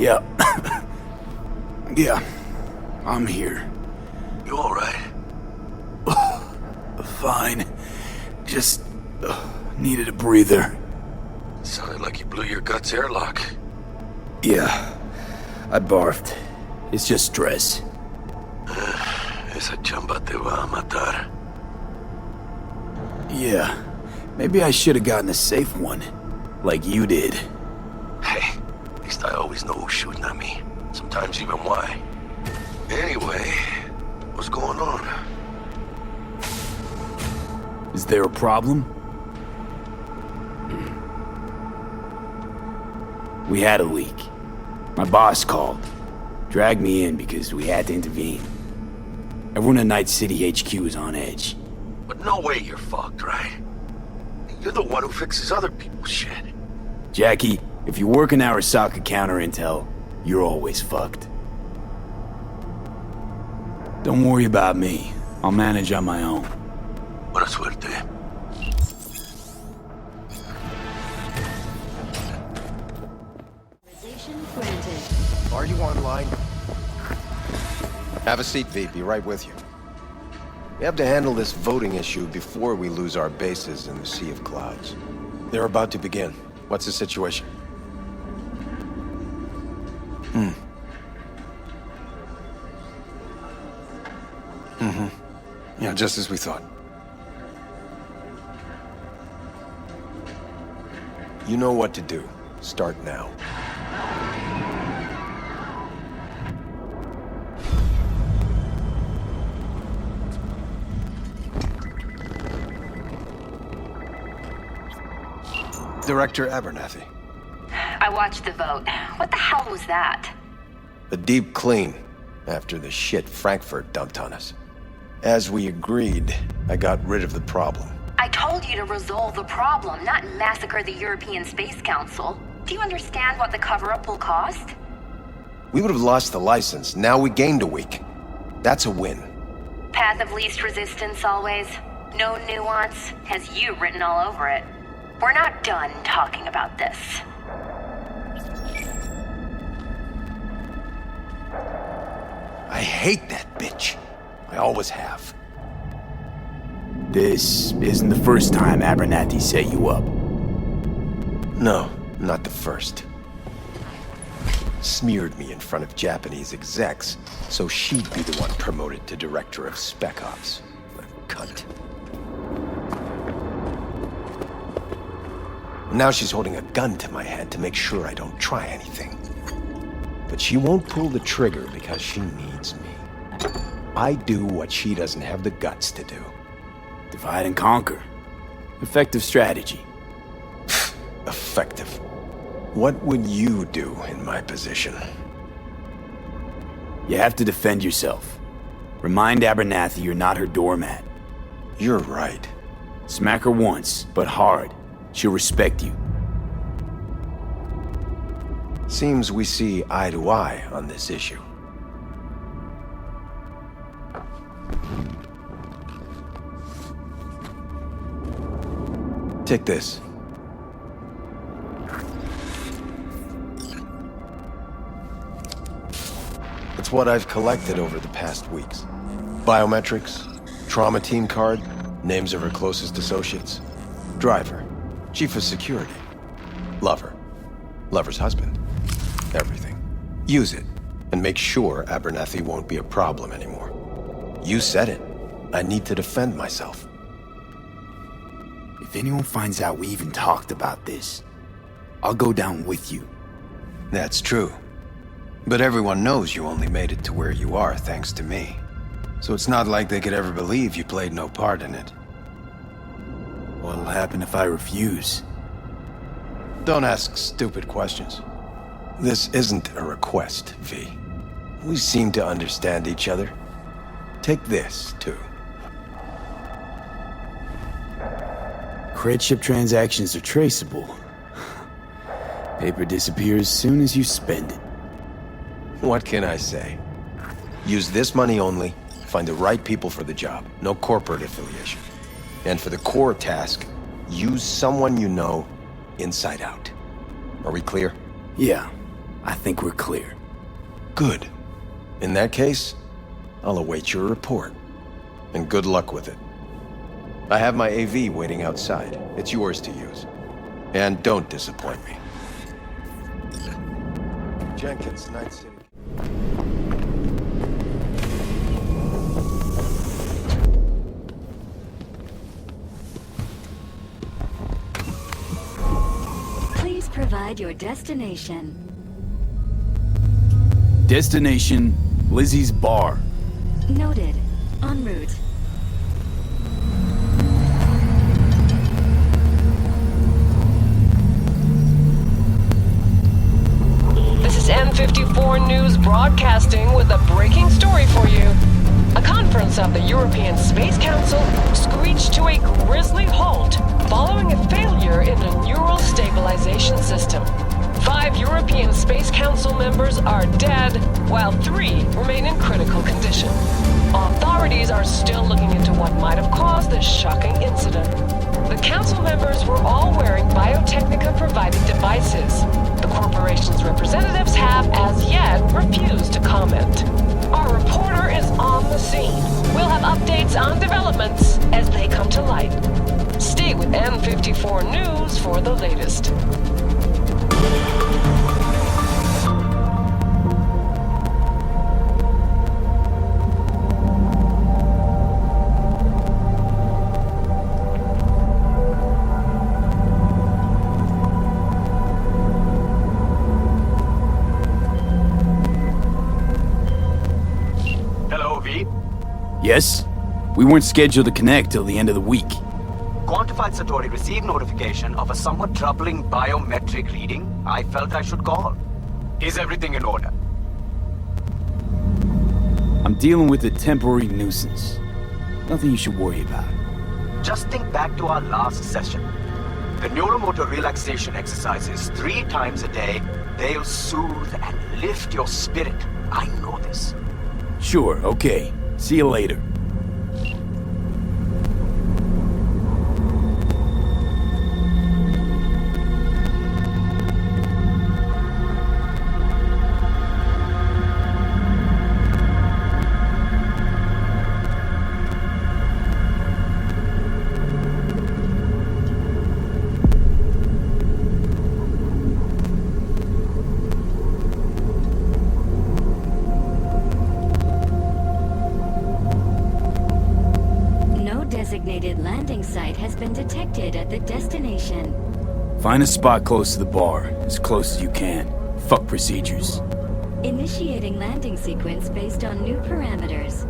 Yeah. Yeah. I'm here. You alright? Fine. Just needed a breather. Sounded like you blew your guts airlock. Yeah. I barfed. It's just stress. Esa chamba te va a matar. Yeah. Maybe I should have gotten a safe one. Like you did. Hey, at least I always know who's shooting at me. Sometimes even why. Anyway, what's going on? Is there a problem? We had a leak. My boss called. Dragged me in because we had to intervene. Everyone at Night City HQ is on edge. But no way you're fucked, right? You're the one who fixes other people's shit. Jackie, if you work in Arasaka counter intel, you're always fucked. Don't worry about me. I'll manage on my own. Buena suerte. Are you online? Have a seat, V. Be right with you. We have to handle this voting issue before we lose our bases in the Sea of Clouds. They're about to begin. What's the situation? Yeah, just as we thought. You know what to do. Start now. Director Abernathy. I watched the vote. What the hell was that? A deep clean after the shit Frankfurt dumped on us. As we agreed, I got rid of the problem. I told you to resolve the problem, not massacre the European Space Council. Do you understand what the cover-up will cost? We would have lost the license. Now we gained a week. That's a win. Path of least resistance always. No nuance. Has you written all over it. We're not done talking about this. I hate that bitch. I always have. This isn't the first time Abernathy set you up. No, not the first. Smeared me in front of Japanese execs, so she'd be the one promoted to Director of Spec Ops. The cunt. Now she's holding a gun to my head to make sure I don't try anything. But she won't pull the trigger because she needs me. I do what she doesn't have the guts to do. Divide and conquer. Effective strategy. Effective. What would you do in my position? You have to defend yourself. Remind Abernathy you're not her doormat. You're right. Smack her once, but hard. She'll respect you. Seems we see eye to eye on this issue. Take this. It's what I've collected over the past weeks. Biometrics, trauma team card, names of her closest associates. Driver, chief of security, lover, lover's husband, everything. Use it, and make sure Abernathy won't be a problem anymore. You said it. I need to defend myself. If anyone finds out we even talked about this, I'll go down with you. That's true. But everyone knows you only made it to where you are thanks to me. So it's not like they could ever believe you played no part in it. What'll happen if I refuse? Don't ask stupid questions. This isn't a request, V. We seem to understand each other. Take this, too. Cred ship transactions are traceable. Paper disappears as soon as you spend it. What can I say? Use this money only, find the right people for the job, no corporate affiliation. And for the core task, use someone you know inside out. Are we clear? Yeah. I think we're clear. Good. In that case, I'll await your report. And good luck with it. I have my AV waiting outside. It's yours to use. And don't disappoint me. Jenkins, Night City. Please provide your destination. Destination, Lizzie's Bar. Noted. En route. This is M54 News broadcasting with a breaking story for you. A conference of the European Space Council screeched to a grisly halt following a failure in a neural stabilization system. 5 European Space Council members are dead, while 3 remain in critical condition. Authorities are still looking into what might have caused this shocking incident. The council members were all wearing Biotechnica-provided devices. The corporation's representatives have, as yet, refused to comment. Our reporter is on the scene. We'll have updates on developments as they come to light. Stay with M54 News for the latest. Yes? We weren't scheduled to connect till the end of the week. Quantified Satori received notification of a somewhat troubling biometric reading. I felt I should call. Is everything in order? I'm dealing with a temporary nuisance. Nothing you should worry about. Just think back to our last session. The neuromotor relaxation exercises 3 times a day. They'll soothe and lift your spirit. I know this. Sure, okay. See you later. Designated landing site has been detected at the destination. Find a spot close to the bar, as close as you can. Fuck procedures. Initiating landing sequence based on new parameters.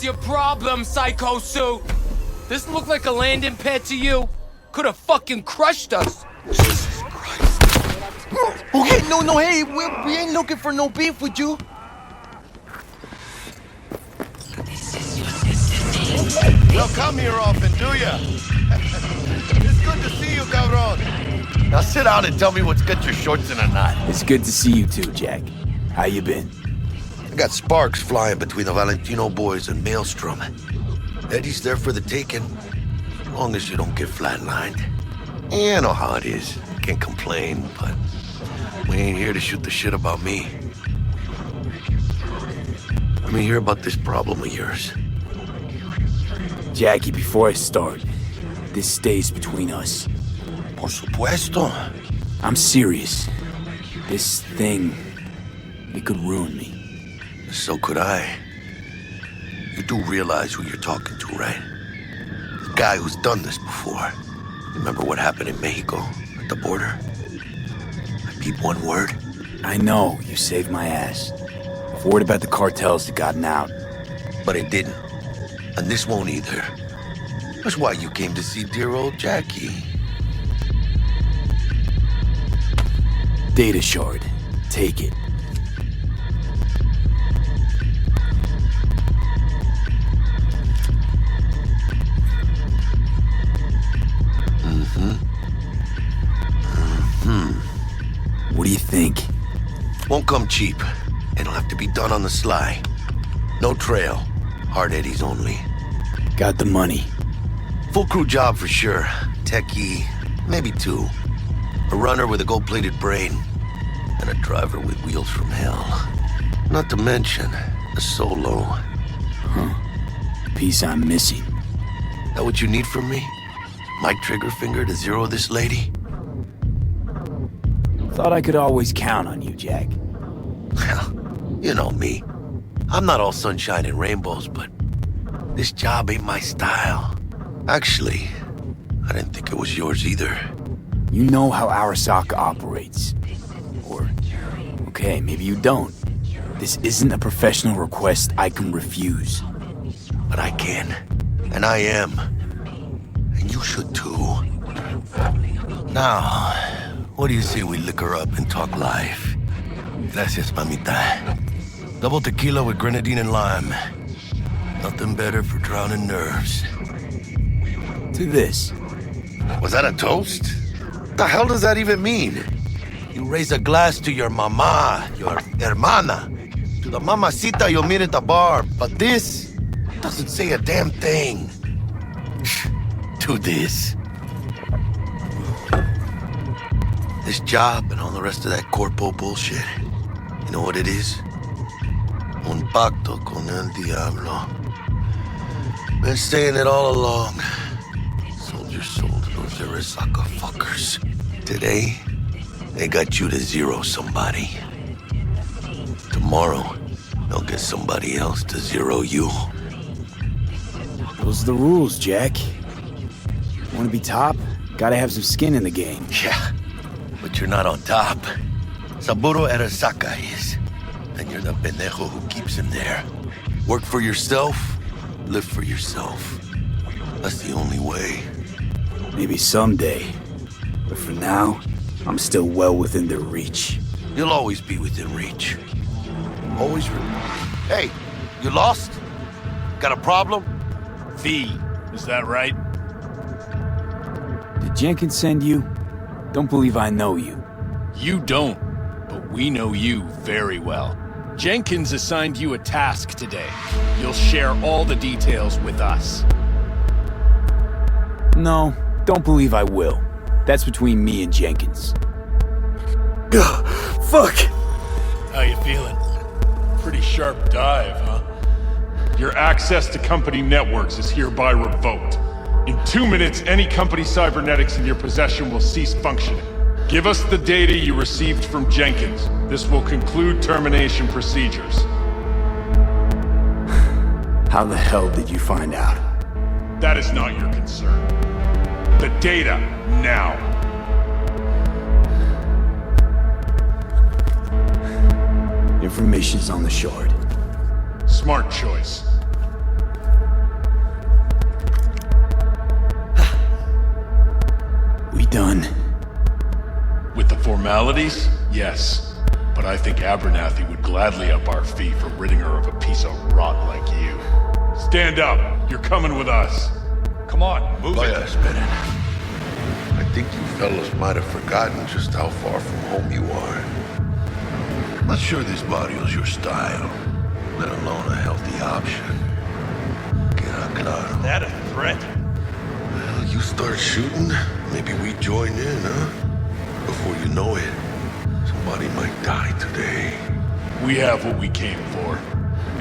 Your problem, Psycho Suit? This look like a landing pad to you? Could have fucking crushed us. Jesus Christ. Okay, no, hey, we ain't looking for no beef with you. Well, come here often, do ya? It's good to see you, cabron. Now sit down and tell me what's got your shorts in a knot. It's good to see you too, Jack. How you been? I got sparks flying between the Valentino boys and Maelstrom. Eddie's there for the taking, as long as you don't get flatlined. Yeah, I know how it is. Can't complain, but we ain't here to shoot the shit about me. Let me hear about this problem of yours. Jackie, before I start, this stays between us. Por supuesto. I'm serious. This thing, it could ruin me. So could I. You do realize who you're talking to, right? The guy who's done this before. Remember what happened in Mexico, at the border? I peep one word. I know, you saved my ass. I've worried about the cartels that gotten out. But it didn't. And this won't either. That's why you came to see dear old Jackie. Data shard. Take it. cheap. It'll have to be done on the sly. No trail. Hard eddies only. Got the money. Full crew job for sure. Techie, maybe two. A runner with a gold-plated brain. And a driver with wheels from hell. Not to mention, a solo. Piece I'm missing. That what you need from me? My trigger finger to zero this lady? Thought I could always count on you, Jack. Well, you know me. I'm not all sunshine and rainbows, but this job ain't my style. Actually, I didn't think it was yours either. You know how Arasaka operates. Or, okay, maybe you don't. This isn't a professional request I can refuse. But I can. And I am. And you should too. Now, what do you say we liquor up and talk life? Gracias, mamita. Double tequila with grenadine and lime. Nothing better for drowning nerves. To this. Was that a toast? What the hell does that even mean? You raise a glass to your mama, your hermana, to the mamacita you'll meet at the bar, but this doesn't say a damn thing. To this. This job and all the rest of that corpo bullshit. You know what it is? Un pacto con el diablo. Been saying it all along. Sold your soul to those Arasaka fuckers. Today, they got you to zero somebody. Tomorrow, they'll get somebody else to zero you. Those are the rules, Jack. Want to be top? Gotta have some skin in the game. Yeah, but you're not on top. Saburo Arasaka is. And you're the pendejo who keeps him there. Work for yourself, live for yourself. That's the only way. Maybe someday. But for now, I'm still well within their reach. You'll always be within reach. Always. Hey, you lost? Got a problem? V, is that right? Did Jenkins send you? Don't believe I know you. You don't, but we know you very well. Jenkins assigned you a task today. You'll share all the details with us. No, don't believe I will. That's between me and Jenkins. Ugh, fuck! How you feeling? Pretty sharp dive, huh? Your access to company networks is hereby revoked. In 2 minutes, any company cybernetics in your possession will cease functioning. Give us the data you received from Jenkins. This will conclude termination procedures. How the hell did you find out? That is not your concern. The data, now. Information's on the shard. Smart choice. We done? With the formalities, yes. But I think Abernathy would gladly up our fee for ridding her of a piece of rot like you. Stand up. You're coming with us. Come on, move it. Spinning. I think you fellas might have forgotten just how far from home you are. Not sure this barrio's your style, let alone a healthy option. Queda claro. Is that a threat? Well, you start shooting, maybe we join in, huh? Before you know it, somebody might die today. We have what we came for.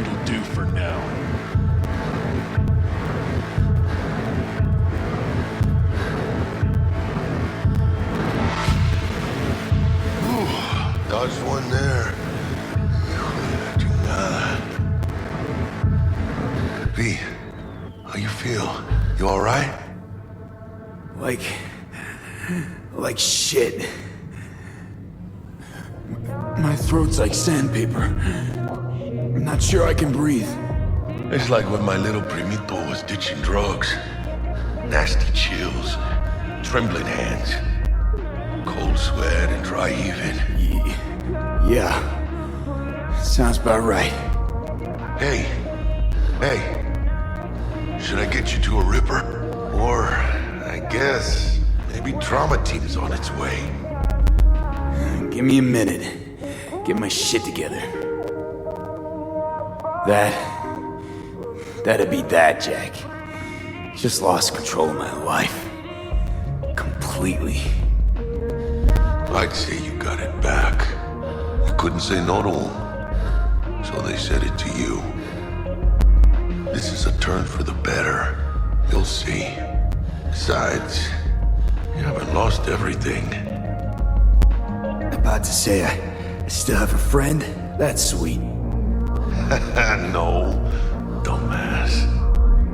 It'll do for now. Dodged one there. V, how you feel? You alright? Like shit. My throat's like sandpaper. I'm not sure I can breathe. It's like when my little primito was ditching drugs. Nasty chills, trembling hands, cold sweat and dry heaving. Yeah. Sounds about right. Hey. Should I get you to a Ripper? Or, I guess, maybe Trauma Team's on its way. Give me a minute. get my shit together. That'd be that, Jack. Just lost control of my life. Completely. I'd say you got it back. You couldn't say no to them, so they said it to you. This is a turn for the better. You'll see. Besides, you haven't lost everything. About to say I still have a friend? That's sweet. No, dumbass.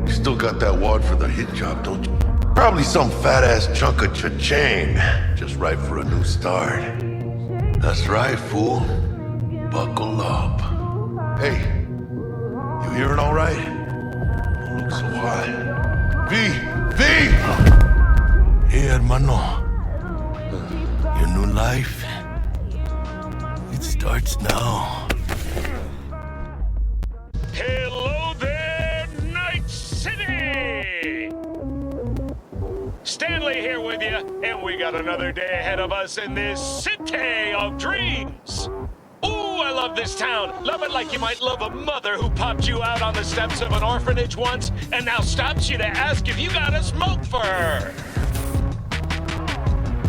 You still got that wad for the hit job, don't you? Probably some fat-ass chunk of cha-ching. Just right for a new start. That's right, fool. Buckle up. Hey, you hearing all right? Don't look so hot. V! Hey, hermano. Your new life, it starts now. Hello there, Night City! Stanley here with you, and we got another day ahead of us in this city of dreams. Ooh, I love this town. Love it like you might love a mother who popped you out on the steps of an orphanage once and now stops you to ask if you got a smoke for her.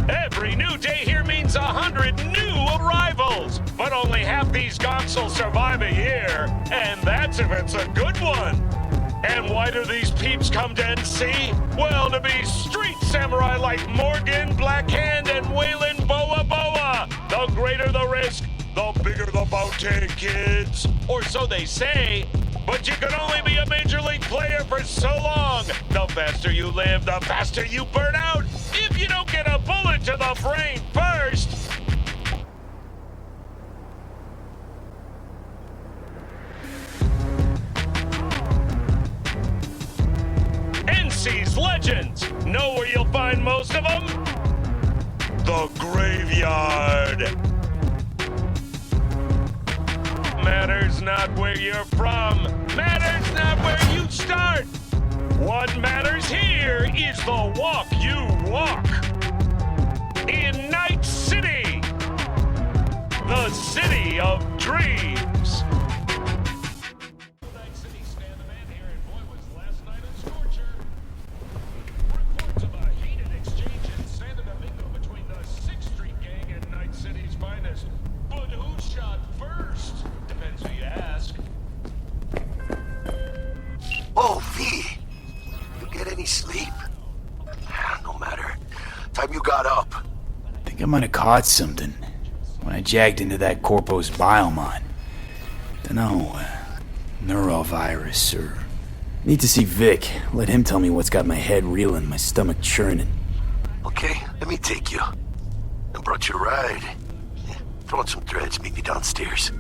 Every new day here means 100 new arrivals, but only half these gonks will survive a year, and that's if it's a good one. And why do these peeps come to NC? Well, to be street samurai like Morgan, Blackhand, and Waylon Boa Boa. The greater the risk, the bigger the bounty, kids. Or so they say, but you can only be a major league player for so long. The faster you live, the faster you burn out. If you don't get a bullet to the brain first. NC's legends. Know where you'll find most of them? The graveyard. Matters not where you're from. Matters not where you start. What matters here is the walk you walk. In Night City, the city of dreams. Night City stand the man here, and boy, was last night a scorcher. Reports of a heated exchange in Santo Domingo between the 6th Street gang and Night City's finest. But who shot first? Depends who you ask. Oh, V! You get any sleep? No matter. Time you got up. I think I might have caught something when I jagged into that Corpo's biomon. Dunno, neurovirus or... Need to see Vic. Let him tell me what's got my head reeling, my stomach churning. Okay, let me take you. I brought you a ride. Throw on some threads, meet me downstairs.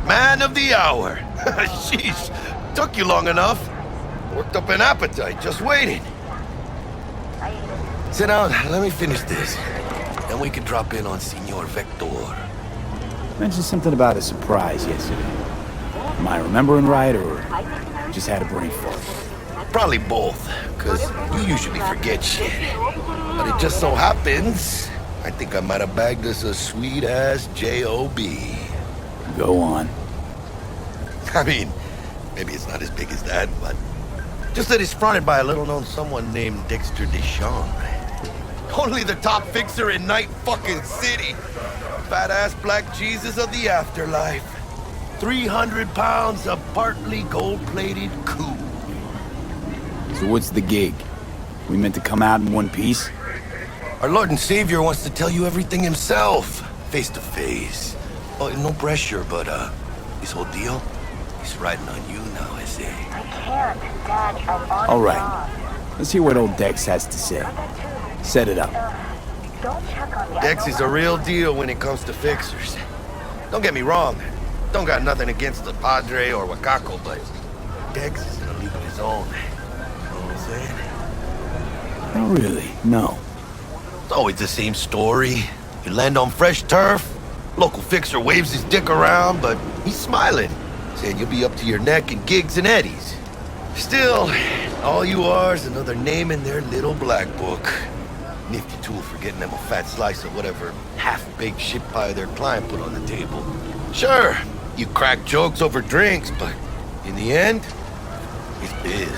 Man of the hour. Sheesh, took you long enough. Worked up an appetite, just waiting. Sit down, let me finish this. Then we can drop in on Senor Vector. Mentioned something about a surprise yesterday. Am I remembering right, or just had a brain fart? Probably both, because you usually forget shit. But it just so happens, I think I might have bagged us a sweet-ass J.O.B. Go on. I mean, maybe it's not as big as that, but... just that it's fronted by a little-known someone named Dexter Deshawn. Only the top fixer in Night fucking City. Fat-ass black Jesus of the afterlife. 300 pounds of partly gold-plated coup. So what's the gig? We meant to come out in one piece? Our Lord and Savior wants to tell you everything himself, face to face. Oh, no pressure, but this whole deal, he's riding on you now, I say. I can't, Dad. I'm on. All right. Let's hear what old Dex has to say. Set it up. Don't check on Dex is a real deal when it comes to fixers. Don't get me wrong. Don't got nothing against the Padre or Wakako, but Dex is in a league of his own. You know what I'm saying? Oh, really? No. It's always the same story. You land on fresh turf, local fixer waves his dick around, but he's smiling, saying you'll be up to your neck in gigs and eddies. Still, all you are is another name in their little black book. Nifty tool for getting them a fat slice of whatever half-baked shit pie their client put on the table. Sure, you crack jokes over drinks, but in the end, it's biz.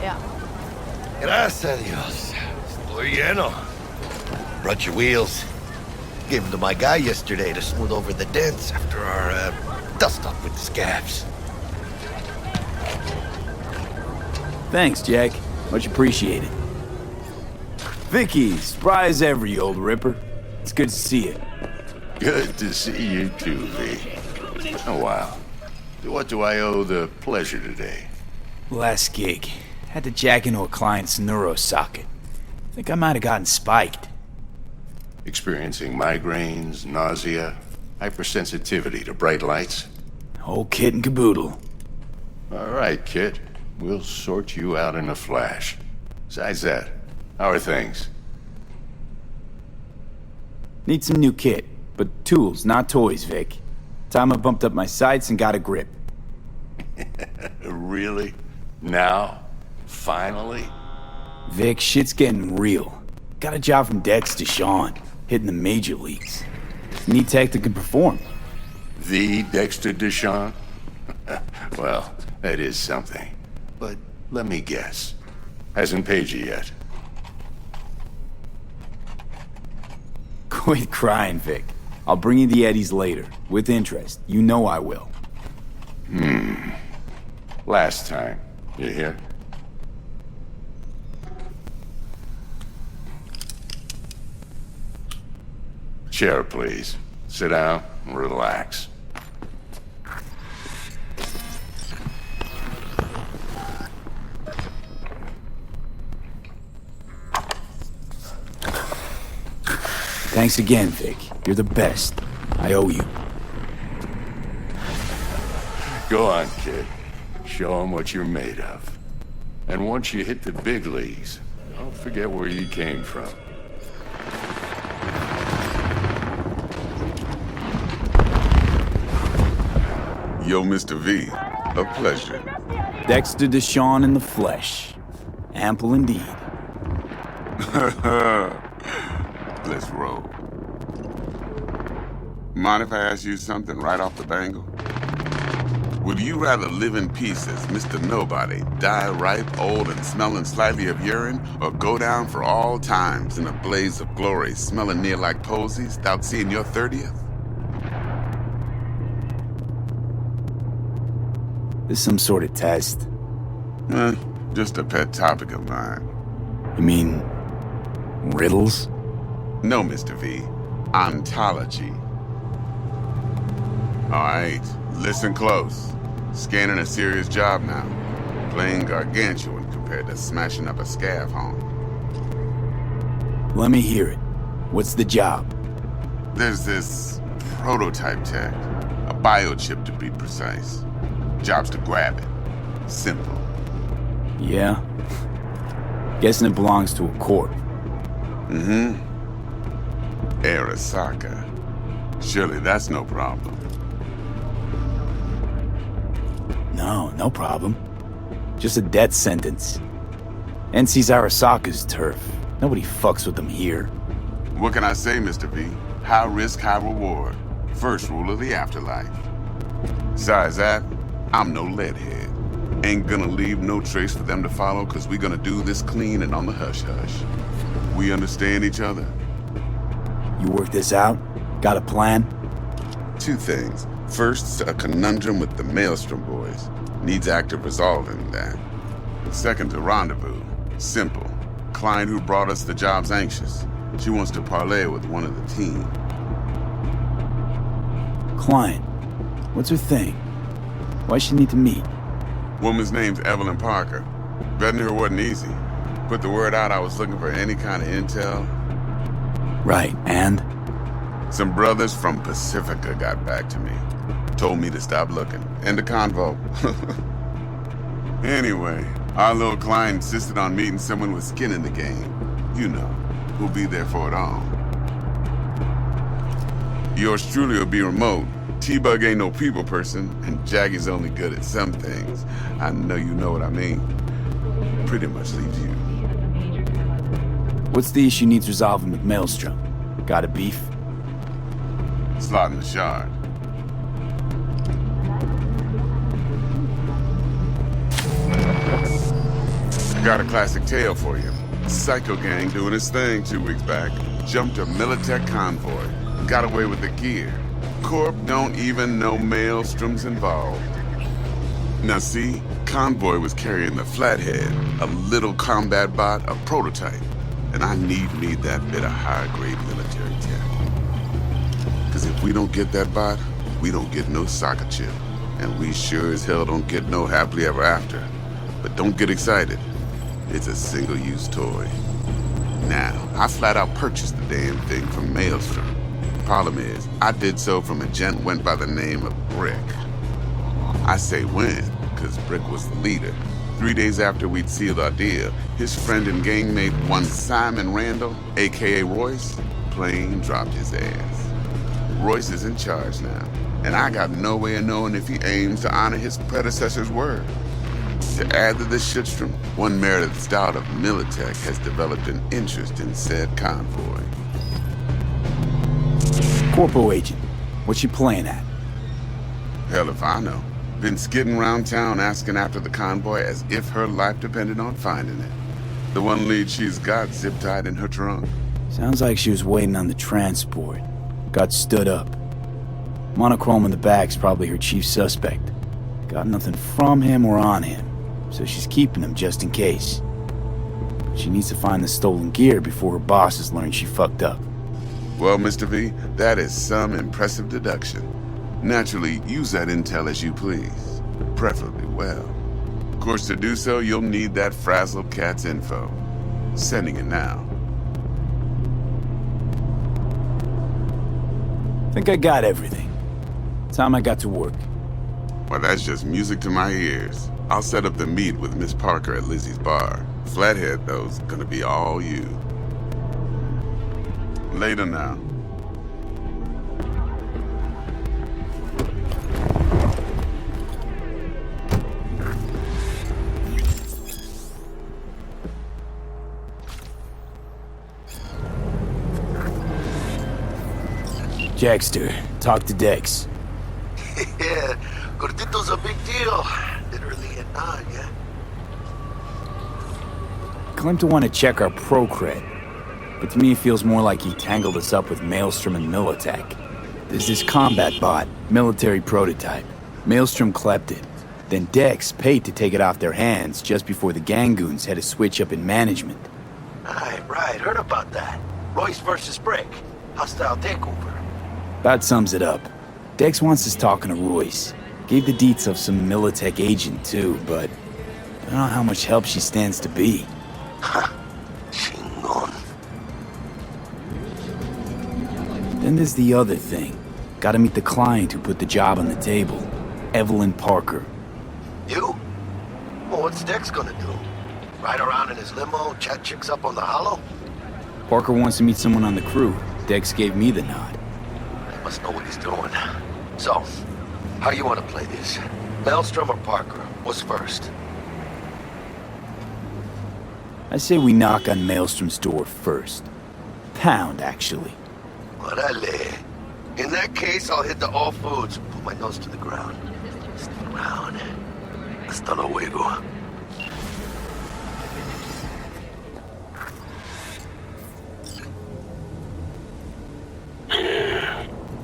Yeah. Gracias a Dios. Estoy lleno. Brought your wheels. Gave them to my guy yesterday to smooth over the dents after our dust-up with the scabs. Thanks, Jack. Much appreciated. Vicky, spry as ever, you old ripper. It's good to see you. Good to see you too, V. Oh, wow. What do I owe the pleasure today? Last gig. Had to jack into a client's neurosocket. Think I might have gotten spiked. Experiencing migraines, nausea, hypersensitivity to bright lights? Whole kit and caboodle. All right, kid. We'll sort you out in a flash. Besides that, how are things? Need some new kit, but tools, not toys, Vic. Time I bumped up my sights and got a grip. Really? Now? Finally? Vic, shit's getting real. Got a job from Dexter, hitting the major leagues. Need tech that can perform. The Dexter Deshawn? Well, that is something. But let me guess. Hasn't paid you yet. Quit crying, Vic. I'll bring you the eddies later, with interest. You know I will. Last time. You hear? Chair, please. Sit down and relax. Thanks again, Vic. You're the best. I owe you. Go on, kid. Show 'em what you're made of. And once you hit the big leagues, don't forget where you came from. Yo, Mr. V, a pleasure. Dexter Deshawn in the flesh. Ample indeed. Let's roll. Mind if I ask you something right off the bangle? Would you rather live in peace as Mr. Nobody, die ripe, old, and smelling slightly of urine, or go down for all times in a blaze of glory, smelling near like posies, without seeing your 30th? This some sort of test. Just a pet topic of mine. You mean riddles? No, Mr. V. Ontology. All right, listen close. Scanning a serious job now. Playing gargantuan compared to smashing up a scav home. Let me hear it. What's the job? There's this prototype tech. A biochip to be precise. Job's to grab it. Simple. Yeah? Guessing it belongs to a corp. Arasaka. Surely that's no problem. No problem. Just a death sentence. NC's Arasaka's turf. Nobody fucks with them here. What can I say, Mr. V? High risk, high reward. First rule of the afterlife. Besides that, I'm no leadhead. Ain't gonna leave no trace for them to follow, cause we gonna do this clean and on the hush-hush. We understand each other? You work this out? Got a plan? Two things. First, a conundrum with the Maelstrom boys. Needs active resolving that. Second, a rendezvous. Simple. Client who brought us the job's anxious. She wants to parlay with one of the team. Client? What's her thing? Why she need to meet? Woman's name's Evelyn Parker. Vetting her wasn't easy. Put the word out I was looking for any kind of intel. Right, and? Some brothers from Pacifica got back to me. Told me to stop looking. End of convo. Anyway, our little client insisted on meeting someone with skin in the game. You know, who'll be there for it all. Yours truly will be remote. T-Bug ain't no people person, and Jaggy's only good at some things. I know you know what I mean. Pretty much leaves you. What's the issue needs resolving with Maelstrom? Got a beef? Slotting the shard. Got a classic tale for you. Psycho gang doing his thing 2 weeks back. Jumped a Militech convoy. Got away with the gear. Corp don't even know Maelstrom's involved. Now see, convoy was carrying the Flathead, a little combat bot, a prototype. And I need that bit of high-grade military tech. Cause if we don't get that bot, we don't get no soccer chip. And we sure as hell don't get no happily ever after. But don't get excited. It's a single-use toy. Now, I flat out purchased the damn thing from Maelstrom. Problem is, I did so from a gent went by the name of Brick. I say when, cause Brick was the leader. 3 days after we'd sealed our deal, his friend and gangmate, one Simon Randall, aka Royce, plain dropped his ass. Royce is in charge now, and I got no way of knowing if he aims to honor his predecessor's word. To add to this shitstrom, one merited stout of Militech has developed an interest in said convoy. Corpo agent, what's she playing at? Hell if I know. Been skidding around town asking after the convoy as if her life depended on finding it. The one lead she's got zip-tied in her trunk. Sounds like she was waiting on the transport. Got stood up. Monochrome in the back's probably her chief suspect. Got nothing from him or on him, so she's keeping him just in case. She needs to find the stolen gear before her bosses learn she fucked up. Well, Mr. V, that is some impressive deduction. Naturally, use that intel as you please, preferably well. Of course, to do so, you'll need that frazzled cat's info. Sending it now. Think I got everything. Time I got to work. Well, that's just music to my ears. I'll set up the meet with Miss Parker at Lizzie's bar. Flathead, though's gonna be all you. Later now. Jackster, talk to Dex. Yeah, Gordito's a big deal. Literally at 9, yeah? Claimed to want to check our pro cred, but to me it feels more like he tangled us up with Maelstrom and Militech. There's this combat bot, military prototype. Maelstrom clept it. Then Dex paid to take it off their hands just before the Gangoons had a switch up in management. Right, heard about that. Royce versus Brick. Hostile takeover. About sums it up. Dex wants us talking to Royce. Gave the deets of some Militech agent too, but I don't know how much help she stands to be. Chingon. Then there's the other thing. Gotta meet the client who put the job on the table. Evelyn Parker. You? Well, what's Dex gonna do? Ride around in his limo, chat chicks up on the hollow? Parker wants to meet someone on the crew. Dex gave me the nod. Must know what he's doing. So, how you want to play this? Maelstrom or Parker? What's first? I say we knock on Maelstrom's door first. Pound, actually. Orale. In that case, I'll hit the all foods. Put my nose to the ground. Stick around. Hasta luego.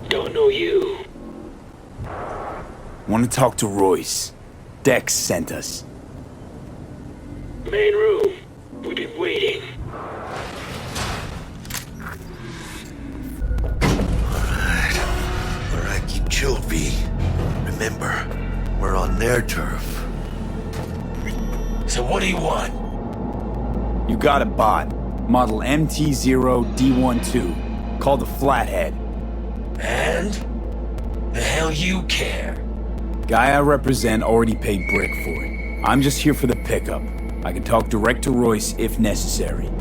Don't know you. Want to talk to Royce. Dex sent us. Main room. We've been waiting. Alright, keep chill, V. Remember, we're on their turf. So what do you want? You got a bot. Model MT0D12. Called the Flathead. And? The hell you care? Guy I represent already paid Brick for it. I'm just here for the pickup. I can talk direct to Royce if necessary.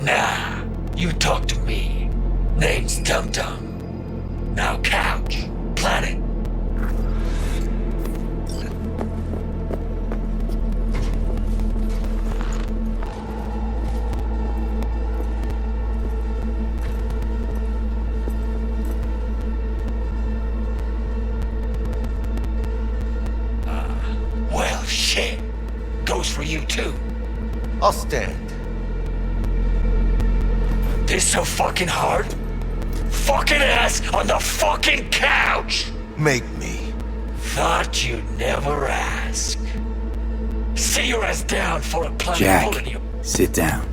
Nah, you talk to me. Name's Tum Tum. Now couch. Planet. you too. I'll stand. This so fucking hard? Fucking ass on the fucking couch! Make me. Thought you'd never ask. Sit your ass down for a planet Jack, full of you. sit down.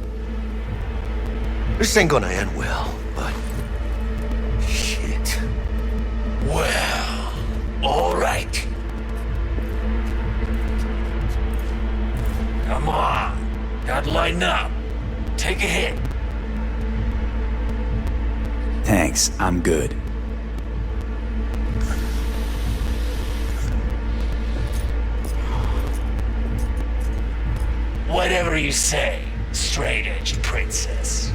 This ain't gonna end well, but... shit. Well, alright. Come on. Gotta lighten up. Take a hit. Thanks, I'm good. Whatever you say, straight-edge princess.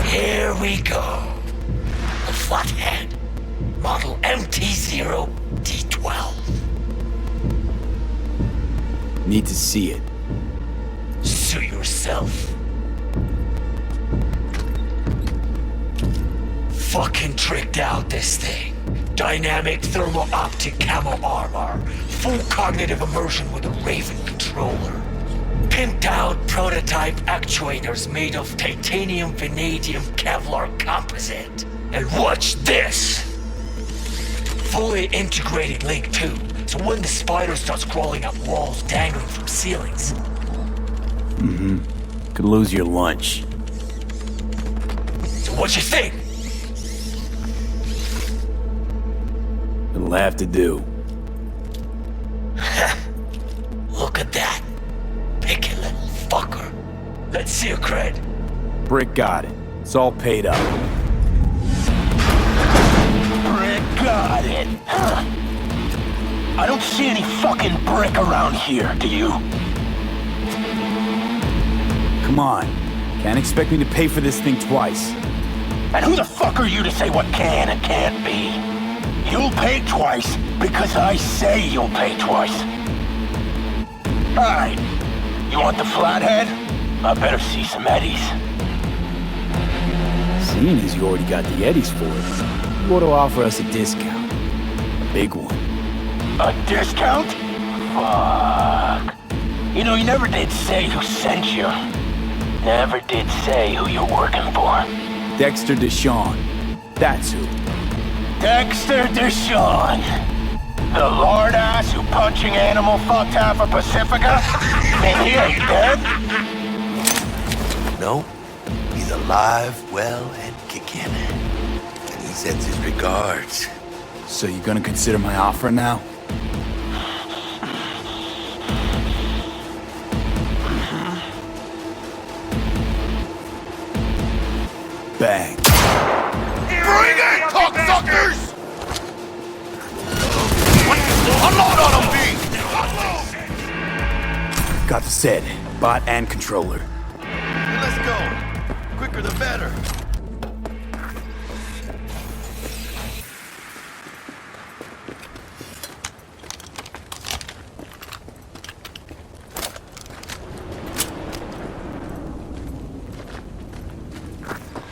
Here we go. The flathead. Model MT-0D12. Need to see it. Suit yourself. Fucking tricked out this thing. Dynamic thermo-optic camo armor. Full cognitive immersion with a Raven controller. Pimped out prototype actuators made of titanium, vanadium, Kevlar composite. And watch this! Fully integrated link too, so when the spider starts crawling up walls dangling from ceilings. Could lose your lunch. So what you think? It'll have to do. Look at that. Picky little fucker. Let's see your cred. Brick got it. It's all paid up. Brick got it. Huh. I don't see any fucking brick around here, do you? Come on. Can't expect me to pay for this thing twice. And who the fuck are you to say what can and can't be? You'll pay twice because I say you'll pay twice. Alright. You want the flathead? I better see some eddies. Seeing as you already got the eddies for it, you ought to offer us a discount. A big one. A discount? Fuck. You know, you never did say who sent you. Never did say who you're working for. Dexter Deshawn. That's who. Dexter Deshawn. The lord ass who punching animal fucked half of Pacifica? And he ain't dead? No. He's alive, well, and kicking. And he sends his regards. So you gonna consider my offer now? Bang. Bring it, cocksuckers! Unload on him, B! Got the set, bot and controller. Let's go. Quicker the better.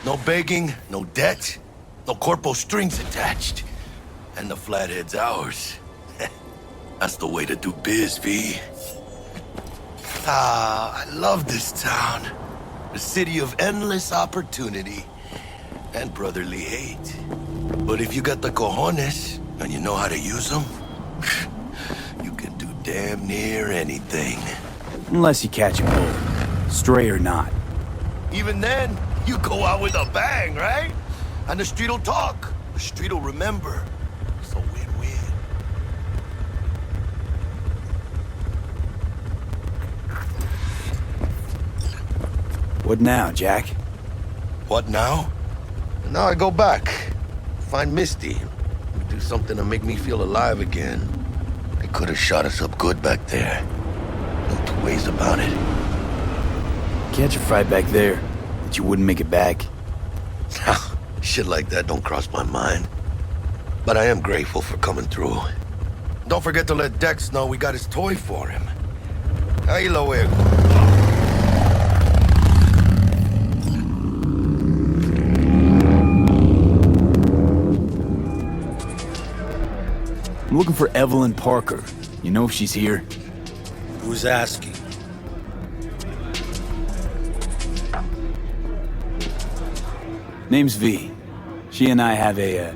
No begging, no debt, no corpo strings attached. And the flathead's ours. That's the way to do biz, V. Ah, I love this town. The city of endless opportunity and brotherly hate. But if you got the cojones and you know how to use them, you can do damn near anything. Unless you catch a bull, stray or not. Even then, you go out with a bang, right? And the street'll talk. The street'll remember. It's a win-win. What now, Jack? What now? Now I go back. Find Misty. Do something to make me feel alive again. They could have shot us up good back there. No two ways about it. Catch a fight back there, but you wouldn't make it back. Shit like that don't cross my mind. But I am grateful for coming through. Don't forget to let Dex know we got his toy for him. Ahí lo veo. looking for Evelyn Parker. You know if she's here? Who's asking? Name's V. She and I have a,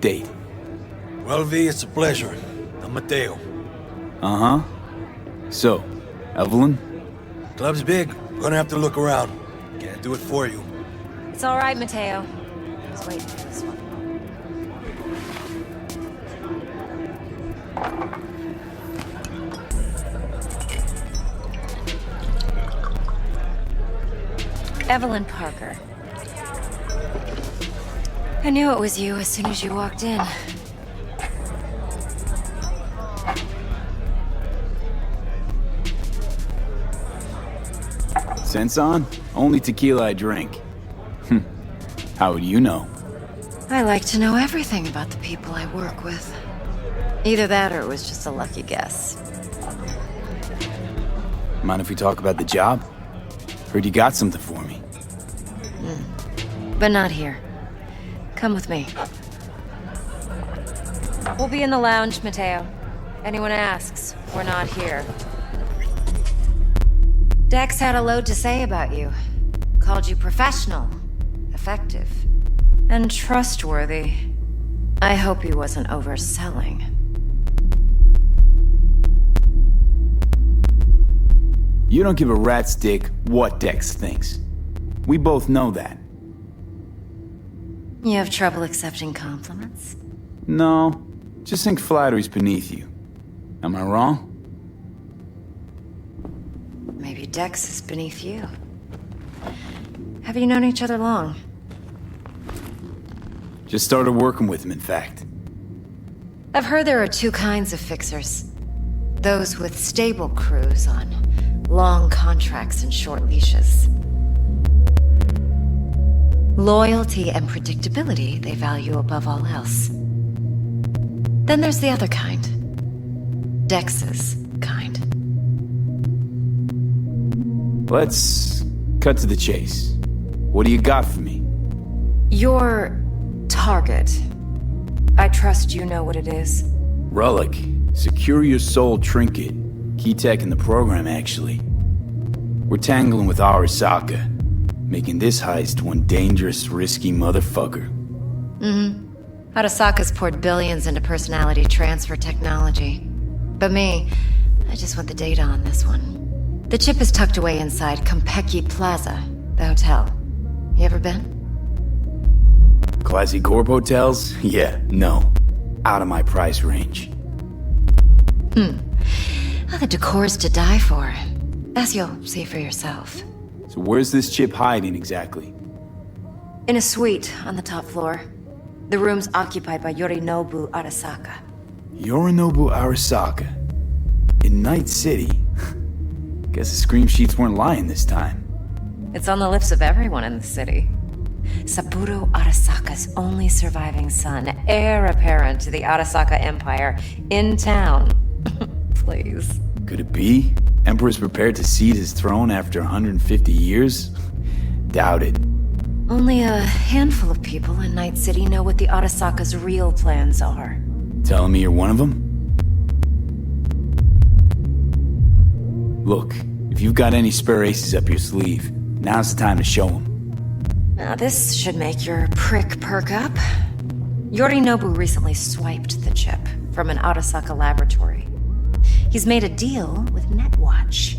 date. Well, V, it's a pleasure. I'm Mateo. Uh-huh. So, Evelyn? Club's big. Gonna have to look around. Can't do it for you. It's all right, Mateo. Just wait for this one. Evelyn Parker. I knew it was you as soon as you walked in. Sense on? Only tequila I drink. How would you know? I like to know everything about the people I work with. Either that or it was just a lucky guess. Mind if we talk about the job? Heard you got something for me. But not here. Come with me. We'll be in the lounge, Mateo. Anyone asks, we're not here. Dex had a load to say about you. Called you professional, effective, and trustworthy. I hope he wasn't overselling. You don't give a rat's dick what Dex thinks. We both know that. You have trouble accepting compliments? No, just think flattery's beneath you. Am I wrong? Maybe Dex is beneath you. Have you known each other long? Just started working with him, in fact. I've heard there are two kinds of fixers. Those with stable crews on long contracts and short leashes. Loyalty and predictability they value above all else. Then there's the other kind. Dex's kind. Let's cut to the chase. What do you got for me? Your target. I trust you know what it is. Relic. Secure your soul trinket. Key tech in the program, actually. We're tangling with Arasaka, making this heist one dangerous, risky motherfucker. Arasaka's poured billions into personality transfer technology. But me, I just want the data on this one. The chip is tucked away inside Compeki Plaza, the hotel. You ever been? Classy corp hotels? Yeah, no. Out of my price range. Well, the decor's to die for, as you'll see for yourself. So where's this chip hiding exactly? In a suite on the top floor. The room's occupied by Yorinobu Arasaka. Yorinobu Arasaka? In Night City? Guess the scream sheets weren't lying this time. It's on the lips of everyone in the city. Saburo Arasaka's only surviving son, heir apparent to the Arasaka Empire, in town. Please. Could it be? Emperor's prepared to cede his throne after 150 years? Doubt it. Only a handful of people in Night City know what the Arasaka's real plans are. Telling me you're one of them? Look, if you've got any spare aces up your sleeve, now's the time to show them. Now this should make your prick perk up. Yorinobu recently swiped the chip from an Arasaka laboratory. He's made a deal with Netwatch.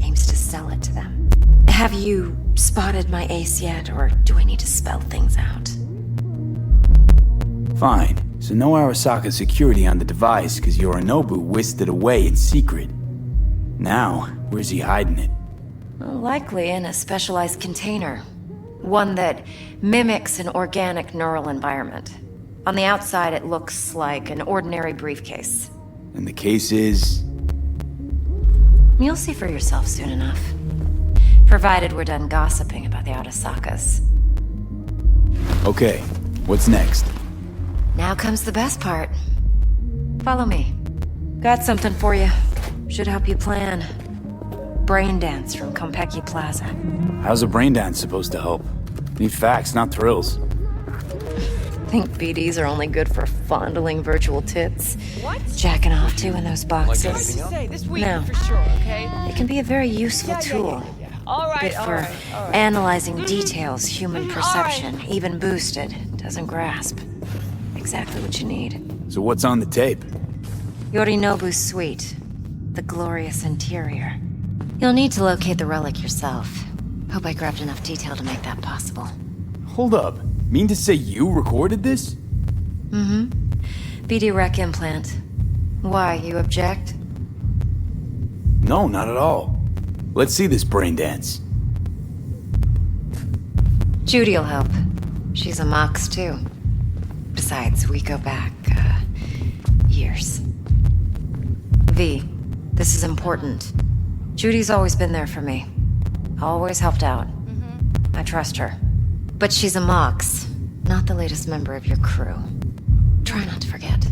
Aims to sell it to them. Have you spotted my ace yet, or do I need to spell things out? Fine. So no Arasaka security on the device because Yorinobu whisked it away in secret. Now, where's he hiding it? Likely in a specialized container. One that mimics an organic neural environment. On the outside, it looks like an ordinary briefcase. And the case is... You'll see for yourself soon enough. Provided we're done gossiping about the Arasakas. Okay, what's next? Now comes the best part. Follow me. Got something for you. Should help you plan. Brain dance from Compeki Plaza. How's a brain dance supposed to help? Need facts, not thrills. Think BDs are only good for fondling virtual tits? What? Jacking off to in those boxes? Say this week No. for sure, okay? It can be a very useful tool. All right, Good for analyzing details human perception, even boosted, doesn't grasp. Exactly what you need. So what's on the tape? Yorinobu's suite. The glorious interior. You'll need to locate the relic yourself. Hope I grabbed enough detail to make that possible. Hold up. Mean to say you recorded this? Mm-hmm. BD rec implant. Why, you object? No, not at all. Let's see this brain dance. Judy'll help. She's a Mox, too. Besides, we go back, years. V, this is important. Judy's always been there for me. Always helped out. I trust her. But she's a Mox, not the latest member of your crew. Try not to forget.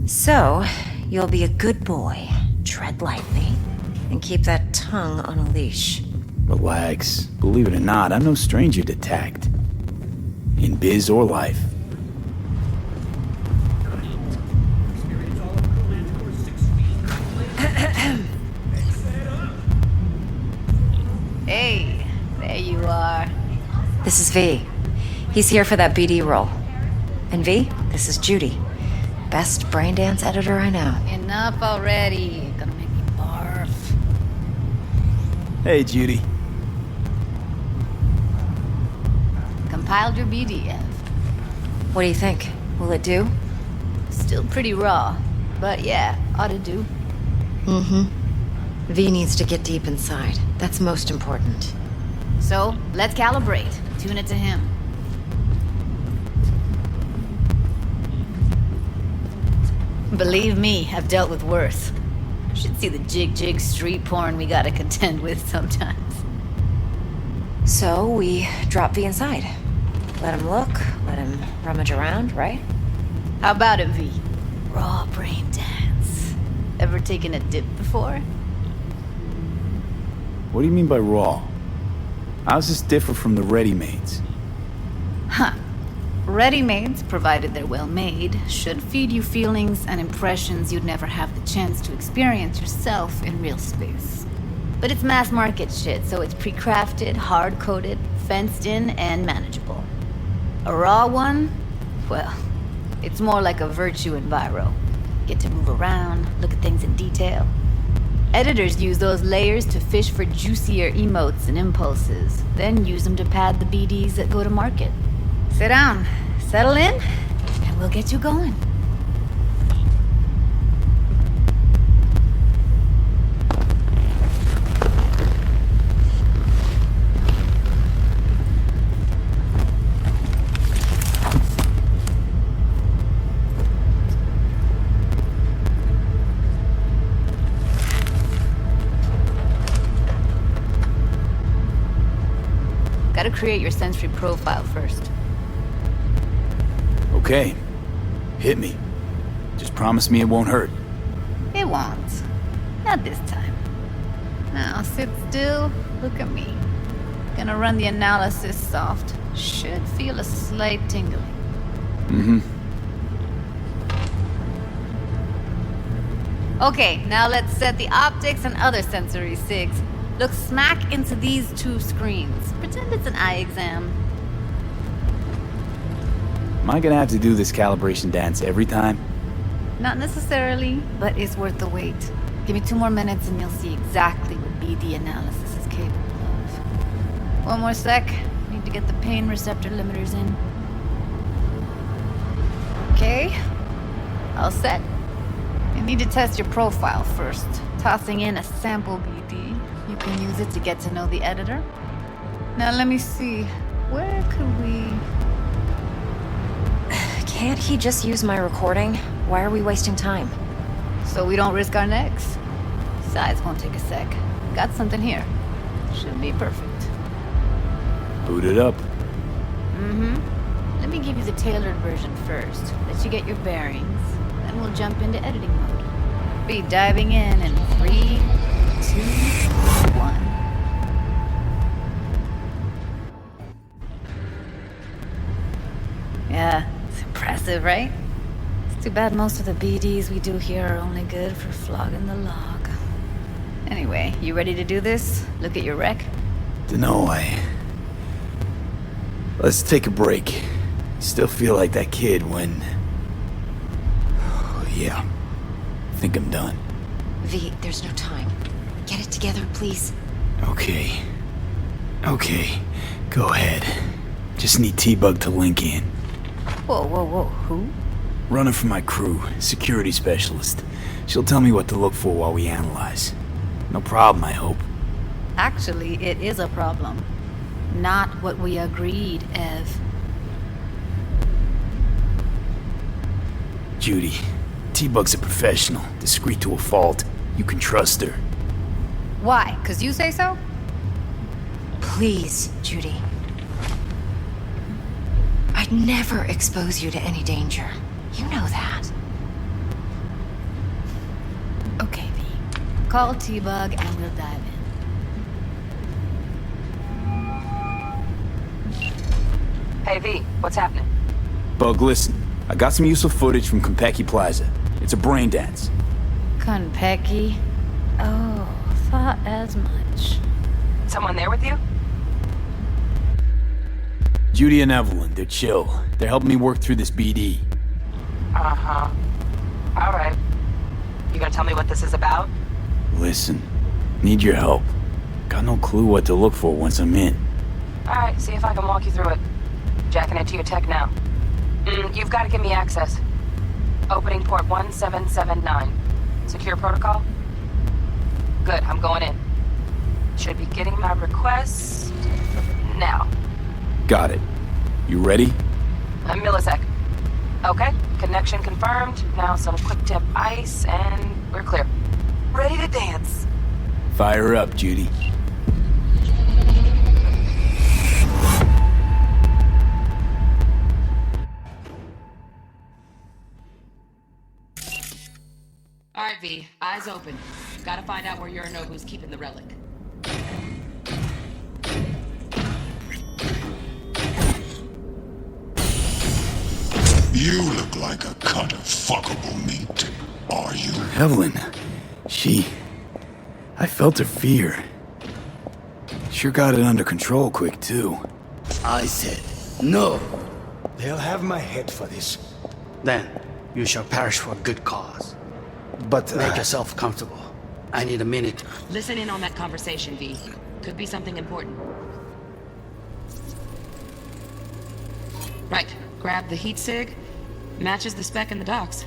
So, you'll be a good boy, tread lightly, and keep that tongue on a leash. Relax. Believe it or not, I'm no stranger to tact. In biz or life. Hey, there you are. This is V. He's here for that BD role. And V, this is Judy. Best brain dance editor I know. Enough already. Gonna make me barf. Hey, Judy. Compiled your BD, Ev. What do you think? Will it do? Still pretty raw, but yeah, ought to do. Mm-hmm. V needs to get deep inside. That's most important. So, let's calibrate. Tune it to him. Believe me, I've dealt with worse. Should see the jig street porn we gotta contend with sometimes. So, we drop V inside. Let him look, let him rummage around, right? How about it, V? Raw brain dance. Ever taken a dip before? What do you mean by raw? How's this different from the ready-mades? Huh. Ready-mades, provided they're well made, should feed you feelings and impressions you'd never have the chance to experience yourself in real space. But it's mass market shit, so it's pre-crafted, hard-coded, fenced in, and manageable. A raw one? Well, it's more like a virtue enviro. Get to move around, look at things in detail. Editors use those layers to fish for juicier emotes and impulses, then use them to pad the BDs that go to market. Sit down, settle in, and we'll get you going. Gotta create your sensory profile first. Okay. Hit me. Just promise me it won't hurt. It won't. Not this time. Now sit still, look at me. Gonna run the analysis soft. Should feel a slight tingling. Mm-hmm. Okay, now let's set the optics and other sensory sigs. Look smack into these two screens. Pretend it's an eye exam. Am I gonna have to do this calibration dance every time? Not necessarily, but it's worth the wait. Give me 2 more minutes and you'll see exactly what BD analysis is capable of. 1 more sec. Need to get the pain receptor limiters in. Okay. All set. You need to test your profile first. Tossing in a sample BD. You can use it to get to know the editor. Now let me see. Where could we... Can't he just use my recording? Why are we wasting time? So we don't risk our necks. Besides, won't take a sec. Got something here. Should be perfect. Boot it up. Mm-hmm. Let me give you the tailored version first. Let you get your bearings. Then we'll jump into editing mode. Be diving in 3, 2, 1. Yeah, it's impressive. Impressive, right? It's too bad most of the BDs we do here are only good for flogging the log. Anyway, you ready to do this? Look at your wreck? Dunno, Let's take a break. Still feel like that kid when... Oh, yeah. I think I'm done. V, there's no time. Get it together, please. Okay. Go ahead. Just need T-Bug to link in. Whoa. Who? Runner for my crew, security specialist. She'll tell me what to look for while we analyze. No problem, I hope. Actually, it is a problem. Not what we agreed, Ev. Judy, T-Bug's a professional, discreet to a fault. You can trust her. Why? 'Cause you say so? Please, Judy. I'd never expose you to any danger. You know that. Okay, V. Call T-Bug and we'll dive in. Hey, V, what's happening? Bug, listen. I got some useful footage from Konpeki Plaza. It's a brain dance. Konpeki? Oh, thought as much. Someone there with you? Judy and Evelyn, they're chill. They're helping me work through this BD. Uh-huh. All right. You gonna tell me what this is about? Listen, need your help. Got no clue what to look for once I'm in. All right, see if I can walk you through it. Jacking into your tech now. You've got to give me access. Opening port 1779. Secure protocol? Good, I'm going in. Should be getting my request now. Got it. You ready? A millisec. Okay, connection confirmed. Now some quick tip ice and we're clear. Ready to dance. Fire up, Judy. All right, V, eyes open. Gotta find out where Yorinobu's keeping the relic. You look like a cut of fuckable meat, are you? Evelyn, I felt her fear. Sure got it under control quick, too. I said, no. They'll have my head for this. Then, you shall perish for a good cause. But, Make yourself comfortable. I need a minute. Listen in on that conversation, V. Could be something important. Right, grab the heat sig. Matches the spec in the docks.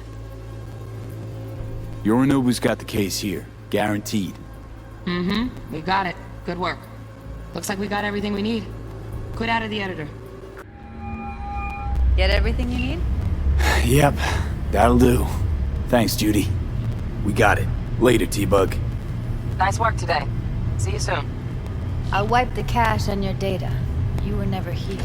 Yorinobu's got the case here. Guaranteed. Mm-hmm. We got it. Good work. Looks like we got everything we need. Quit out of the editor. Get everything you need? Yep, that'll do. Thanks, Judy. We got it. Later, T-Bug. Nice work today. See you soon. I'll wipe the cache on your data. You were never here.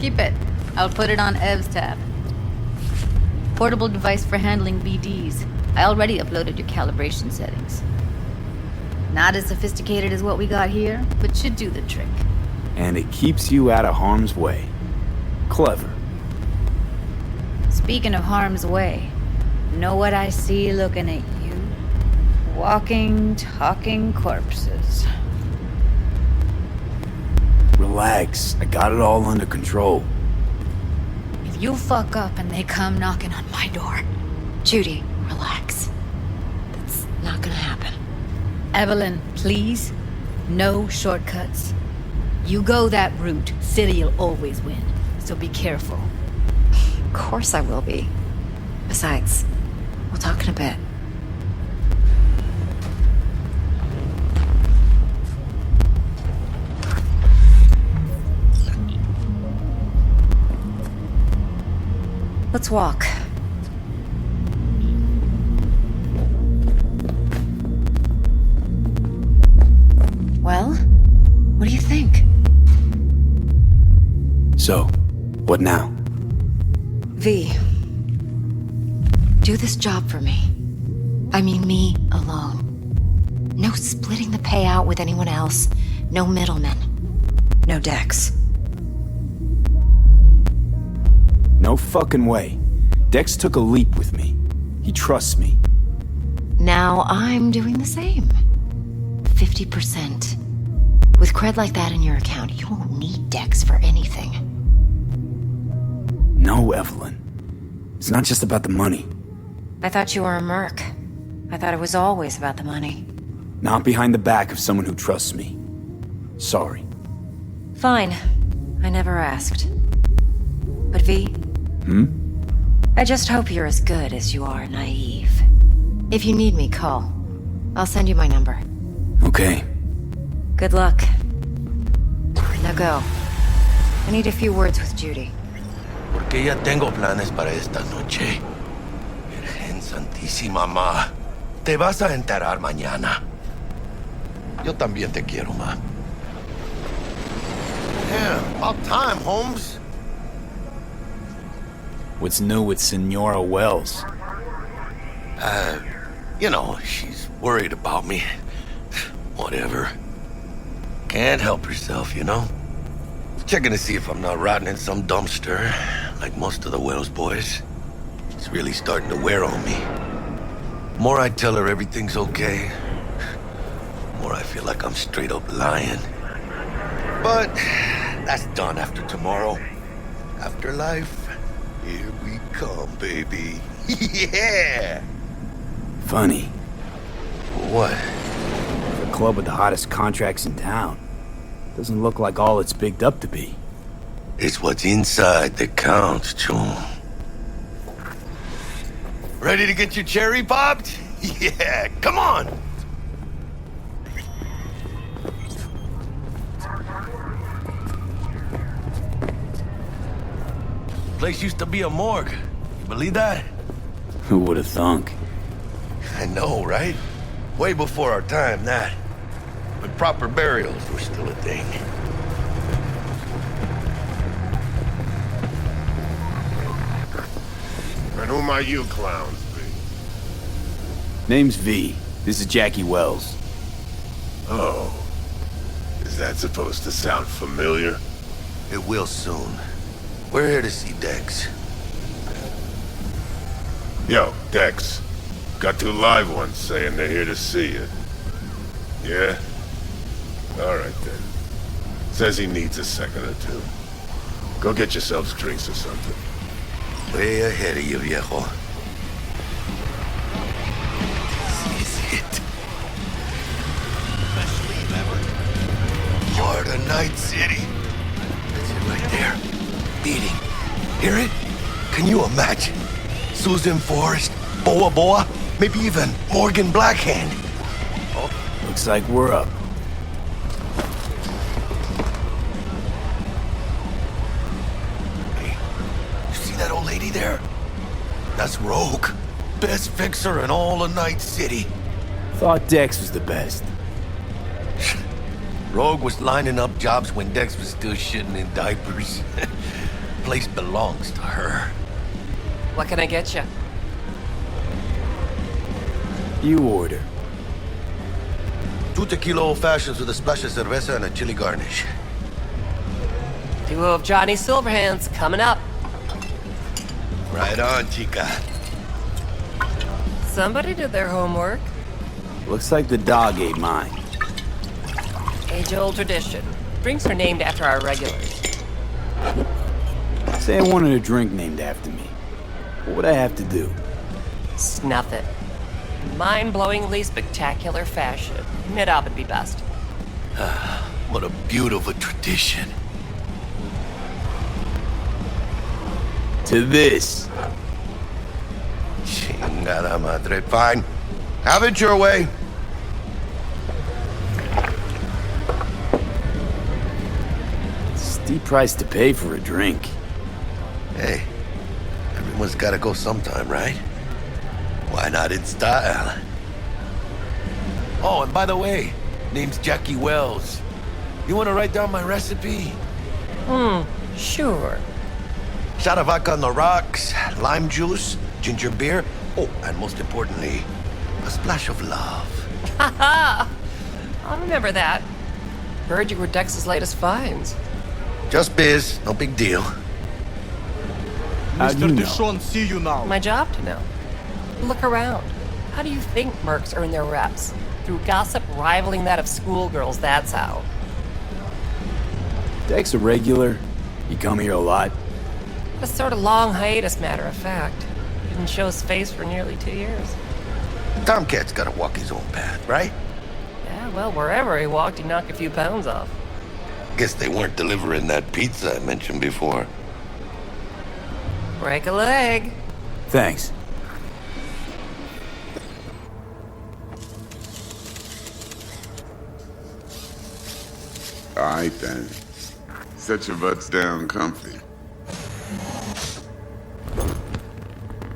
Keep it. I'll put it on Ev's tab. Portable device for handling BDs. I already uploaded your calibration settings. Not as sophisticated as what we got here, but should do the trick. And it keeps you out of harm's way. Clever. Speaking of harm's way, know what I see looking at you? Walking, talking corpses. Relax. I got it all under control. If you fuck up and they come knocking on my door... Judy, relax. That's not gonna happen. Evelyn, please. No shortcuts. You go that route, City'll always win. So be careful. Of course I will be. Besides, we'll talk in a bit. Let's walk. Well, what do you think? So, what now? V. Do this job for me. I mean me alone. No splitting the payout with anyone else. No middlemen. No Dex. No fucking way. Dex took a leap with me. He trusts me. Now I'm doing the same. 50%. With cred like that in your account, you won't need Dex for anything. No, Evelyn. It's not just about the money. I thought you were a merc. I thought it was always about the money. Not behind the back of someone who trusts me. Sorry. Fine. I never asked. But V? I just hope you're as good as you are naive. If you need me, call. I'll send you my number. Okay. Good luck. Now go. I need a few words with Judy. Porque ya tengo planes para esta noche. Virgen Santísima, ma. Te vas a enterar mañana. Yo también te quiero, ma. Yeah, about time, Holmes. What's new with Senora Wells? You know, she's worried about me. Whatever. Can't help herself, you know? Checking to see if I'm not rotting in some dumpster, like most of the Wells boys. It's really starting to wear on me. More I tell her everything's okay, more I feel like I'm straight up lying. But that's done after tomorrow. Afterlife, here we come, baby. Yeah! Funny. What? The club with the hottest contracts in town. Doesn't look like all it's bigged up to be. It's what's inside that counts, Chum. Ready to get your cherry popped? Yeah, come on! Place used to be a morgue. You believe that? Who would have thunk? I know, right? Way before our time, that. When proper burials were still a thing. And who might you clowns be? Name's V. This is Jackie Wells. Oh. Is that supposed to sound familiar? It will soon. We're here to see Dex. Yo, Dex. Got 2 live ones saying they're here to see you. Yeah? Alright then. Says he needs a second or 2. Go get yourselves drinks or something. Way ahead of you, viejo. This is it. Best sleep ever. Heart of Night City. That's it right there. Beating. Hear it? Can you imagine? Susan Forrest, Boa Boa, maybe even Morgan Blackhand. Oh, looks like we're up. Hey, you see that old lady there? That's Rogue. Best fixer in all of Night City. Thought Dex was the best. Rogue was lining up jobs when Dex was still shitting in diapers. Place belongs to her. What can I get you? You order. 2 tequila old fashions with a splash of cerveza and a chili garnish. Duo of Johnny Silverhands coming up. Right on, chica. Somebody did their homework. Looks like the dog ate mine. Age-old tradition. Drinks are named after our regulars. Say I wanted a drink named after me. What would I have to do? Snuff it. Mind-blowingly spectacular fashion. Mid-op would be best. What a beautiful tradition. To this. Chingada madre. Fine. Have it your way. Steep price to pay for a drink. Hey, everyone's gotta go sometime, right? Why not in style? Oh, and by the way, name's Jackie Wells. You wanna write down my recipe? Sure. Shot of vodka on the rocks, lime juice, ginger beer, Oh, and most importantly, a splash of love. Haha! I'll remember that. Heard you were Dex's latest finds. Just biz, no big deal. Mr. Dishon, see you now. My job to know. Look around. How do you think mercs earn their reps? Through gossip rivaling that of schoolgirls, that's how. Dex a regular? You come here a lot? A sort of long hiatus, matter of fact. Didn't show his face for nearly 2 years. Tomcat's gotta walk his own path, right? Yeah, well, wherever he walked, he knocked a few pounds off. Guess they weren't delivering that pizza I mentioned before. Break a leg. Thanks. All right, then. Set your butts down comfy.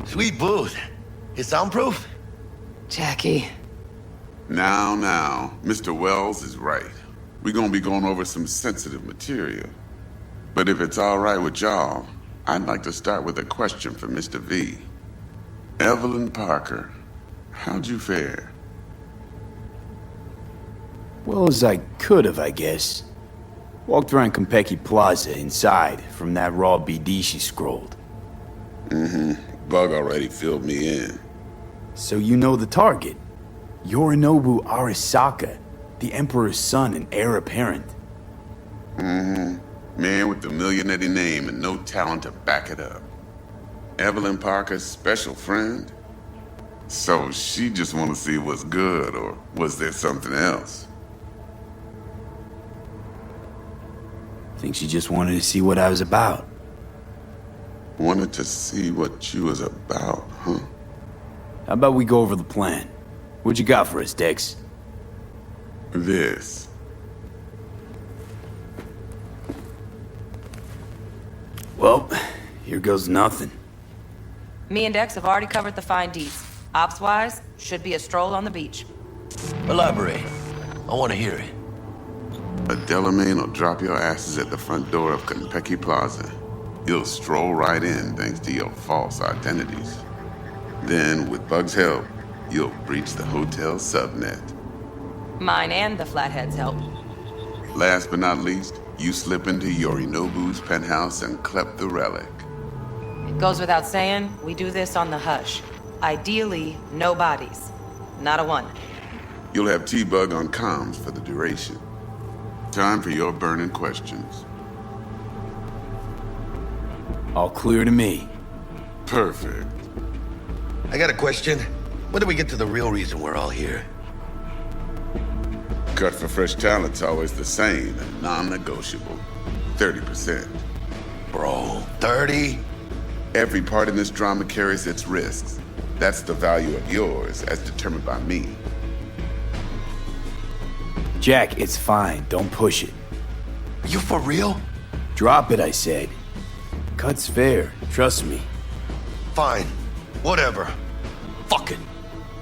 Sweet booth. It's soundproof? Jackie. Now, Mr. Wells is right. We're gonna be going over some sensitive material. But if it's all right with y'all, I'd like to start with a question for Mr. V. Evelyn Parker, how'd you fare? Well as I could have, I guess. Walked around Konpeki Plaza inside from that raw BD she scrolled. Bug already filled me in. So you know the target. Yorinobu Arasaka, the Emperor's son and heir apparent. Man with the millionaire name and no talent to back it up. Evelyn Parker's special friend? So she just want to see what's good, or was there something else? Think she just wanted to see what I was about. Wanted to see what you was about, huh? How about we go over the plan? What you got for us, Dex? This. Well, here goes nothing. Me and Dex have already covered the fine deeds. Ops-wise, should be a stroll on the beach. Elaborate. I want to hear it. A Delamain will drop your asses at the front door of Konpeki Plaza. You'll stroll right in thanks to your false identities. Then, with Bug's help, you'll breach the hotel subnet. Mine and the Flathead's help. Last but not least, you slip into Yorinobu's penthouse and clep the relic. It goes without saying, we do this on the hush. Ideally, no bodies. Not a one. You'll have T-Bug on comms for the duration. Time for your burning questions. All clear to me. Perfect. I got a question. When do we get to the real reason we're all here? Cut for fresh talent's always the same and non-negotiable. 30%. Bro, 30? Every part in this drama carries its risks. That's the value of yours, as determined by me. Jack, it's fine. Don't push it. Are you for real? Drop it, I said. Cut's fair. Trust me. Fine. Whatever. Fuck it.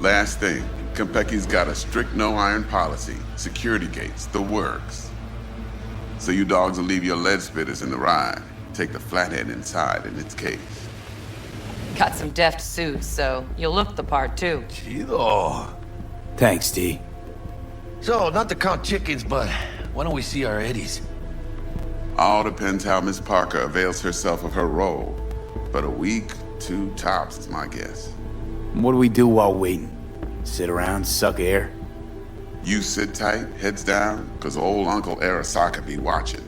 Last thing, Konpeki's got a strict no-iron policy. Security gates, the works. So you dogs will leave your lead spitters in the ride. Take the Flathead inside in its case. Got some deft suits, so you'll look the part too. Chido. Thanks, T. So, not to count chickens, but why don't we see our Eddies? All depends how Miss Parker avails herself of her role. But a week, 2 tops is my guess. What do we do while waiting? Sit around, suck air? You sit tight, heads down, cause old Uncle Arasaka be watching.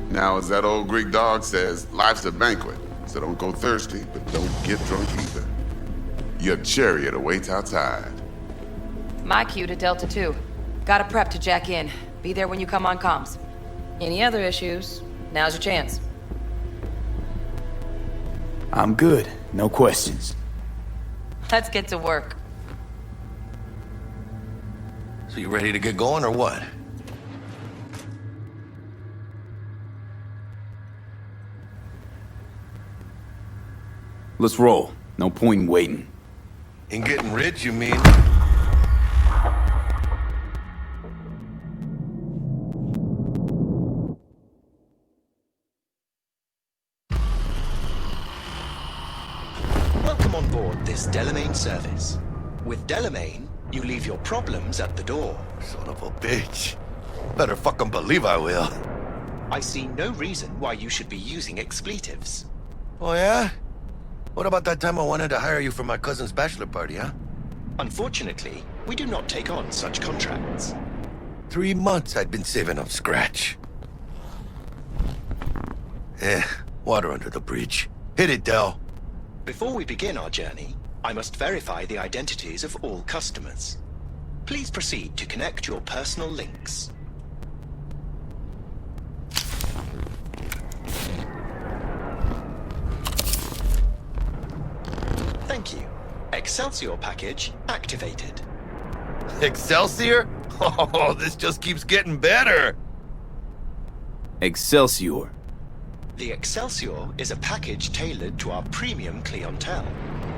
Now, as that old Greek dog says, life's a banquet, so don't go thirsty, but don't get drunk either. Your chariot awaits outside. My cue to Delta 2. Gotta prep to jack in. Be there when you come on comms. Any other issues, now's your chance. I'm good. No questions. Let's get to work. So you ready to get going or what? Let's roll. No point in waiting. In getting rich, you mean? Well, come on board this Delamain service. With Delamain, you leave your problems at the door. Son of a bitch. Better fucking believe I will. I see no reason why you should be using expletives. Oh, yeah? What about that time I wanted to hire you for my cousin's bachelor party, huh? Unfortunately, we do not take on such contracts. 3 months I'd been saving up scratch. Water under the bridge. Hit it, Del. Before we begin our journey, I must verify the identities of all customers. Please proceed to connect your personal links. Thank you. Excelsior package activated. Excelsior? Oh, this just keeps getting better. Excelsior. The Excelsior is a package tailored to our premium clientele.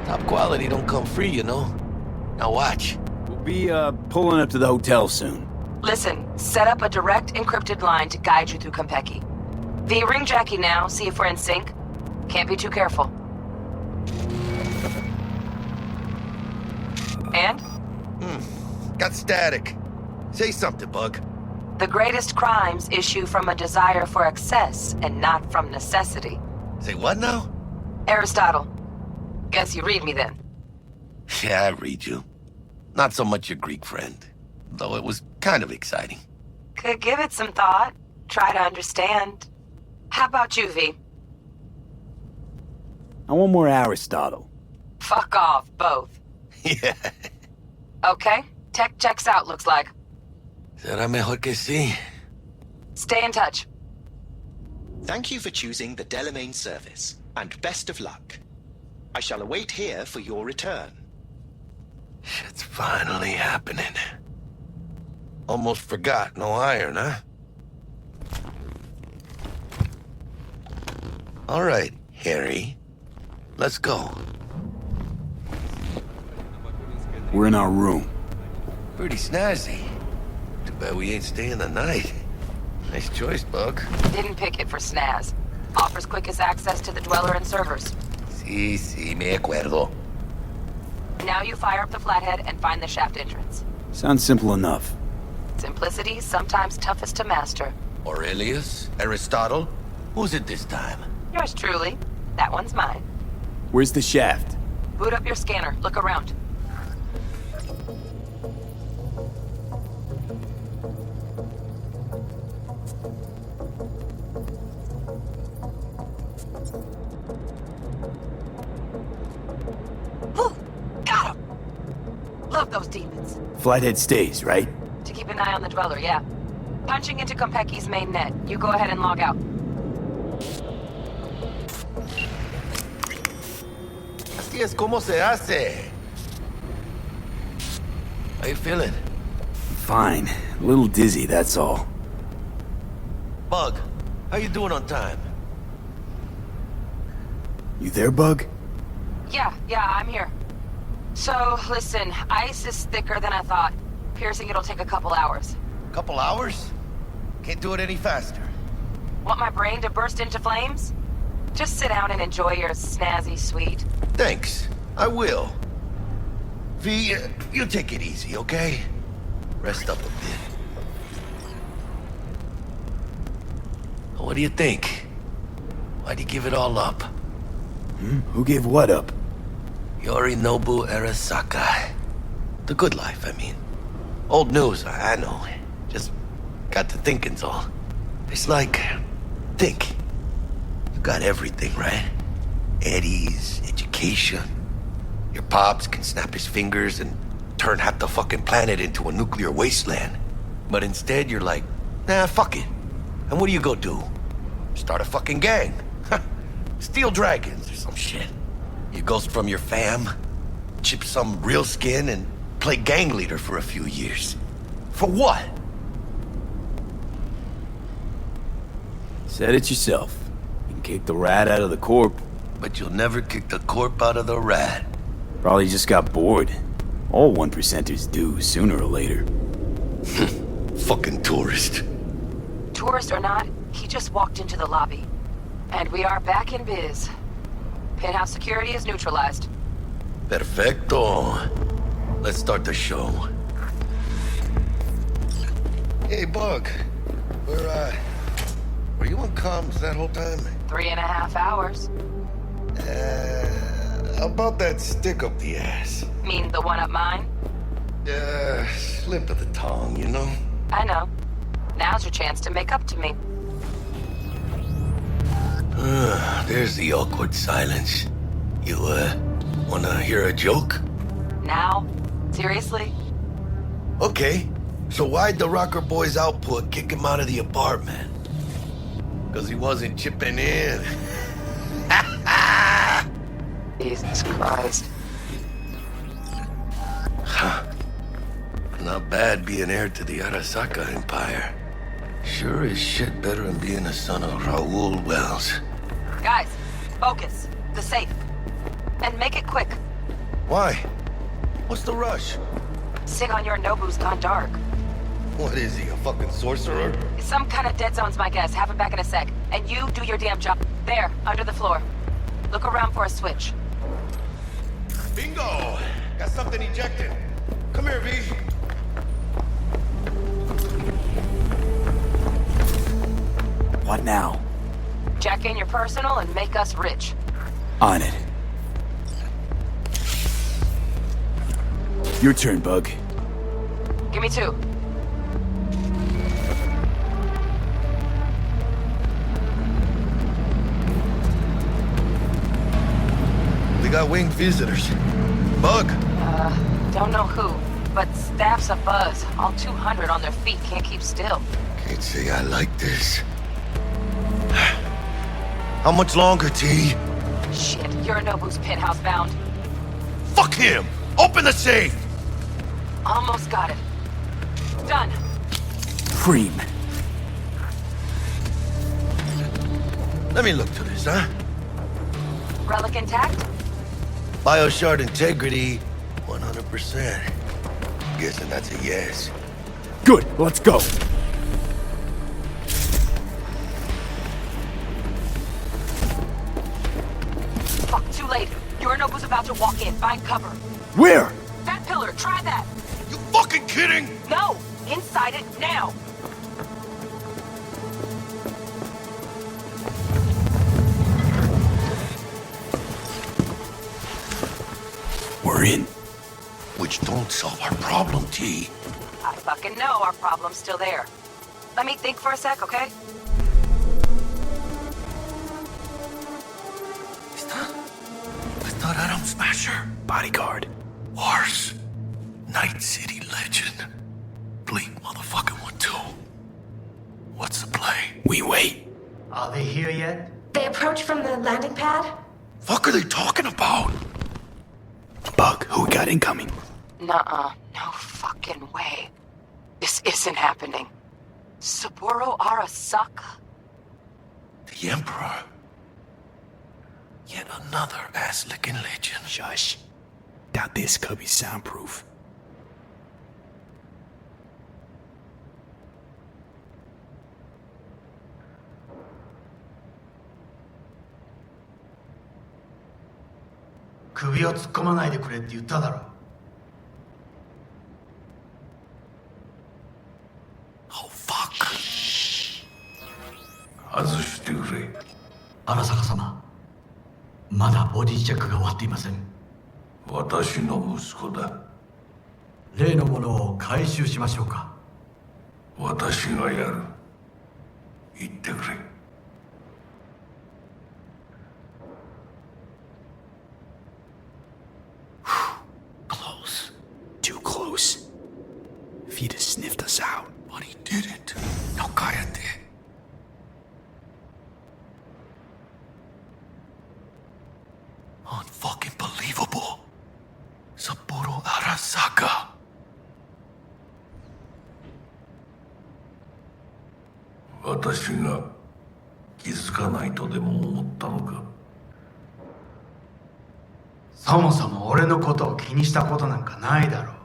Top quality don't come free, you know. Now watch. We'll be, pulling up to the hotel soon. Listen, set up a direct encrypted line to guide you through Konpeki. V, ring Jackie now, see if we're in sync. Can't be too careful. And? Got static. Say something, Bug. The greatest crimes issue from a desire for excess and not from necessity. Say what now? Aristotle. Guess you read me then. Yeah, I read you. Not so much your Greek friend. Though it was kind of exciting. Could give it some thought. Try to understand. How about you, V? I want more Aristotle. Fuck off, both. Yeah. Okay, tech checks out, looks like. Será mejor que sí. Stay in touch. Thank you for choosing the Delamain service, and best of luck. I shall await here for your return. Shit's finally happening. Almost forgot, no iron, huh? All right, Harry. Let's go. We're in our room. Pretty snazzy. Too bad we ain't staying the night. Nice choice, Bug. Didn't pick it for snaz. Offers quickest access to the dweller and servers. Sí, me acuerdo. Now you fire up the flathead and find the shaft entrance. Sounds simple enough. Simplicity is sometimes toughest to master. Aurelius? Aristotle? Who's it this time? Yours truly. That one's mine. Where's the shaft? Boot up your scanner. Look around. Got him! Love those demons. Flathead stays, right? To keep an eye on the dweller, yeah. Punching into Konpeki's main net. You go ahead and log out. Así es como se hace. How you feeling? Fine. A little dizzy, that's all. Bug, how you doing on time? You there, Bug? Yeah, I'm here. So, listen, ice is thicker than I thought. Piercing it'll take a couple hours. Couple hours? Can't do it any faster. Want my brain to burst into flames? Just sit down and enjoy your snazzy sweet. Thanks. I will. V, you take it easy, okay? Rest up a bit. What do you think? Why'd you give it all up? Who gave what up? Yorinobu Arasaka. The good life, I mean. Old news, I know. Just got to thinking's all. It's like, think. You got everything, right? Eddie's, education. Your pops can snap his fingers and turn half the fucking planet into a nuclear wasteland. But instead, you're like, nah, fuck it. And what do you go do? Start a fucking gang. Steal dragons or some shit. You ghost from your fam, chip some real skin, and play gang leader for a few years. For what? Said it yourself. You can kick the rat out of the corp. But you'll never kick the corp out of the rat. Probably just got bored. All 1%ers do, sooner or later. Fucking tourist. Tourist or not, he just walked into the lobby. And we are back in biz. Penthouse security is neutralized. Perfecto. Let's start the show. Hey, Bug. Were you on comms that whole time? 3.5 hours. About that stick up the ass. Mean the one up mine? Slip of the tongue, you know? I know. Now's your chance to make up to me. There's the awkward silence. You, wanna hear a joke? Now? Seriously? Okay, so why'd the Rocker Boys output kick him out of the apartment? Because he wasn't chipping in. Jesus Christ. Huh. Not bad being heir to the Arasaka Empire. Sure as shit better than being a son of Raoul Wells. Guys, focus. The safe. And make it quick. Why? What's the rush? Sigon Yorinobu's gone dark. What is he, a fucking sorcerer? Some kind of dead zone's my guess. Have him back in a sec. And you do your damn job. There, under the floor. Look around for a switch. Bingo! Got something ejected. Come here, V. What now? Jack in your personal and make us rich. On it. Your turn, Bug. Give me 2. We got winged visitors. Bug. Don't know who, but staff's a buzz. All 200 on their feet can't keep still. Can't say I like this. How much longer, T? Shit, Yorinobu's penthouse bound. Fuck him! Open the safe! Almost got it. Done. Cream. Let me look to this, huh? Relic intact? Bioshard integrity, 100%. Guessing that's a yes. Good, let's go. Fuck, too late. Yorinobu's about to walk in. Find cover. Where? That pillar, try that. You fucking kidding? No! Inside it, now! We're in. Which don't solve our problem, T. I fucking know our problem's still there. Let me think for a sec, okay? It's not Atom Smasher. Bodyguard. Horse. Night City legend. Bleak motherfucking one too. What's the play? We wait. Are they here yet? They approach from the landing pad? Fuck are they talking about? Bug, who we got incoming? Nuh-uh. No fucking way. This isn't happening. Saburo Arasaka? The Emperor. Yet another ass-licking legend. Shush. Doubt this could be soundproof. Kubiを突っ込まないでくれって言っただろ。Oh fuck. 外してくれ。荒坂様、まだボディチェックが終わっていません。私の息子だ。例のものを回収しましょうか。私がやる。言ってくれ。Close. Too close. If he'd have sniffed us out. But he didn't. No, cállate. Unfucking believable. Saburo Arasaka. Watashiが気づかないとでも思ったのか。そもそも俺のことを気にしたことなんかないだろう。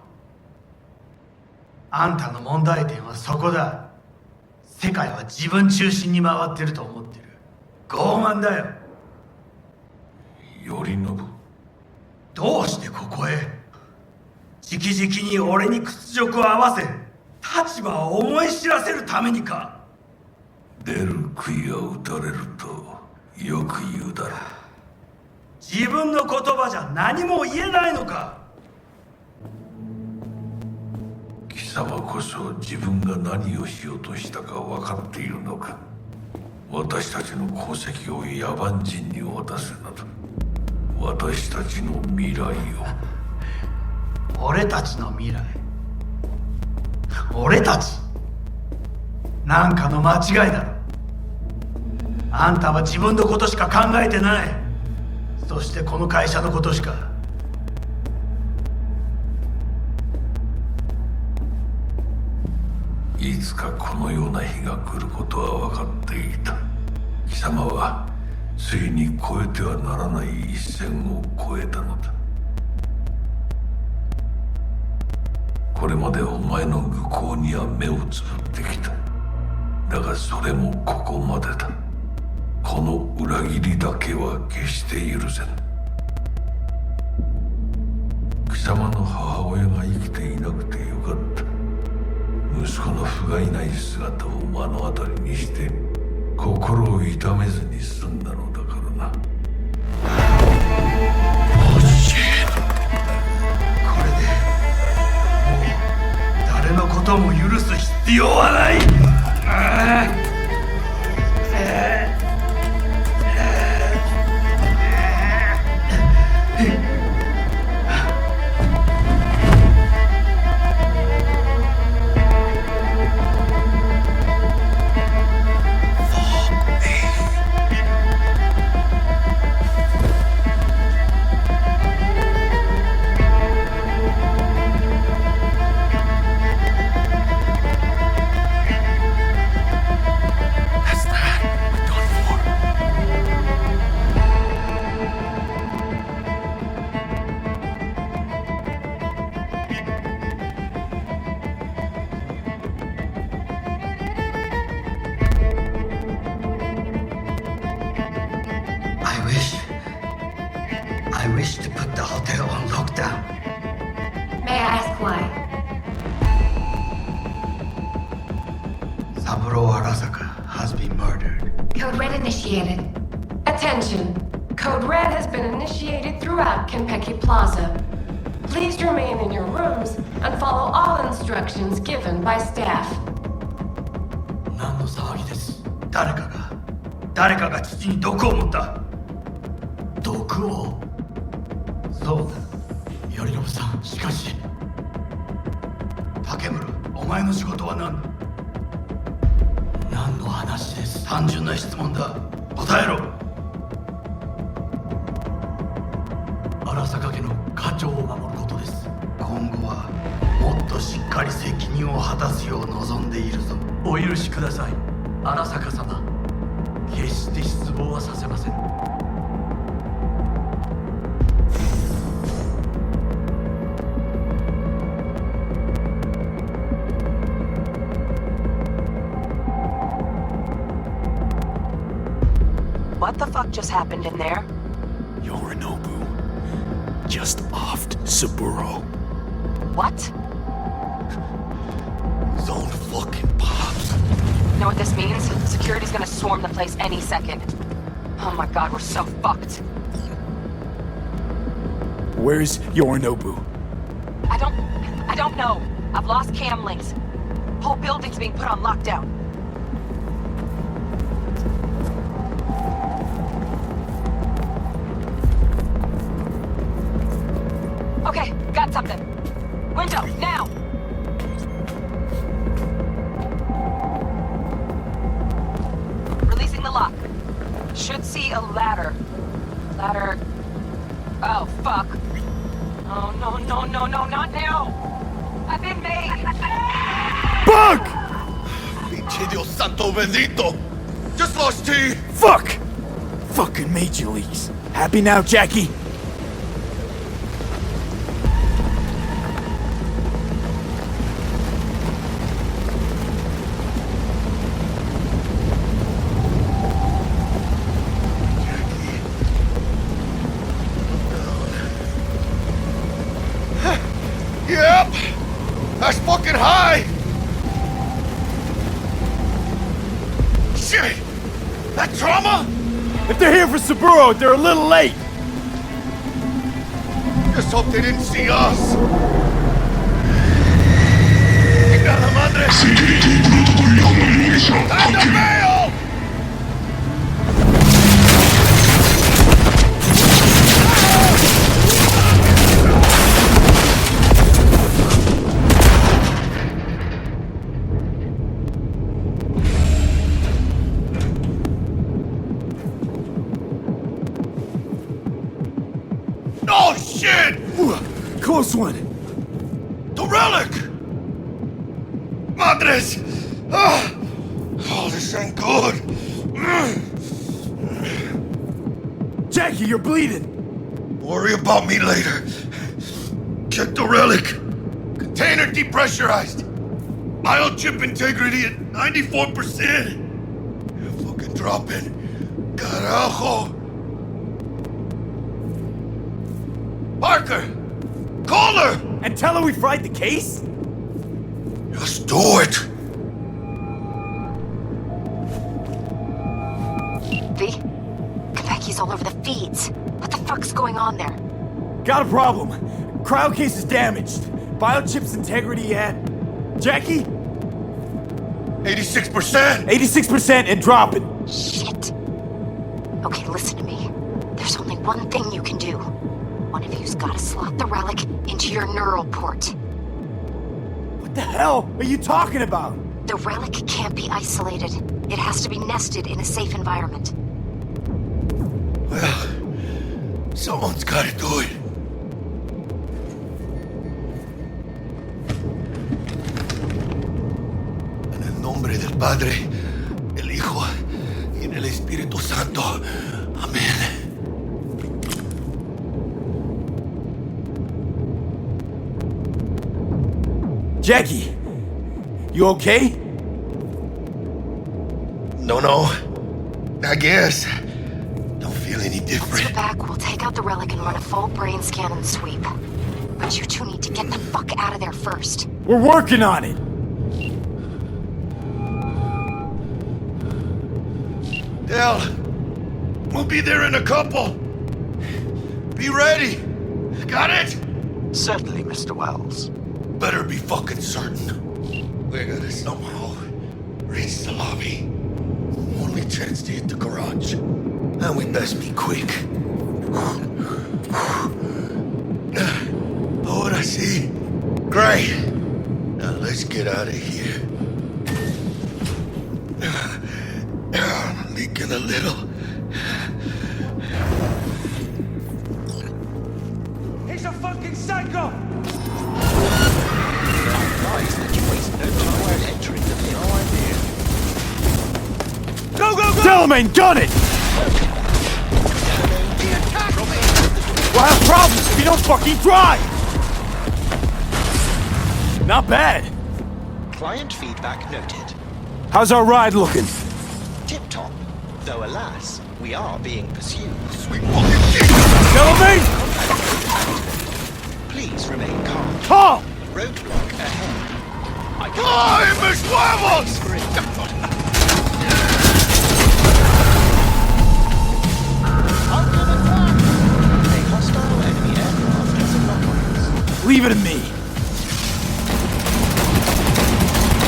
あんたの問題点はそこだ。世界は自分中心に回ってると思ってる。傲慢だよ。頼信。どうしてここへ？直々に俺に屈辱を合わせ立場を思い知らせるためにか？出る杭は打たれるとよく言うだろう。自分の言葉じゃ何も言えないのか？貴様こそ自分が何をしようとしたか分かっているのか。私たちの功績を野蛮人に渡すなど、私たちの未来を。俺たちの未来？俺たち？なんかの間違いだろ。あんたは自分のことしか考えてない。そしてこの会社のことしか。いつかこのような日が来ることは分かっていた。貴様はついに越えてはならない一線を越えたのだ。これまでお前の愚行には目をつぶってきた。だがそれもここまでだ。この裏切りだけは決して許せぬ。貴様の母親が生きていなくてよかった。息子の不甲斐ない姿を目の当たりにして心を痛めずに済んだのだからな。これでもう誰のことも許す必要はない。I wish to put the hotel on lockdown. May I ask why? Saburo Arasaka has been murdered. Code Red initiated. Attention! Code Red has been initiated throughout Kenpeki Plaza. Please remain in your rooms and follow all instructions given by staff. 何の騒ぎです。誰かが父に毒を持った。毒を？そうだ。頼信さん、しかし。竹村、お前の仕事は何だ？何の話です？単純な質問だ。答えろ。荒坂家の家長を守ることです。今後はもっとしっかり責任を果たすよう望んでいるぞ。お許しください、荒坂様。決して失望はさせません。What the fuck just happened in there? Yorinobu just offed Saburo. What? His own fucking pops. You know what this means? Security's gonna swarm the place any second. Oh my god, we're so fucked. Where's Yorinobu? I don't know. I've lost cam links. Whole building's being put on lockdown. Okay, got something. Window, now! Releasing the lock. Should see a ladder. Ladder... Oh, fuck. Oh, no, not now! I've been made! Bug! Pinche Dios santo bendito! Just lost T! Fuck! Fucking Major Leagues. Happy now, Jackie? That's fucking high! Shit! That trauma? If they're here for Saburo, they're a little late. Just hope they didn't see us. ¡Chingada madre! ¡Anda, veo! Oh, shit! Close one. The relic! Madres! Ah! Oh, this ain't good. Jackie, you're bleeding. Worry about me later. Check the relic. Container depressurized. Biochip integrity at 94%. Fucking dropping. Carajo. Parker! Call her! And tell her we fried the case? Just do it! V? Konpeki's all over the feeds. What the fuck's going on there? Got a problem. Cryo case is damaged. Biochip's integrity at... Jackie? 86%! 86% and dropping. Shit. Okay, listen to me. There's only one thing you can do. One of you's gotta slot the relic into your neural port. What the hell are you talking about? The relic can't be isolated. It has to be nested in a safe environment. Well, someone's gotta do it. En el nombre del Padre, el Hijo y en el Espíritu Santo. Amén. Jackie, you okay? No. I guess. Don't feel any different. Get back, we'll take out the relic and run a full brain scan and sweep. But you two need to get the fuck out of there first. We're working on it. Del, we'll be there in a couple. Be ready. Got it? Certainly, Mr. Wells. Better be fucking certain. We're gonna somehow reach the lobby. Only chance to hit the garage. And we best be quick. Ahora sí. Great. Now let's get out of here. I'm leaking a little. He's a fucking psycho! Delamain, gun it! We'll have problems if you don't fucking drive! Not bad. Client feedback noted. How's our ride looking? Tip-top. Though alas, we are being pursued. Sweet fucking shit! Delamain! Please remain calm. Calm! Roadblock ahead. ¡Ay, mis huevos! Leave it to me.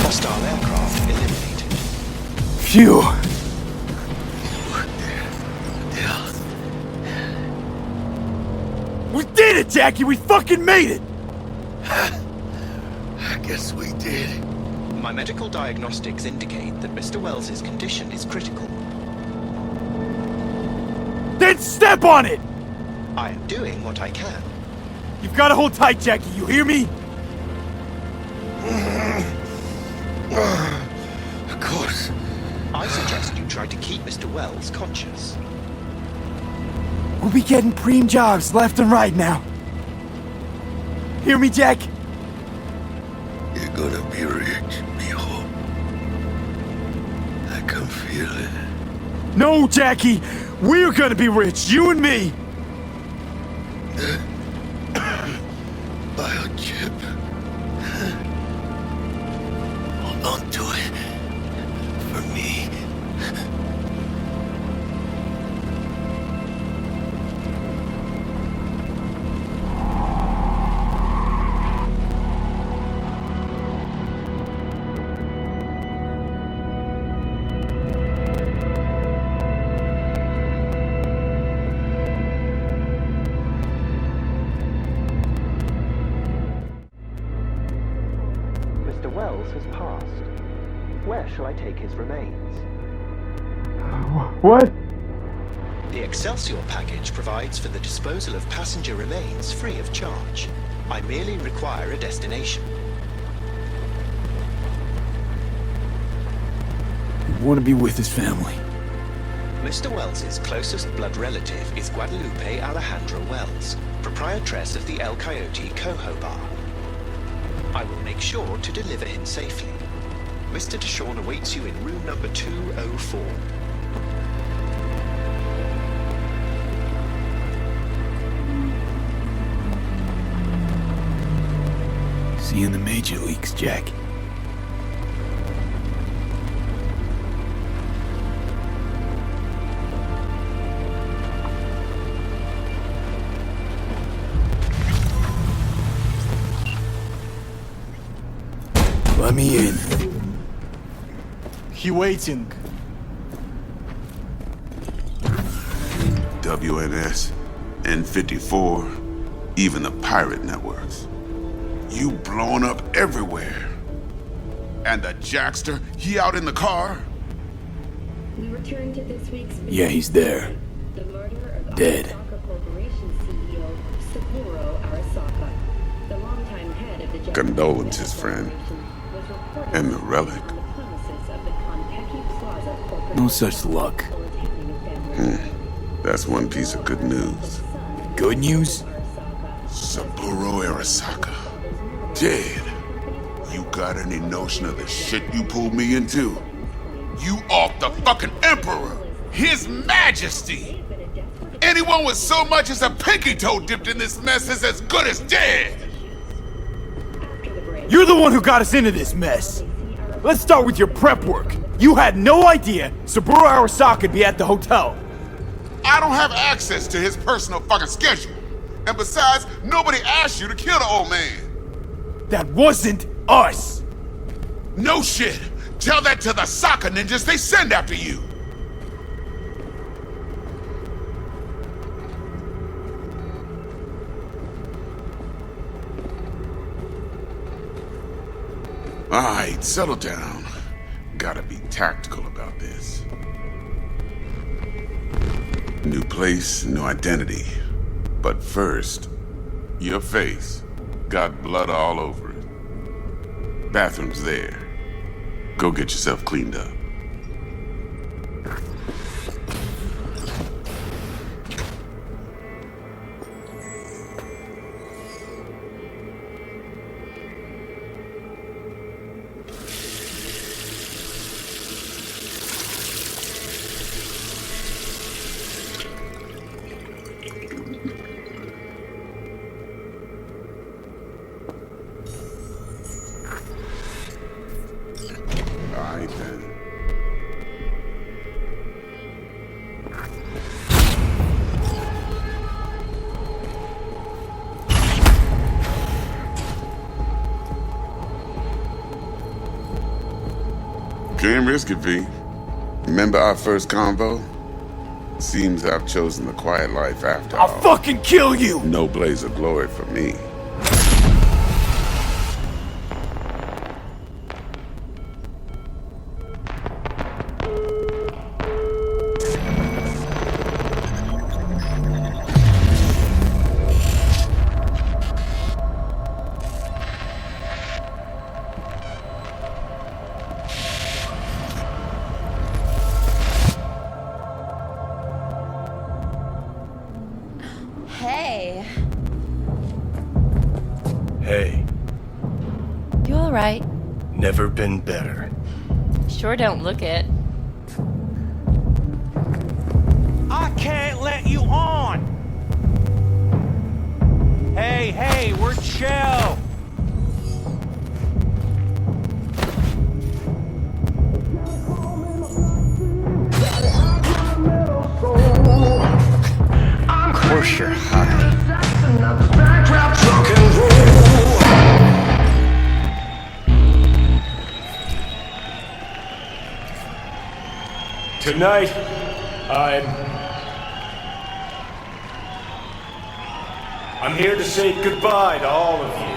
Hostile aircraft eliminated. Phew. We did it, Jackie! We fucking made it! I guess we did. My medical diagnostics indicate that Mr. Wells's condition is critical. Then step on it! I am doing what I can. You've got to hold tight, Jackie, you hear me? Of course. I suggest you try to keep Mr. Wells conscious. We'll be getting preem jobs left and right now. Hear me, Jack? You're gonna be rich, mijo. I can feel it. No, Jackie! We're gonna be rich, you and me! Biochip. shall I take his remains? What? The Excelsior package provides for the disposal of passenger remains free of charge. I merely require a destination. I want to be with his family. Mr. Wells's closest blood relative is Guadalupe Alejandra Wells, proprietress of the El Coyote Coho Bar. I will make sure to deliver him safely. Mr. Deshawn awaits you in room number 204. See you in the major leagues, Jack. Let me in. He waiting. WNS, N54, even the pirate networks. You blowing up everywhere. And the Jackster, he out in the car? We return to this week's Yeah, he's there. The murder of Dead. Arasaka Corporation CEO Saburo Arasaka, the longtime head of the Japanese Condolences, friend. was reported And the relic. on the premises of the Konpeki Plaza Corporate No such luck. That's one piece of good news. Good news? Saburo Arasaka. Dead. You got any notion of the shit you pulled me into? You off the fucking Emperor! His Majesty! Anyone with so much as a pinky toe dipped in this mess is as good as dead! You're the one who got us into this mess. Let's start with your prep work. You had no idea Saburo Arasaka'd be at the hotel. I don't have access to his personal fucking schedule. And besides, nobody asked you to kill the old man. That wasn't us. No shit. Tell that to the soccer ninjas they send after you. All right, settle down. Gotta be tactical about this. New place, new identity. But first, your face got blood all over it. Bathroom's there. Go get yourself cleaned up. Can't risk it, V. Remember our first convo? Seems I've chosen the quiet life after all. I'll fucking kill you! No blaze of glory for me. Hey. Hey, You alright? never been better. Sure don't look it. I can't let you on! Hey, we're chill! Of course you're high. Tonight, I'm here to say goodbye to all of you.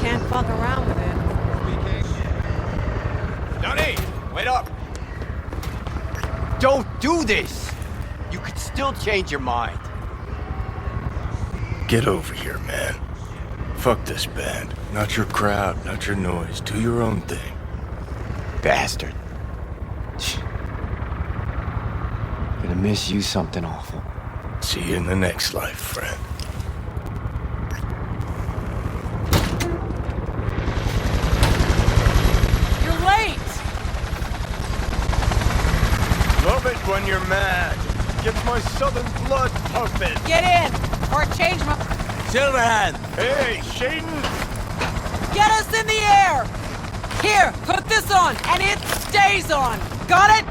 can't fuck around with it. Johnny, wait up. Don't do this. You could still change your mind. Get over here, man. Fuck this band. Not your crowd, not your noise. Do your own thing. Bastard. Gonna miss you something awful. See you in the next life, friend. You're late! Love it when you're mad. Gets my southern blood pumping. Get in, or change my... Silverhand! Hey, Shaden! Get us in the air! Here, put this on, and it stays on! Got it?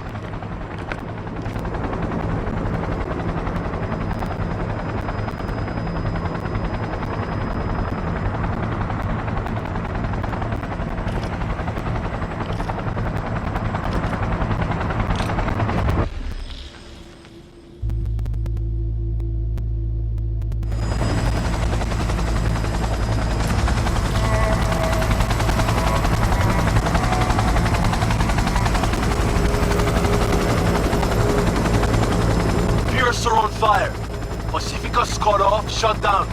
Fire. Pacifica's cut off, shut down.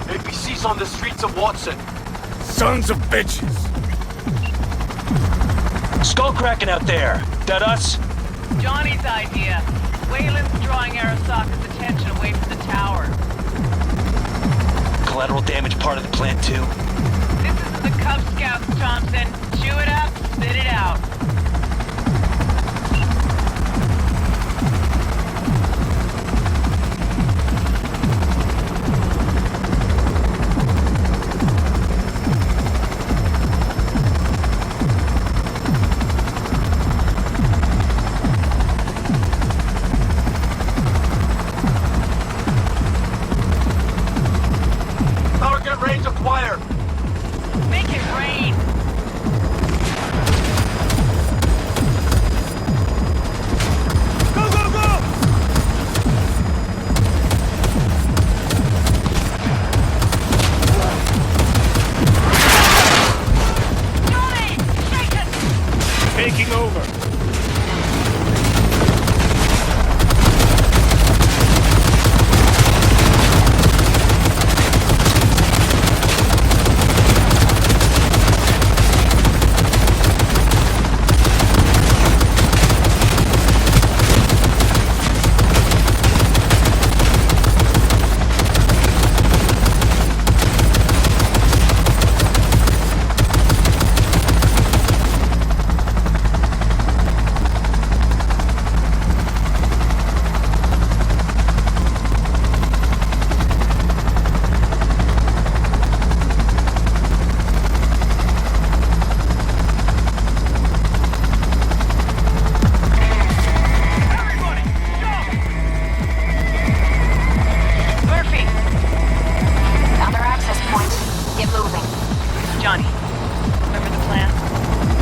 APC's on the streets of Watson. Sons of bitches! Skull cracking out there. That us? Johnny's idea. Wayland's drawing Arasaka's attention away from the tower. Collateral damage part of the plan too? This isn't the Cub Scouts, Thompson. Chew it up, spit it out. Make it rain!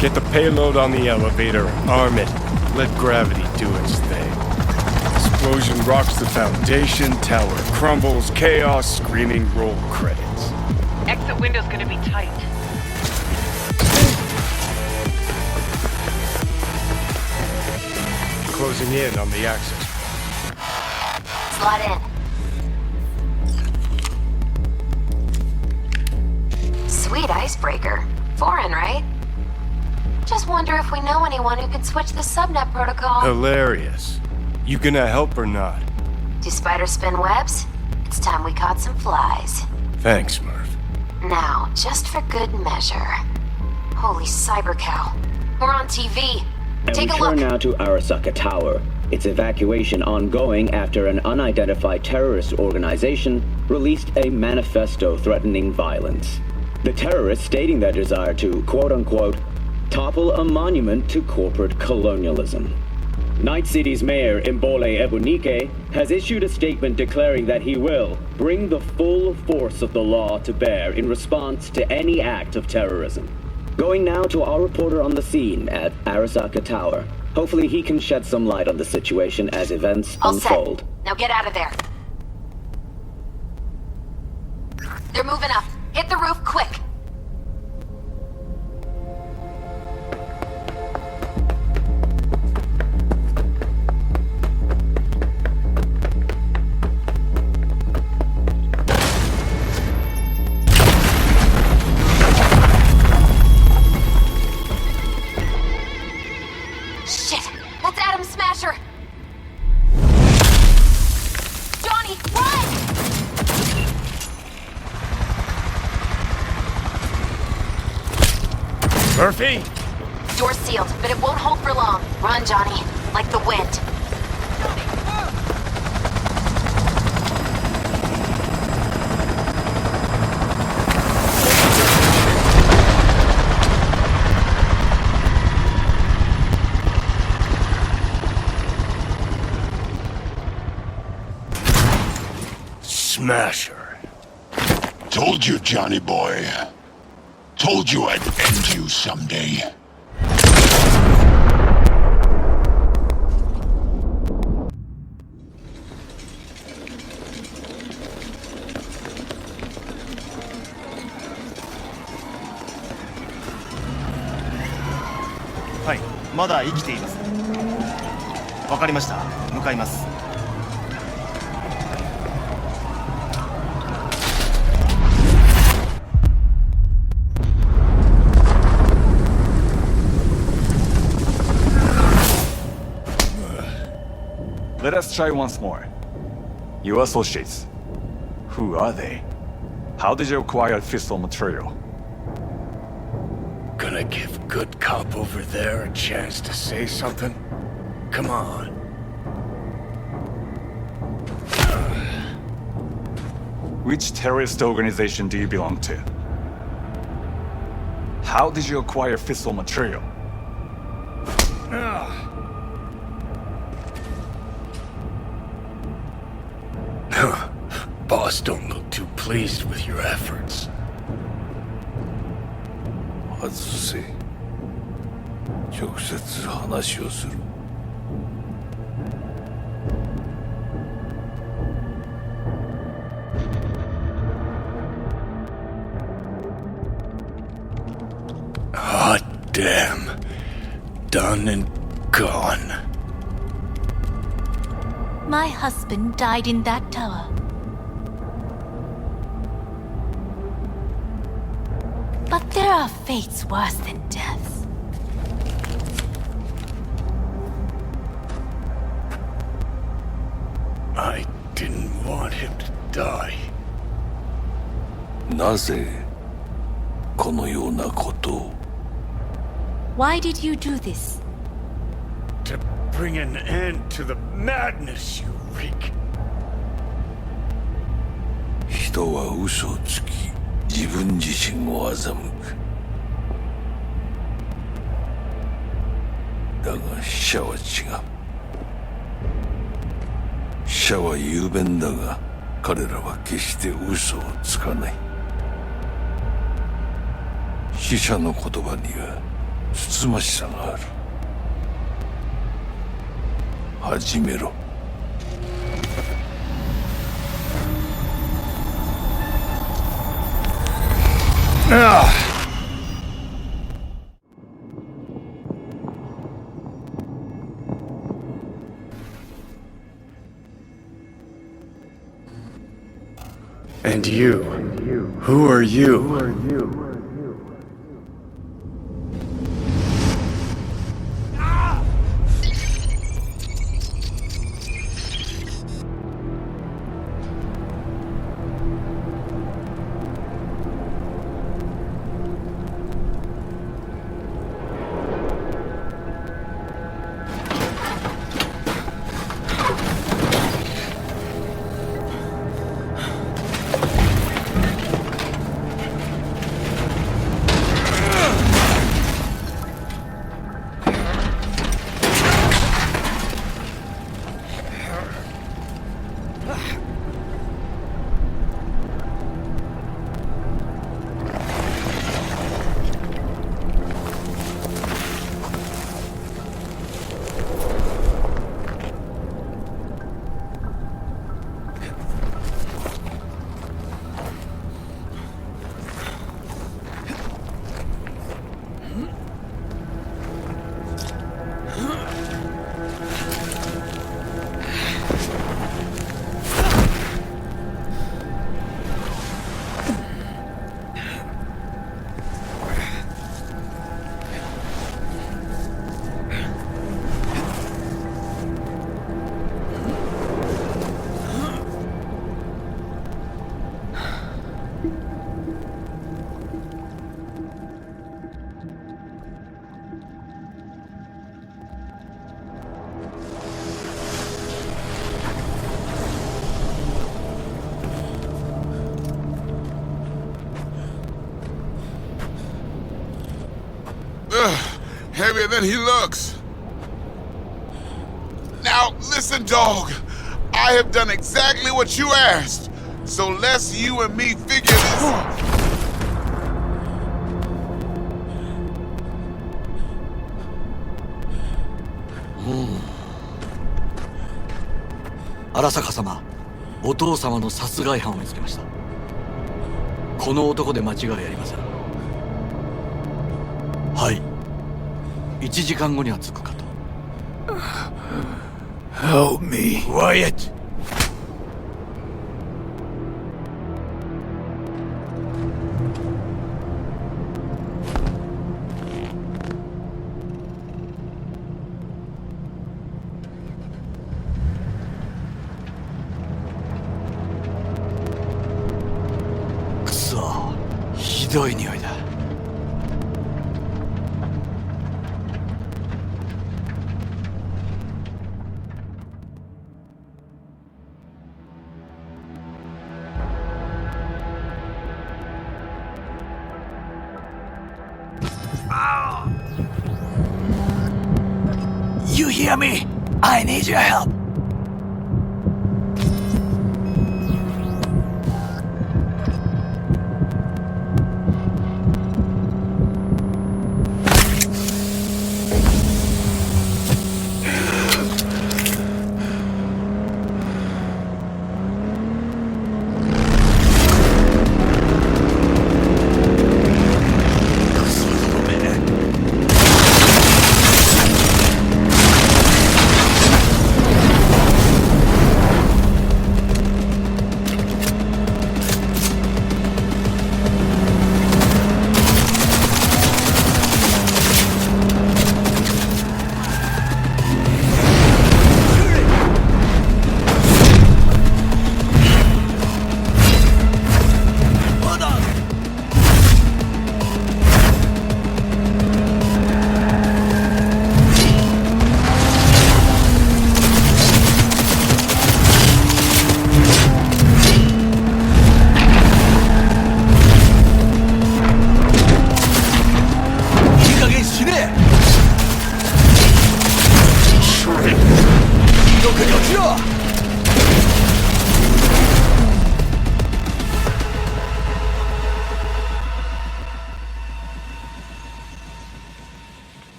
Get the payload on the elevator, arm it, let gravity do its thing. Explosion rocks the foundation, tower crumbles, chaos, screaming roll credits. Exit window's gonna be tight. Closing in on the access point. Slot in. Sweet icebreaker. Foreign, right? Just wonder if we know anyone who could switch the subnet protocol. Hilarious. You gonna help or not? Do spiders spin webs? It's time we caught some flies. Thanks, Murph. Now, just for good measure. Holy cyber cow. We're on TV. Take a look. And we turn now to Arasaka Tower. Its evacuation ongoing after an unidentified terrorist organization released a manifesto threatening violence. The terrorists stating their desire to, quote-unquote, topple a monument to corporate colonialism. Night City's mayor, Mbole Ebunike, has issued a statement declaring that he will bring the full force of the law to bear in response to any act of terrorism. Going now to our reporter on the scene at Arasaka Tower. Hopefully he can shed some light on the situation as events unfold. Set. Now get out of there. They're moving up. Hit the roof quick. Shit! That's Adam Smasher! Johnny, run! Murphy? Door's sealed, but it won't hold for long. Run, Johnny. Like the wind. Smasher. Told you, Johnny boy. Told you I'd end you someday. Hi, まだ生きています。わかりました。向かいます。Let us try once more. Your associates. Who are they? How did you acquire fissile material? Gonna give good cop over there a chance to say something? Come on. Which terrorist organization do you belong to? How did you acquire fissile material? Boss don't look too pleased with your efforts. 外せ。直接話をする。Hot damn. Done and gone. My husband died in that tower. But there are fates worse than deaths. I didn't want him to die. なぜこのようなことを Why did you do this? To bring an end to the madness you wreak. 人は嘘をつき自分自身を欺く。だが死者は違う。死者は雄弁だが彼らは決して嘘をつかない。死者の言葉にはつつましさがある。始めろ。And you? Who are you? heavier than he looks. Now, listen, dog. I have done exactly what you asked. So let's you and me figure this out. 荒坂様、お父様の殺害犯を見つけました。この男で間違いありません。はい。1時間後には着くかと。Help me. Quiet! Kuso, ひどい匂いだ。You hear me? I need your help.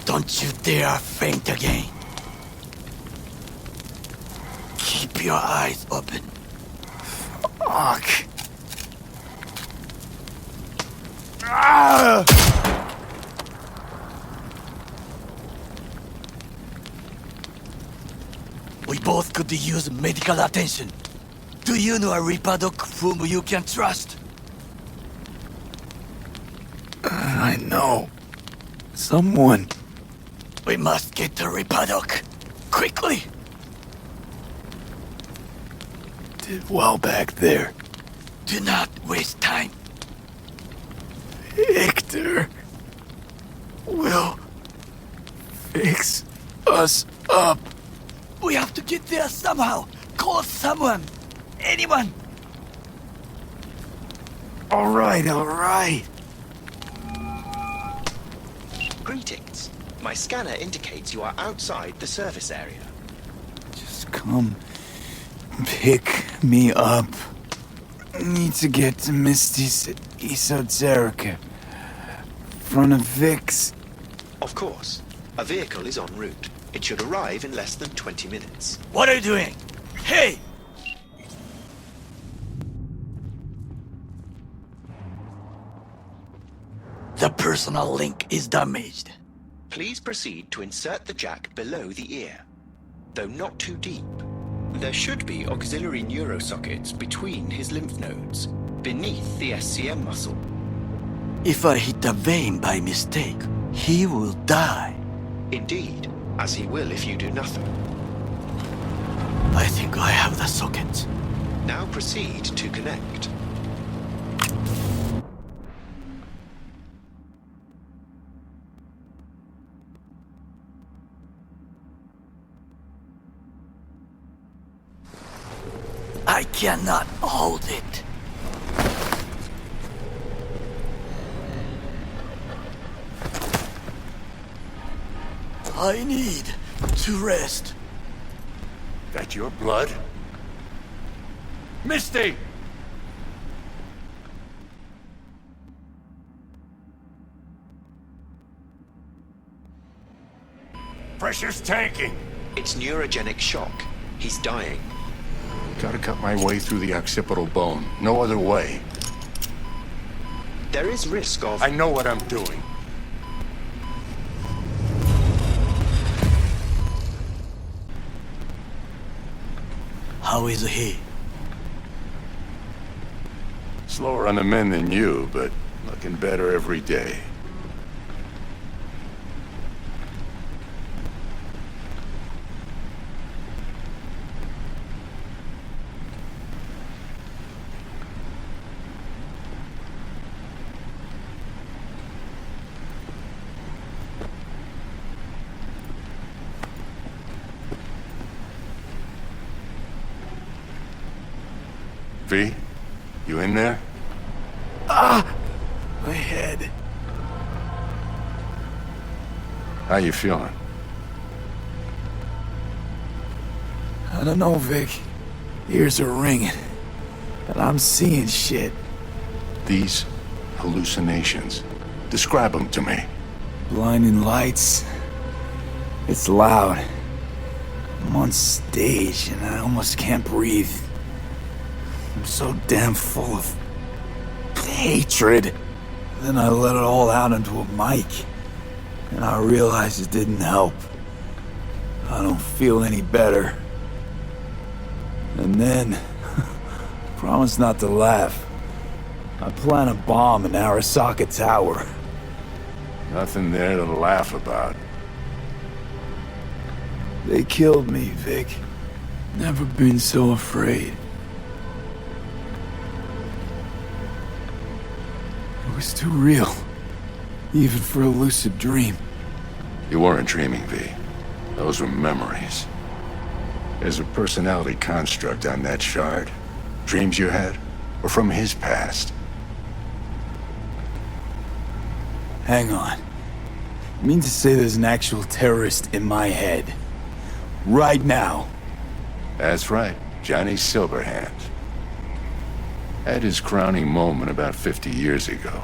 Don't you dare faint again. Keep your eyes open. Fuck. Ah! We both could use medical attention. Do you know a Reaper Doc whom you can trust? I know. Someone. We must get to Reaper Doc. Quickly! Did well back there. Do not waste time. Victor will fix us up. We have to get there somehow. Call someone. Anyone. All right. Greetings. My scanner indicates you are outside the service area. Just come pick me up. Need to get to Misty's esoterica. Front of Vic's. Of course. A vehicle is en route. It should arrive in less than 20 minutes. What are you doing? Hey! The personal link is damaged. Please proceed to insert the jack below the ear, though not too deep. There should be auxiliary neurosockets between his lymph nodes, beneath the SCM muscle. If I hit a vein by mistake, he will die. Indeed, as he will if you do nothing. I think I have the socket. Now proceed to connect. I cannot hold it. I need to rest. That your blood? Misty! Pressure's tanking. It's neurogenic shock. He's dying. Gotta cut my way through the occipital bone. No other way. There is risk of... I know what I'm doing. How is he? Slower on the mend than you, but looking better every day. V, you in there? Ah! My head. How you feeling? I don't know, Vic. Ears are ringing. And I'm seeing shit. These hallucinations. Describe them to me. Blinding lights. It's loud. I'm on stage and I almost can't breathe. I'm so damn full of hatred. Then I let it all out into a mic. And I realized it didn't help. I don't feel any better. And then, promise not to laugh. I plant a bomb in Arasaka Tower. Nothing there to laugh about. They killed me, Vic. Never been so afraid. It was too real. Even for a lucid dream. You weren't dreaming, V. Those were memories. There's a personality construct on that shard. Dreams you had, or from his past. Hang on. You mean to say there's an actual terrorist in my head? Right now? That's right, Johnny Silverhand. Had his crowning moment about 50 years ago.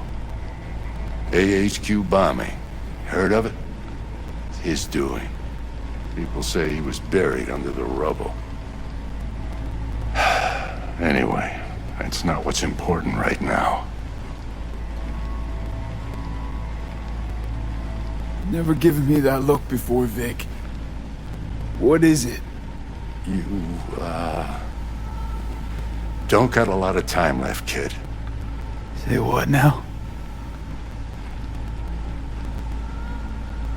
AHQ bombing. Heard of it? It's his doing. People say he was buried under the rubble. Anyway, that's not what's important right now. You've never given me that look before, Vic. What is it? You, don't got a lot of time left, kid. Say what now?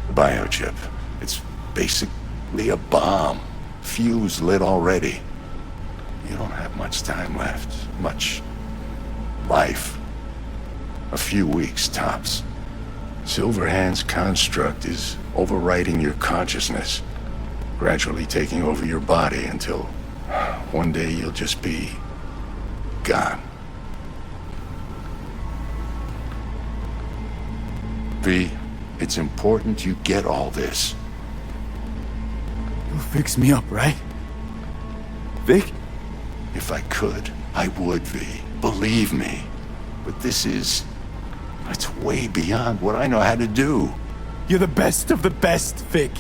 The biochip. It's basically a bomb. Fuse lit already. You don't have much time left. Much life. A few weeks, tops. Silverhand's construct is overriding your consciousness. Gradually taking over your body until one day you'll just be gone. V, it's important you get all this. You'll fix me up, right? Vic? If I could, I would, V. Believe me. But it's way beyond what I know how to do. You're the best of the best, Vic.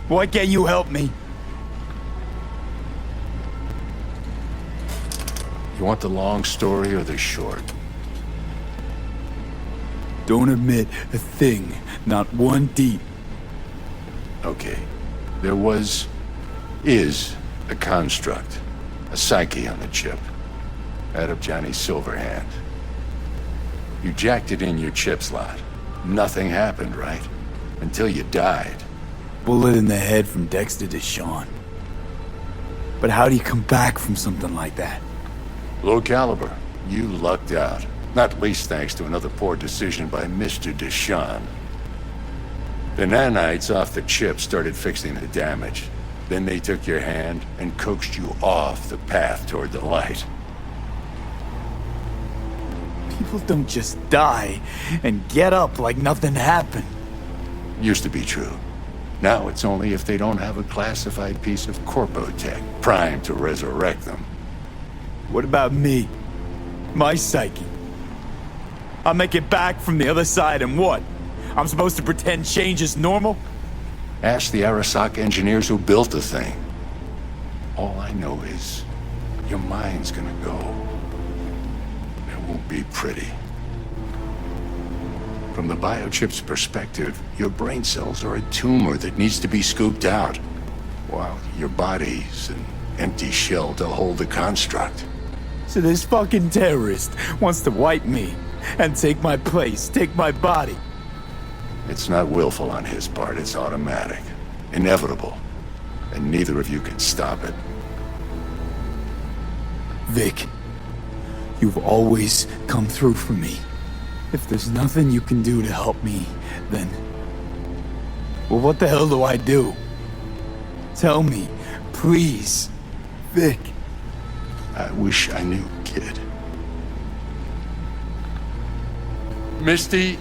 Why can't you help me? You want the long story or the short? Don't admit a thing, not one deep. Okay. There is a construct, a psyche on the chip. That of Johnny Silverhand. You jacked it in your chip slot. Nothing happened, right? Until you died. Bullet in the head from Dexter to Sean. But how do you come back from something like that? Low caliber. You lucked out. Not least thanks to another poor decision by Mr. Deshawn. The nanites off the chip started fixing the damage. Then they took your hand and coaxed you off the path toward the light. People don't just die and get up like nothing happened. Used to be true. Now it's only if they don't have a classified piece of corpo tech primed to resurrect them. What about me? My psyche? I'll make it back from the other side and what? I'm supposed to pretend change is normal? Ask the Arasaka engineers who built the thing. All I know is your mind's gonna go. It won't be pretty. From the biochip's perspective, your brain cells are a tumor that needs to be scooped out, while your body's an empty shell to hold the construct. So this fucking terrorist wants to wipe me and take my place, take my body. It's not willful on his part, it's automatic. Inevitable. And neither of you can stop it. Vic, you've always come through for me. If there's nothing you can do to help me, then... well, what the hell do I do? Tell me, please, Vic. I wish I knew, kid. Misty...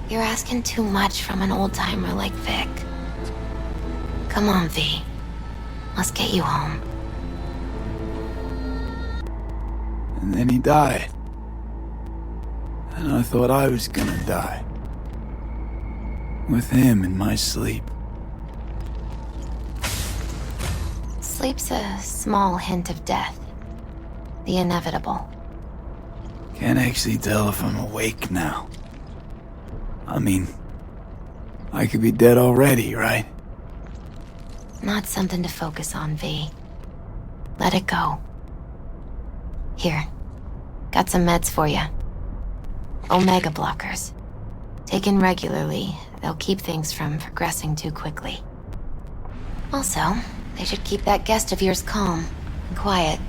You're asking too much from an old-timer like Vic. Come on, V. Let's get you home. And then he died. And I thought I was gonna die. With him in my sleep. Sleep's a small hint of death. The inevitable. Can't actually tell if I'm awake now. I mean, I could be dead already, right? Not something to focus on, V. Let it go. Here. Got some meds for you. Omega blockers. Taken regularly, they'll keep things from progressing too quickly. Also, they should keep that guest of yours calm and quiet.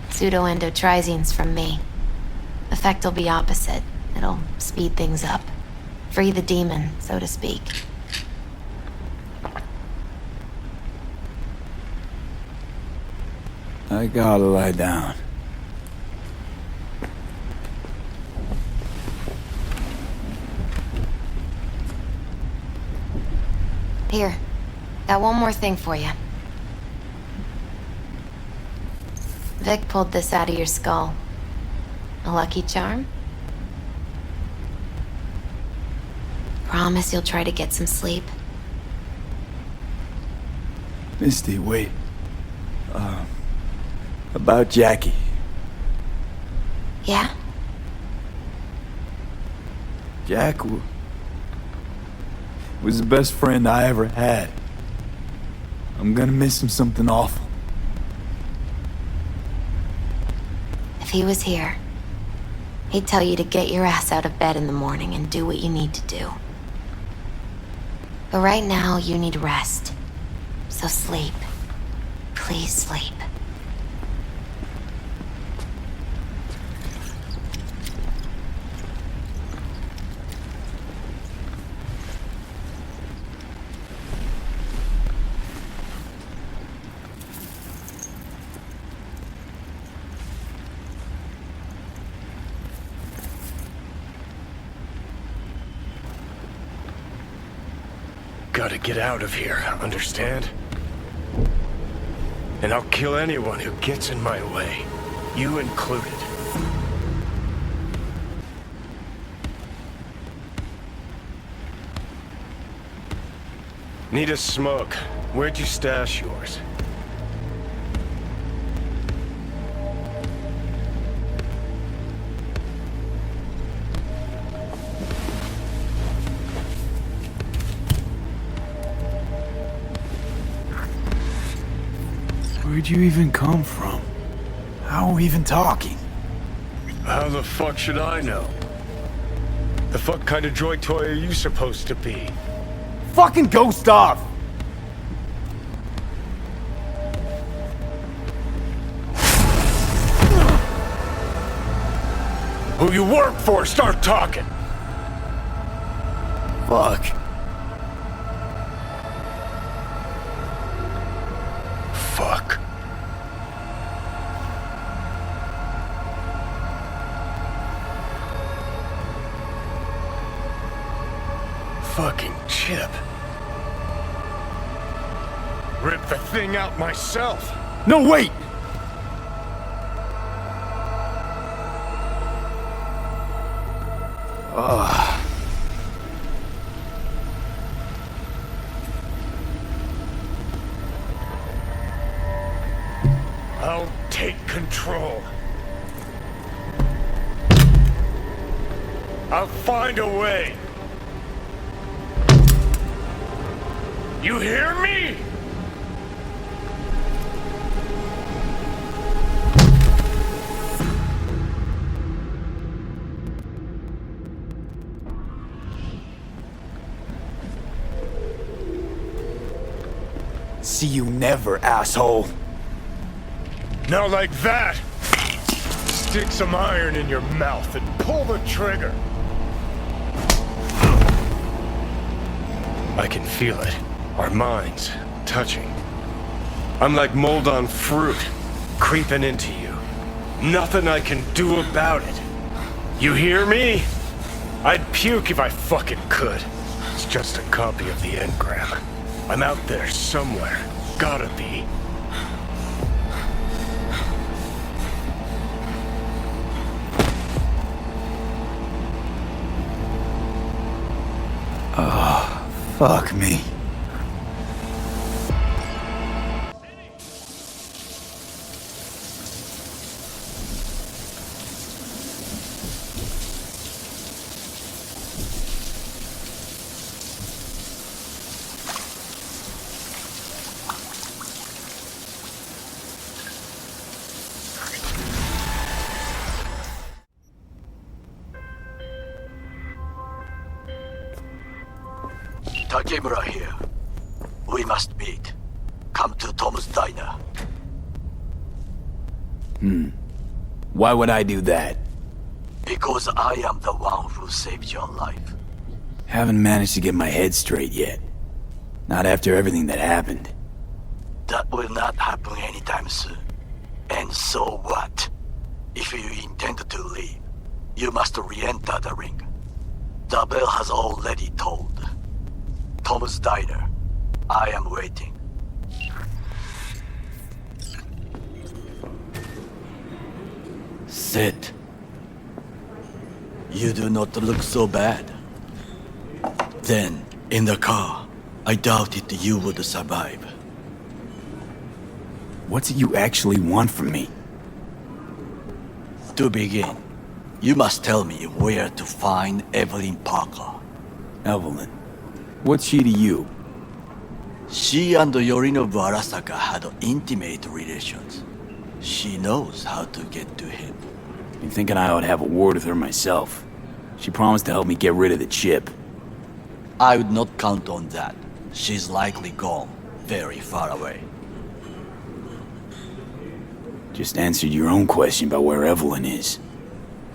Pseudoendotrizines from me. Effect will be opposite. It'll speed things up. Free the demon, so to speak. I gotta lie down. Here. Got one more thing for you. Vic pulled this out of your skull. A lucky charm? Promise you'll try to get some sleep. Misty, wait. About Jackie. Yeah? Jack was the best friend I ever had. I'm gonna miss him something awful. If he was here, he'd tell you to get your ass out of bed in the morning and do what you need to do. But right now, you need rest. So sleep. Please sleep. Gotta get out of here, understand? And I'll kill anyone who gets in my way, you included. Need a smoke. Where'd you stash yours? Where'd you even come from? How are we even talking? How the fuck should I know? The fuck kind of droid toy are you supposed to be? Fucking ghost off! Who you work for, start talking! Fuck. Fuck. Fucking chip. Rip the thing out myself. No, wait! I'll take control. I'll find a way. You hear me? See you never, asshole. Now like that. Stick some iron in your mouth and pull the trigger. I can feel it. Our minds touching. I'm like mold on fruit, creeping into you. Nothing I can do about it. You hear me? I'd puke if I fucking could. It's just a copy of the engram. I'm out there somewhere. Gotta be. Oh, fuck me. Takemura here. We must meet. Come to Tom's Diner. Why would I do that? Because I am the one who saved your life. Haven't managed to get my head straight yet. Not after everything that happened. That will not happen anytime soon. And so what? If you intend to leave, you must re-enter the ring. The bell has already tolled. Tom's Diner. I am waiting. Sit. You do not look so bad. Then, in the car, I doubted you would survive. What's it you actually want from me? To begin, you must tell me where to find Evelyn Parker. Evelyn? What's she to you? She and Yorinobu Arasaka had intimate relations. She knows how to get to him. I'm thinking I ought to have a word with her myself. She promised to help me get rid of the chip. I would not count on that. She's likely gone, very far away. Just answered your own question about where Evelyn is.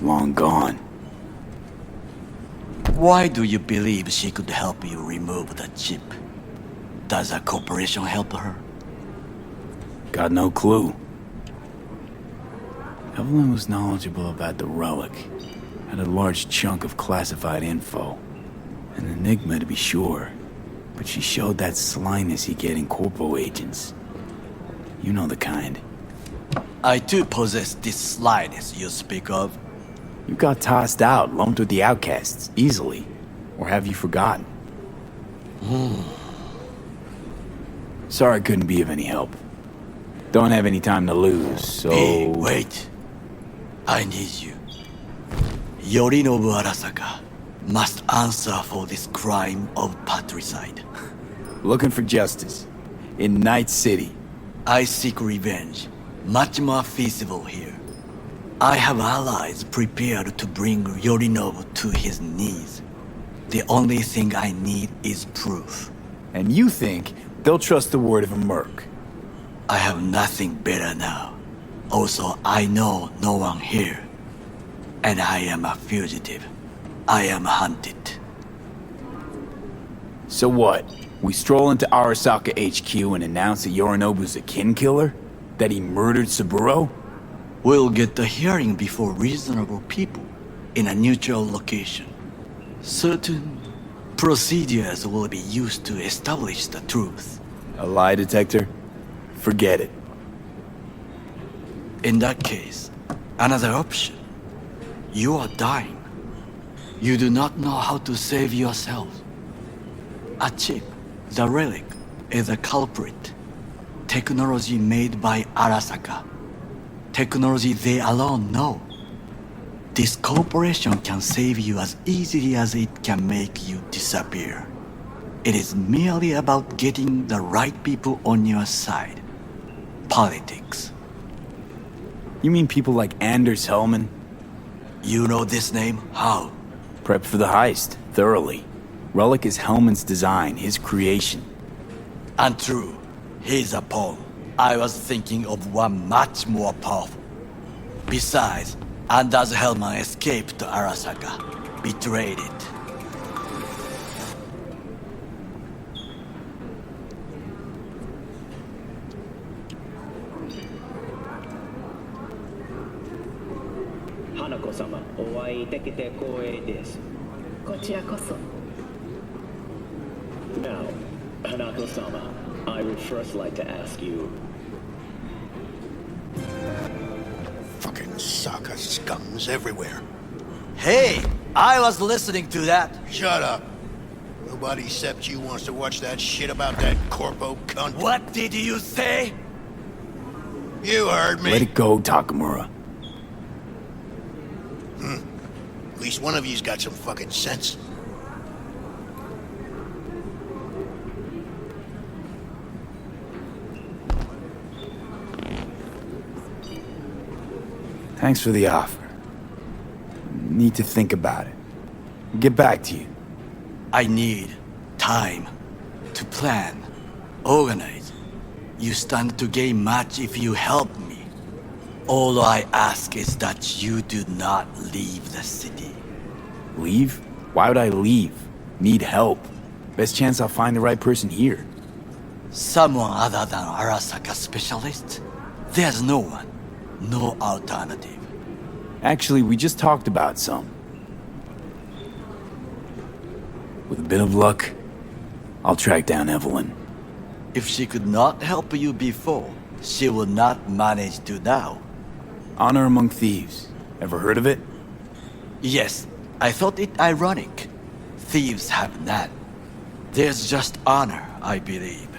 Long gone. Why do you believe she could help you remove the chip? Does a corporation help her? Got no clue. Evelyn was knowledgeable about the relic. Had a large chunk of classified info. An enigma to be sure. But she showed that slyness you get in corpo agents. You know the kind. I too possess this slyness you speak of. You got tossed out, lumped with the outcasts, easily. Or have you forgotten? Sorry I couldn't be of any help. Don't have any time to lose, so... Hey, wait. I need you. Yorinobu Arasaka must answer for this crime of patricide. Looking for justice. In Night City. I seek revenge. Much more feasible here. I have allies prepared to bring Yorinobu to his knees. The only thing I need is proof. And you think they'll trust the word of a merc? I have nothing better now. Also, I know no one here. And I am a fugitive. I am hunted. So what? We stroll into Arasaka HQ and announce that Yorinobu's a kin killer? That he murdered Saburo? We'll get the hearing before reasonable people in a neutral location. Certain procedures will be used to establish the truth. A lie detector? Forget it. In that case, another option. You are dying. You do not know how to save yourself. A chip, the relic, is a culprit. Technology made by Arasaka. Technology they alone know. This corporation can save you as easily as it can make you disappear. It is merely about getting the right people on your side. Politics. You mean people like Anders Hellman? You know this name? How? Prepped for the heist, thoroughly. Relic is Hellman's design, his creation. Untrue. He's a pawn. I was thinking of one much more powerful. Besides, Anders Hellman escaped to Arasaka. Betrayed it. Hanako-sama, お会いできて光栄です。こちらこそ。Now, Hanako-sama, I would first like to ask you... Fucking Saka scums everywhere. Hey, I was listening to that. Shut up. Nobody except you wants to watch that shit about that corpo cunt. What did you say? You heard me. Let it go, Takamura. At least one of you's got some fucking sense. Thanks for the offer. Need to think about it. Get back to you. I need time to plan, organize. You stand to gain much if you help me. All I ask is that you do not leave the city. Leave? Why would I leave? Need help. Best chance I'll find the right person here. Someone other than Arasaka specialist? There's no one. No alternative. Actually, we just talked about some. With a bit of luck, I'll track down Evelyn. If she could not help you before, she will not manage to now. Honor Among Thieves. Ever heard of it? Yes, I thought it ironic. Thieves have none. There's just honor, I believe.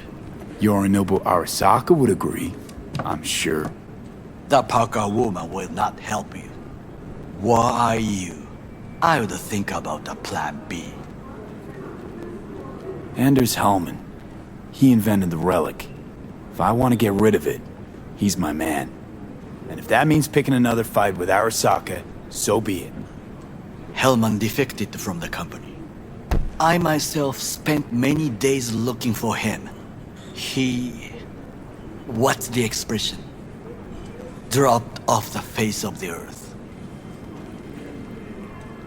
Yorinobu Arasaka would agree, I'm sure. The Parker woman will not help you. Were I you, I would think about a plan B. Anders Hellman. He invented the relic. If I want to get rid of it, he's my man. And if that means picking another fight with Arasaka, so be it. Hellman defected from the company. I myself spent many days looking for him. He... what's the expression? Dropped off the face of the earth.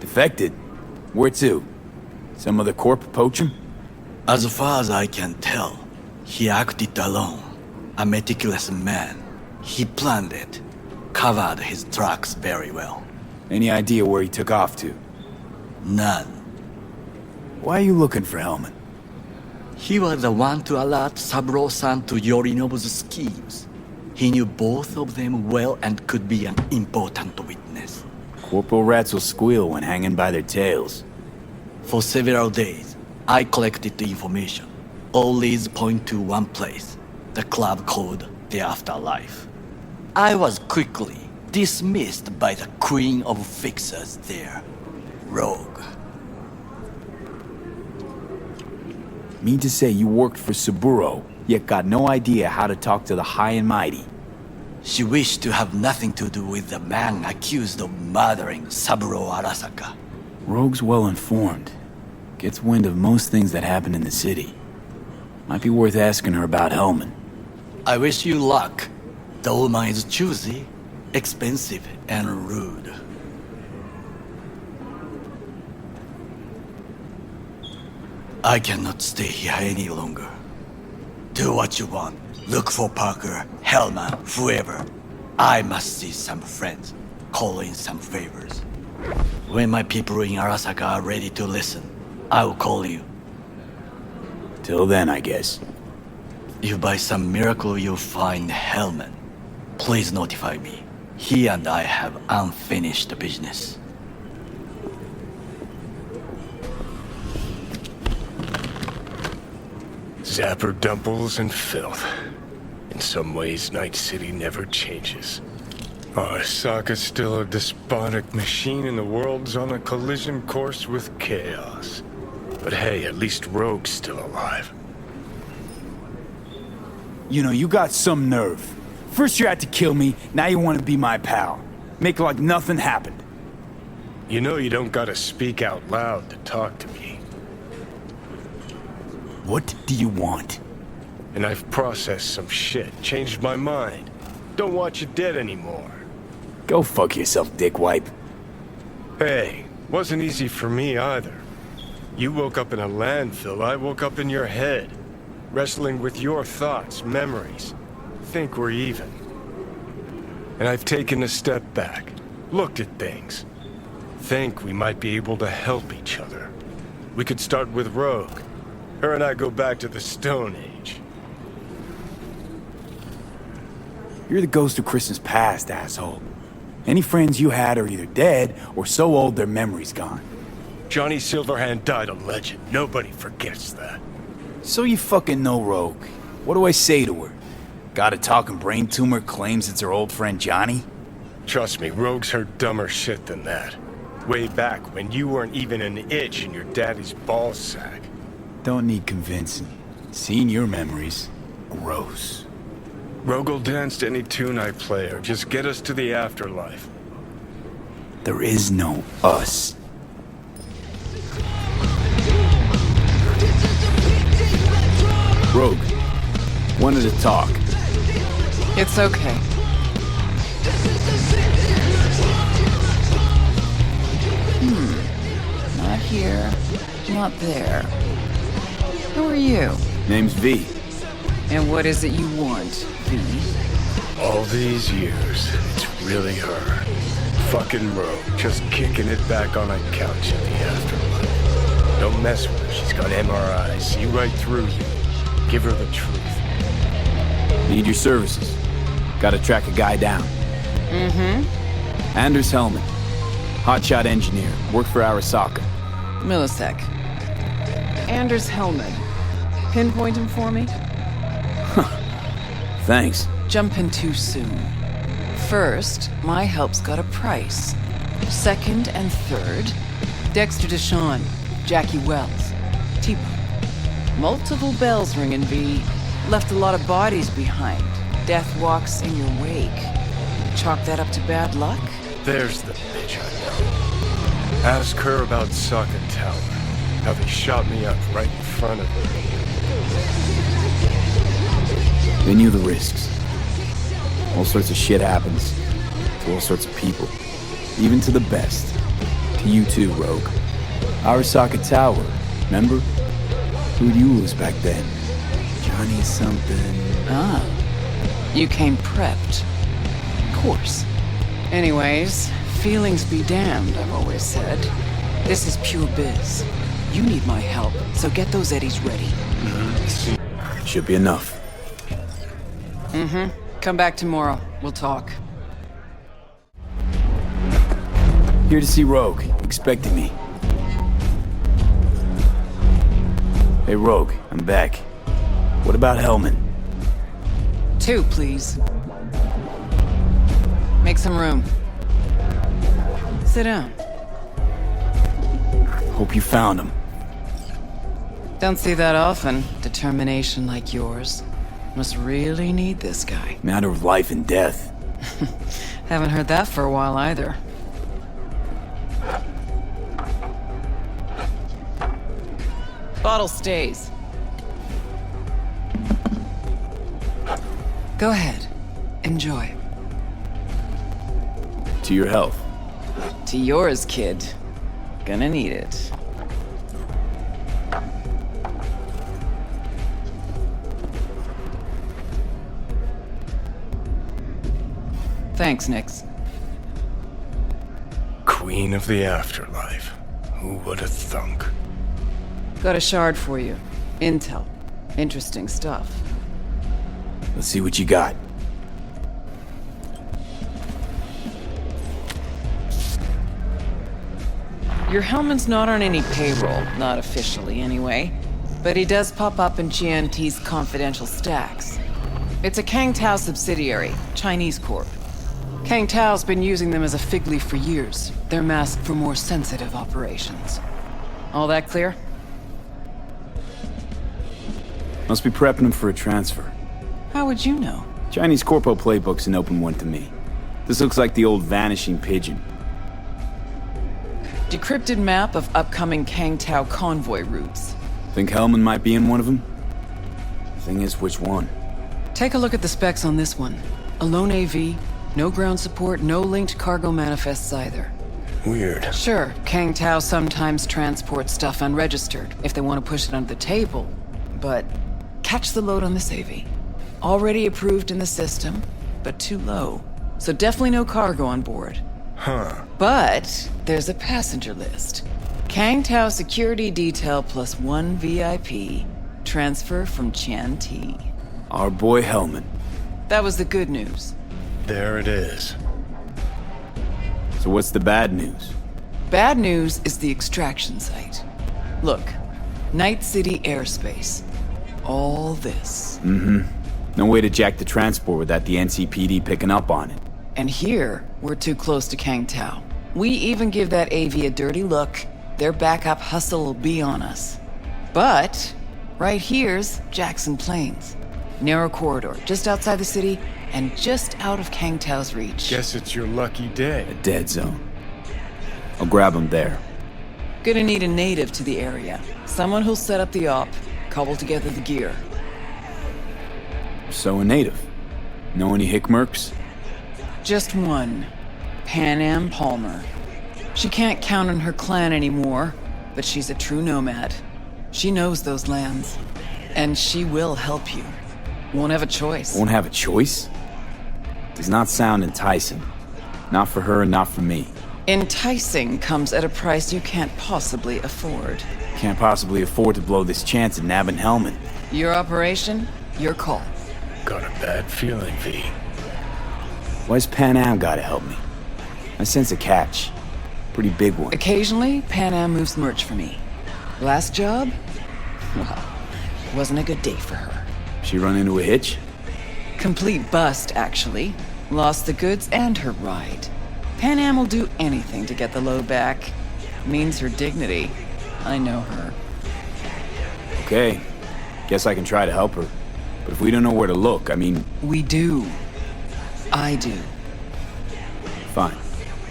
Defected? Where to? Some other corp poach him? As far as I can tell, he acted alone. A meticulous man. He planned it. Covered his tracks very well. Any idea where he took off to? None. Why are you looking for Hellman? He was the one to alert Saburo-san to Yorinobu's schemes. He knew both of them well and could be an important witness. Corporal rats will squeal when hanging by their tails. For several days, I collected the information. All leads point to one place, the club called the Afterlife. I was quickly dismissed by the queen of fixers there, Rogue. Mean to say you worked for Saburo, yet got no idea how to talk to the high and mighty. She wished to have nothing to do with the man accused of murdering Saburo Arasaka. Rogue's well informed. Gets wind of most things that happen in the city. Might be worth asking her about Hellman. I wish you luck. The woman is choosy, expensive, and rude. I cannot stay here any longer. Do what you want. Look for Parker, Hellman, whoever. I must see some friends. Call in some favors. When my people in Arasaka are ready to listen, I will call you. Till then, I guess. If by some miracle you find Hellman, please notify me. He and I have unfinished business. Zapper dumples and filth. In some ways, Night City never changes. Arasaka's still a despotic machine and the world's on a collision course with chaos. But hey, at least Rogue's still alive. You know, you got some nerve. First you had to kill me, now you want to be my pal. Make like nothing happened. You know you don't gotta speak out loud to talk to me. What do you want? And I've processed some shit, changed my mind. Don't want you dead anymore. Go fuck yourself, dickwipe. Hey, wasn't easy for me either. You woke up in a landfill, I woke up in your head. Wrestling with your thoughts, memories. Think we're even. And I've taken a step back, looked at things. Think we might be able to help each other. We could start with Rogue. Her and I go back to the Stone Age. You're the ghost of Christmas past, asshole. Any friends you had are either dead or so old their memory's gone. Johnny Silverhand died a legend. Nobody forgets that. So you fucking know Rogue. What do I say to her? Got a talking brain tumor claims it's her old friend Johnny? Trust me, Rogue's heard dumber shit than that. Way back when you weren't even an itch in your daddy's ball sack. Don't need convincing. Seeing your memories, gross. Rogue'll dance to any tune I play or just get us to the afterlife. There is no us. Rogue, wanted to talk. It's okay. Not here, not there. Who are you? Name's V. And what is it you want, V? All these years, it's really her. Fucking Rogue, just kicking it back on a couch in the afterlife. Don't mess with her, she's got MRI, see right through you. Give her the truth. Need your services. Gotta track a guy down. Anders Hellman. Hotshot engineer. Worked for Arasaka. Millisec. Anders Hellman. Pinpoint him for me? Thanks. Jumping too soon. First, my help's got a price. Second and third, Dexter Deshawn, Jackie Wells, T-Bone. Multiple bells ringing, V. Left a lot of bodies behind. Death walks in your wake. Chalk that up to bad luck? There's the bitch I know. Ask her about Sokka Tower. How they shot me up right in front of her. They knew the risks. All sorts of shit happens. To all sorts of people. Even to the best. To you too, Rogue. Arasaka Tower, remember? Who'd you lose back then? Johnny something. Ah. You came prepped. Of course. Anyways, feelings be damned, I've always said. This is pure biz. You need my help, so get those eddies ready. Should be enough. Come back tomorrow. We'll talk. Here to see Rogue. Expecting me. Hey, Rogue. I'm back. What about Hellman? 2, please. Make some room. Sit down. Hope you found him. Don't see that often. Determination like yours. Must really need this guy. Matter of life and death. Haven't heard that for a while either. Bottle stays. Go ahead. Enjoy. To your health. To yours, kid. Gonna need it. Thanks, Nix. Queen of the afterlife. Who would have thunk? Got a shard for you. Intel. Interesting stuff. Let's see what you got. Your Hellman's not on any payroll, not officially anyway, but he does pop up in GNT's confidential stacks. It's a Kang Tao subsidiary, Chinese corp. Kang Tao's been using them as a fig leaf for years. They're masked for more sensitive operations. All that clear? Must be prepping him for a transfer. How would you know? Chinese corpo playbook's an open one to me. This looks like the old vanishing pigeon. Decrypted map of upcoming Kang Tao convoy routes. Think Hellman might be in one of them? Thing is, which one? Take a look at the specs on this one. A lone AV, no ground support, no linked cargo manifests either. Weird. Sure, Kang Tao sometimes transports stuff unregistered if they want to push it under the table, but catch the load on this AV. Already approved in the system, but too low. So definitely no cargo on board. Huh. But there's a passenger list. Kang Tao security detail plus 1 VIP. Transfer from Chian Ti. Our boy Hellman. That was the good news. There it is. So what's the bad news? Bad news is the extraction site. Look, Night City airspace. All this. Mm-hmm. No way to jack the transport without the NCPD picking up on it. And here, we're too close to Kang Tao. We even give that AV a dirty look, their backup hustle will be on us. But, right here's Jackson Plains. Narrow corridor, just outside the city, and just out of Kang Tao's reach. Guess it's your lucky day. A dead zone. I'll grab him there. Gonna need a native to the area. Someone who'll set up the op, cobble together the gear. So a native. Know any hickmerks? Just one. Pan Am Palmer. She can't count on her clan anymore, but she's a true nomad. She knows those lands. And she will help you. Won't have a choice. Won't have a choice? Does not sound enticing. Not for her and not for me. Enticing comes at a price you can't possibly afford. Can't possibly afford to blow this chance at nabbing Hellman. Your operation, your call. Got a bad feeling, V. Why's Pan Am gotta help me? I sense a catch. Pretty big one. Occasionally, Pan Am moves merch for me. Last job? Well, wasn't a good day for her. She run into a hitch? Complete bust, actually. Lost the goods and her ride. Pan Am will do anything to get the load back. Means her dignity. I know her. Okay. Guess I can try to help her. But if we don't know where to look, I mean... We do. I do. Fine.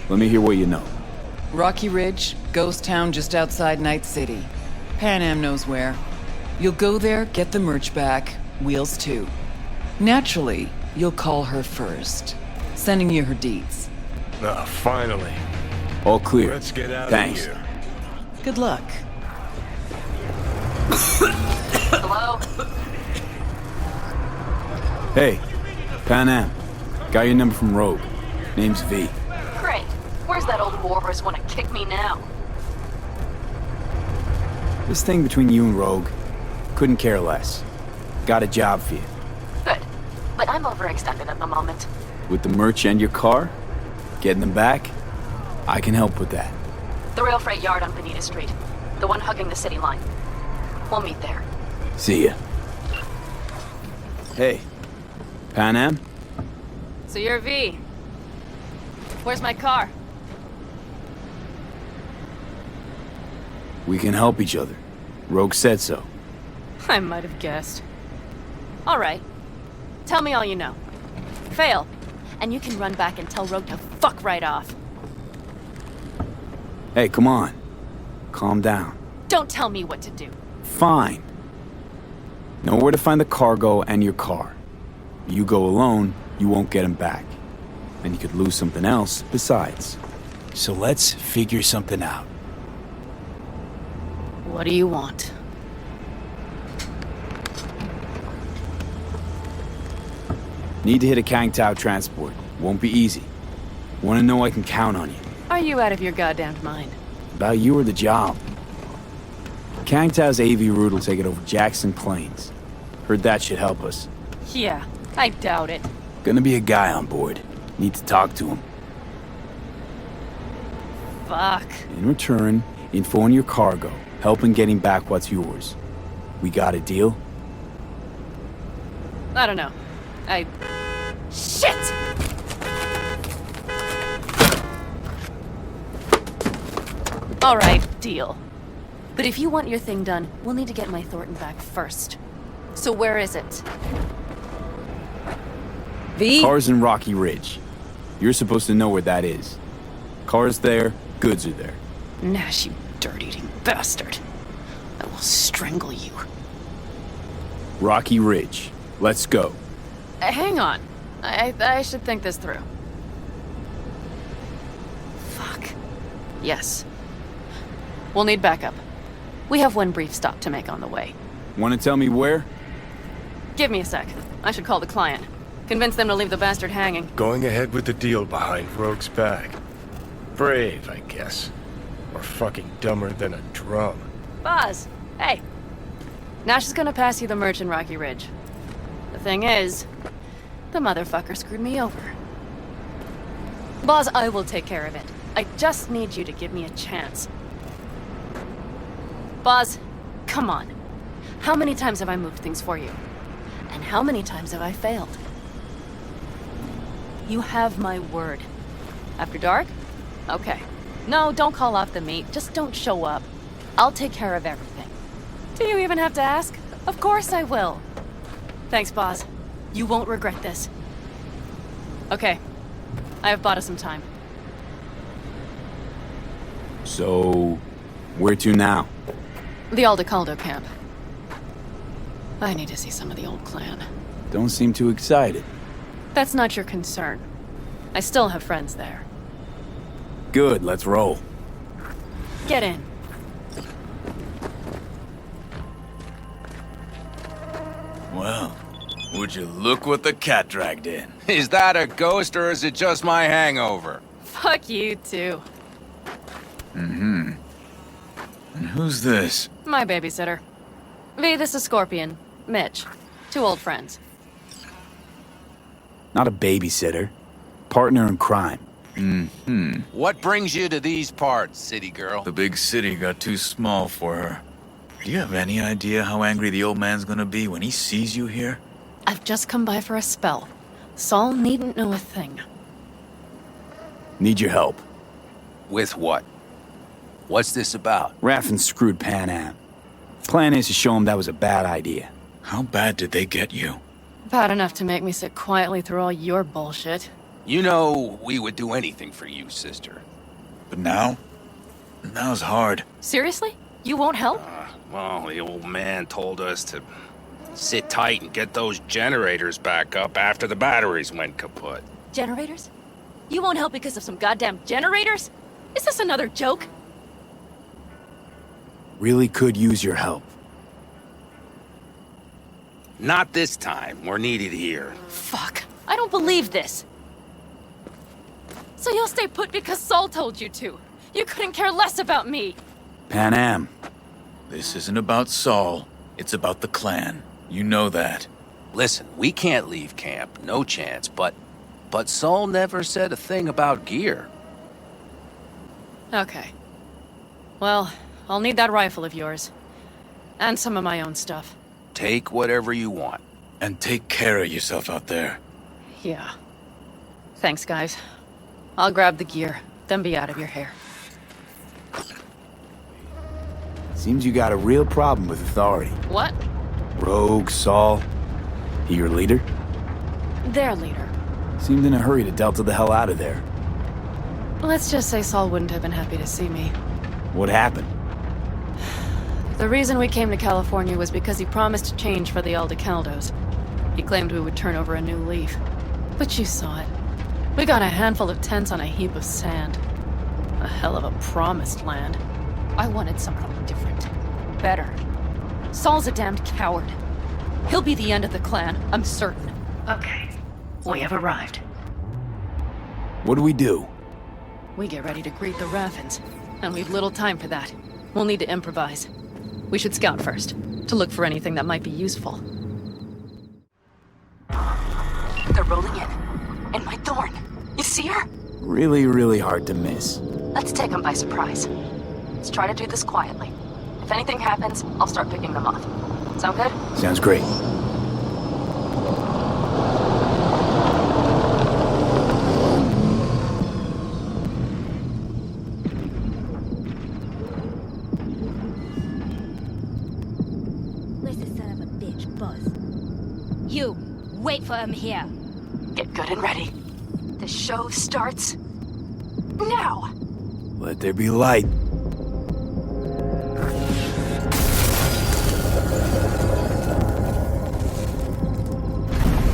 Let me hear what you know. Rocky Ridge, ghost town just outside Night City. Pan Am knows where. You'll go there, get the merch back, wheels too. Naturally, you'll call her first. Sending you her deeds. Ah, finally. All clear. Let's get out Thanks. of here. Good luck. Hello? Hey, Pan Am. Got your number from Rogue. Name's V. Great. Where's that old warhorse want to kick me now? This thing between you and Rogue, couldn't care less. Got a job for you. Good. But I'm overextended at the moment. With the merch and your car? Getting them back? I can help with that. The rail freight yard on Bonita Street. The one hugging the city line. We'll meet there. See ya. Hey, Pan Am? So you're V. Where's my car? We can help each other. Rogue said so. I might have guessed. All right. Tell me all you know. Fail, and you can run back and tell Rogue to fuck right off. Hey, come on. Calm down. Don't tell me what to do. Fine. Know where to find the cargo and your car. You go alone, you won't get them back. And you could lose something else besides. So let's figure something out. What do you want? Need to hit a Kang Tao transport. Won't be easy. Want to know I can count on you. Are you out of your goddamned mind? About you or the job. Kangtao's AV route will take it over Jackson Plains. Heard that should help us. Yeah, I doubt it. Gonna be a guy on board. Need to talk to him. Fuck. In return, info on your cargo. Help in getting back what's yours. We got a deal? I don't know. Shit! Alright, deal. But if you want your thing done, we'll need to get my Thornton back first. So where is it? V? Car's in Rocky Ridge. You're supposed to know where that is. Car's there, goods are there. Nash, you dirt-eating bastard. I will strangle you. Rocky Ridge. Let's go. Hang on. I should think this through. Fuck. Yes. We'll need backup. We have one brief stop to make on the way. Want to tell me where? Give me a sec. I should call the client. Convince them to leave the bastard hanging. Going ahead with the deal behind Rogue's back. Brave, I guess. Or fucking dumber than a drum. Boz, hey. Nash is gonna pass you the merch in Rocky Ridge. The thing is, the motherfucker screwed me over. Boz, I will take care of it. I just need you to give me a chance. Boz, come on. How many times have I moved things for you? And how many times have I failed? You have my word. After dark? Okay. No, don't call off the meet. Just don't show up. I'll take care of everything. Do you even have to ask? Of course I will. Thanks, Boz. You won't regret this. Okay. I have bought us some time. So, where to now? The Aldecaldo camp. I need to see some of the old clan. Don't seem too excited. That's not your concern. I still have friends there. Good, let's roll. Get in. Well, would you look what the cat dragged in? Is that a ghost or is it just my hangover? Fuck you too. Mm-hmm. And who's this? My babysitter. V, this is Scorpion. Mitch. Two old friends. Not a babysitter. Partner in crime. Mm-hmm. What brings you to these parts, city girl? The big city got too small for her. Do you have any idea how angry the old man's gonna be when he sees you here? I've just come by for a spell. Saul needn't know a thing. Need your help. With what? What's this about? Raffin screwed Pan Am. Plan is to show him that was a bad idea. How bad did they get you? Bad enough to make me sit quietly through all your bullshit. You know, we would do anything for you, sister. But now? Now's hard. Seriously? You won't help? Well, the old man told us to sit tight and get those generators back up after the batteries went kaput. Generators? You won't help because of some goddamn generators? Is this another joke? Really could use your help. Not this time. We're needed here. Fuck. I don't believe this. So you'll stay put because Saul told you to. You couldn't care less about me. Pan Am. This isn't about Saul. It's about the clan. You know that. Listen, we can't leave camp. No chance. But Saul never said a thing about gear. Okay. Well, I'll need that rifle of yours. And some of my own stuff. Take whatever you want. And take care of yourself out there. Yeah. Thanks, guys. I'll grab the gear, then be out of your hair. Seems you got a real problem with authority. What? Rogue, Saul. He your leader? Their leader. Seemed in a hurry to delta the hell out of there. Let's just say Saul wouldn't have been happy to see me. What happened? The reason we came to California was because he promised change for the Aldecaldos. He claimed we would turn over a new leaf. But you saw it. We got a handful of tents on a heap of sand. A hell of a promised land. I wanted something different. Better. Saul's a damned coward. He'll be the end of the clan, I'm certain. Okay. We have arrived. What do? We get ready to greet the Raffins, and we've little time for that. We'll need to improvise. We should scout first, to look for anything that might be useful. They're rolling in my thorn. You see her? Really, really hard to miss. Let's take them by surprise. Let's try to do this quietly. If anything happens, I'll start picking them off. Sound good? Sounds great. Where's the son of a bitch, boss? You, wait for him here. Get good and ready. The show starts now. Let there be light.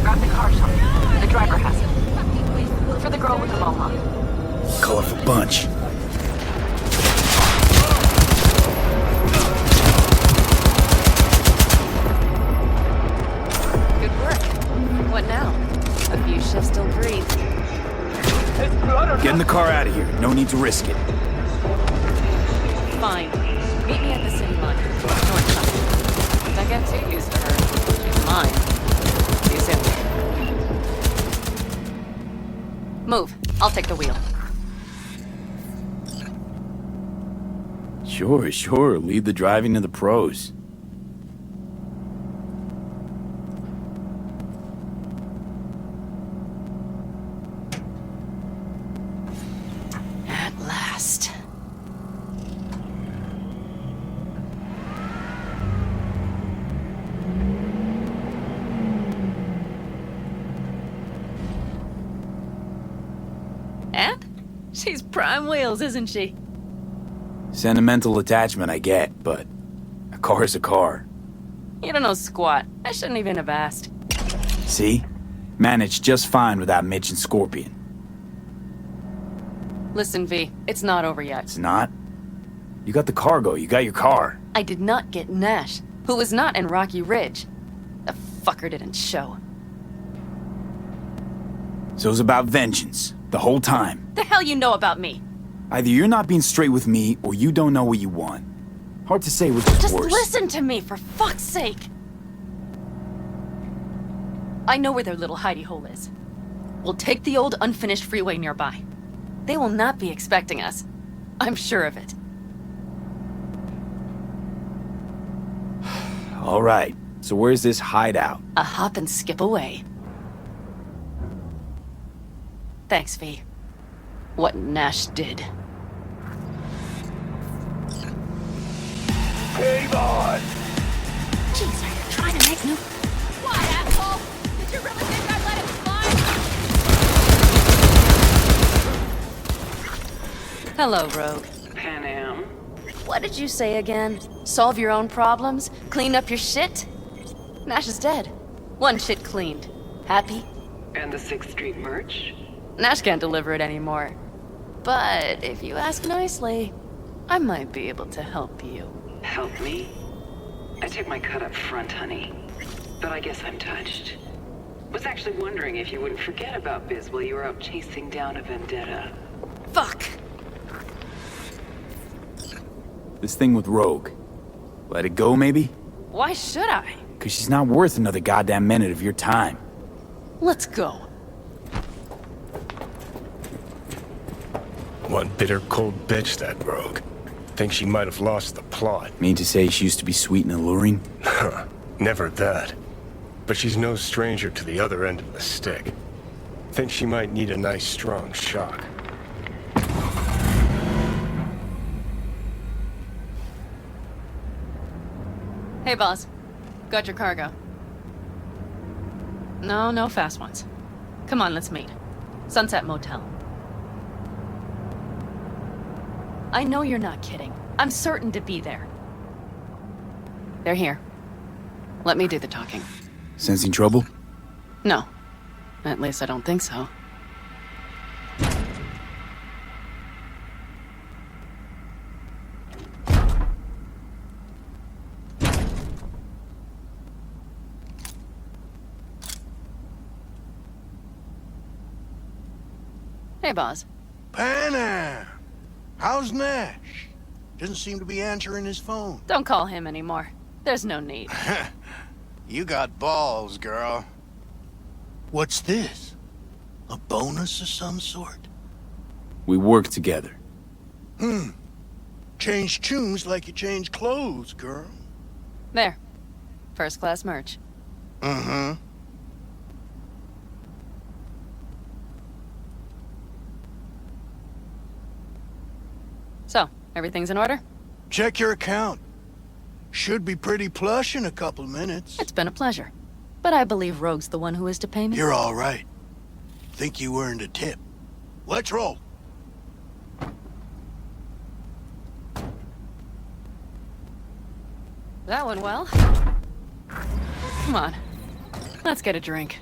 Grab the car, Sean. The driver has it. Look for the girl with the mohawk. Colorful bunch. Good work. What now? A few shifts till breathe. Get in the car out of here. No need to risk it. Fine. Meet me at the city line. North side. Don't get too used to her. She's mine. See you soon. Move. I'll take the wheel. Sure. Leave the driving to the pros. At last. And? She's prime wheels, isn't she? Sentimental attachment, I get, but a car's a car. You don't know squat. I shouldn't even have asked. See? Managed just fine without Mitch and Scorpion. Listen, V, it's not over yet. It's not? You got the cargo, you got your car. I did not get Nash, who was not in Rocky Ridge. The fucker didn't show. So it was about vengeance, the whole time. The hell you know about me? Either you're not being straight with me, or you don't know what you want. Hard to say which is Just worse. listen to me, for fuck's sake! I know where their little hidey hole is. We'll take the old unfinished freeway nearby. They will not be expecting us. I'm sure of it. All right, so where's this hideout? A hop and skip away. Thanks, V. What Nash did. Game on! Jeez, are you trying to make new... What, asshole? Did you really think I'd let him slide? Hello, Rogue. Pan Am. What did you say again? Solve your own problems? Clean up your shit? Nash is dead. One shit cleaned. Happy? And the 6th Street merch? Nash can't deliver it anymore. But if you ask nicely, I might be able to help you. Help me? I took my cut up front, honey. But I guess I'm touched. Was actually wondering if you wouldn't forget about Biz while you were out chasing down a vendetta. Fuck! This thing with Rogue. Let it go, maybe? Why should I? Because she's not worth another goddamn minute of your time. Let's go. One bitter, cold bitch, that Rogue. Think she might have lost the plot. Mean to say she used to be sweet and alluring? Never that. But she's no stranger to the other end of the stick. Think she might need a nice, strong shock. Hey, boss. Got your cargo. No fast ones. Come on, let's meet. Sunset Motel. I know you're not kidding. I'm certain to be there. They're here. Let me do the talking. Sensing trouble? No. At least I don't think so. Hey, boss. Panam! How's Nash? Doesn't seem to be answering his phone. Don't call him anymore. There's no need. You got balls, girl. What's this? A bonus of some sort? We work together. Change tunes like you change clothes, girl. There. First class merch. Mm-hmm. So, everything's in order? Check your account. Should be pretty plush in a couple minutes. It's been a pleasure. But I believe Rogue's the one who is to pay me. You're all right. Think you earned a tip. Let's roll. That went well. Come on. Let's get a drink.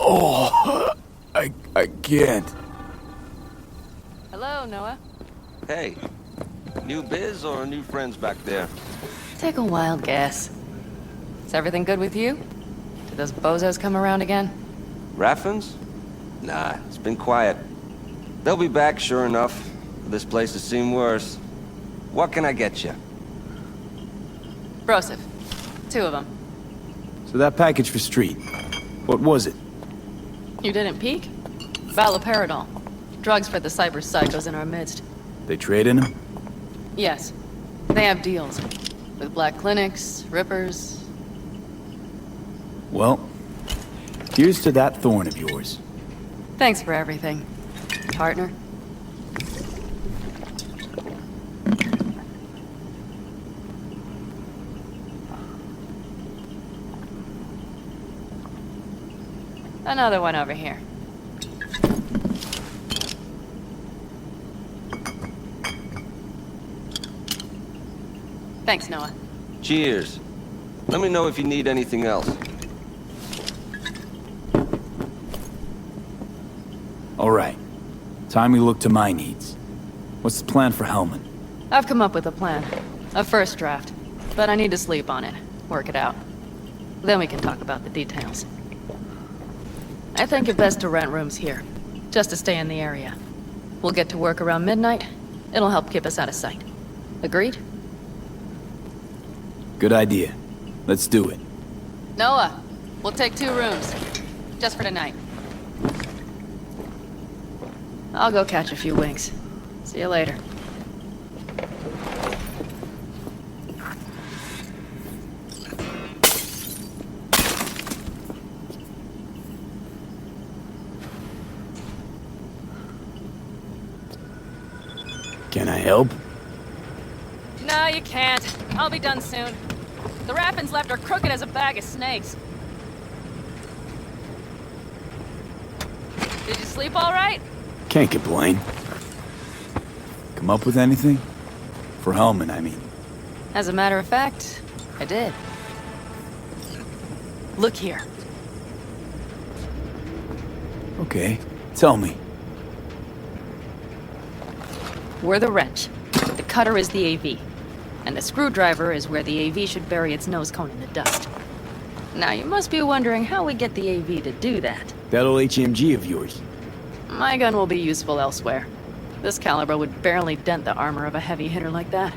Oh, I can't. Hello, Noah. Hey, new biz or new friends back there? Take a wild guess. Is everything good with you? Did those bozos come around again? Raffins? Nah, it's been quiet. They'll be back, sure enough. This place has seen worse. What can I get you? Broseph. 2 of them. So that package for Street, what was it? You didn't peek? Valoperidol. Drugs for the cyber psychos in our midst. They trade in them? Yes. They have deals. With black clinics, rippers. Well, here's to that thorn of yours. Thanks for everything, partner. Another one over here. Thanks, Noah. Cheers. Let me know if you need anything else. All right. Time we look to my needs. What's the plan for Hellman? I've come up with a plan. A first draft. But I need to sleep on it. Work it out. Then we can talk about the details. I think it best to rent rooms here. Just to stay in the area. We'll get to work around midnight. It'll help keep us out of sight. Agreed? Good idea. Let's do it. Noah, we'll take 2 rooms. Just for tonight. I'll go catch a few winks. See you later. Can I help? No, you can't. I'll be done soon. The Raffins left are crooked as a bag of snakes. Did you sleep all right? Can't complain. Come up with anything? For Hellman, I mean. As a matter of fact, I did. Look here. Okay, tell me. We're the wrench. The cutter is the AV. And the screwdriver is where the AV should bury its nose cone in the dust. Now, you must be wondering how we get the AV to do that. That old HMG of yours. My gun will be useful elsewhere. This caliber would barely dent the armor of a heavy hitter like that.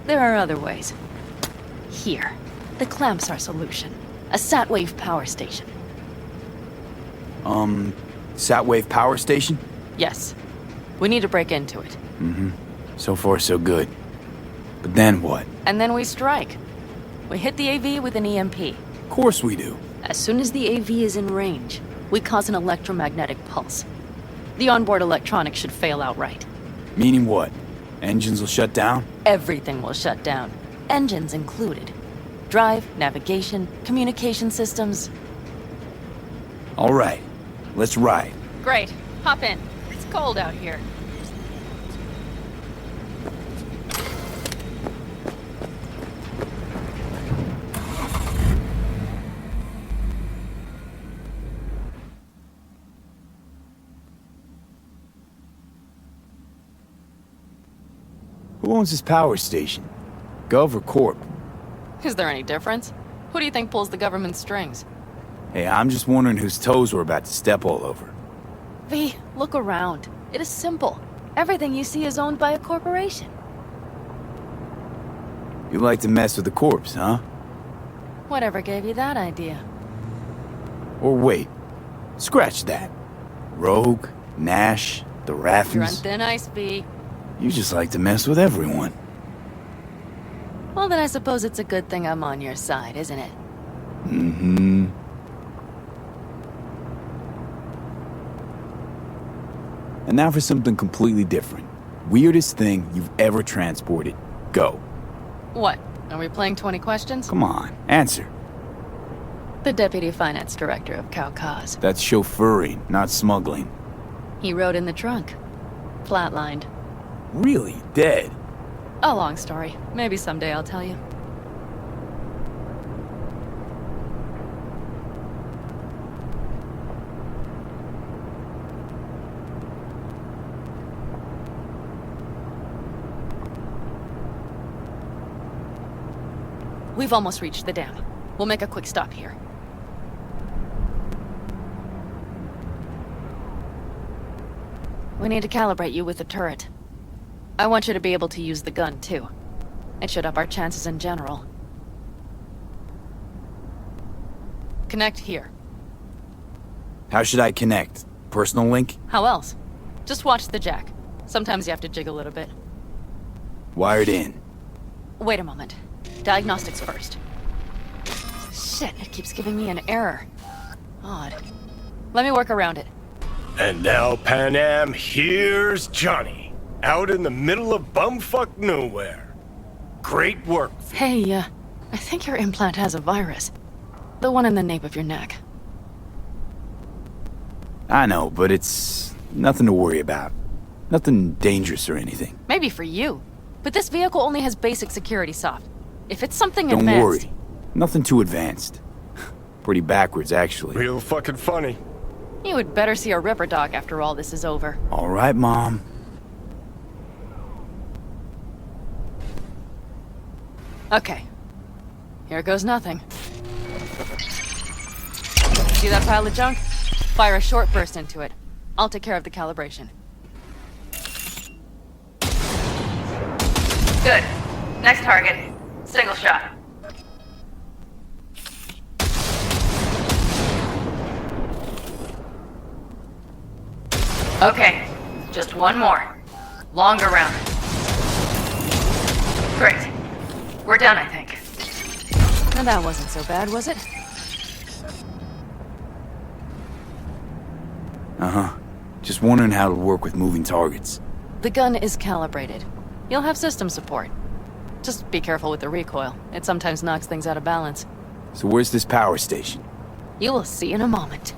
There are other ways. Here. The clamps are solution. A Satwave power station. Satwave power station? Yes. We need to break into it. Mm-hmm. So far, so good. But then what? And then we strike. We hit the AV with an EMP. Of course we do. As soon as the AV is in range, we cause an electromagnetic pulse. The onboard electronics should fail outright. Meaning what? Engines will shut down? Everything will shut down. Engines included. Drive, navigation, communication systems. All right. Let's ride. Great. Hop in. It's cold out here. Who owns this power station? Gov or Corp? Is there any difference? Who do you think pulls the government strings? Hey, I'm just wondering whose toes we're about to step all over. V, look around. It is simple. Everything you see is owned by a corporation. You like to mess with the corpse, huh? Whatever gave you that idea? Or wait, scratch that. Rogue, Nash, the Raffens. You're on thin ice, V. You just like to mess with everyone. Well, then I suppose it's a good thing I'm on your side, isn't it? Mm-hmm. And now for something completely different. Weirdest thing you've ever transported. Go. What? Are we playing 20 questions? Come on, answer. The Deputy Finance Director of Caucase. That's chauffeuring, not smuggling. He rode in the trunk. Flatlined. Really? Dead? A long story. Maybe someday I'll tell you. We've almost reached the dam. We'll make a quick stop here. We need to calibrate you with the turret. I want you to be able to use the gun, too. It should up our chances in general. Connect here. How should I connect? Personal link? How else? Just watch the jack. Sometimes you have to jig a little bit. Wired in. Wait a moment. Diagnostics first. Shit, it keeps giving me an error. Odd. Let me work around it. And now, Pan Am, here's Johnny. Out in the middle of bumfuck nowhere. Great work. Hey, I think your implant has a virus. The one in the nape of your neck. I know, but it's nothing to worry about. Nothing dangerous or anything. Maybe for you. But this vehicle only has basic security soft. If it's something Don't advanced... worry. Nothing too advanced. Pretty backwards, actually. Real fucking funny. You would better see a Ripper Dog after all this is over. All right, Mom. Okay. Here goes nothing. See that pile of junk? Fire a short burst into it. I'll take care of the calibration. Good. Next target. Single shot. Okay. Just one more. Longer round. Great. We're done, I think. Now that wasn't so bad, was it? Uh-huh. Just wondering how it'll work with moving targets. The gun is calibrated. You'll have system support. Just be careful with the recoil. It sometimes knocks things out of balance. So where's this power station? You will see in a moment.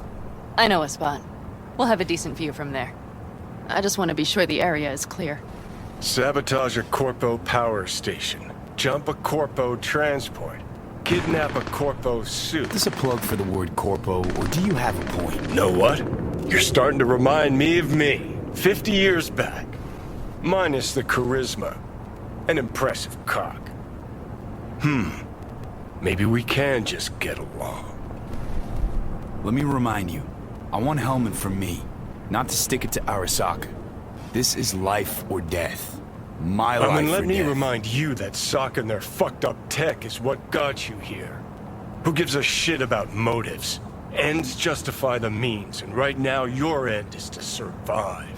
I know a spot. We'll have a decent view from there. I just want to be sure the area is clear. Sabotage a Corpo power station. Jump a Corpo transport. Kidnap a Corpo suit. Is this a plug for the word Corpo, or do you have a point? Know what? You're starting to remind me of me, 50 years back. Minus the charisma. An impressive cock. Maybe we can just get along. Let me remind you, I want Hellman from me, not to stick it to Arasaka. This is life or death. My life or death. Let me remind you that Sokka and their fucked up tech is what got you here. Who gives a shit about motives? Ends justify the means, and right now your end is to survive.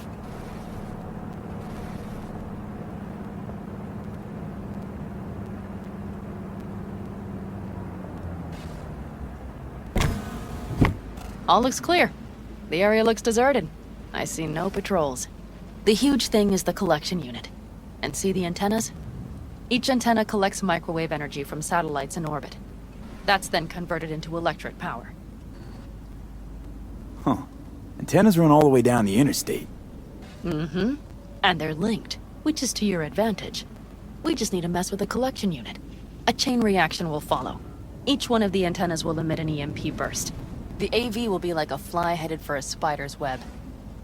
All looks clear. The area looks deserted. I see no patrols. The huge thing is the collection unit. And see the antennas? Each antenna collects microwave energy from satellites in orbit. That's then converted into electric power. Huh. Antennas run all the way down the interstate. Mm-hmm. And they're linked, which is to your advantage. We just need to mess with the collection unit. A chain reaction will follow. Each one of the antennas will emit an EMP burst. The AV will be like a fly headed for a spider's web.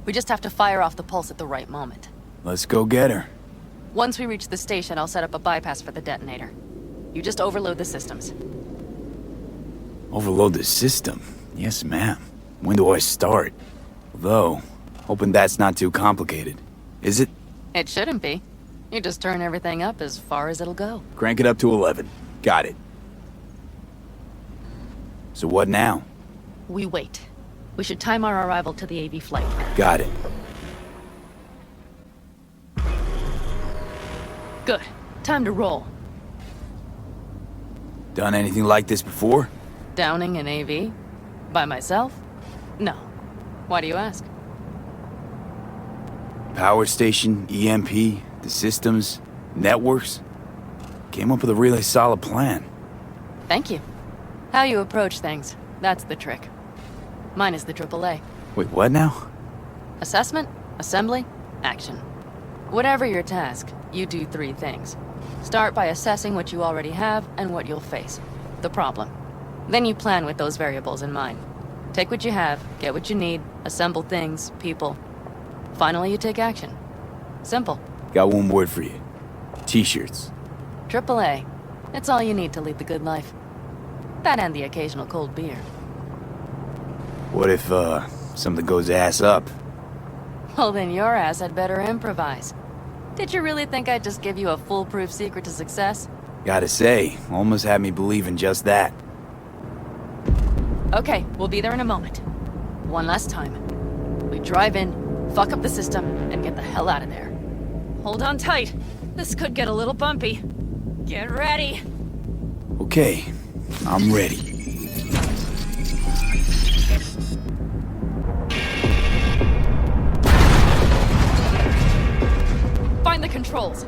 We just have to fire off the pulse at the right moment. Let's go get her. Once we reach the station, I'll set up a bypass for the detonator. You just overload the systems. Overload the system? Yes, ma'am. When do I start? Though, hoping that's not too complicated. Is it? It shouldn't be. You just turn everything up as far as it'll go. Crank it up to 11. Got it. So what now? We wait. We should time our arrival to the AV flight. Got it. Good. Time to roll. Done anything like this before? Downing an AV? By myself? No. Why do you ask? Power station, EMP, the systems, networks. Came up with a really solid plan. Thank you. How you approach things, that's the trick. Mine is the AAA. Wait, what now? Assessment, assembly, action. Whatever your task, you do 3 things. Start by assessing what you already have and what you'll face. The problem. Then you plan with those variables in mind. Take what you have, get what you need, assemble things, people. Finally, you take action. Simple. Got one word for you. T-shirts. AAA. It's all you need to lead the good life. That and the occasional cold beer. What if, something goes ass up? Well, then your ass had better improvise. Did you really think I'd just give you a foolproof secret to success? Gotta say, almost had me believing just that. Okay, we'll be there in a moment. One last time. We drive in, fuck up the system, and get the hell out of there. Hold on tight. This could get a little bumpy. Get ready. Okay, I'm ready. Find the controls.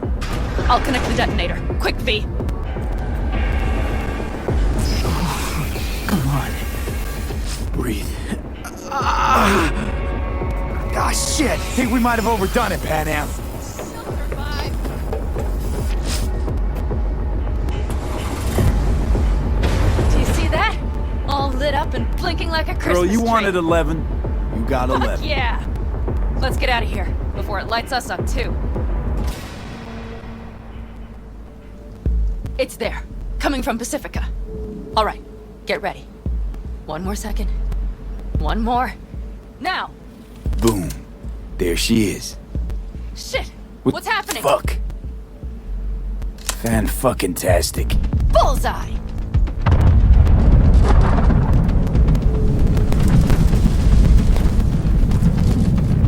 I'll connect the detonator. Quick, V. Come on. Breathe. Ah, shit! Think we might have overdone it, Pan Am. Do you see that? All lit up and blinking like a Christmas Girl, you tree. wanted 11. You got 11. Fuck yeah! Let's get out of here before it lights us up too. It's there, coming from Pacifica. All right, get ready. One more second. One more. Now! Boom. There she is. Shit! What What's happening? Fuck. Fan-fucking-tastic. Bullseye!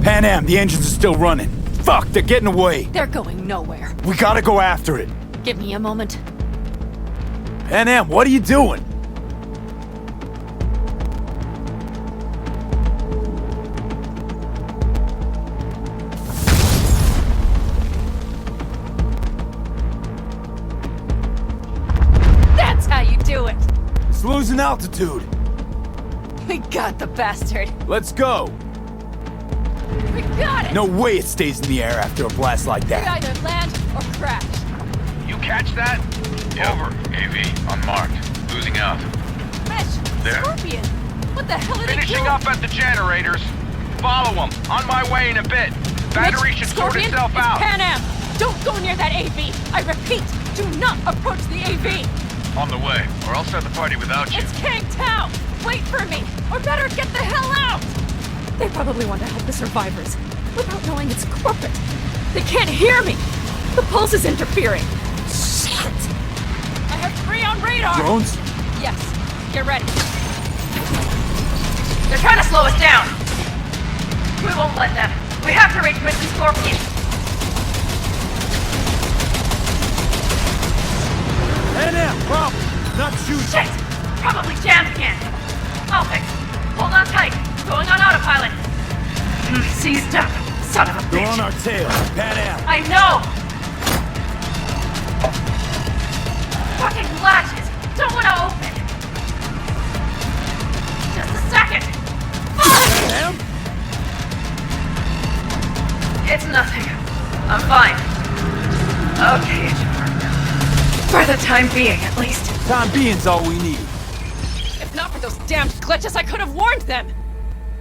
Pan Am, the engines are still running. Fuck, they're getting away. They're going nowhere. We gotta go after it. Give me a moment. Pan Am, what are you doing? That's how you do it! It's losing altitude. We got the bastard. Let's go. We got it! No way it stays in the air after a blast like We that. either land or crash. You catch that? Over. AV, unmarked. Losing out. Mitch! There. Scorpion! What the hell are they Finishing doing? up at the generators. Follow them. On my way in a bit. Battery Mitch, should sort Scorpion, itself it's out. Pan Am! Don't go near that AV! I repeat, do not approach the AV! On the way, or I'll start the party without you. It's Kang Tao! Wait for me! Or better, get the hell out! They probably want to help the survivors, without knowing it's corporate. They can't hear me! The pulse is interfering. Shit! I have 3 on radar! Drones? Yes. Get ready. They're trying to slow us down. We won't let them. We have to reach Mr. Scorpion. Pan Am, problem. Not shooting. Shit! Probably jammed again. I'll fix. Hold on tight. Going on autopilot. Seized up. Son of a bitch. They're on our tail. Pan Am. I know! Fucking latches! Don't want to open! Just a second! Pan Am? It's nothing. I'm fine. Okay, for the time being, at least. Time being's all we need. If not for those damned glitches, I could have warned them!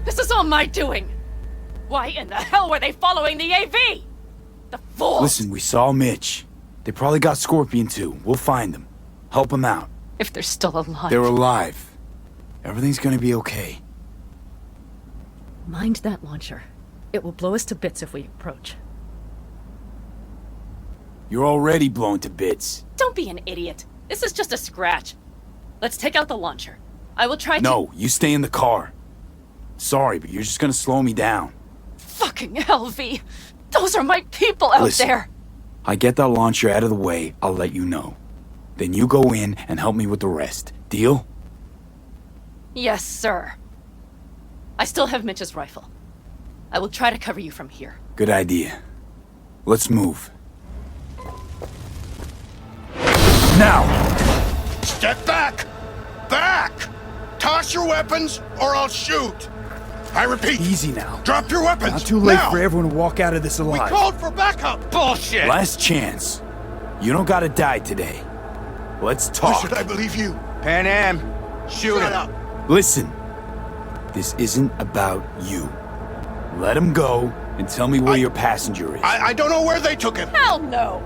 This is all my doing! Why in the hell were they following the AV? The fools! Listen, we saw Mitch. They probably got Scorpion too. We'll find them. Help them out. If they're still alive. They're alive. Everything's gonna be okay. Mind that launcher. It will blow us to bits if we approach. You're already blown to bits. Don't be an idiot. This is just a scratch. Let's take out the launcher. I will try to— No, you stay in the car. Sorry, but you're just gonna slow me down. Fucking hell, V. Those are my people out Listen, there. I get that launcher out of the way, I'll let you know. Then you go in and help me with the rest. Deal? Yes, sir. I still have Mitch's rifle. I will try to cover you from here. Good idea. Let's move. Now! Step back! Back! Toss your weapons, or I'll shoot! I repeat. Easy now. Drop your weapons! Not too late now. for everyone to walk out of this alive. We called for backup! Bullshit! Last chance. You don't gotta die today. Let's talk. Why should I believe you? Pan Am, shoot Shut him. up! Listen. This isn't about you. Let him go and tell me where your passenger is. I don't know where they took him! Hell no!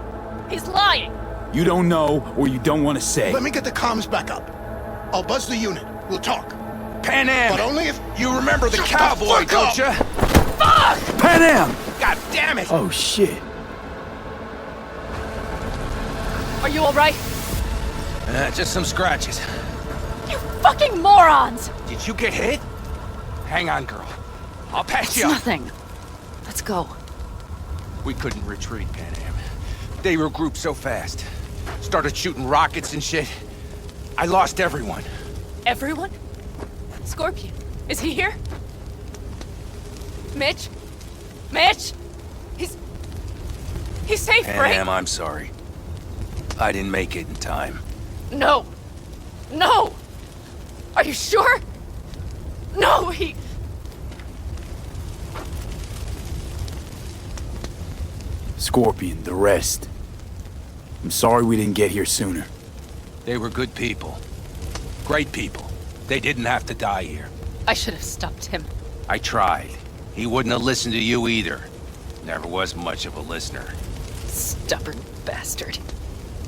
He's lying! You don't know or you don't want to say. Let me get the comms back up. I'll buzz the unit. We'll talk. Pan Am! But only if you remember the Shut cowboy, the fuck don't you? Fuck! Pan Am! God damn it! Oh, shit. Are you alright? Just some scratches. You fucking morons! Did you get hit? Hang on, girl. I'll patch It's you up. nothing. Let's go. We couldn't retreat, Pan Am. They regrouped so fast. Started shooting rockets and shit. I lost everyone. Everyone? Scorpion, is he here? Mitch? Mitch? He's safe, Pan right? Am, I'm sorry. I didn't make it in time. No! No! Are you sure? No, Scorpion, the rest. I'm sorry we didn't get here sooner. They were good people. Great people. They didn't have to die here. I should have stopped him. I tried. He wouldn't have listened to you either. Never was much of a listener. Stubborn bastard.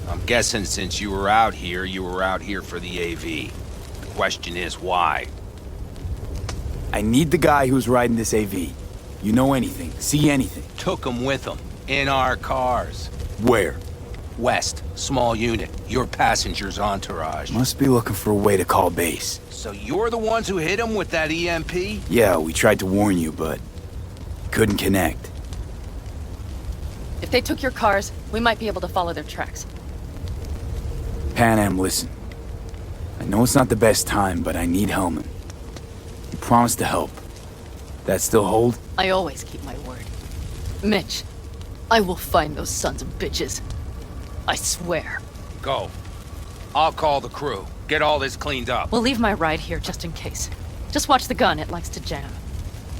I'm guessing since you were out here for the AV. The question is why? I need the guy who's riding this AV. You know anything, see anything. Took him with him. In our cars. Where? West. Small unit. Your passenger's entourage. Must be looking for a way to call base. So you're the ones who hit him with that EMP? Yeah, we tried to warn you, but couldn't connect. If they took your cars, we might be able to follow their tracks. Pan Am, listen. I know it's not the best time, but I need Hellman. You promised to help. That still hold? I always keep my word. Mitch, I will find those sons of bitches. I swear. Go. I'll call the crew. Get all this cleaned up. We'll leave my ride here just in case. Just watch the gun, it likes to jam.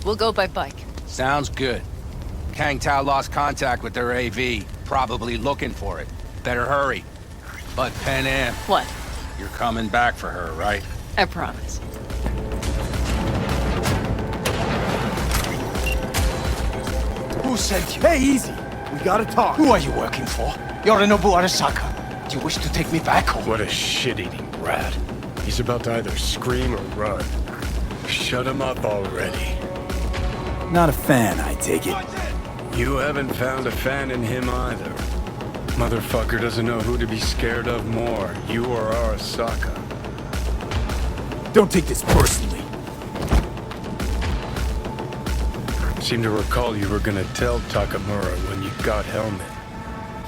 We'll go by bike. Sounds good. Kang Tao lost contact with their AV. Probably looking for it. Better hurry. But Pan Am. What? You're coming back for her, right? I promise. Who sent you? Hey, easy. We gotta talk. Who are you working for? Yorinobu Arasaka. Do you wish to take me back home? What a shit-eating brat. He's about to either scream or run. Shut him up already. Not a fan, I take it. You haven't found a fan in him either. Motherfucker doesn't know who to be scared of more, you or Arasaka. Don't take this personally. Seem to recall you were gonna tell Takamura when you got Hellman.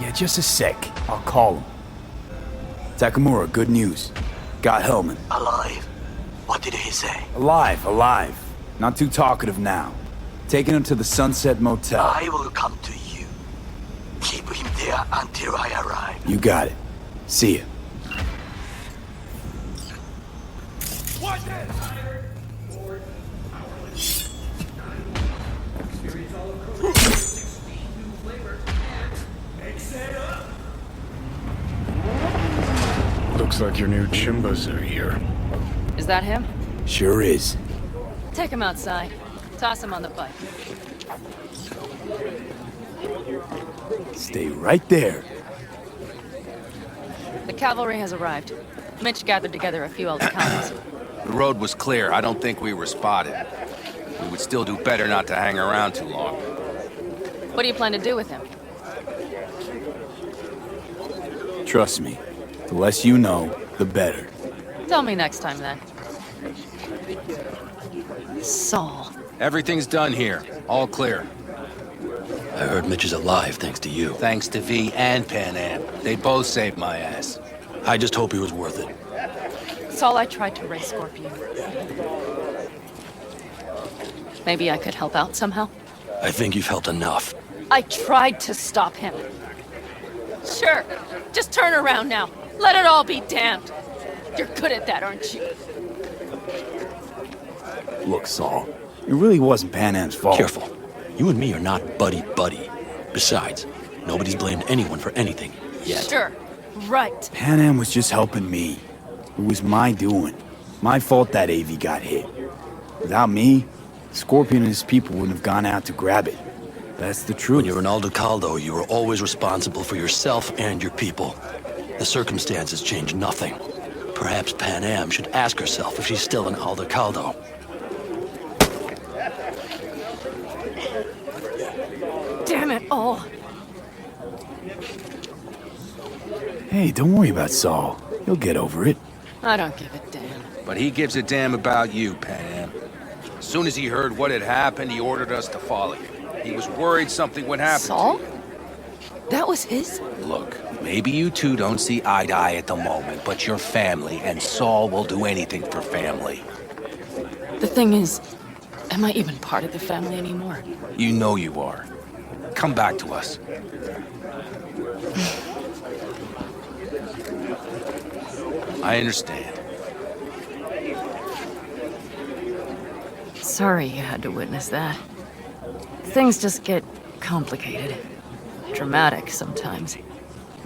Yeah, just a sec. I'll call him. Takamura, good news. Got Hellman. Alive? What did he say? Alive. Not too talkative now. Taking him to the Sunset Motel. I will come to you. Keep him there until I arrive. You got it. See ya. Looks like your new Chimbas are here. Is that him? Sure is. Take him outside. Toss him on the bike. Stay right there. The cavalry has arrived. Mitch gathered together a few old counties. The road was clear. I don't think we were spotted. We would still do better not to hang around too long. What do you plan to do with him? Trust me, the less you know, the better. Tell me next time, then. Saul. Everything's done here. All clear. I heard Mitch is alive thanks to you. Thanks to V and Pan Am. They both saved my ass. I just hope he was worth it. Saul, I tried to raise Scorpion. Maybe I could help out somehow? I think you've helped enough. I tried to stop him. Sure. Just turn around now. Let it all be damned. You're good at that, aren't you? Look, Saul, it really wasn't Pan Am's fault. Careful. You and me are not buddy-buddy. Besides, nobody's blamed anyone for anything yet. Sure. Right. Pan Am was just helping me. It was my doing. My fault that AV got hit. Without me, Scorpion and his people wouldn't have gone out to grab it. That's the truth. When you're an Aldecaldo, you were always responsible for yourself and your people. The circumstances change nothing. Perhaps Pan Am should ask herself if she's still an Aldecaldo. Damn it all. Hey, don't worry about Saul. He'll get over it. I don't give a damn. But he gives a damn about you, Pan Am. As soon as he heard what had happened, he ordered us to follow you. He was worried something would happen. Saul? That was his? Look, maybe you two don't see eye to eye at the moment, but you're family, and Saul will do anything for family. The thing is, am I even part of the family anymore? You know you are. Come back to us. I understand. Sorry you had to witness that. Things just get complicated. Dramatic sometimes.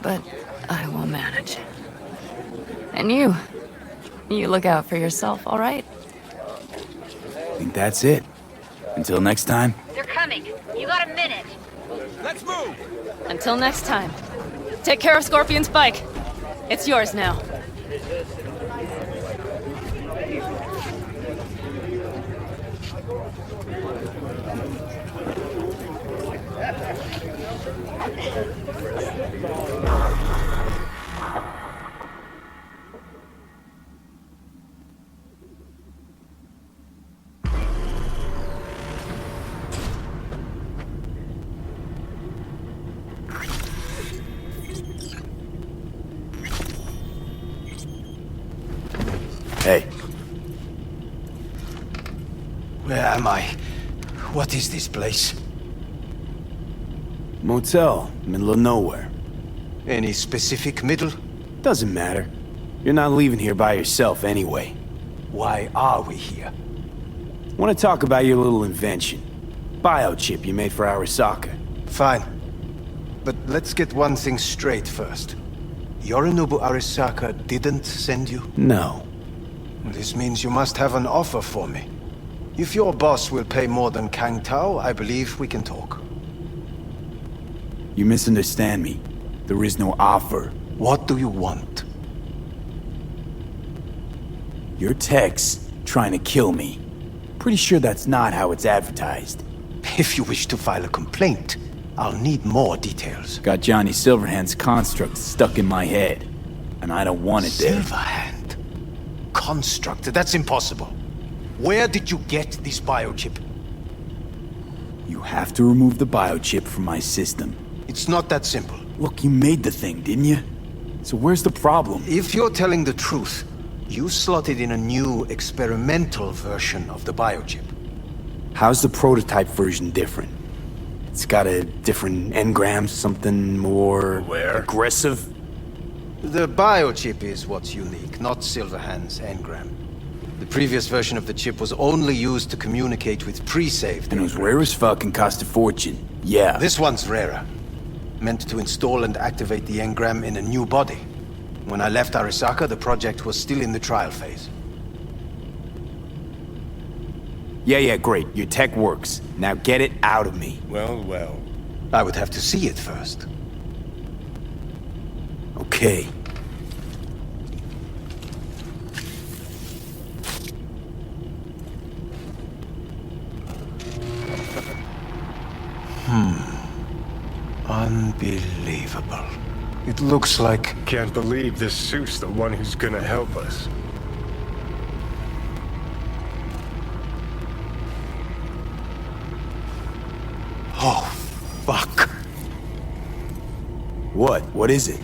But I will manage. And you look out for yourself, all right? I think that's it. Until next time. They're coming. You got a minute. Let's move! Until next time. Take care of Scorpion's bike. It's yours now. Hey. Where am I? What is this place? Motel, middle of nowhere. Any specific middle? Doesn't matter. You're not leaving here by yourself anyway. Why are we here? Want to talk about your little invention. Biochip you made for Arasaka. Fine. But let's get one thing straight first. Yorinobu Arasaka didn't send you? No. This means you must have an offer for me. If your boss will pay more than Kang Tao, I believe we can talk. You misunderstand me. There is no offer. What do you want? Your text trying to kill me. Pretty sure that's not how it's advertised. If you wish to file a complaint, I'll need more details. Got Johnny Silverhand's construct stuck in my head, and I don't want it there. Silverhand? Construct? That's impossible. Where did you get this biochip? You have to remove the biochip from my system. It's not that simple. Look, you made the thing, didn't you? So where's the problem? If you're telling the truth, you slotted in a new experimental version of the biochip. How's the prototype version different? It's got a different engram, something more aggressive? The biochip is what's unique, not Silverhand's engram. The previous version of the chip was only used to communicate with pre-saved. And it was rare as fuck and cost a fortune. Yeah. This one's rarer. Meant to install and activate the engram in a new body. When I left Arasaka, the project was still in the trial phase. Yeah, great. Your tech works. Now get it out of me. Well. I would have to see it first. Okay. Unbelievable. It looks like... Can't believe this suit's the one who's gonna help us. Oh, fuck. What? What is it?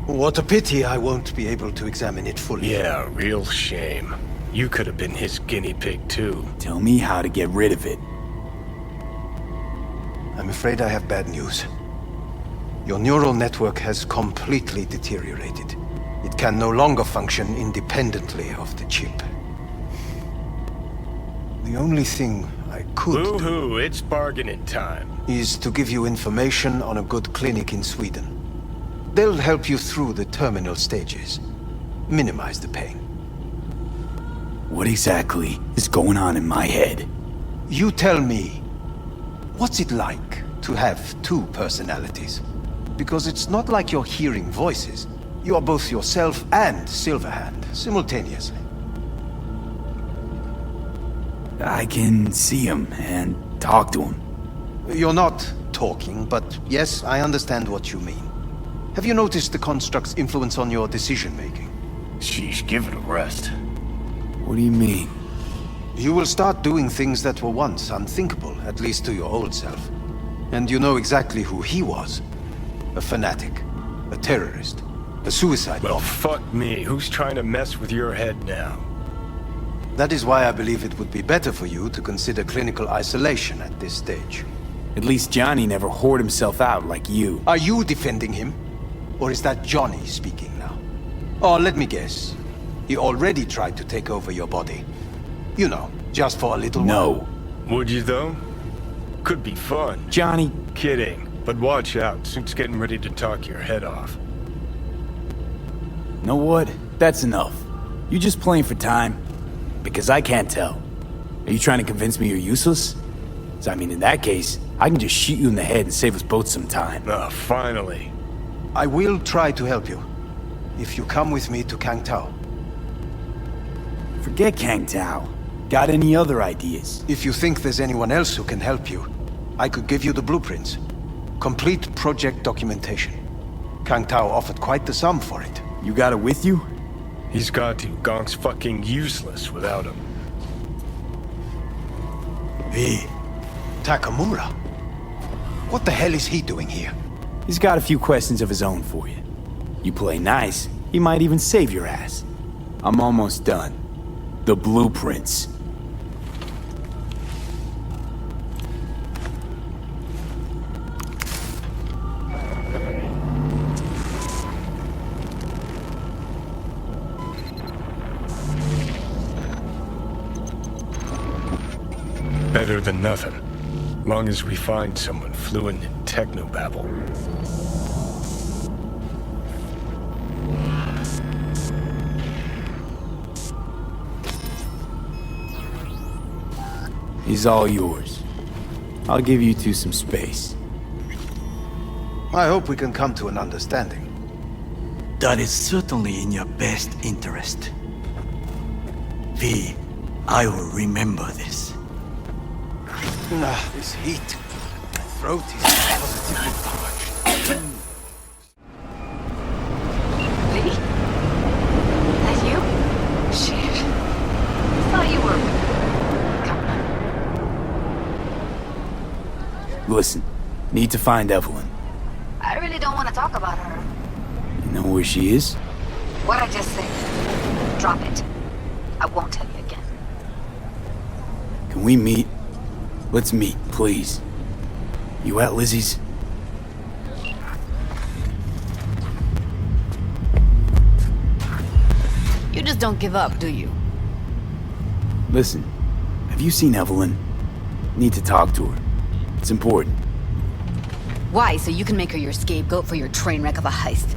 What a pity I won't be able to examine it fully. Yeah, real shame. You could have been his guinea pig too. Tell me how to get rid of it. I'm afraid I have bad news. Your neural network has completely deteriorated. It can no longer function independently of the chip. The only thing I could Boo-hoo, it's bargaining time. is to give you information on a good clinic in Sweden. They'll help you through the terminal stages. Minimize the pain. What exactly is going on in my head? You tell me, what's it like to have two personalities? Because it's not like you're hearing voices. You are both yourself and Silverhand, simultaneously. I can see him and talk to him. You're not talking, but yes, I understand what you mean. Have you noticed the construct's influence on your decision-making? Sheesh, give it a rest. What do you mean? You will start doing things that were once unthinkable, at least to your old self. And you know exactly who he was. A fanatic, a terrorist, a suicide bomber. Well, fuck me. Who's trying to mess with your head now? That is why I believe it would be better for you to consider clinical isolation at this stage. At least Johnny never whored himself out like you. Are you defending him? Or is that Johnny speaking now? Oh, let me guess. He already tried to take over your body. You know, just for a little while. No. Would you, though? Could be fun. Johnny... Kidding. But watch out. Suit's getting ready to talk your head off. Know what? That's enough. You just playing for time? Because I can't tell. Are you trying to convince me you're useless? So, I mean, in that case, I can just shoot you in the head and save us both some time. Ah, finally. I will try to help you. If you come with me to Kangtao. Forget Kangtao. Got any other ideas? If you think there's anyone else who can help you, I could give you the blueprints. Complete project documentation. Kangtao offered quite the sum for it. You got it with you? He's got to. Gonk's fucking useless without him. V. Takamura? What the hell is he doing here? He's got a few questions of his own for you. You play nice, he might even save your ass. I'm almost done. The blueprints. Better than nothing. Long as we find someone fluent in technobabble. He's all yours. I'll give you two some space. I hope we can come to an understanding. That is certainly in your best interest. V, I will remember this. This heat. My throat is positively parched. V? That you? Shit. I thought you were... Listen, need to find Evelyn. I really don't want to talk about her. You know where she is? What I just said. Drop it. I won't tell you again. Can we meet? Let's meet, please. You at Lizzie's? You just don't give up, do you? Listen, have you seen Evelyn? Need to talk to her. It's important. Why? So you can make her your scapegoat for your train wreck of a heist?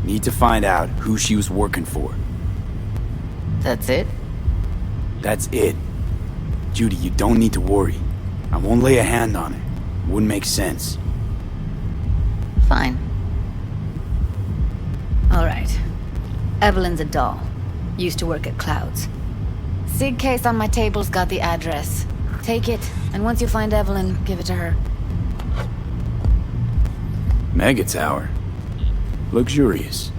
Need to find out who she was working for. That's it? That's it. Judy, you don't need to worry. I won't lay a hand on her. Wouldn't make sense. Fine. All right. Evelyn's a doll. Used to work at Clouds. Sig case on my table's got the address. Take it, and once you find Evelyn, give it to her. Mega tower. Luxurious.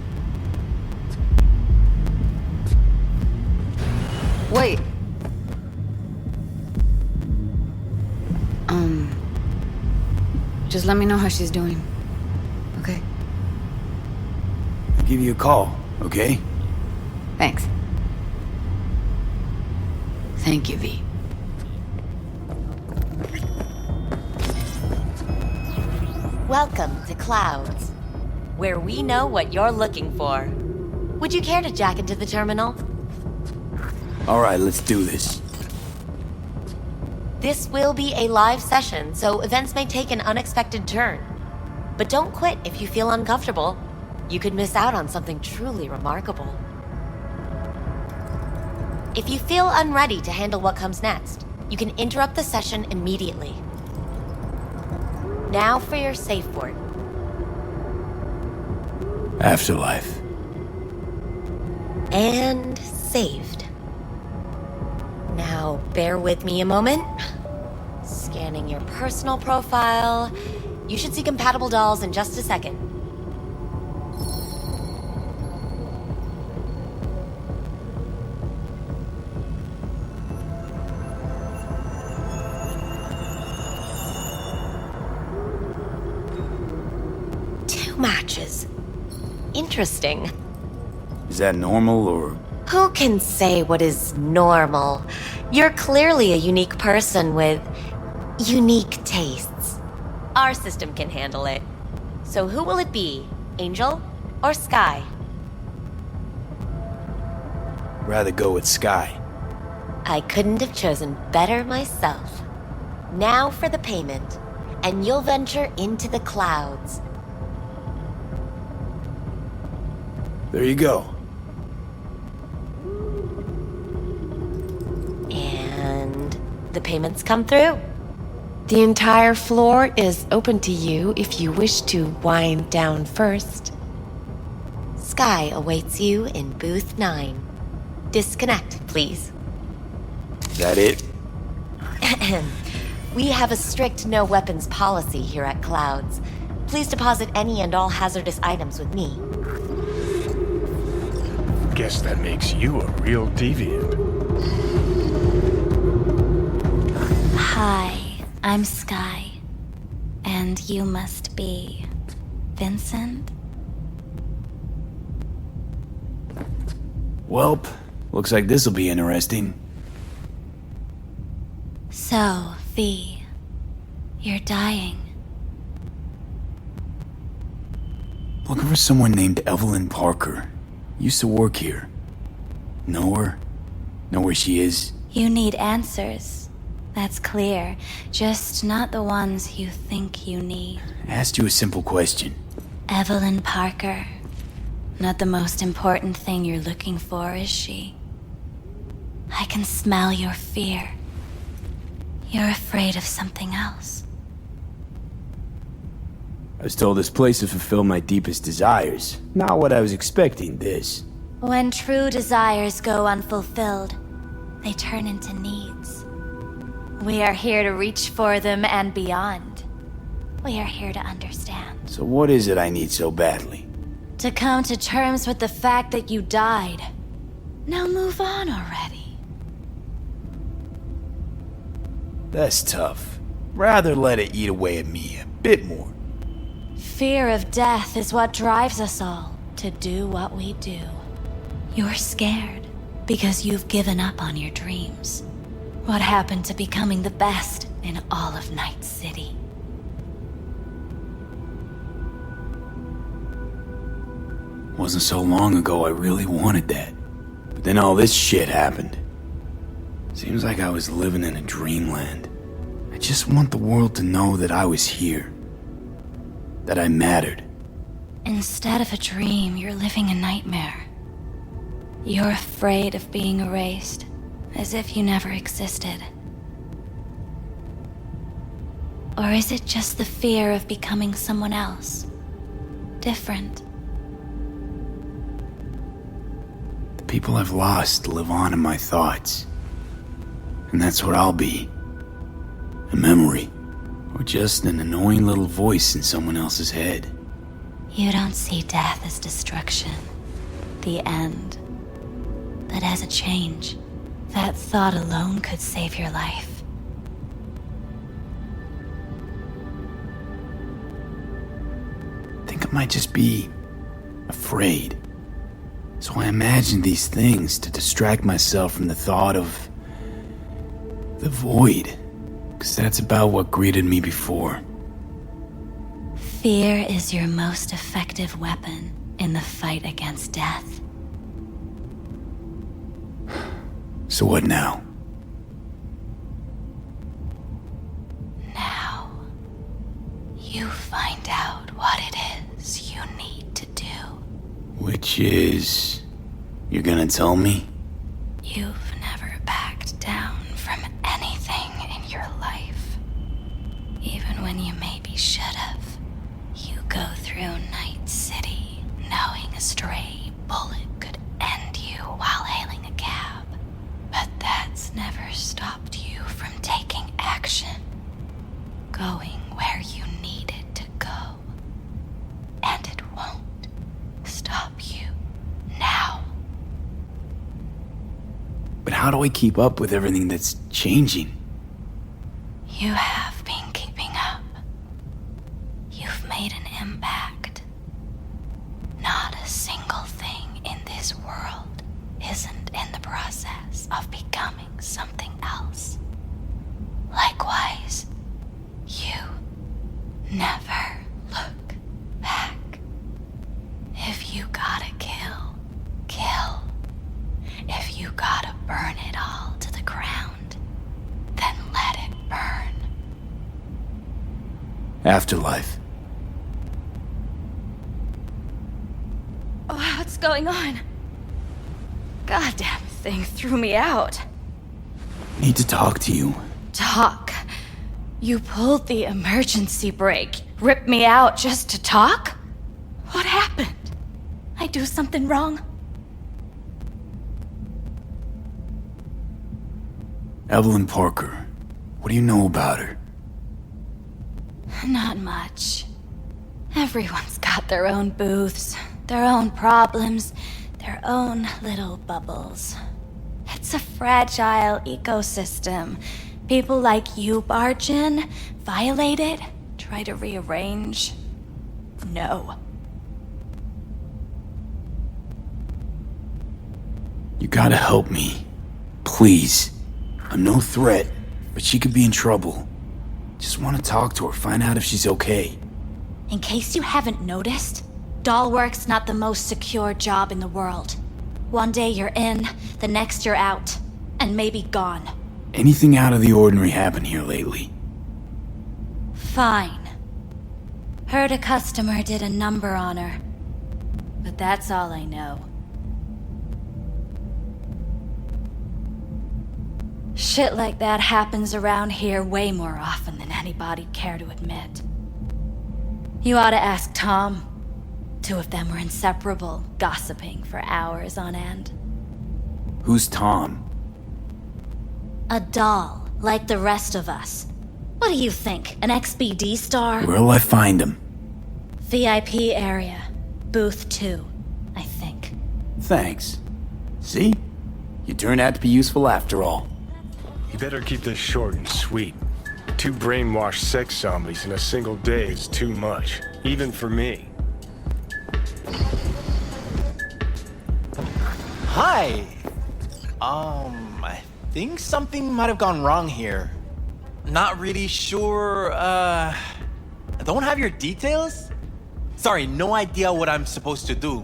Wait. Just let me know how she's doing. Okay? I'll give you a call, okay? Thanks. Thank you, V. Welcome to Clouds, where we know what you're looking for. Would you care to jack into the terminal? Alright, let's do this. This will be a live session, so events may take an unexpected turn. But don't quit if you feel uncomfortable. You could miss out on something truly remarkable. If you feel unready to handle what comes next, you can interrupt the session immediately. Now for your safe word. Afterlife. And saved. Now, bear with me a moment. Scanning your personal profile. You should see compatible dolls in just a second. Two matches. Interesting. Is that normal, or...? Who can say what is normal? You're clearly a unique person with unique tastes. Our system can handle it. So who will it be? Angel or Sky? Rather go with Sky. I couldn't have chosen better myself. Now for the payment, and you'll venture into the clouds. There you go. And the payments come through. The entire floor is open to you if you wish to wind down first. Sky awaits you in booth 9. Disconnect, please. Is that it? We have a strict no weapons policy here at Clouds. Please deposit any and all hazardous items with me. Guess that makes you a real deviant. Hi, I'm Sky. And you must be... Vincent? Welp, looks like this'll be interesting. So, V, you're dying. Looking for someone named Evelyn Parker. Used to work here. Know her? Know where she is? You need answers. That's clear. Just not the ones you think you need. Asked you a simple question. Evelyn Parker. Not the most important thing you're looking for, is she? I can smell your fear. You're afraid of something else. I was told this place would fulfill my deepest desires. Not what I was expecting, this. When true desires go unfulfilled, they turn into needs. We are here to reach for them and beyond. We are here to understand. So what is it I need so badly? To come to terms with the fact that you died. Now move on already. That's tough. Rather let it eat away at me a bit more. Fear of death is what drives us all to do what we do. You're scared because you've given up on your dreams. What happened to becoming the best in all of Night City? Wasn't so long ago I really wanted that. But then all this shit happened. Seems like I was living in a dreamland. I just want the world to know that I was here. That I mattered. Instead of a dream, you're living a nightmare. You're afraid of being erased, as if you never existed. Or is it just the fear of becoming someone else? Different. The people I've lost live on in my thoughts. And that's what I'll be. A memory. Or just an annoying little voice in someone else's head. You don't see death as destruction, the end, but as a change. That thought alone could save your life. I think I might just be afraid. So I imagine these things to distract myself from the thought of the void. Because that's about what greeted me before. Fear is your most effective weapon in the fight against death. So what now? Now, you find out what it is you need to do. Which is... You're gonna tell me? You've never backed down from anything in your life. Even when you maybe should have. You go through Night City knowing a stray bullet could end you while hailing a cab. But that's never stopped you from taking action. Going where you needed to go. And it won't stop you now. But how do I keep up with everything that's changing? You have been keeping up. You've made an impact. Not a single thing in this world isn't in the process of becoming something else. Likewise, you never look back. If you gotta kill, kill. If you gotta burn it all to the ground, then let it burn. Afterlife. What's going on? Goddamn thing threw me out. Need to talk to you. Talk? You pulled the emergency brake, ripped me out just to talk? What happened? I do something wrong? Evelyn Parker. What do you know about her? Not much. Everyone's got their own booths, their own problems, their own little bubbles. It's a fragile ecosystem. People like you barge in, violate it, try to rearrange. No. You gotta help me. Please. I'm no threat, but she could be in trouble. Just want to talk to her, find out if she's okay. In case you haven't noticed, doll work's not the most secure job in the world. One day you're in, the next you're out, and maybe gone. Anything out of the ordinary happened here lately? Fine. Heard a customer did a number on her. But that's all I know. Shit like that happens around here way more often than anybody'd care to admit. You ought to ask Tom. Two of them were inseparable, gossiping for hours on end. Who's Tom? A doll, like the rest of us. What do you think, an XBD star? Where'll I find him? VIP area. Booth 2, I think. Thanks. See? You turned out to be useful after all. You better keep this short and sweet. 2 brainwashed sex zombies in a single day is too much, even for me. Hi! I think something might have gone wrong here. Not really sure, I don't have your details? Sorry, no idea what I'm supposed to do.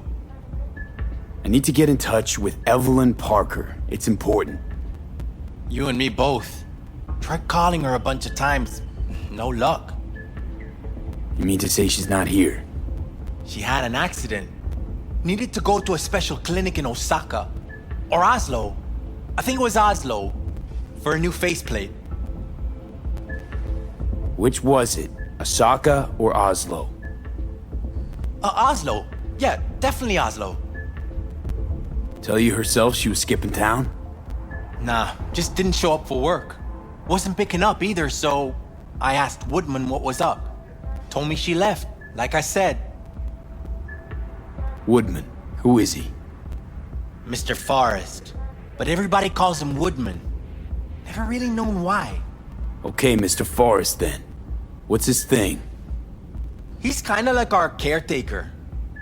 I need to get in touch with Evelyn Parker. It's important. You and me both. Tried calling her a bunch of times. No luck. You mean to say she's not here? She had an accident. Needed to go to a special clinic in Osaka. Or Oslo. I think it was Oslo. For a new faceplate. Which was it? Osaka or Oslo? Oslo. Yeah, definitely Oslo. Tell you herself she was skipping town? Nah, just didn't show up for work. Wasn't picking up either, so I asked Woodman what was up. Told me she left, like I said. Woodman, who is he? Mr. Forrest. But everybody calls him Woodman. Never really known why. Okay, Mr. Forrest then. What's his thing? He's kinda like our caretaker.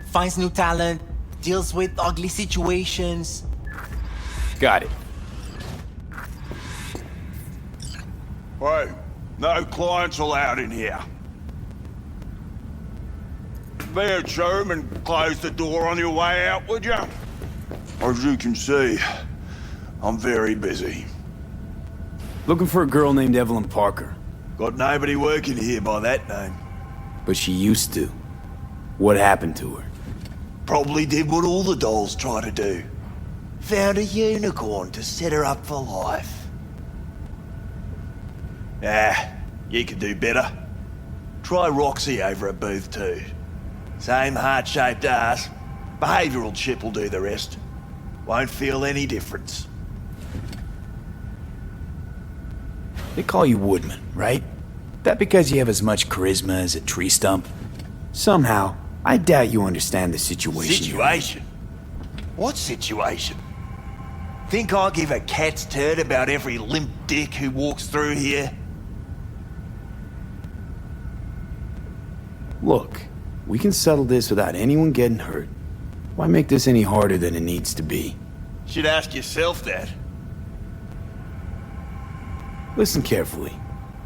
Finds new talent, deals with ugly situations. Got it. Hey, no clients allowed in here. Be a chum and close the door on your way out, would you? As you can see, I'm very busy. Looking for a girl named Evelyn Parker. Got nobody working here by that name. But she used to. What happened to her? Probably did what all the dolls try to do. Found a unicorn to set her up for life. Ah, you could do better. Try Roxy over at Booth 2. Same heart-shaped ass. Behavioural chip will do the rest. Won't feel any difference. They call you Woodman, right? That because you have as much charisma as a tree stump? Somehow, I doubt you understand the situation. Situation? What situation? Think I give a cat's turd about every limp dick who walks through here? Look, we can settle this without anyone getting hurt. Why make this any harder than it needs to be? Should ask yourself that. Listen carefully.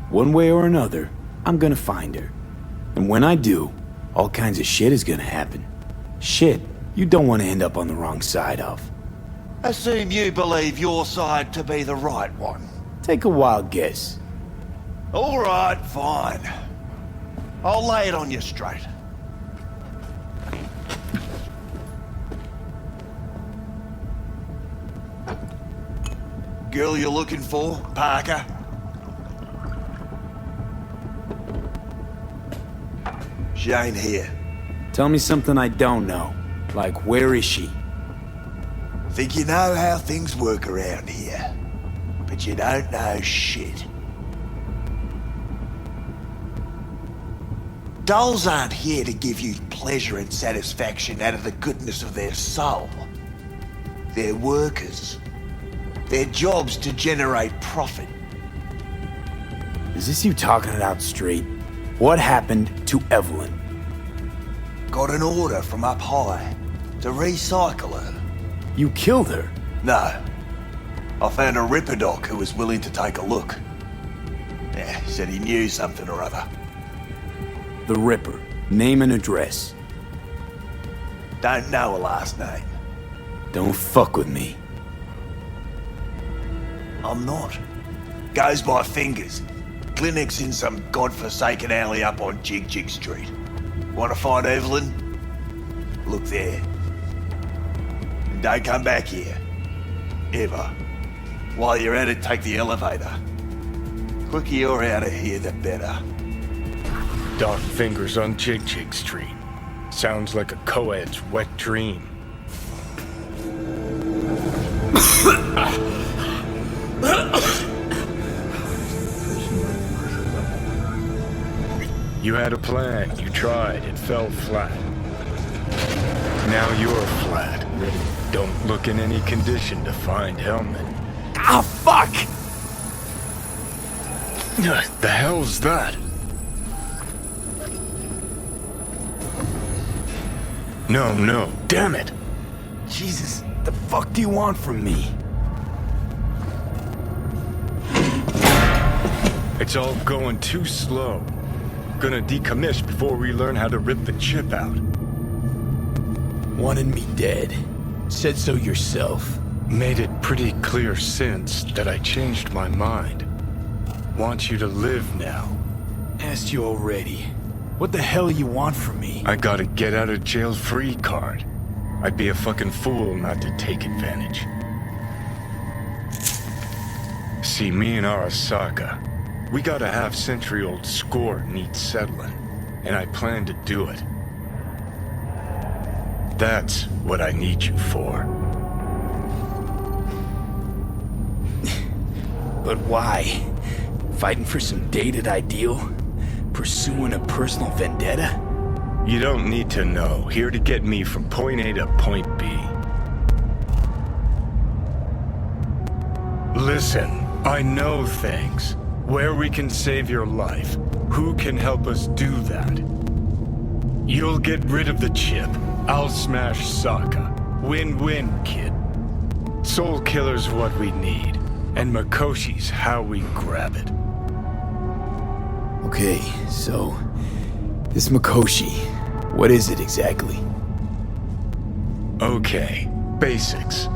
One way or another, I'm gonna find her. And when I do, all kinds of shit is gonna happen. Shit you don't want to end up on the wrong side of. Assume you believe your side to be the right one. Take a wild guess. All right, fine. I'll lay it on you straight. Girl you're looking for, Parker? She ain't here. Tell me something I don't know. Like, where is she? Think you know how things work around here, but you don't know shit. Dolls aren't here to give you pleasure and satisfaction out of the goodness of their soul. They're workers. Their job's to generate profit. Is this you talking it out straight? What happened to Evelyn? Got an order from up high to recycle her. You killed her? No. I found a Ripper doc who was willing to take a look. Yeah, he said he knew something or other. The Ripper. Name and address. Don't know her last name. Don't fuck with me. I'm not. Goes by fingers. Clinic's in some godforsaken alley up on Jig Jig Street. Want to find Evelyn? Look there. And don't come back here. Ever. While you're at it, take the elevator. Quicker you're out of here, the better. Dark fingers on Jig Jig Street. Sounds like a co-ed's wet dream. You had a plan, you tried, it fell flat. Now you're flat. Don't look in any condition to find Hellman. Ah, fuck! The hell's that? No, damn it! Jesus, the fuck do you want from me? It's all going too slow. Gonna decommiss before we learn how to rip the chip out. Wanted me dead. Said so yourself. Made it pretty clear since that I changed my mind. Want you to live now. Asked you already. What the hell you want from me? I got a get out of jail free card. I'd be a fucking fool not to take advantage. See, me and Arasaka, we got a half-century-old score needs settling, and I plan to do it. That's what I need you for. But why? Fighting for some dated ideal? Pursuing a personal vendetta? You don't need to know. Here to get me from point A to point B. Listen, I know things. Where we can save your life. Who can help us do that? You'll get rid of the chip. I'll smash Sokka. Win-win, kid. Soul Killer's what we need. And Makoshi's how we grab it. Okay, so... this Makoshi, what is it exactly? Okay, basics.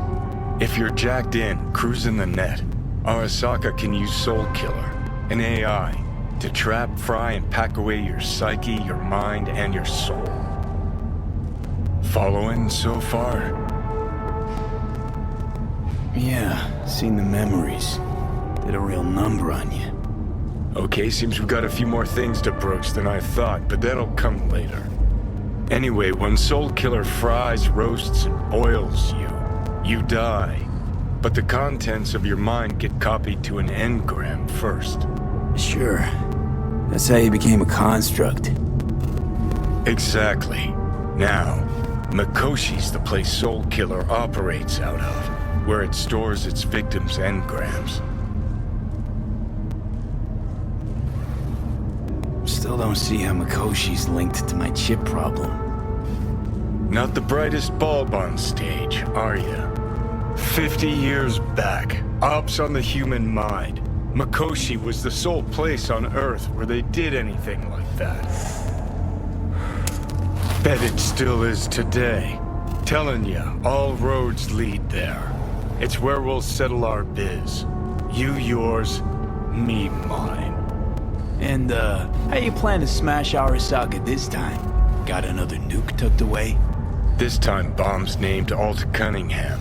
If you're jacked in, cruising the net, Arasaka can use Soul Killer, an AI, to trap, fry, and pack away your psyche, your mind, and your soul. Following so far? Yeah, seen the memories. Did a real number on you. Okay, seems we've got a few more things to broach than I thought, but that'll come later. Anyway, when Soul Killer fries, roasts, and boils you, you die. But the contents of your mind get copied to an engram first. Sure. That's how you became a construct. Exactly. Now, Makoshi's the place Soul Killer operates out of, where it stores its victims' engrams. Still don't see how Makoshi's linked to my chip problem. Not the brightest bulb on stage, are you? 50 years back, ops on the human mind. Makoshi was the sole place on Earth where they did anything like that. Bet it still is today. Telling ya, all roads lead there. It's where we'll settle our biz. You yours, me mine. And, how you plan to smash Arasaka this time? Got another nuke tucked away? This time bomb's named Alt Cunningham.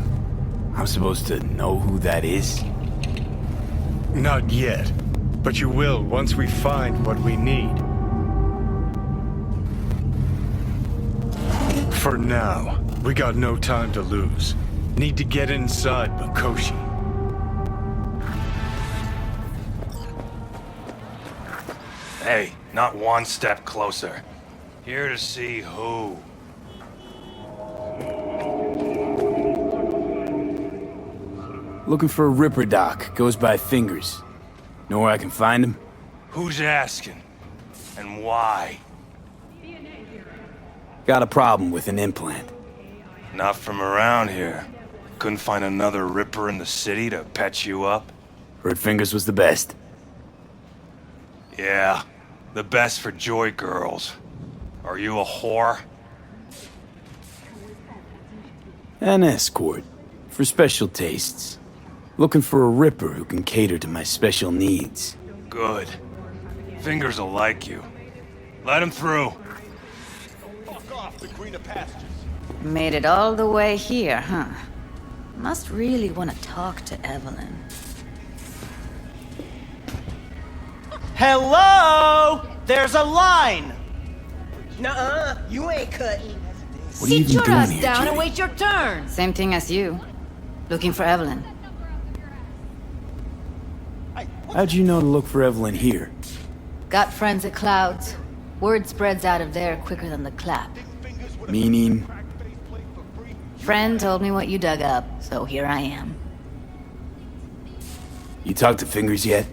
I'm supposed to know who that is? Not yet, but you will once we find what we need. For now, we got no time to lose. Need to get inside Makoshi. Hey, not one step closer. Here to see who. Looking for a Ripper Doc. Goes by Fingers. Know where I can find him? Who's asking? And why? Got a problem with an implant. Not from around here. Couldn't find another Ripper in the city to patch you up? Heard Fingers was the best. Yeah, the best for joy girls. Are you a whore? An escort. For special tastes. Looking for a Ripper who can cater to my special needs. Good. Fingers will like you. Let him through. Fuck off the greener pastures. Made it all the way here, huh? Must really want to talk to Evelyn. Hello? There's a line! Nuh-uh, you ain't cutting. What are you Sit even your doing ass here, down Judy? and wait your turn. Same thing as you. Looking for Evelyn. How'd you know to look for Evelyn here? Got friends at Clouds. Word spreads out of there quicker than the clap. Meaning? Friend told me what you dug up, so here I am. You talked to Fingers yet?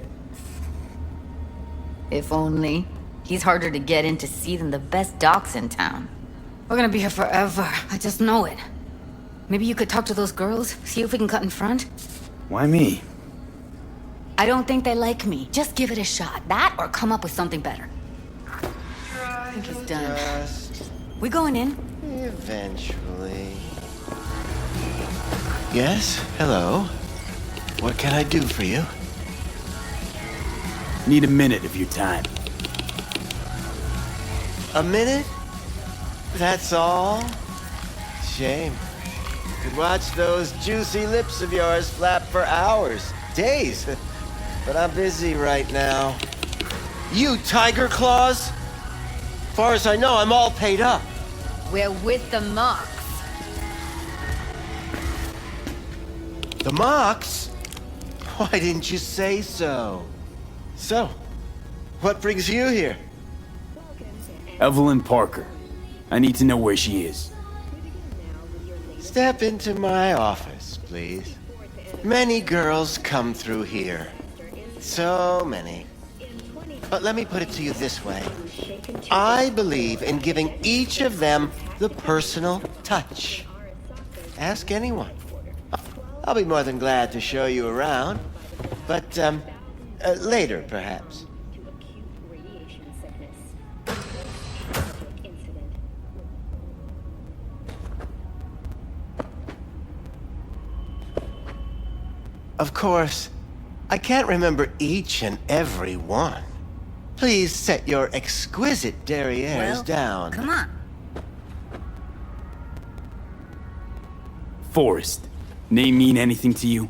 If only. He's harder to get in to see than the best docs in town. We're gonna be here forever. I just know it. Maybe you could talk to those girls, see if we can cut in front? Why me? I don't think they like me. Just give it a shot. That or come up with something better. I think he's done. We going in? Eventually. Yes? Hello? What can I do for you? Need a minute of your time. A minute? That's all? Shame. Could watch those juicy lips of yours flap for hours, days. But I'm busy right now. You Tiger Claws? Far as I know, I'm all paid up. We're with the Mox. The Mox? Why didn't you say so? So, what brings you here? Evelyn Parker. I need to know where she is. Step into my office, please. Many girls come through here. So many. But let me put it to you this way. I believe in giving each of them the personal touch. Ask anyone. I'll be more than glad to show you around. But, later, perhaps. Of course, I can't remember each and every one. Please set your exquisite derrieres down. Come on. Forrest. Name mean anything to you?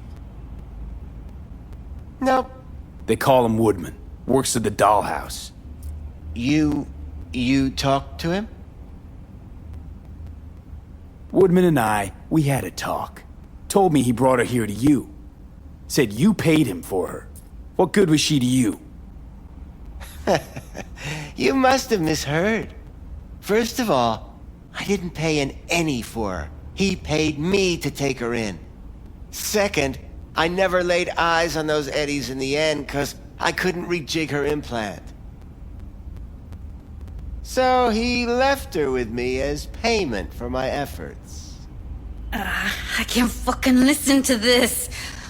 Nope. They call him Woodman. Works at the dollhouse. You talked to him? Woodman and we had a talk. Told me he brought her here to you. Said you paid him for her. What good was she to you? You must have misheard. First of all, I didn't pay an any for her. He paid me to take her in. Second, I never laid eyes on those eddies in the end because I couldn't rejig her implant. So he left her with me as payment for my efforts. I can't fucking listen to this.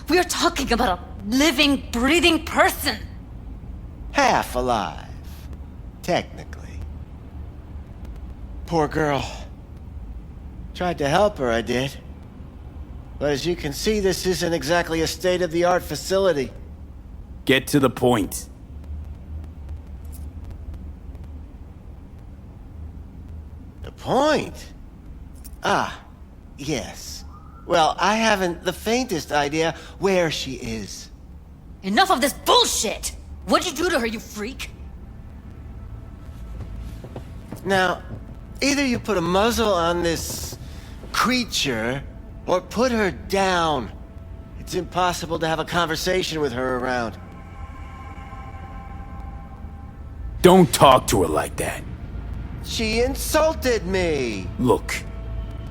We're talking about a living, breathing person. Half alive, technically. Poor girl. Tried to help her, I did. But as you can see, this isn't exactly a state-of-the-art facility. Get to the point. The point? Ah, yes. Well, I haven't the faintest idea where she is. Enough of this bullshit! What'd you do to her, you freak? Now, either you put a muzzle on this creature, or put her down. It's impossible to have a conversation with her around. Don't talk to her like that. She insulted me! Look,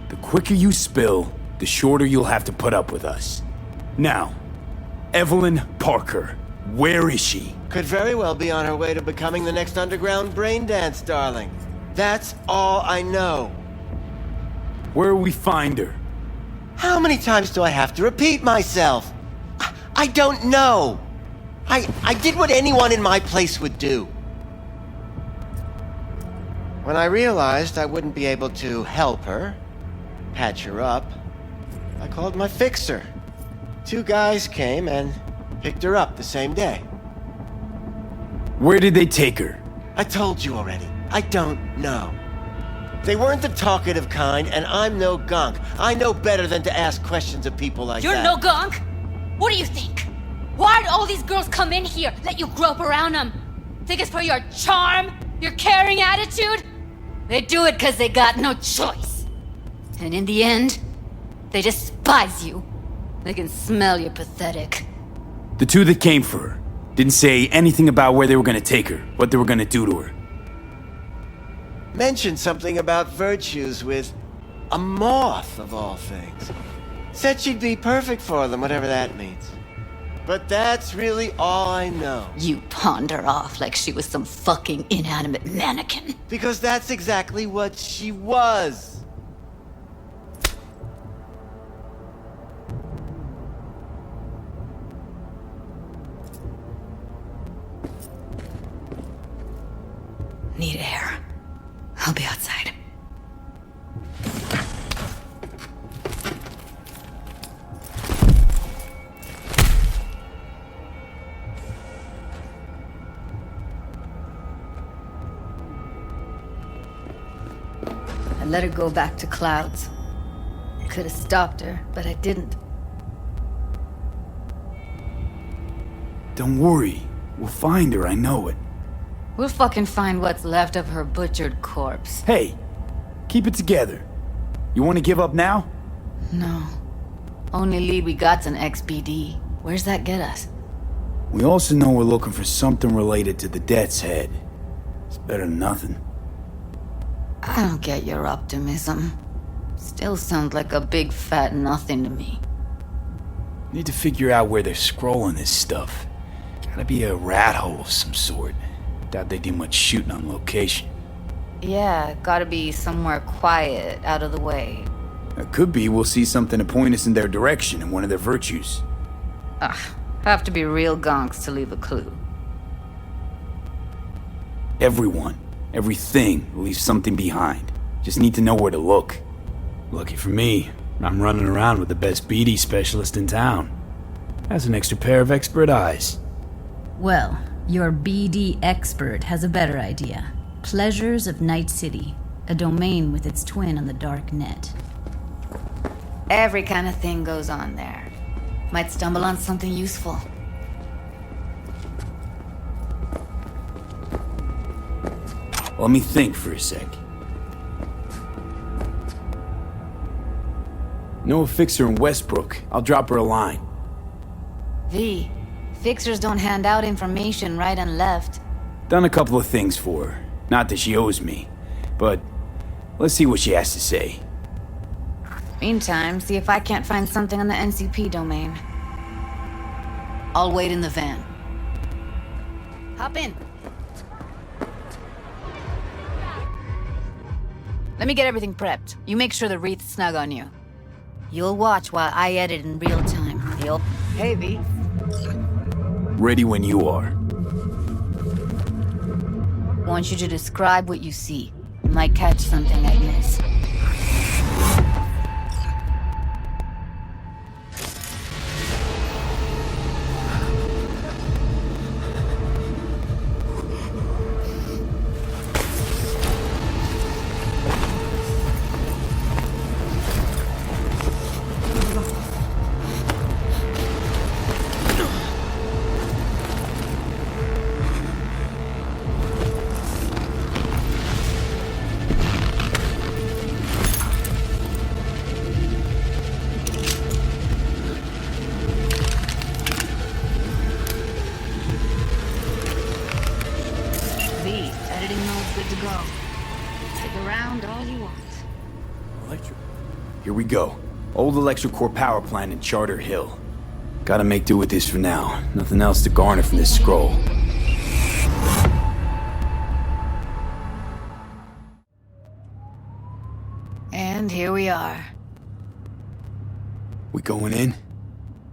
the quicker you spill, the shorter you'll have to put up with us. Now, Evelyn Parker, where is she? Could very well be on her way to becoming the next underground brain dance darling. That's all I know. Where will we find her? How many times do I have to repeat myself? I don't know. I did what anyone in my place would do. When I realized I wouldn't be able to help her, patch her up, I called my fixer. 2 guys came and picked her up the same day. Where did they take her? I told you already. I don't know. They weren't the talkative kind, and I'm no gunk. I know better than to ask questions of people like You're that. no gunk? What do you think? Why'd all these girls come in here, let you grope around them? Think it's for your charm? Your caring attitude? They do it because they got no choice. And in the end, they despise you. They can smell you're pathetic. The 2 that came for her didn't say anything about where they were gonna take her, what they were gonna do to her. Mentioned something about virtues with a moth, of all things. Said she'd be perfect for them, whatever that means. But that's really all I know. You pawned her off like she was some fucking inanimate mannequin. Because that's exactly what she was. Need air. I'll be outside. I let her go back to Clouds. Could have stopped her, but I didn't. Don't worry. We'll find her, I know it. We'll fucking find what's left of her butchered corpse. Hey, keep it together. You want to give up now? No. Only lead we got's an XBD. Where's that get us? We also know we're looking for something related to the Death's Head. It's better than nothing. I don't get your optimism. Still sounds like a big fat nothing to me. Need to figure out where they're scrolling this stuff. Gotta be a rat hole of some sort. Doubt they do much shooting on location. Yeah, gotta be somewhere quiet, out of the way. It could be we'll see something to point us in their direction and one of their virtues. Ugh, have to be real gonks to leave a clue. Everyone, everything leaves something behind. Just need to know where to look. Lucky for me, I'm running around with the best BD specialist in town. Has an extra pair of expert eyes. Well, your BD expert has a better idea. Pleasures of Night City, a domain with its twin on the dark net. Every kind of thing goes on there. Might stumble on something useful. Let me think for a sec. Know a fixer in Westbrook. I'll drop her a line. V, fixers don't hand out information right and left. Done a couple of things for her. Not that she owes me, but let's see what she has to say. Meantime, see if I can't find something on the NCP domain. I'll wait in the van. Hop in. Let me get everything prepped. You make sure the wreath's snug on you. You'll watch while I edit in real time. Hey, V. Ready when you are. Want you to describe what you see. You might catch something I miss. Here we go. Old electrical power plant in Charter Hill. Gotta make do with this for now. Nothing else to garner from this scroll. And here we are. We going in?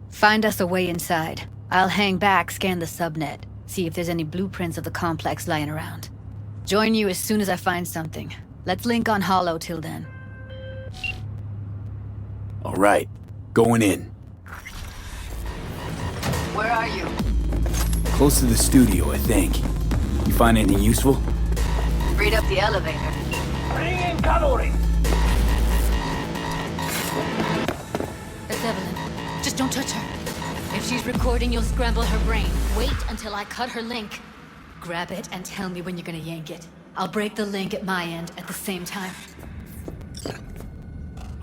Find us a way inside. I'll hang back, scan the subnet, see if there's any blueprints of the complex lying around. Join you as soon as I find something. Let's link on Hollow till then. All right, going in. Where are you? Close to the studio, I think. You find anything useful? Freed up the elevator. Bring in cavalry! That's Evelyn. Just don't touch her. If she's recording, you'll scramble her brain. Wait until I cut her link. Grab it and tell me when you're gonna yank it. I'll break the link at my end at the same time.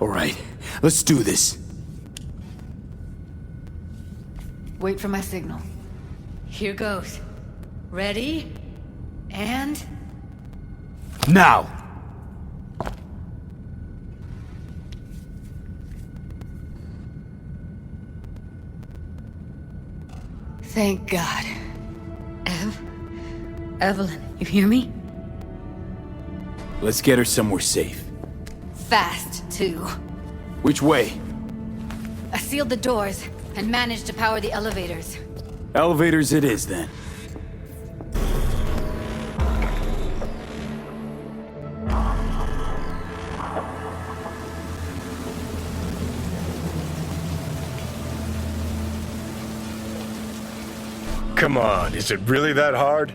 All right, let's do this. Wait for my signal. Here goes. Ready? And... now! Thank God. Evelyn, you hear me? Let's get her somewhere safe. Fast, too. Which way? I sealed the doors and managed to power the elevators. Elevators it is, then. Come on, is it really that hard?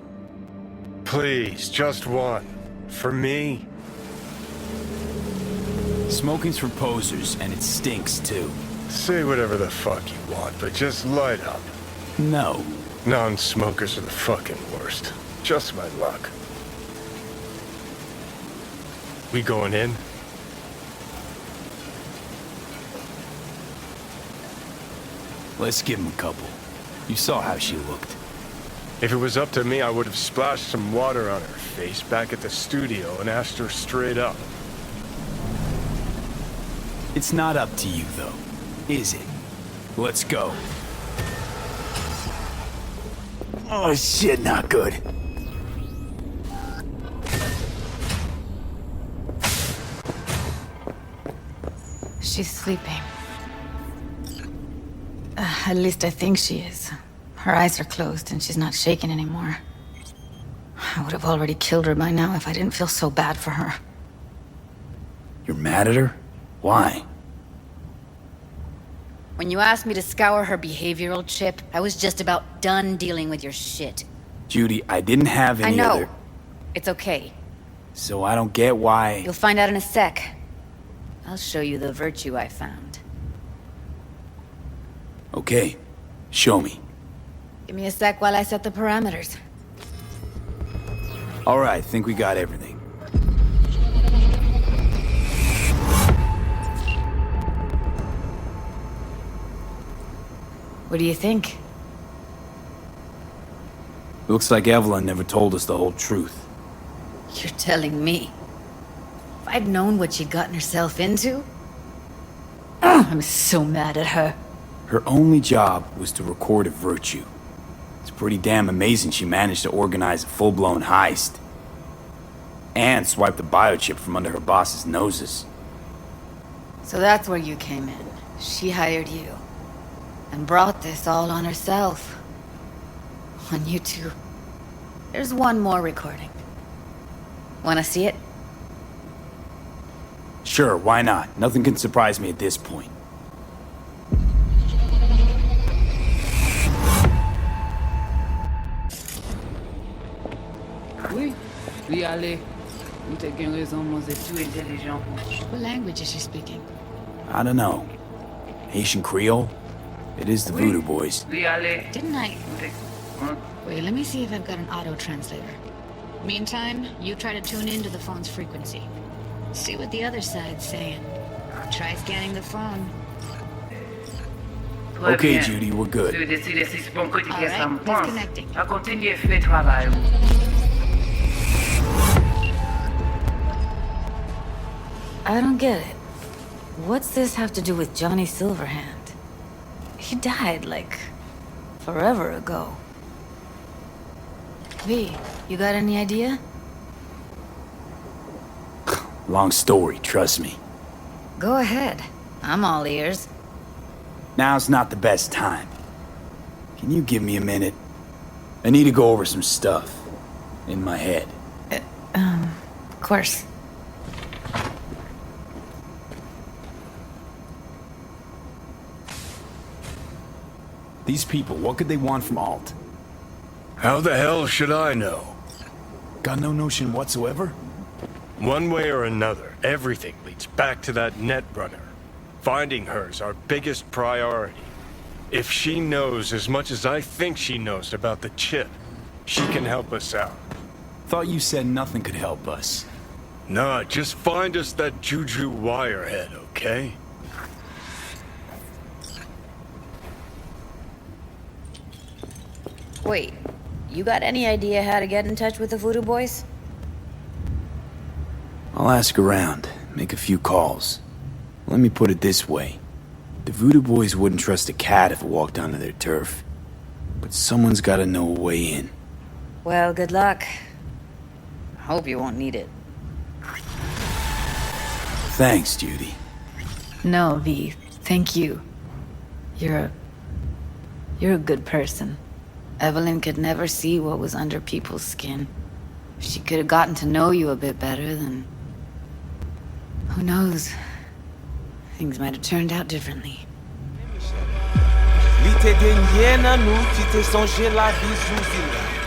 Please, just one. For me? Smoking's for posers, and it stinks, too. Say whatever the fuck you want, but just light up. No. Non-smokers are the fucking worst. Just my luck. We going in? Let's give him a couple. You saw how she looked. If it was up to me, I would have splashed some water on her face back at the studio and asked her straight up. It's not up to you, though, is it? Let's go. Oh, shit, not good. She's sleeping. At least I think she is. Her eyes are closed and she's not shaking anymore. I would have already killed her by now if I didn't feel so bad for her. You're mad at her? Why? When you asked me to scour her behavioral chip, I was just about done dealing with your shit. Judy, I didn't have any I know. other... It's okay. So I don't get why... You'll find out in a sec. I'll show you the virtue I found. Okay, show me. Give me a sec while I set the parameters. Alright, think we got everything. What do you think? Looks like Evelyn never told us the whole truth. You're telling me. If I'd known what she'd gotten herself into... I'm so mad at her. Her only job was to record a virtue. It's pretty damn amazing she managed to organize a full-blown heist. And swipe the biochip from under her boss's noses. So that's where you came in. She hired you. And brought this all on herself. On you two. There's one more recording. Wanna see it? Sure, why not? Nothing can surprise me at this point. Oui, oui, allez. Vous t'avez bien raison, moi, c'est tout intelligent. What language is she speaking? I don't know. Haitian Creole? It is the Voodoo Boys. Oui, allez. Didn't I? Wait, let me see if I've got an auto-translator. Meantime, you try to tune into the phone's frequency. See what the other side's saying. Try scanning the phone. Okay, Judy, we're good. Si vous décidez si c'est bon que tu All right, ça me pense, disconnecting. à continuer à faire le travail. I don't get it. What's this have to do with Johnny Silverhand? He died, like, forever ago. V, you got any idea? Long story, trust me. Go ahead. I'm all ears. Now's not the best time. Can you give me a minute? I need to go over some stuff. In my head. Of course. These people, what could they want from Alt? How the hell should I know? Got no notion whatsoever? One way or another, everything leads back to that netrunner. Finding her's our biggest priority. If she knows as much as I think she knows about the chip, she can help us out. Thought you said nothing could help us. Nah, just find us that Juju wirehead, okay? Wait, you got any idea how to get in touch with the Voodoo Boys? I'll ask around, make a few calls. Let me put it this way. The Voodoo Boys wouldn't trust a cat if it walked onto their turf. But someone's gotta know a way in. Well, good luck. Hope you won't need it. Thanks, Judy. No, V. Thank you. You're a good person. Evelyn could never see what was under people's skin. If she could have gotten to know you a bit better, then... who knows? Things might have turned out differently.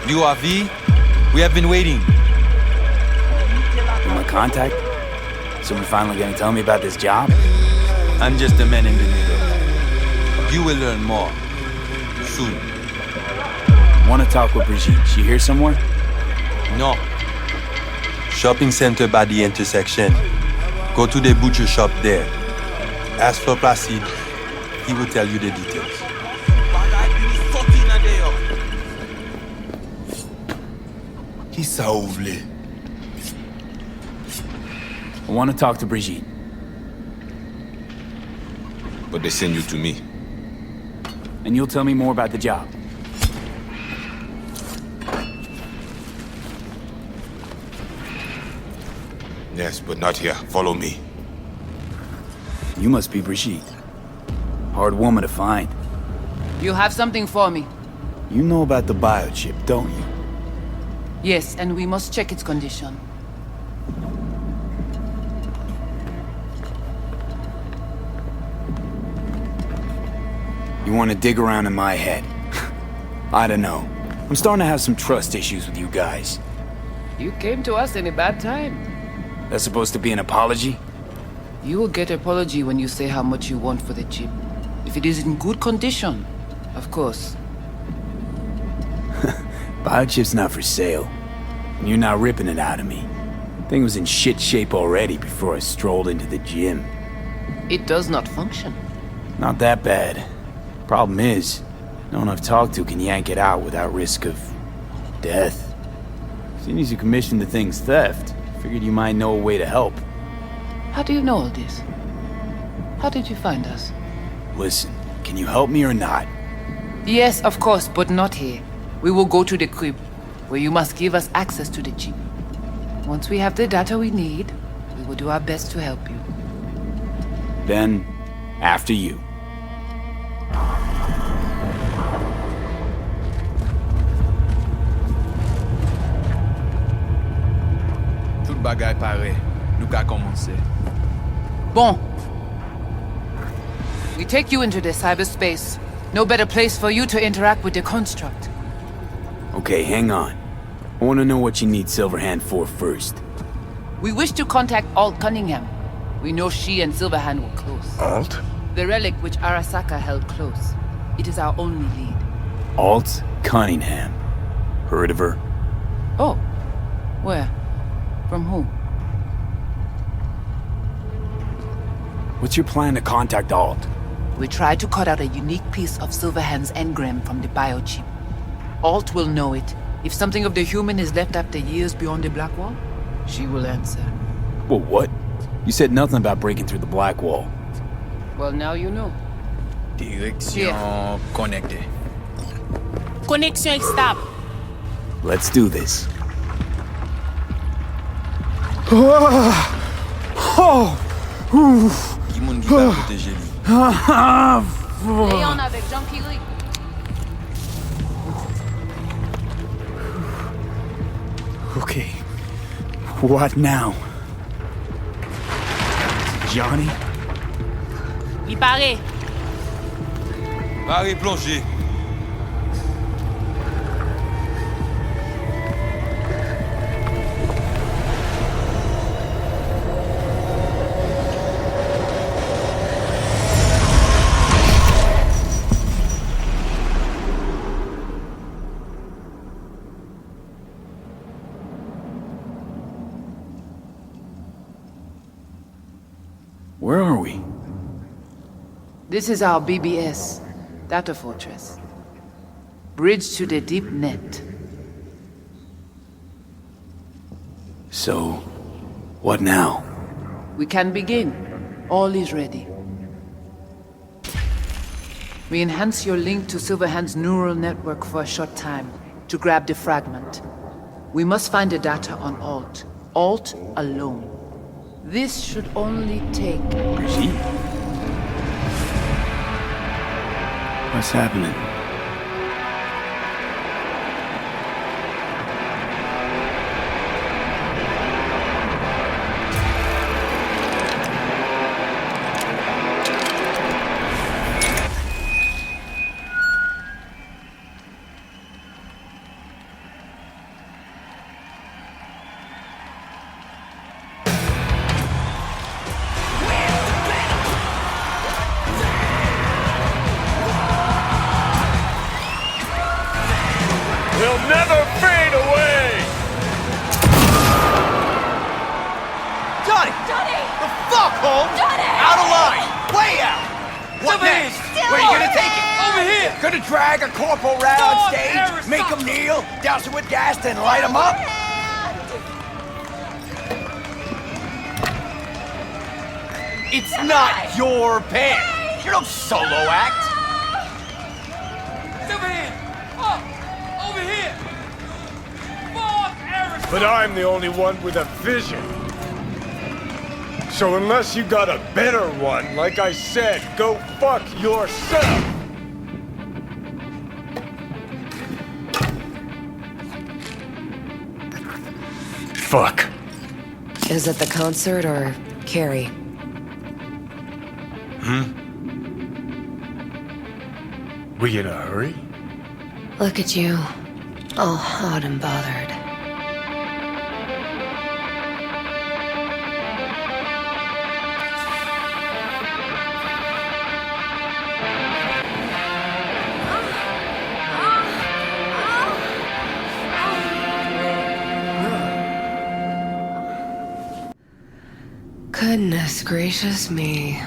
You are V? We have been waiting. You my contact? Someone finally gonna tell me about this job? I'm just a man in the middle. You will learn more. Soon. Wanna talk with Brigitte. She here somewhere? No. Shopping center by the intersection. Go to the butcher shop there. Ask for Placide. He will tell you the details. Qui ça ouvre? I want to talk to Brigitte. But they send you to me. And you'll tell me more about the job. Yes, but not here. Follow me. You must be Brigitte. Hard woman to find. You have something for me? You know about the biochip, don't you? Yes, and we must check its condition. You want to dig around in my head? I don't know. I'm starting to have some trust issues with you guys. You came to us in a bad time. That's supposed to be an apology? You will get an apology when you say how much you want for the chip. If it is in good condition, of course. Biochip's not for sale. And you're not ripping it out of me. Thing was in shit shape already before I strolled into the gym. It does not function. Not that bad. Problem is, no one I've talked to can yank it out without risk of death. Seeing as you commissioned the thing's theft, figured you might know a way to help. How do you know all this? How did you find us? Listen, can you help me or not? Yes, of course, but not here. We will go to the crib, where you must give us access to the chip. Once we have the data we need, we will do our best to help you. Then, after you. Tout bagay pare. Nou ka komanse. Bon. We take you into the cyberspace. No better place for you to interact with the construct. Okay, hang on. I want to know what you need Silverhand for first. We wish to contact Alt Cunningham. We know she and Silverhand were close. Alt? The relic which Arasaka held close. It is our only lead. Alt Cunningham. Heard of her? Oh. Where? From who? What's your plan to contact Alt? We try to cut out a unique piece of Silverhand's engram from the biochip. Alt will know it. If something of the human is left after years beyond the Black Wall, she will answer. Well, what? You said nothing about breaking through the Black Wall. Well, now you know. Direction connectée. Connexion stable. Let's do this. Qui moun ki pa protéger li. Léon avec Jean-Pierre. Okay. What now? Johnny? Il paraît. Pare plongé. Where are we? This is our BBS, data fortress. Bridge to the deep net. So, what now? We can begin. All is ready. We enhance your link to Silverhand's neural network for a short time to grab the fragment. We must find the data on Alt. Alt alone. This should only take... Brigitte? What's happening? Will never fade away! Johnny! Johnny! The fuck, Holmes? Johnny! Out of line! Way out! What Over next? here! Where you gonna take it? Over here! Gonna drag a corporal round Stop, stage, Harris, make stop. him kneel, douse him with gas, then light him up? It's not your band. You're no solo act. Over here. Oh, over here. Fuck Aerosmith. But I'm the only one with a vision. So unless you got a better one, like I said, go fuck yourself. Fuck. Is it the concert or Carrie? We in a hurry? Look at you, all hot and bothered. Goodness gracious me.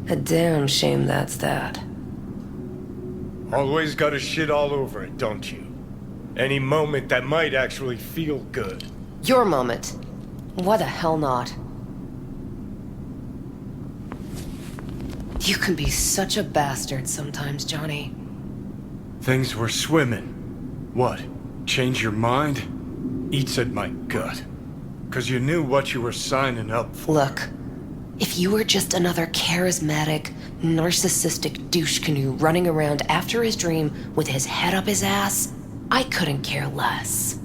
A damn shame that's that. Always gotta shit all over it, don't you? Any moment that might actually feel good. Your moment. Why the hell not? You can be such a bastard sometimes, Johnny. Things were swimming. What? Change your mind? Eats at my gut. 'Cause you knew what you were signing up for. Look, if you were just another charismatic, narcissistic douche canoe running around after his dream with his head up his ass, I couldn't care less.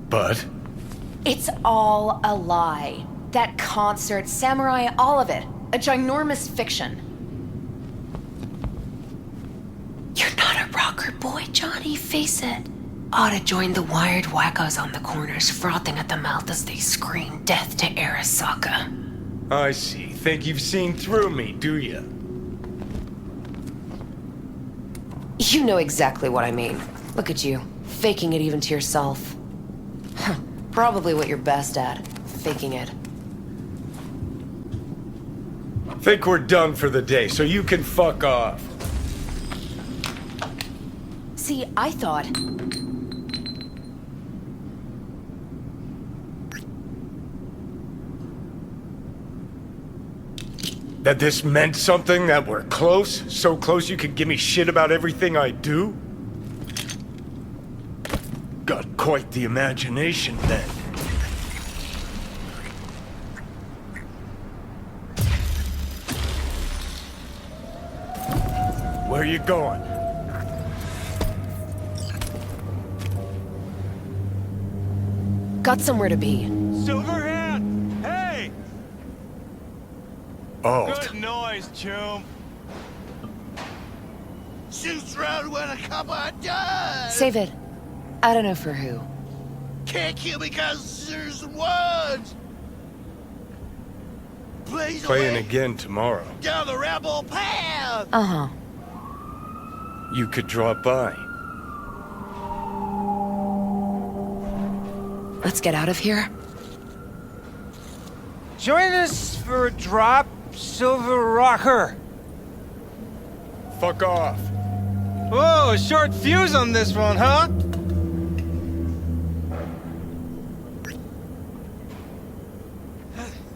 But? It's all a lie. That concert, Samurai, all of it. A ginormous fiction. You're not a rocker boy, Johnny, face it. Ought to join the wired wackos on the corners, frothing at the mouth as they scream death to Arasaka. I see. Think you've seen through me, do you? You know exactly what I mean. Look at you, faking it even to yourself. Huh, probably what you're best at, faking it. Think we're done for the day, so you can fuck off. See, I thought... That this meant something, that we're close? So close you could give me shit about everything I do? Got quite the imagination then. Where are you going? Got somewhere to be. Silverhand! Hey! Oh. Good noise, chum. Shoots round when a couple of dies. Save it. I don't know for who. Can't kill because there's words. Blaze Playing away again tomorrow. down the rebel path. Uh-huh. You could drop by. Let's get out of here. Join us for a drop, Silver Rocker. Fuck off. Whoa, a short fuse on this one, huh?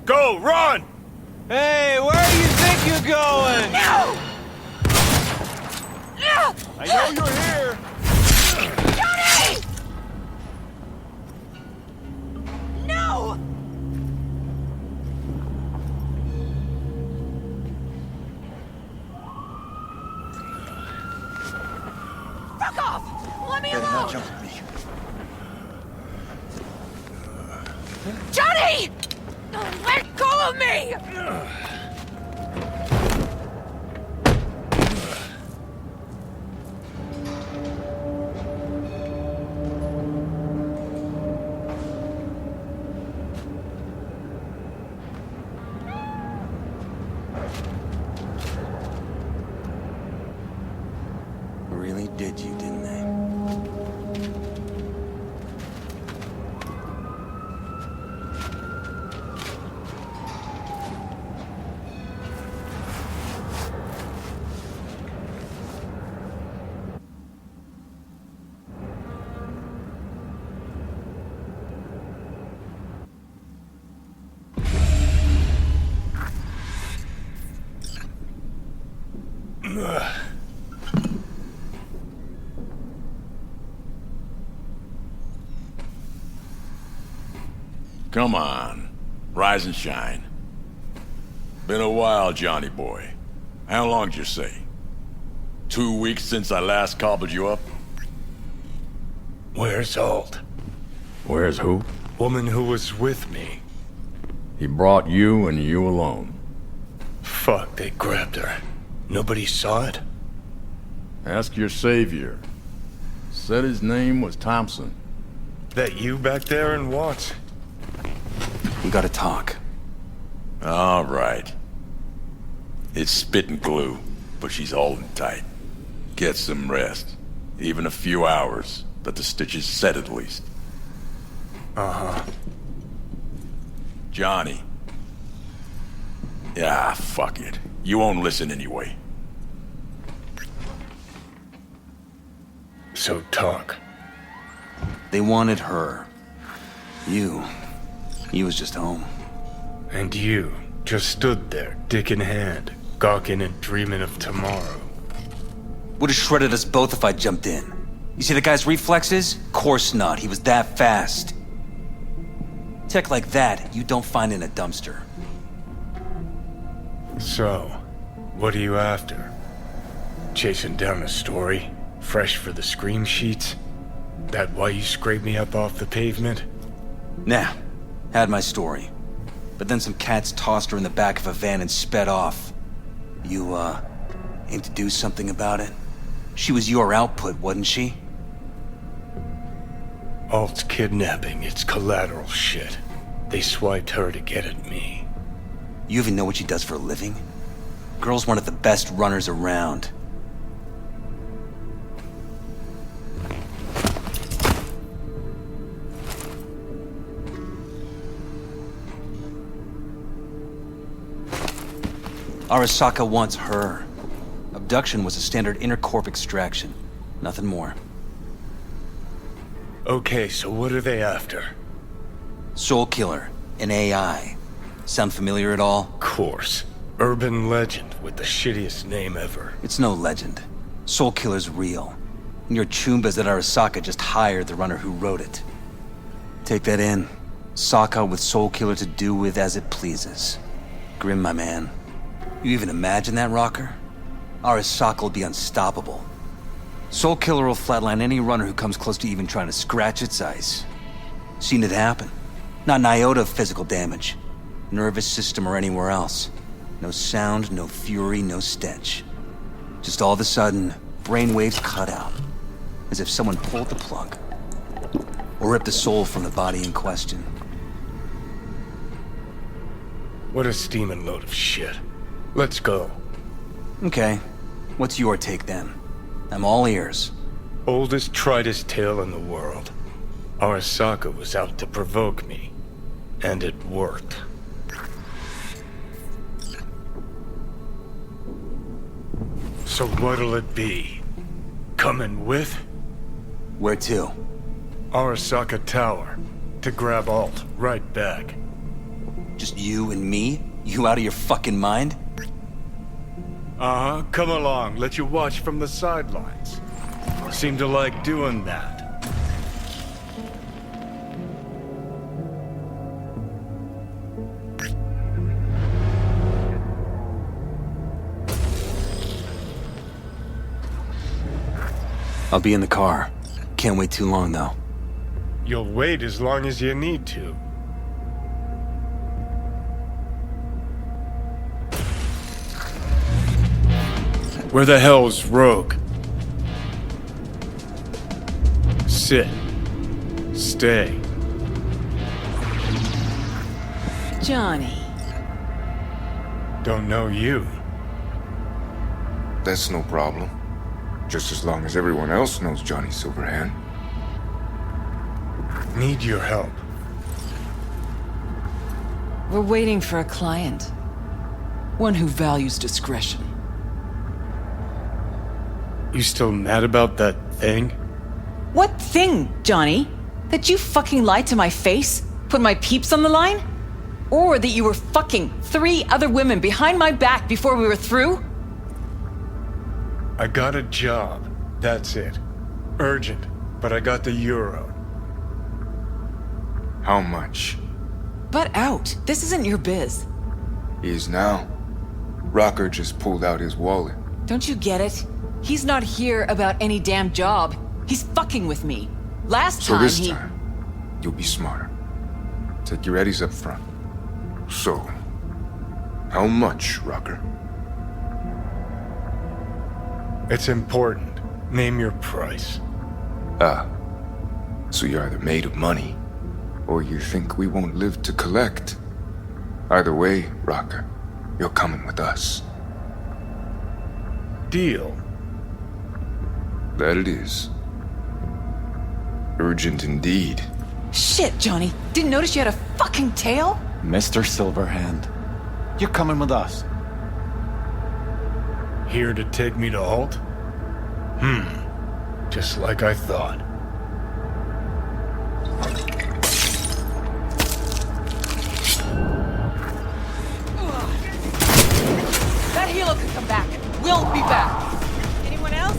Go, run! Hey, where do you think you're going? No! I know you're here. Johnny! No! Fuck off! Let me Better alone! not jump at me. Johnny! Let go of me! Really did you, didn't they? Come on. Rise and shine. Been a while, Johnny boy. How long'd you say? 2 weeks since I last cobbled you up? Where's Alt? Where's who? Woman who was with me. He brought you and you alone. Fuck, they grabbed her. Nobody saw it? Ask your savior. Said his name was Thompson. That you back there in Watts? We gotta talk. All right. It's spit and glue, but she's holding tight. Get some rest. Even a few hours. Let the stitches set at least. Uh-huh. Johnny. Yeah, fuck it. You won't listen anyway. So talk. They wanted her. You was just home. And you just stood there, dick in hand, gawking and dreaming of tomorrow. Would have shredded us both if I jumped in. You see the guy's reflexes? Course not, he was that fast. Tech like that, you don't find in a dumpster. So, what are you after? Chasing down a story? Fresh for the scream sheets? That why you scraped me up off the pavement? Nah, had my story. But then some cats tossed her in the back of a van and sped off. You, aim to do something about it? She was your output, wasn't she? Alt's kidnapping, it's collateral shit. They swiped her to get at me. You even know what she does for a living? Girl's one of the best runners around. Arasaka wants her. Abduction was a standard intercorp extraction. Nothing more. Okay, so what are they after? Soul Killer, an AI. Sound familiar at all? Course. Urban legend with the shittiest name ever. It's no legend. Soul Killer's real. And your Chumbas that Arasaka just hired the runner who wrote it. Take that in. Saka with Soul Killer to do with as it pleases. Grim, my man. You even imagine that, Rocker? Arasaka will be unstoppable. Soul Killer will flatline any runner who comes close to even trying to scratch its ice. Seen it happen. Not an iota of physical damage. Nervous system or anywhere else. No sound, no fury, no stench. Just all of a sudden, brainwaves cut out. As if someone pulled the plug. Or ripped the soul from the body in question. What a steaming load of shit. Let's go. Okay. What's your take then? I'm all ears. Oldest, tritest tale in the world. Arasaka was out to provoke me. And it worked. So what'll it be? Coming with? Where to? Arasaka Tower. To grab Alt, right back. Just you and me? You out of your fucking mind? Uh-huh, come along, let you watch from the sidelines. Seem to like doing that. I'll be in the car. Can't wait too long, though. You'll wait as long as you need to. Where the hell's Rogue? Sit. Stay. Johnny. Don't know you. That's no problem. Just as long as everyone else knows Johnny Silverhand. Need your help. We're waiting for a client. One who values discretion. You still mad about that thing? What thing, Johnny? That you fucking lied to my face? Put my peeps on the line? Or that you were fucking 3 other women behind my back before we were through? I got a job. That's it. Urgent, but I got the euro. How much? Butt out. This isn't your biz. Is now. Rocker just pulled out his wallet. Don't you get it? He's not here about any damn job. He's fucking with me. Last So time this he... time, you'll be smarter. Take your eddies up front. So, how much, Rocker? It's important. Name your price. Ah. So you're either made of money, or you think we won't live to collect. Either way, Rocker, you're coming with us. Deal. That it is. Urgent indeed. Shit, Johnny. Didn't notice you had a fucking tail? Mr. Silverhand, you're coming with us. Here to take me to Alt? Just like I thought. That helo could come back. We'll be back. Anyone else?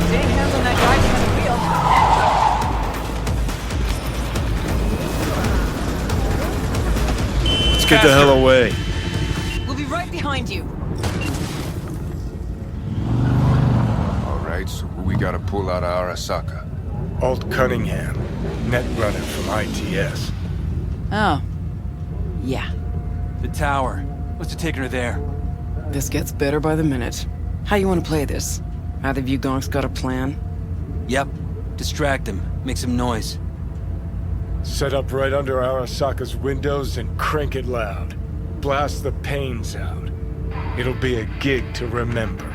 Staying hands on that guy behind the wheel. Let's get the hell away. We'll be right behind you. Alright, so who we gotta pull out of Arasaka? Alt Cunningham, net runner from ITS. Oh. Yeah. The tower. What's it taking her there? This gets better by the minute. How you want to play this? Either of you gonks got a plan? Yep. Distract him. Make some noise. Set up right under Arasaka's windows and crank it loud. Blast the panes out. It'll be a gig to remember.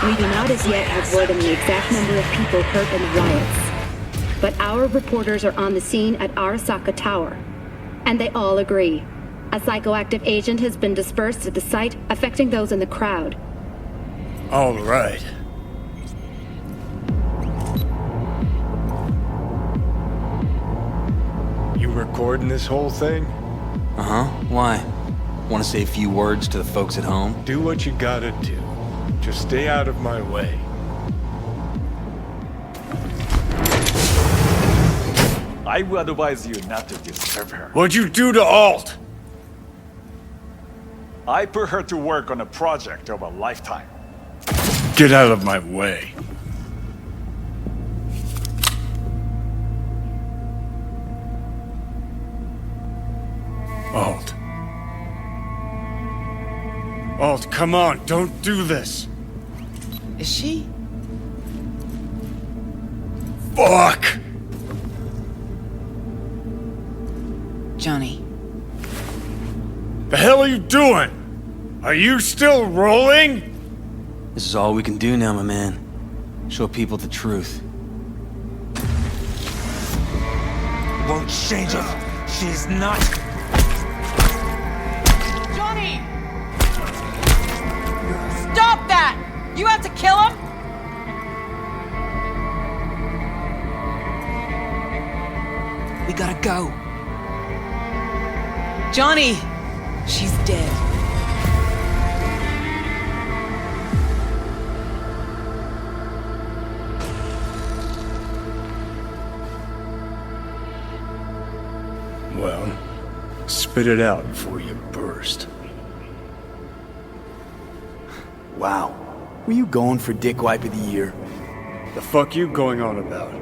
We do not as yet have word on the exact number of people hurt in the riots. But our reporters are on the scene at Arasaka Tower. And they all agree. A psychoactive agent has been dispersed at the site, affecting those in the crowd. All right. You recording this whole thing? Uh-huh. Why? Want to say a few words to the folks at home? Do what you gotta do. Just stay out of my way. I would advise you not to disturb her. What'd you do to Alt? I put her to work on a project of a lifetime. Get out of my way. Alt. Alt, come on, don't do this. Is she? Fuck! Johnny. The hell are you doing? Are you still rolling? This is all we can do now, my man. Show people the truth. Won't change it. She's not. Johnny! Stop that! You have to kill him? We gotta go. Johnny! She's dead. Well, spit it out before you burst. Wow. Were you going for Dick Wipe of the Year? The fuck you going on about?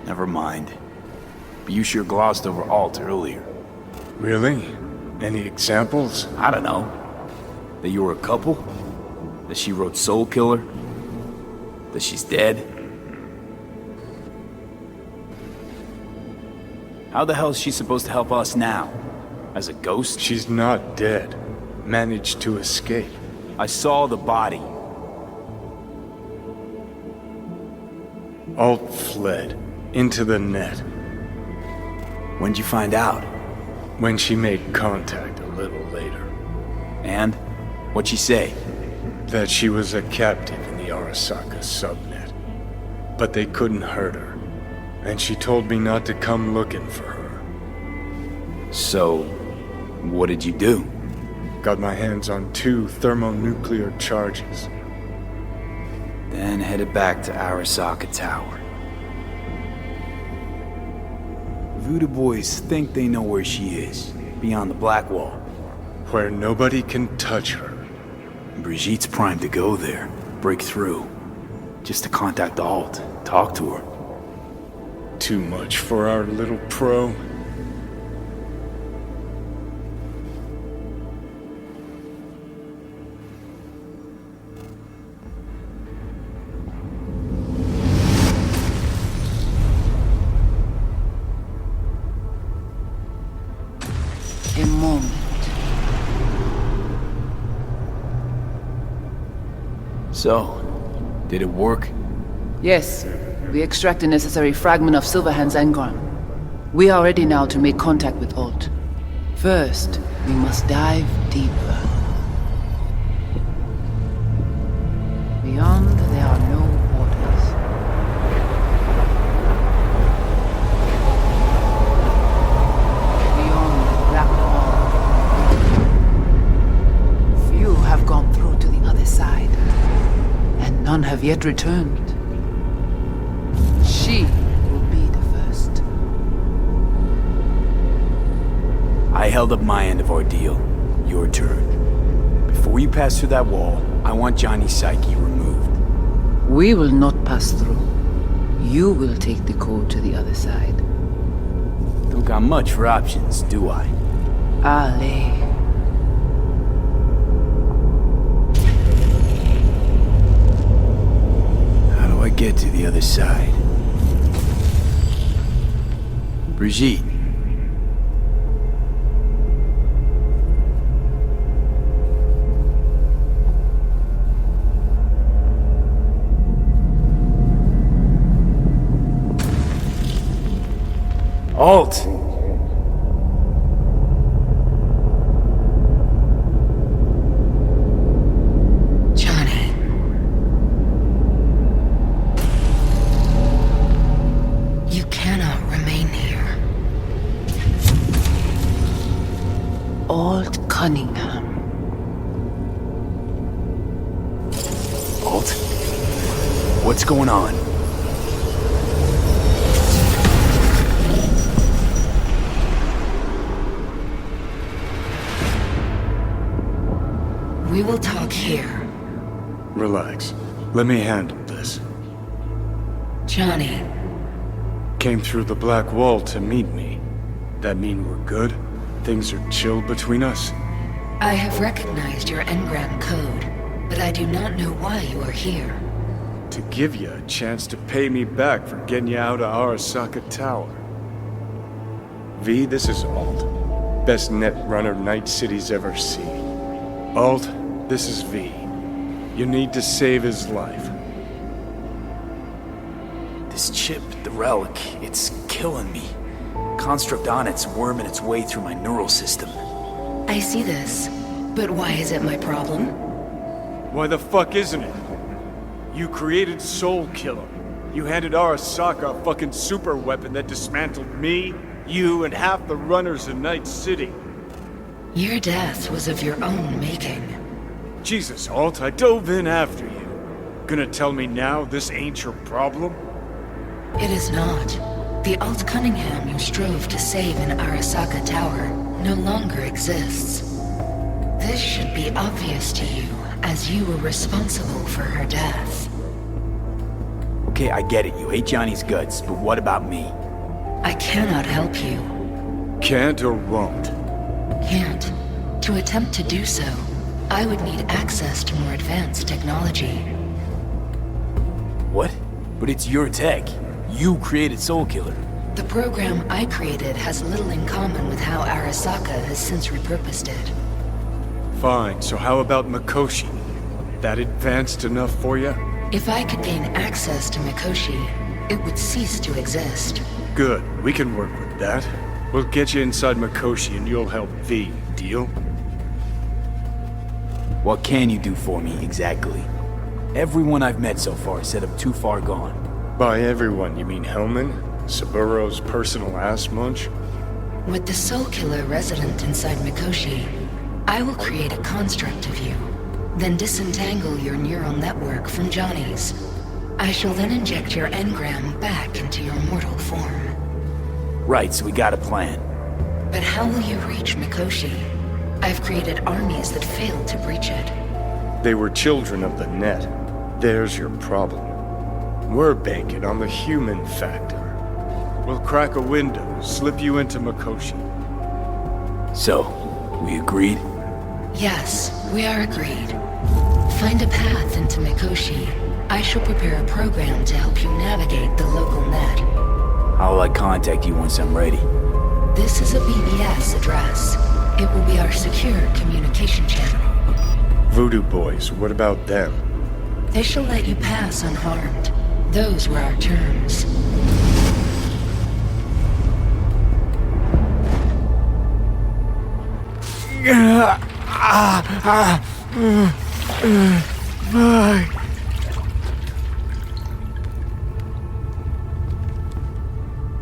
Never mind. But you sure glossed over Alt earlier. Really? Any examples? I don't know. That you were a couple? That she wrote Soul Killer? That she's dead? How the hell is she supposed to help us now? As a ghost? She's not dead. Managed to escape. I saw the body. Alt fled. Into the net. When'd you find out? When she made contact a little later. And? What'd she say? That she was a captive in the Arasaka subnet. But they couldn't hurt her. And she told me not to come looking for her. So, what did you do? Got my hands on 2 thermonuclear charges. Then headed back to Arasaka Tower. Voodoo Boys think they know where she is, beyond the Black Wall. Where nobody can touch her. Brigitte's primed to go there, break through. Just to contact the Alt, talk to her. Too much for our little pro. A moment. So, did it work? Yes, we extract the necessary fragment of Silverhand's engram. We are ready now to make contact with Alt. First, we must dive deeper. Beyond, there are no borders. Beyond the Black Wall. Few have gone through to the other side, and none have yet returned. She will be the first. I held up my end of our deal. Your turn. Before you pass through that wall, I want Johnny's psyche removed. We will not pass through. You will take the code to the other side. Don't got much for options, do I? Ale. How do I get to the other side? Brigitte. Alt! Johnny. You cannot remain here. Alt Cunningham. Alt? What's going on? We will talk here. Relax. Let me handle this. Johnny. Came through the Black Wall to meet me. That mean we're good? Things are chill between us? I have recognized your engram code, but I do not know why you are here. To give you a chance to pay me back for getting you out of Arasaka Tower. V, this is Alt. Best net runner Night City's ever seen. Alt, this is V. You need to save his life. This chip, the relic, it's killing me. Construct on it's worming its way through my neural system. I see this, but why is it my problem? Why the fuck isn't it? You created Soul Killer. You handed Arasaka a fucking super weapon that dismantled me, you, and half the runners in Night City. Your death was of your own making. Jesus, Alt, I dove in after you. Gonna tell me now this ain't your problem? It is not. The Alt Cunningham you strove to save in Arasaka Tower no longer exists. This should be obvious to you, as you were responsible for her death. Okay, I get it. You hate Johnny's guts, but what about me? I cannot help you. Can't or won't? Can't. To attempt to do so, I would need access to more advanced technology. What? But it's your tech. You created Soul Killer. The program I created has little in common with how Arasaka has since repurposed it. Fine, so how about Mikoshi? That advanced enough for you? If I could gain access to Mikoshi, it would cease to exist. Good, we can work with that. We'll get you inside Mikoshi and you'll help V, deal? What can you do for me, exactly? Everyone I've met so far said I'm too far gone. By everyone, you mean Hellman? Saburo's personal ass munch? With the soul killer resident inside Mikoshi, I will create a construct of you, then disentangle your neural network from Johnny's. I shall then inject your engram back into your mortal form. Right, so we got a plan. But how will you reach Mikoshi? I've created armies that failed to breach it. They were children of the net. There's your problem. We're banking on the human factor. We'll crack a window, slip you into Mikoshi. So, we agreed? Yes, we are agreed. Find a path into Mikoshi. I shall prepare a program to help you navigate the local net. How will I contact you once I'm ready? This is a BBS address. It will be our secure communication channel. Voodoo Boys, what about them? They shall let you pass unharmed. Those were our terms.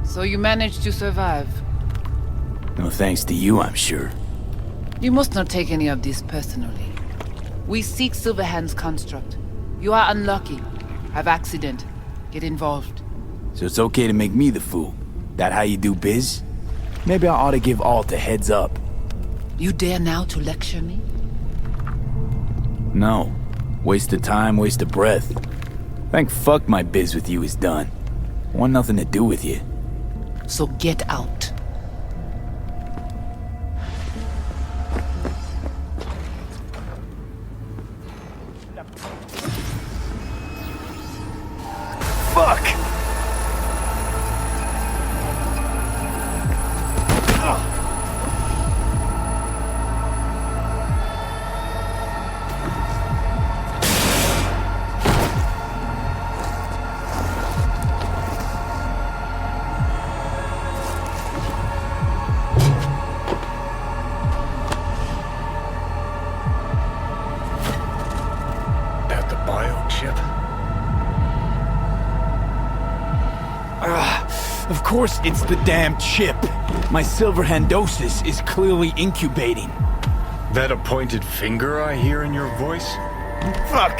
So you managed to survive. No thanks to you, I'm sure. You must not take any of this personally. We seek Silverhand's construct. You are unlucky. Have accident. Get involved. So it's okay to make me the fool? That how you do biz? Maybe I ought to give Alt a heads up. You dare now to lecture me? No. Waste of time, waste of breath. Thank fuck my biz with you is done. Want nothing to do with you. So get out. Fuck! That the biochip? Of course it's the damn chip. My silverhandosis is clearly incubating. That a pointed finger I hear in your voice? Fuck!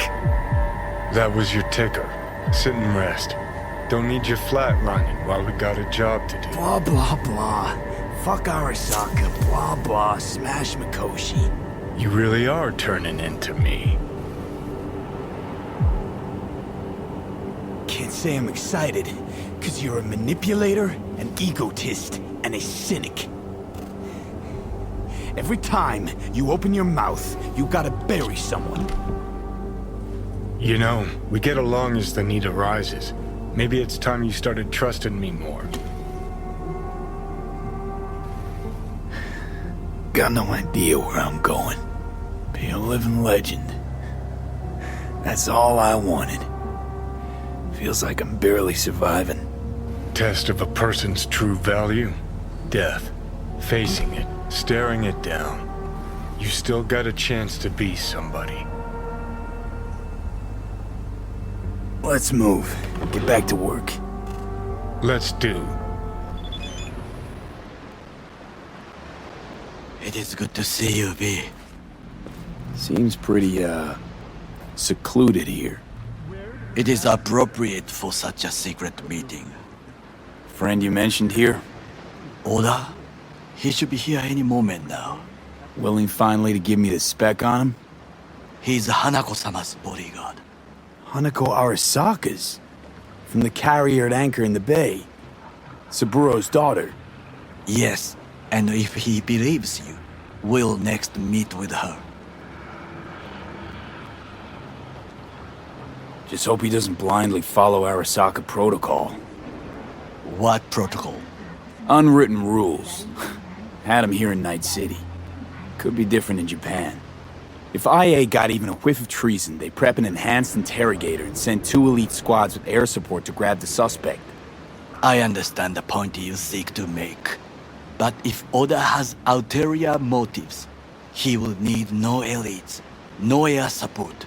That was your ticker. Sit and rest. Don't need you flatlining while we got a job to do. Blah, blah, blah. Fuck Arasaka, blah, blah, smash Mikoshi. You really are turning into me. Can't say I'm excited, because you're a manipulator, an egotist, and a cynic. Every time you open your mouth, you gotta bury someone. You know, we get along as the need arises. Maybe it's time you started trusting me more. Got no idea where I'm going. Be a living legend. That's all I wanted. Feels like I'm barely surviving. Test of a person's true value? Death. Facing it. Staring it down. You still got a chance to be somebody. Let's move. Get back to work. Let's do. It is good to see you, V. Seems pretty, secluded here. It is appropriate for such a secret meeting. Friend you mentioned here? Oda? He should be here any moment now. Willing finally to give me the spec on him? He's Hanako-sama's bodyguard. Hanako Arasaka's? From the carrier at anchor in the bay. Saburo's daughter. Yes, and if he believes you, we'll next meet with her. Just hope he doesn't blindly follow Arasaka protocol. What protocol? Unwritten rules. Had him here in Night City. Could be different in Japan. If IA got even a whiff of treason, they prep an enhanced interrogator and send 2 elite squads with air support to grab the suspect. I understand the point you seek to make. But if Oda has ulterior motives, he will need no elites. No air support.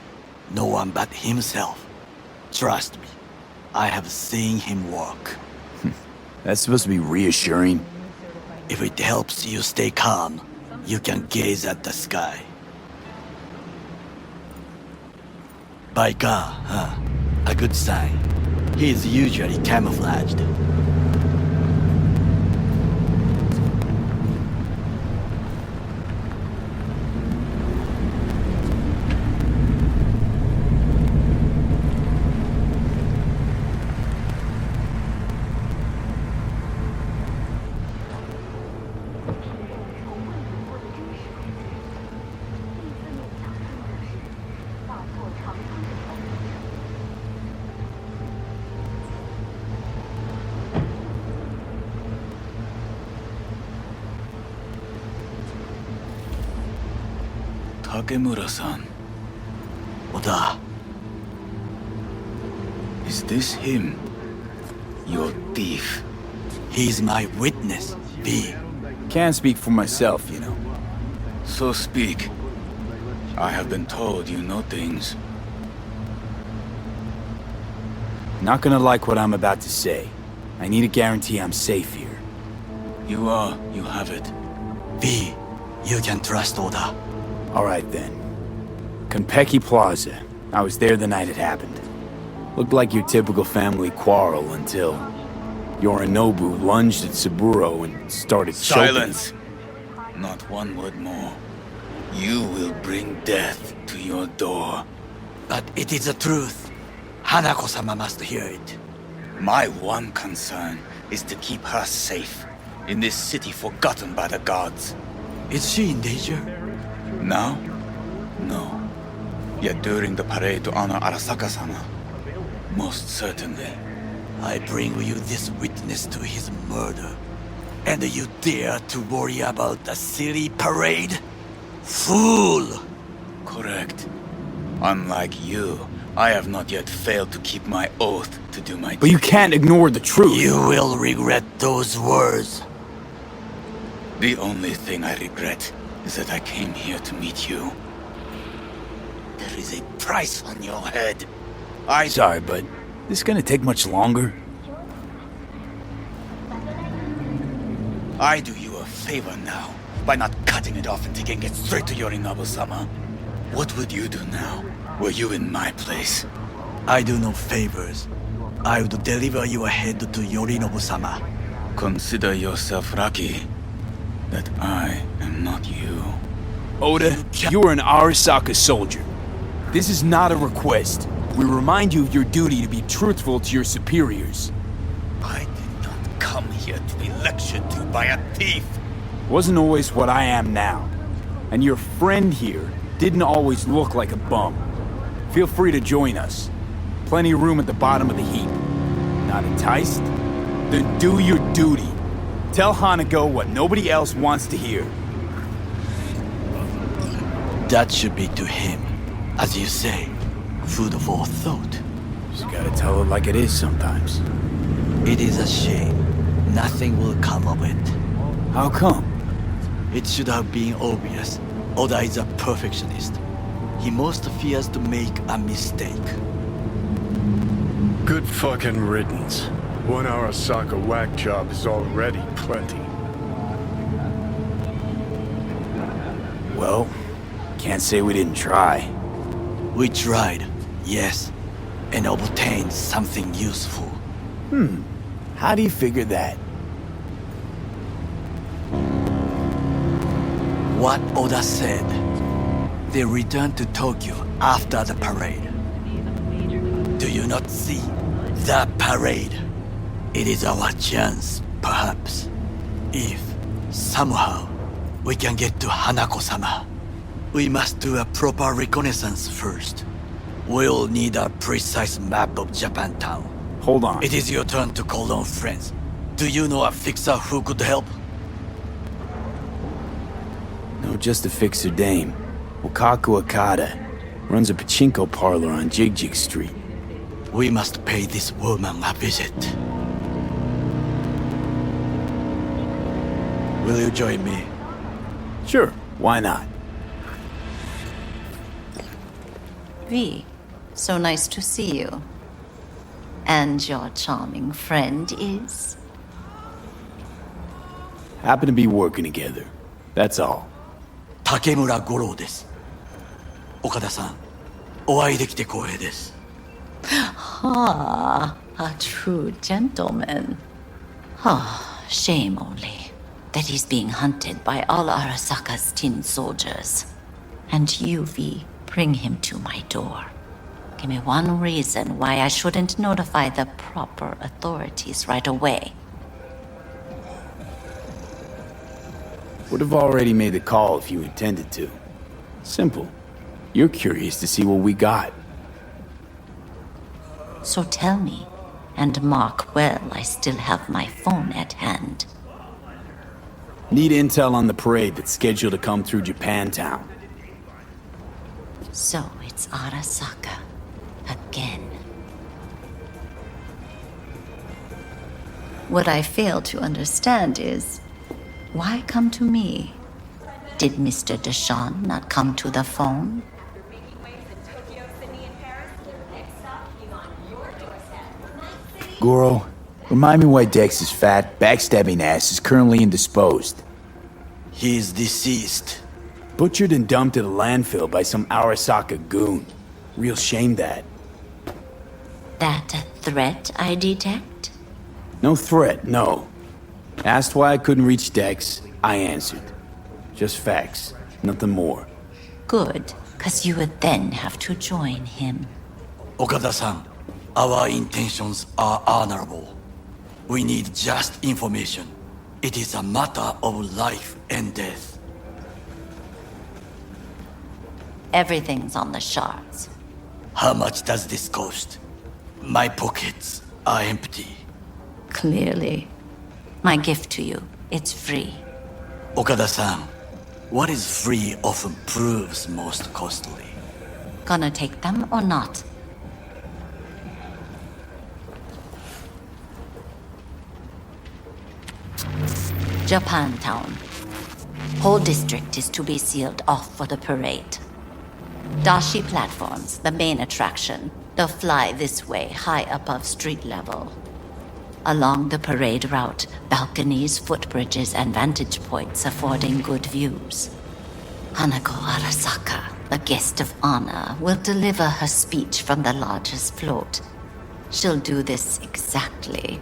No one but himself. Trust me, I have seen him work. That's supposed to be reassuring. If it helps you stay calm, you can gaze at the sky. By God, huh? A good sign. He is usually camouflaged. Takemura-san. Oda. Is this him? Your thief? He's my witness, V. Can't speak for myself, you know. So speak. I have been told you know things. Not gonna like what I'm about to say. I need a guarantee I'm safe here. You have it. V, you can trust Oda. Alright then. Konpeki Plaza. I was there the night it happened. Looked like your typical family quarrel until Yorinobu lunged at Saburo and started Silence! choking. Not one word more. You will bring death to your door. But it is the truth. Hanako-sama must hear it. My one concern is to keep her safe in this city forgotten by the gods. Is she in danger? Now? No. Yet during the parade to honor Arasaka-sama, most certainly. I bring you this witness to his murder. And you dare to worry about the silly parade? Fool! Correct. Unlike you, I have not yet failed to keep my oath to do my But you can't ignore the truth. You will regret those words. The only thing I regret is that I came here to meet you. There is a price on your head. Sorry, but this gonna take much longer? I do you a favor now by not cutting it off and taking it straight to Yorinobu-sama. What would you do now, were you in my place? I do no favors. I would deliver your head to Yorinobu-sama. Consider yourself lucky that I am not you. Oda, you are an Arasaka soldier. This is not a request. We remind you of your duty to be truthful to your superiors. I did not come here to be lectured to by a thief. Wasn't always what I am now. And your friend here didn't always look like a bum. Feel free to join us. Plenty of room at the bottom of the heap. Not enticed? Then do your duty. Tell Hanako what nobody else wants to hear. That should be to him. As you say, food for thought. Just gotta tell it like it is sometimes. It is a shame. Nothing will come of it. How come? It should have been obvious. Oda is a perfectionist. He most fears to make a mistake. Good fucking riddance. One Arasaka whack job is already plenty. Well, can't say we didn't try. We tried, yes, and obtained something useful. How do you figure that? What Oda said. They returned to Tokyo after the parade. Do you not see? The parade. It is our chance, perhaps. If, somehow, we can get to Hanako-sama. We must do a proper reconnaissance first. We'll need a precise map of Japantown. Hold on. It is your turn to call on friends. Do you know a fixer who could help? No, just a fixer dame. Wakaku Akada. Runs a pachinko parlor on Jig Street. We must pay this woman a visit. Will you join me? Sure, why not? V, so nice to see you. And your charming friend is? Happen to be working together. That's all. 竹村五郎です。岡田さん、お会いできて光栄です。Ah, a true gentleman. Ah, shame only that he's being hunted by all Arasaka's tin soldiers. And you, V, bring him to my door. Give me one reason why I shouldn't notify the proper authorities right away. Would have already made the call if you intended to. Simple. You're curious to see what we got. So tell me, and mark well I still have my phone at hand. Need intel on the parade that's scheduled to come through Japantown. So it's Arasaka. Again. What I fail to understand is, why come to me? Did Mr. Deshawn not come to the phone? Goro, remind me why Dex's fat, backstabbing ass is currently indisposed. He is deceased. Butchered and dumped at a landfill by some Arasaka goon. Real shame that. That a threat I detect? No threat, no. Asked why I couldn't reach Dex, I answered. Just facts, nothing more. Good, cause you would then have to join him. Okada-san, our intentions are honorable. We need just information. It is a matter of life and death. Everything's on the shards. How much does this cost? My pockets are empty. Clearly. My gift to you, it's free. Okada-san, what is free often proves most costly. Gonna take them or not? Japantown. Whole district is to be sealed off for the parade. Dashi platforms, the main attraction. They'll fly this way, high above street level. Along the parade route, balconies, footbridges, and vantage points affording good views. Hanako Arasaka, the guest of honor, will deliver her speech from the largest float. She'll do this exactly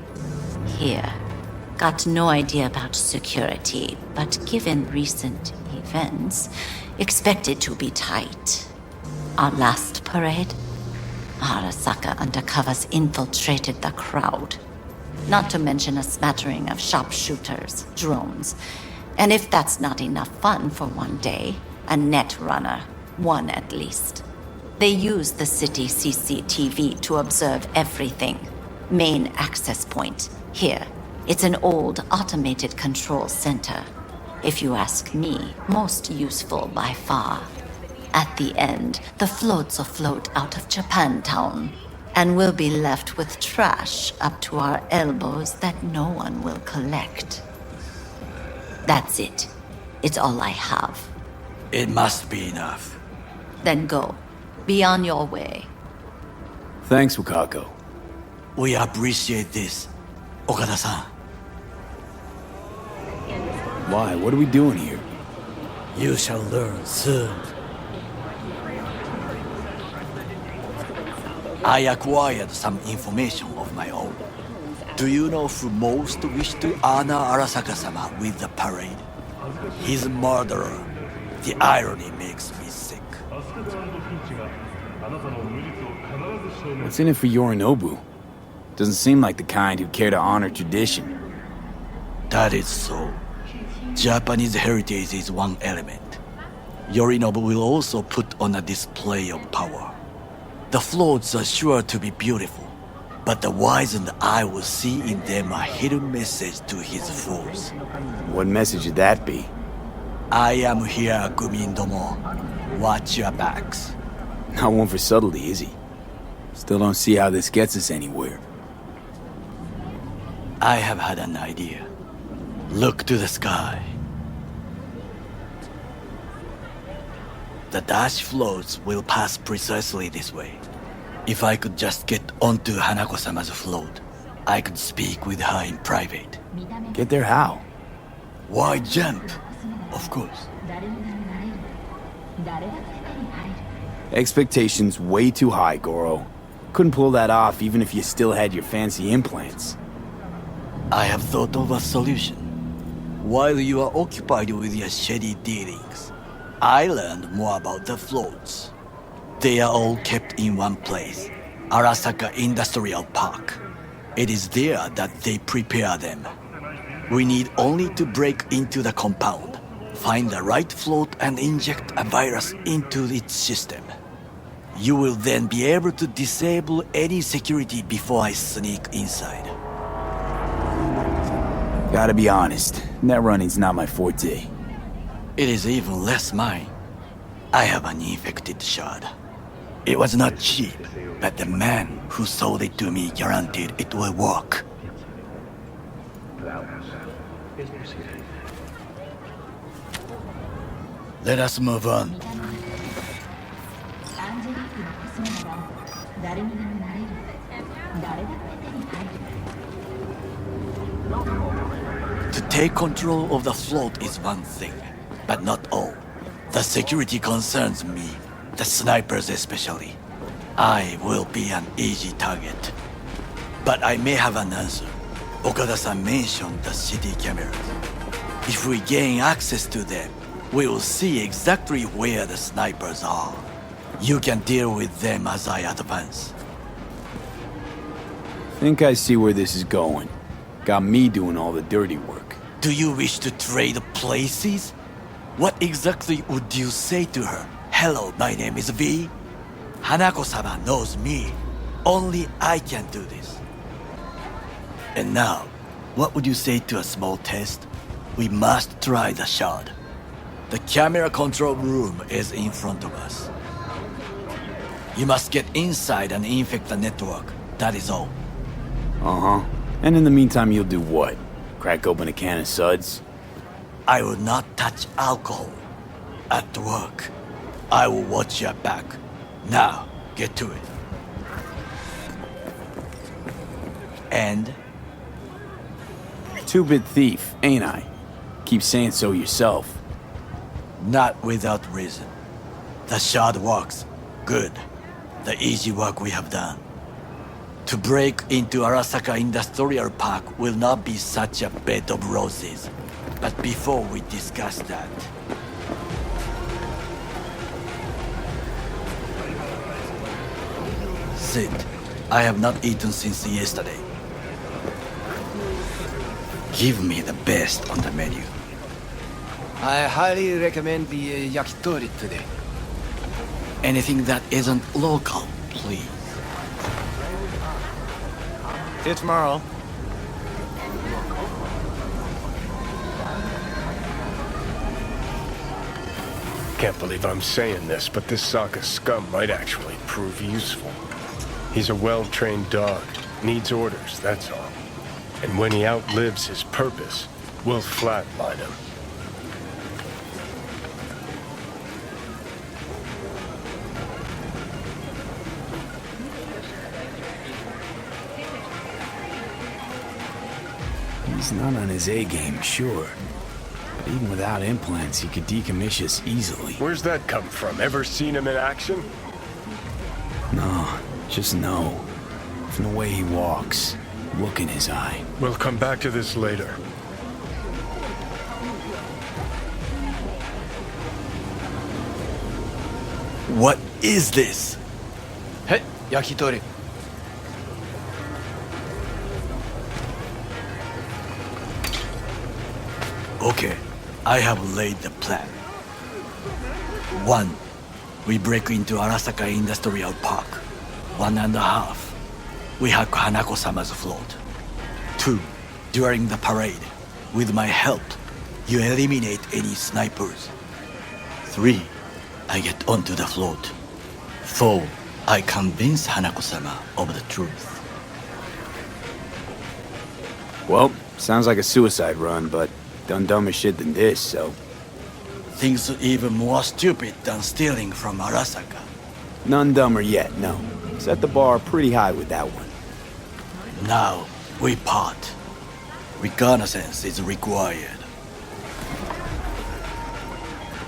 here. Got no idea about security, but given recent events, expected to be tight. Our last parade, Arasaka undercovers infiltrated the crowd. Not to mention a smattering of sharpshooters, drones, and if that's not enough fun for one day, a net runner, one at least. They use the city CCTV to observe everything. Main access point, here. It's an old automated control center. If you ask me, most useful by far. At the end, the floats will float out of Japantown, and we'll be left with trash up to our elbows that no one will collect. That's it. It's all I have. It must be enough. Then go. Be on your way. Thanks, Wakako. We appreciate this, Okada-san. Why? What are we doing here? You shall learn soon. I acquired some information of my own. Do you know who most wished to honor Arasaka-sama with the parade? His murderer. The irony makes me sick. What's in it for Yorinobu? Doesn't seem like the kind who'd care to honor tradition. That is so. Japanese heritage is one element. Yorinobu will also put on a display of power. The floats are sure to be beautiful, but the wizened eye will see in them a hidden message to his foes. What message would that be? I am here, Gumindomo. Watch your backs. Not one for subtlety, is he? Still don't see how this gets us anywhere. I have had an idea. Look to the sky. The dash floats will pass precisely this way. If I could just get onto Hanako-sama's float, I could speak with her in private. Get there how? Why jump? Of course. Expectations way too high, Goro. Couldn't pull that off even if you still had your fancy implants. I have thought of a solution. While you are occupied with your shady dealings, I learned more about the floats. They are all kept in one place, Arasaka Industrial Park. It is there that they prepare them. We need only to break into the compound, find the right float and inject a virus into its system. You will then be able to disable any security before I sneak inside. Gotta be honest, net running's not my forte. It is even less mine. I have an infected shard. It was not cheap, but the man who sold it to me guaranteed it will work. Let us move on. To take control of the float is one thing, but not all. The security concerns me, the snipers especially. I will be an easy target. But I may have an answer. Okada-san mentioned the city cameras. If we gain access to them, we will see exactly where the snipers are. You can deal with them as I advance. Think I see where this is going. Got me doing all the dirty work. Do you wish to trade places? What exactly would you say to her? Hello, my name is V. Hanako-sama knows me. Only I can do this. And now, what would you say to a small test? We must try the shard. The camera control room is in front of us. You must get inside and infect the network. That is all. Uh-huh. And in the meantime, you'll do what? Crack open a can of suds? I will not touch alcohol. At work, I will watch your back. Now, get to it. And? Two-bit thief, ain't I? Keep saying so yourself. Not without reason. The shard works. Good. The easy work we have done. To break into Arasaka Industrial Park will not be such a bed of roses. But before we discuss that... Sit. I have not eaten since yesterday. Give me the best on the menu. I highly recommend the yakitori today. Anything that isn't local, please. See you tomorrow. Can't believe I'm saying this, but this Sokka scum might actually prove useful. He's a well-trained dog. Needs orders, that's all. And when he outlives his purpose, we'll flatline him. He's not on his A-game, sure. But even without implants, he could decommission us easily. Where's that come from? Ever seen him in action? No, just no. From the way he walks, look in his eye. We'll come back to this later. What is this? Hey, yakitori. Okay, I have laid the plan. 1. We break into Arasaka Industrial Park. 1.5. We hack Hanako-sama's float. 2. During the parade, with my help, you eliminate any snipers. 3. I get onto the float. 4. I convince Hanako-sama of the truth. Well, sounds like a suicide run, but done dumber shit than this, so... things even more stupid than stealing from Arasaka. None dumber yet, no. Set the bar pretty high with that one. Now, we part. Reconnaissance is required.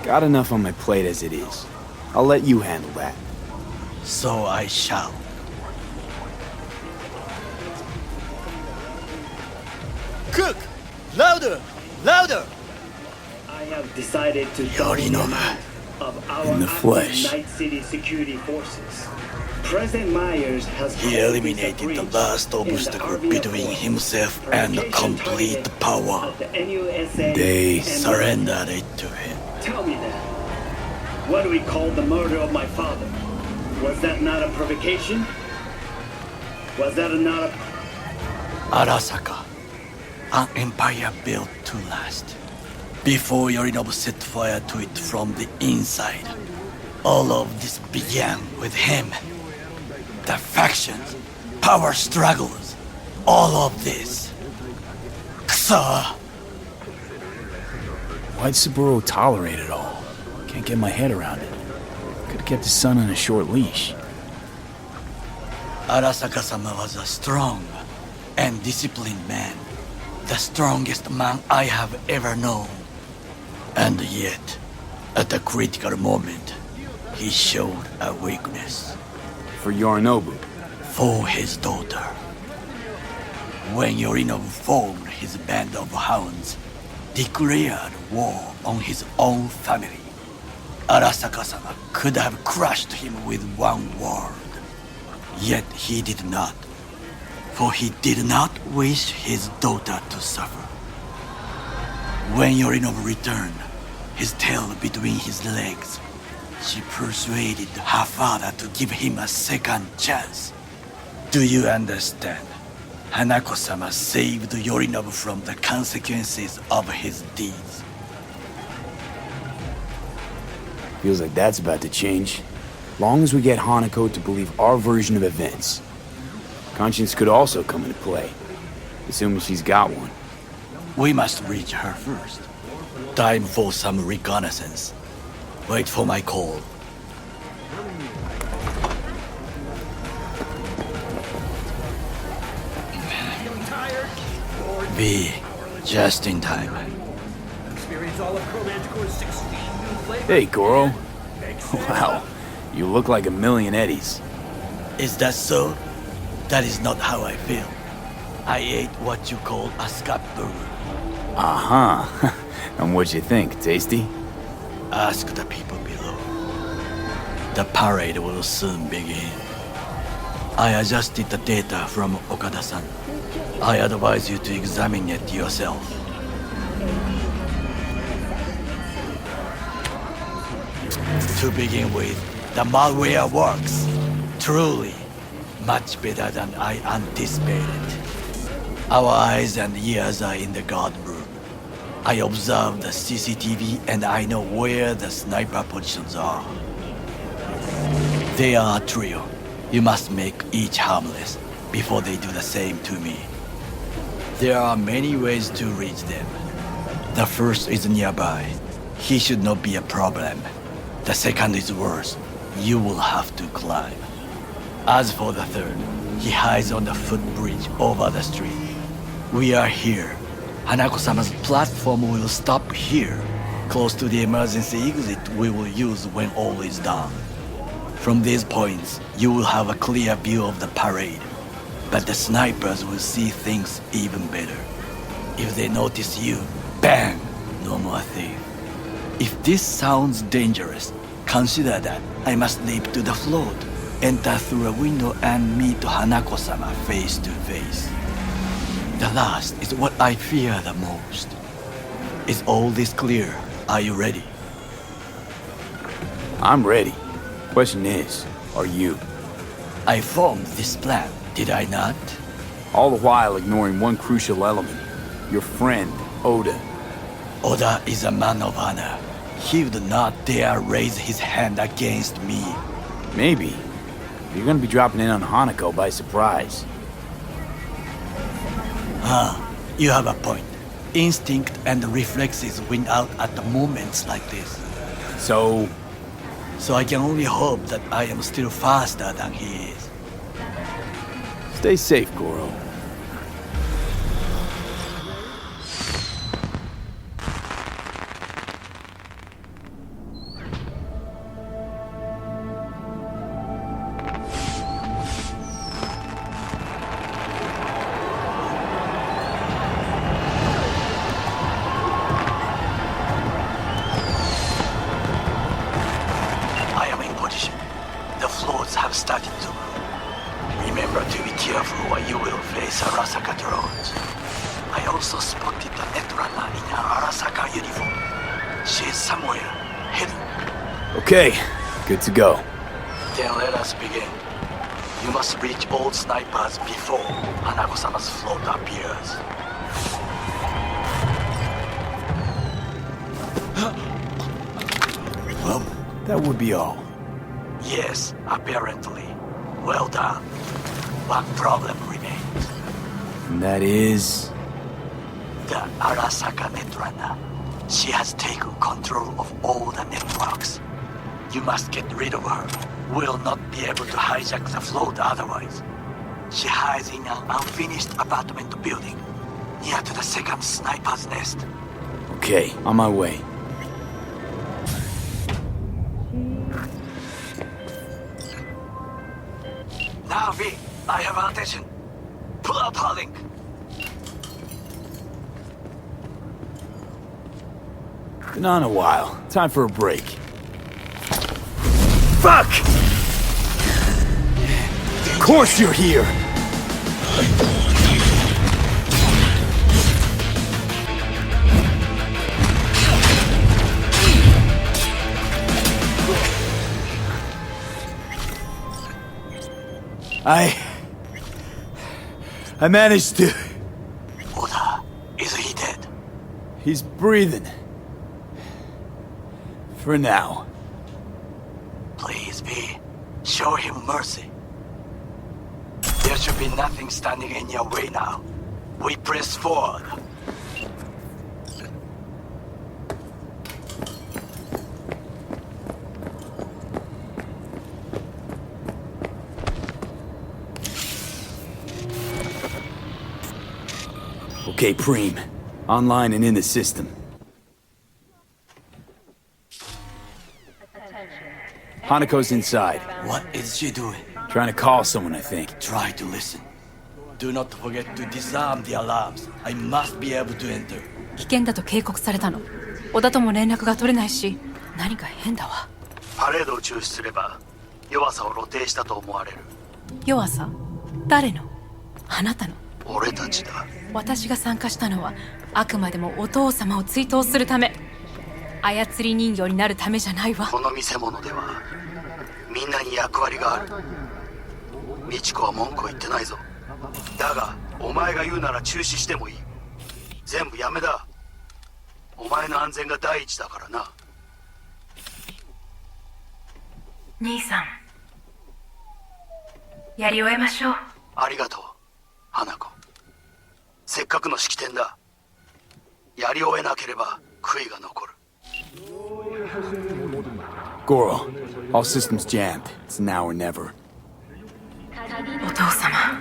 Got enough on my plate as it is. I'll let you handle that. So I shall. Cook! Louder! Louder! I have decided to Yorinobu. of our In the flesh. Night City security forces. President Myers has He eliminated the last obstacle between himself and complete power. They surrendered it to him. Tell me then, what do we call the murder of my father? Was that not a provocation? Was that not a... Arasaka, an empire built to last. Before Yorinobu set fire to it from the inside, all of this began with him. The factions, power struggles, all of this. Kusa! Why'd Saburo tolerate it all? Can't get my head around it. Could've kept his son on a short leash. Arasaka-sama was a strong and disciplined man. The strongest man I have ever known. And yet, at a critical moment, he showed a weakness. For Yorinobu? For his daughter. When Yorinobu formed his band of hounds, declared war on his own family, Arasaka-sama could have crushed him with one word. Yet he did not. For he did not wish his daughter to suffer. When Yorinobu returned, his tail between his legs, she persuaded her father to give him a second chance. Do you understand? Hanako-sama saved Yorinobu from the consequences of his deeds. Feels like that's about to change. Long as we get Hanako to believe our version of events. Conscience could also come into play, assuming she's got one. We must reach her first. Time for some reconnaissance. Wait for my call. Be just in time. Hey, Goro. Wow, you look like a million eddies. Is that so? That is not how I feel. I ate what you call a scat burger. Uh-huh. And what'd you think? Tasty? Ask the people below. The parade will soon begin. I adjusted the data from Okada-san. I advise you to examine it yourself. To begin with, the malware works. Truly, much better than I anticipated. Our eyes and ears are in the guard room. I observe the CCTV and I know where the sniper positions are. They are a trio. You must make each harmless before they do the same to me. There are many ways to reach them. The first is nearby. He should not be a problem. The second is worse. You will have to climb. As for the third, he hides on the footbridge over the street. We are here. Hanako-sama's platform will stop here, close to the emergency exit we will use when all is done. From these points, you will have a clear view of the parade, but the snipers will see things even better. If they notice you, bang! No more thief. If this sounds dangerous, consider that I must leap to the float, enter through a window and meet Hanako-sama face to face. The last is what I fear the most. Is all this clear? Are you ready? I'm ready. Question is, are you? I formed this plan, did I not? All the while ignoring one crucial element. Your friend, Oda. Oda is a man of honor. He would not dare raise his hand against me. Maybe. You're gonna be dropping in on Hanako by surprise. You have a point. Instinct and reflexes win out at the moments like this. So I can only hope that I am still faster than he is. stay safe, Goro. Started to. Remember to be careful or you will face Arasaka drones. I also spotted the netrunner in an Arasaka uniform. She is somewhere, hidden. Okay, good to go. Then let us begin. You must reach old snipers before Hanako-sama's float appears. Well, that would be all. Yes, apparently. Well done. One problem remains. And that is... The Arasaka netrunner. She has taken control of all the networks. You must get rid of her. We'll not be able to hijack the float otherwise. She hides in an unfinished apartment building, near to the second sniper's nest. Okay, on my way. Now, V, I have our attention. Pull out her link. Been on a while. Time for a break. Fuck! Of course you're here! I managed to... Oda, is he dead? He's breathing. For now. Please, V, show him mercy. There should be nothing standing in your way now. We press forward. Okay, Preem. Online and in the system. Hanako's inside. What is she doing? Trying to call someone, I think. Try to listen. Do not forget to disarm the alarms. I must be able to enter. 危険だと警告されたの。小田とも連絡が取れないし、何か変だわ。パレードを中止すれば、弱さを露呈したと思われる。弱さ？誰の？あなたの。俺たちだ。私が参加したのは、あくまでもお父様を追悼するため。操り人形になるためじゃないわ。この見せ物では、みんなに役割がある。美智子は文句を言ってないぞ。だが、お前が言うなら中止してもいい。全部やめだ。お前の安全が第一だからな。兄さん、やり終えましょう。ありがとう、花子。せっかくの式典だ。やり終えなければ悔いが残る。Goro, all systems jammed. It's now or never. お父様。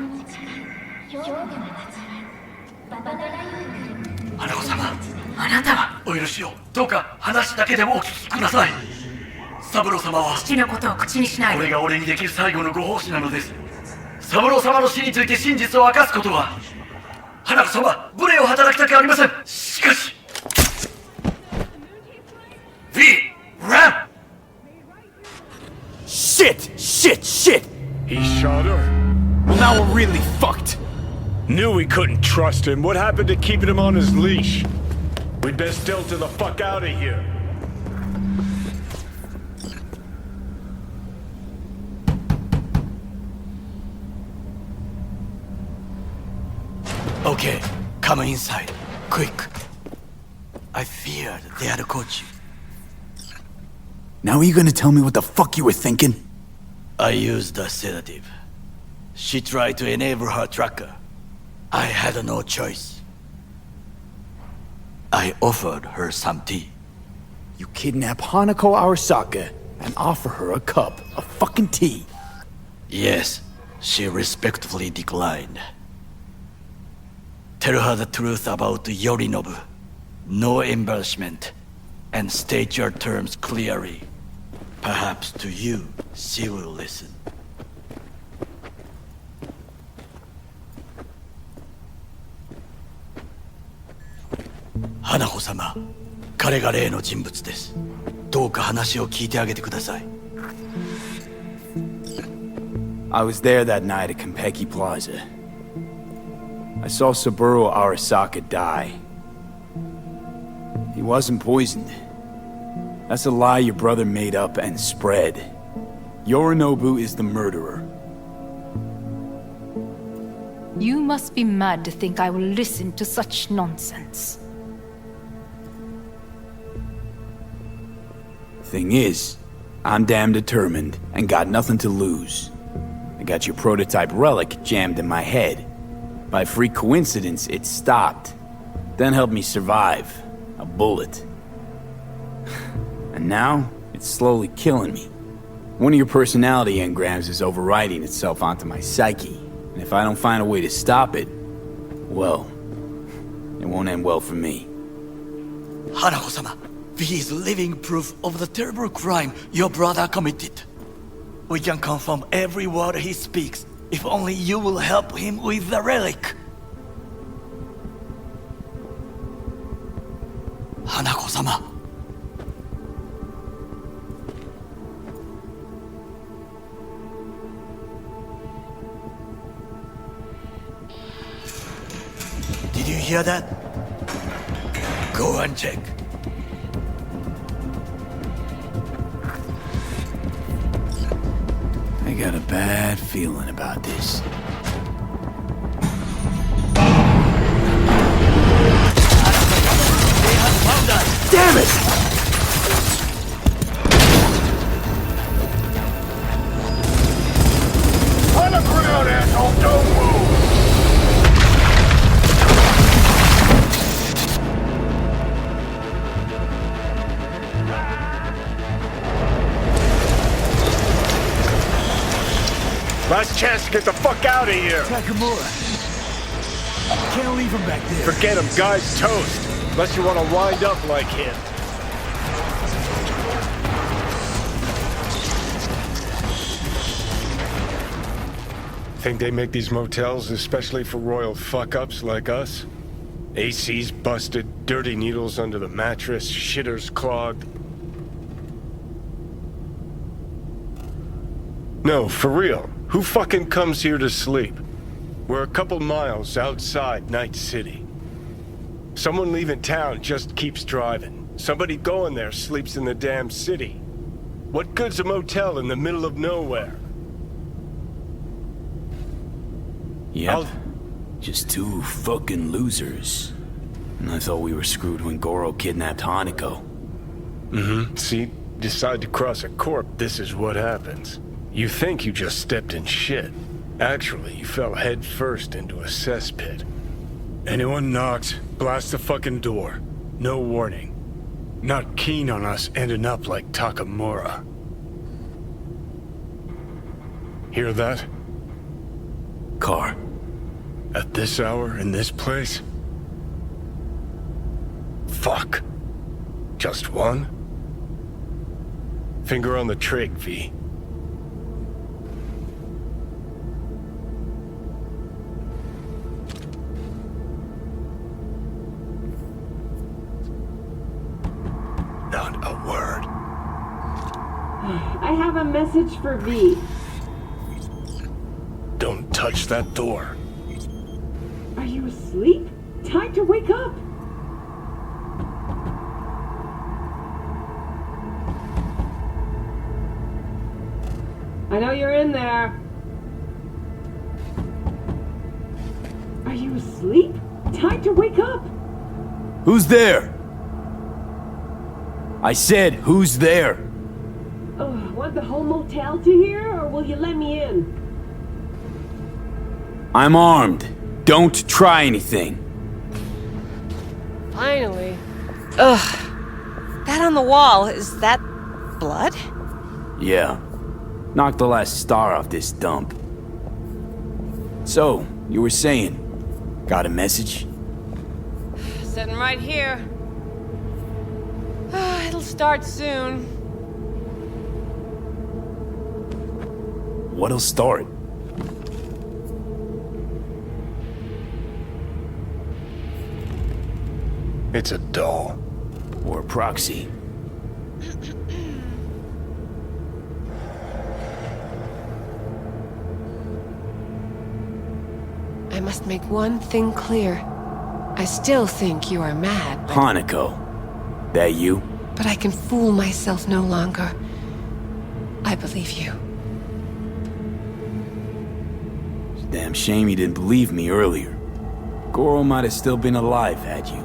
花子様。あなたはお許しを。どうか話だけでもお聞きください。三郎様は父のことを口にしないで。これが俺にできる最後のご奉仕なのです。三郎様の死について真実を明かすことは花子様、無礼を働きたくありません。しかし V! Ramp! Shit! He shot her? Well, now we're really fucked. Knew we couldn't trust him. What happened to keeping him on his leash? We'd best stilt him the fuck out of here. Okay, come inside. Quick. I feared they had caught you. Now are you gonna tell me what the fuck you were thinking? I used a sedative. She tried to enable her tracker. I had no choice. I offered her some tea. You kidnap Hanako Arasaka and offer her a cup of fucking tea. Yes, she respectfully declined. Tell her the truth about Yorinobu. No embellishment. And state your terms clearly. Perhaps to you, she will listen. Hanako-sama, 彼が例の人物です。どうか話を聞いてあげてください。I was there that night at Konpeki Plaza. I saw Saburo Arasaka die. He wasn't poisoned. That's a lie your brother made up and spread. Yorinobu is the murderer. You must be mad to think I will listen to such nonsense. Thing is, I'm damn determined and got nothing to lose. I got your prototype relic jammed in my head. By freak coincidence, it stopped. Then helped me survive. A bullet. And now, it's slowly killing me. One of your personality engrams is overriding itself onto my psyche. And if I don't find a way to stop it, well, it won't end well for me. Hanako-sama, he is living proof of the terrible crime your brother committed. We can confirm every word he speaks, if only you will help him with the relic. Hanako-sama. Did you hear that? Go and check. I got a bad feeling about this. Damn it! On the ground, asshole! Don't move! Last chance to get the fuck out of here! Takamura. Can't leave him back there. Forget him, guy's toast. Unless you want to wind up like him. Think they make these motels especially for royal fuck-ups like us? AC's busted, dirty needles under the mattress, shitters clogged. No, for real. Who fucking comes here to sleep? We're a couple miles outside Night City. Someone leaving town just keeps driving. Somebody going there sleeps in the damn city. What good's a motel in the middle of nowhere? Yep. Just two fucking losers. And I thought we were screwed when Goro kidnapped Hanako. Mm-hmm. See, decide to cross a corp, this is what happens. You think you just stepped in shit. Actually, you fell head first into a cesspit. Anyone knocks, blast the fucking door. No warning. Not keen on us ending up like Takamura. Hear that? Car. At this hour, in this place? Fuck. Just one? Finger on the trig, V. Not a word. I have a message for V. Don't touch that door. Are you asleep? Time to wake up! I know you're in there. Are you asleep? Time to wake up! Who's there? I said, who's there? Oh, want the whole motel to hear, or will you let me in? I'm armed. Don't try anything. Finally. Ugh. That on the wall, is that blood? Yeah. Knocked the last star off this dump. So, you were saying, got a message? Sitting right here. It'll start soon. What'll start? It's a doll. Or a proxy. I must make one thing clear. I still think you are mad, but... Hanako. That you? But I can fool myself no longer. I believe you. Damn shame you didn't believe me earlier. Goro might have still been alive had you.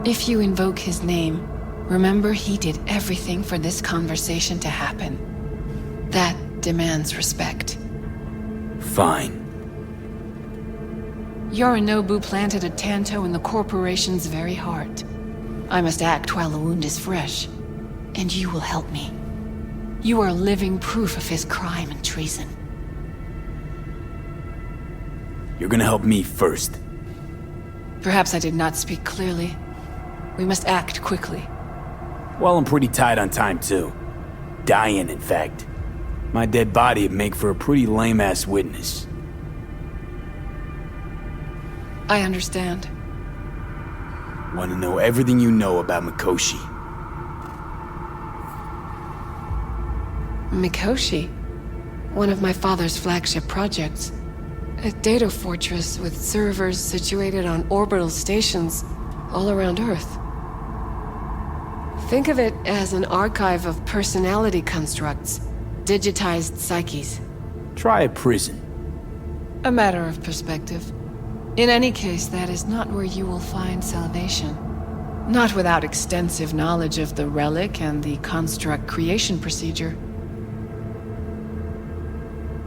If you invoke his name, remember he did everything for this conversation to happen. That demands respect. Fine. Yorinobu planted a Tanto in the corporation's very heart. I must act while the wound is fresh. And you will help me. You are living proof of his crime and treason. You're gonna help me first. Perhaps I did not speak clearly. We must act quickly. Well, I'm pretty tight on time, too. Dying, in fact. My dead body would make for a pretty lame-ass witness. I understand. Want to know everything you know about Mikoshi. Mikoshi? One of my father's flagship projects. A data fortress with servers situated on orbital stations all around Earth. Think of it as an archive of personality constructs, digitized psyches. Try a prison. A matter of perspective. In any case, that is not where you will find salvation. Not without extensive knowledge of the relic and the construct creation procedure.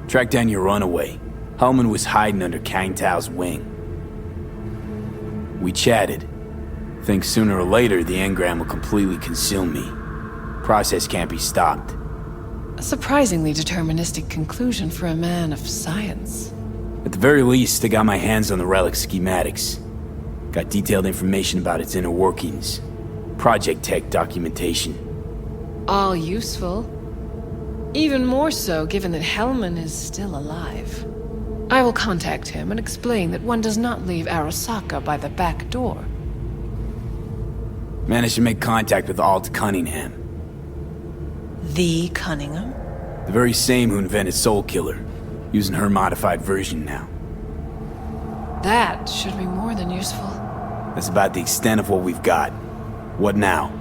Track down your runaway. Hellman was hiding under Kang Tao's wing. We chatted. Think sooner or later the engram will completely consume me. Process can't be stopped. A surprisingly deterministic conclusion for a man of science. At the very least, I got my hands on the relic schematics. Got detailed information about its inner workings. Project tech documentation. All useful. Even more so given that Hellman is still alive. I will contact him and explain that one does not leave Arasaka by the back door. Managed to make contact with Alt Cunningham. The Cunningham? The very same who invented Soul Killer. Using her modified version now. That should be more than useful. That's about the extent of what we've got. What now?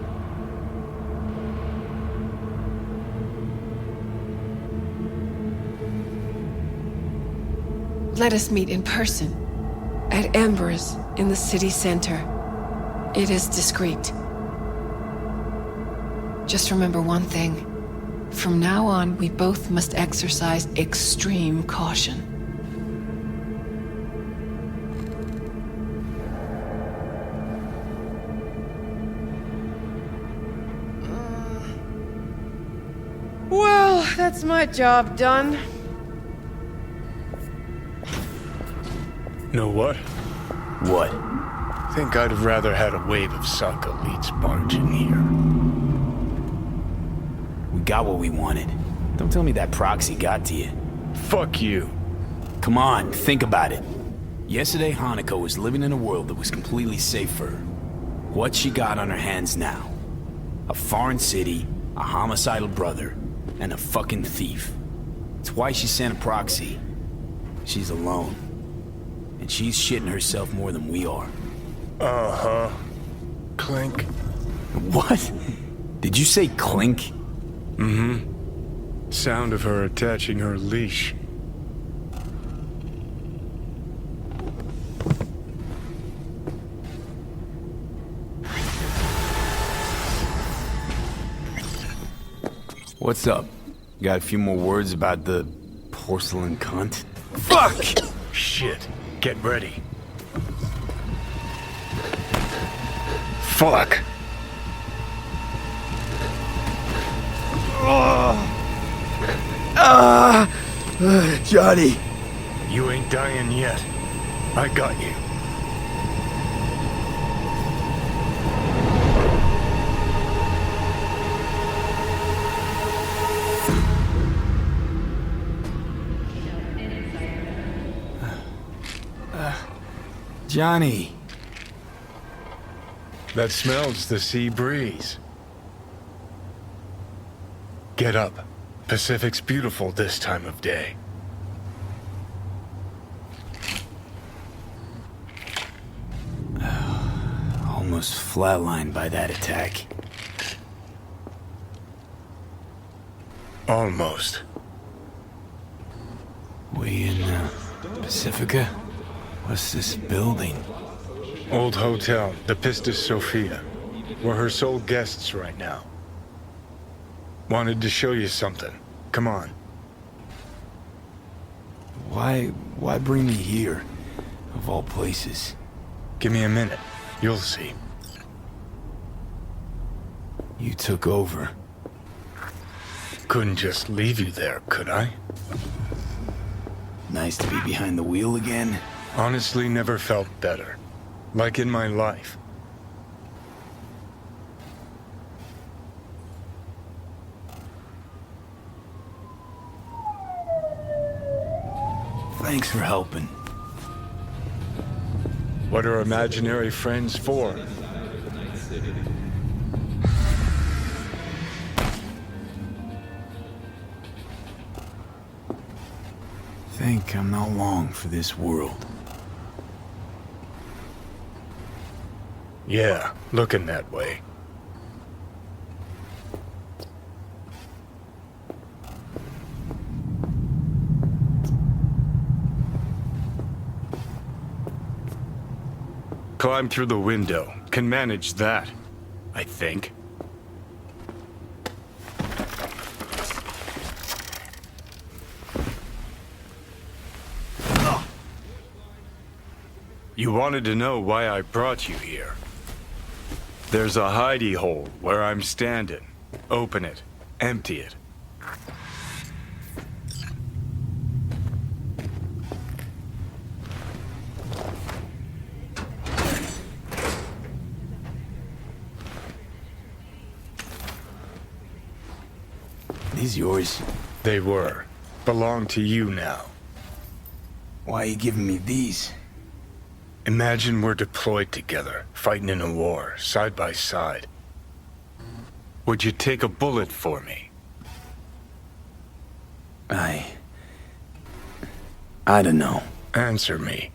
Let us meet in person. At Embers, in the city center. It is discreet. Just remember one thing. From now on, we both must exercise extreme caution. Well, that's my job done. Know what? What? Think I'd have rather had a wave of Saka elites barge in here. We got what we wanted. Don't tell me that proxy got to you. Fuck you. Come on, think about it. Yesterday, Hanako was living in a world that was completely safe for her. What she got on her hands now? A foreign city, a homicidal brother, and a fucking thief. It's why she sent a proxy. She's alone. And she's shitting herself more than we are. Uh-huh. Clink. What? Did you say clink? Mm-hmm. Sound of her attaching her leash. What's up? Got a few more words about the porcelain cunt? Fuck! Shit. Get ready. Fuck! Johnny! You ain't dying yet. I got you. Johnny. That smells the sea breeze. Get up. Pacific's beautiful this time of day. Almost flatlined by that attack. Almost. We in Pacifica? What's this building? Old hotel, the Pistis Sophia. We're her sole guests right now. Wanted to show you something. Come on. Why bring me here, of all places? Give me a minute. You'll see. You took over. Couldn't just leave you there, could I? Nice to be behind the wheel again. Honestly, never felt better. Like in my life. Thanks for helping. What are imaginary friends for? Think I'm not long for this world. Yeah, looking that way. Climb through the window. Can manage that, I think. You wanted to know why I brought you here. There's a hidey hole where I'm standing. Open it. Empty it. These yours? They were. Belong to you now. Why are you giving me these? Imagine we're deployed together, fighting in a war, side by side. Would you take a bullet for me? I don't know. Answer me.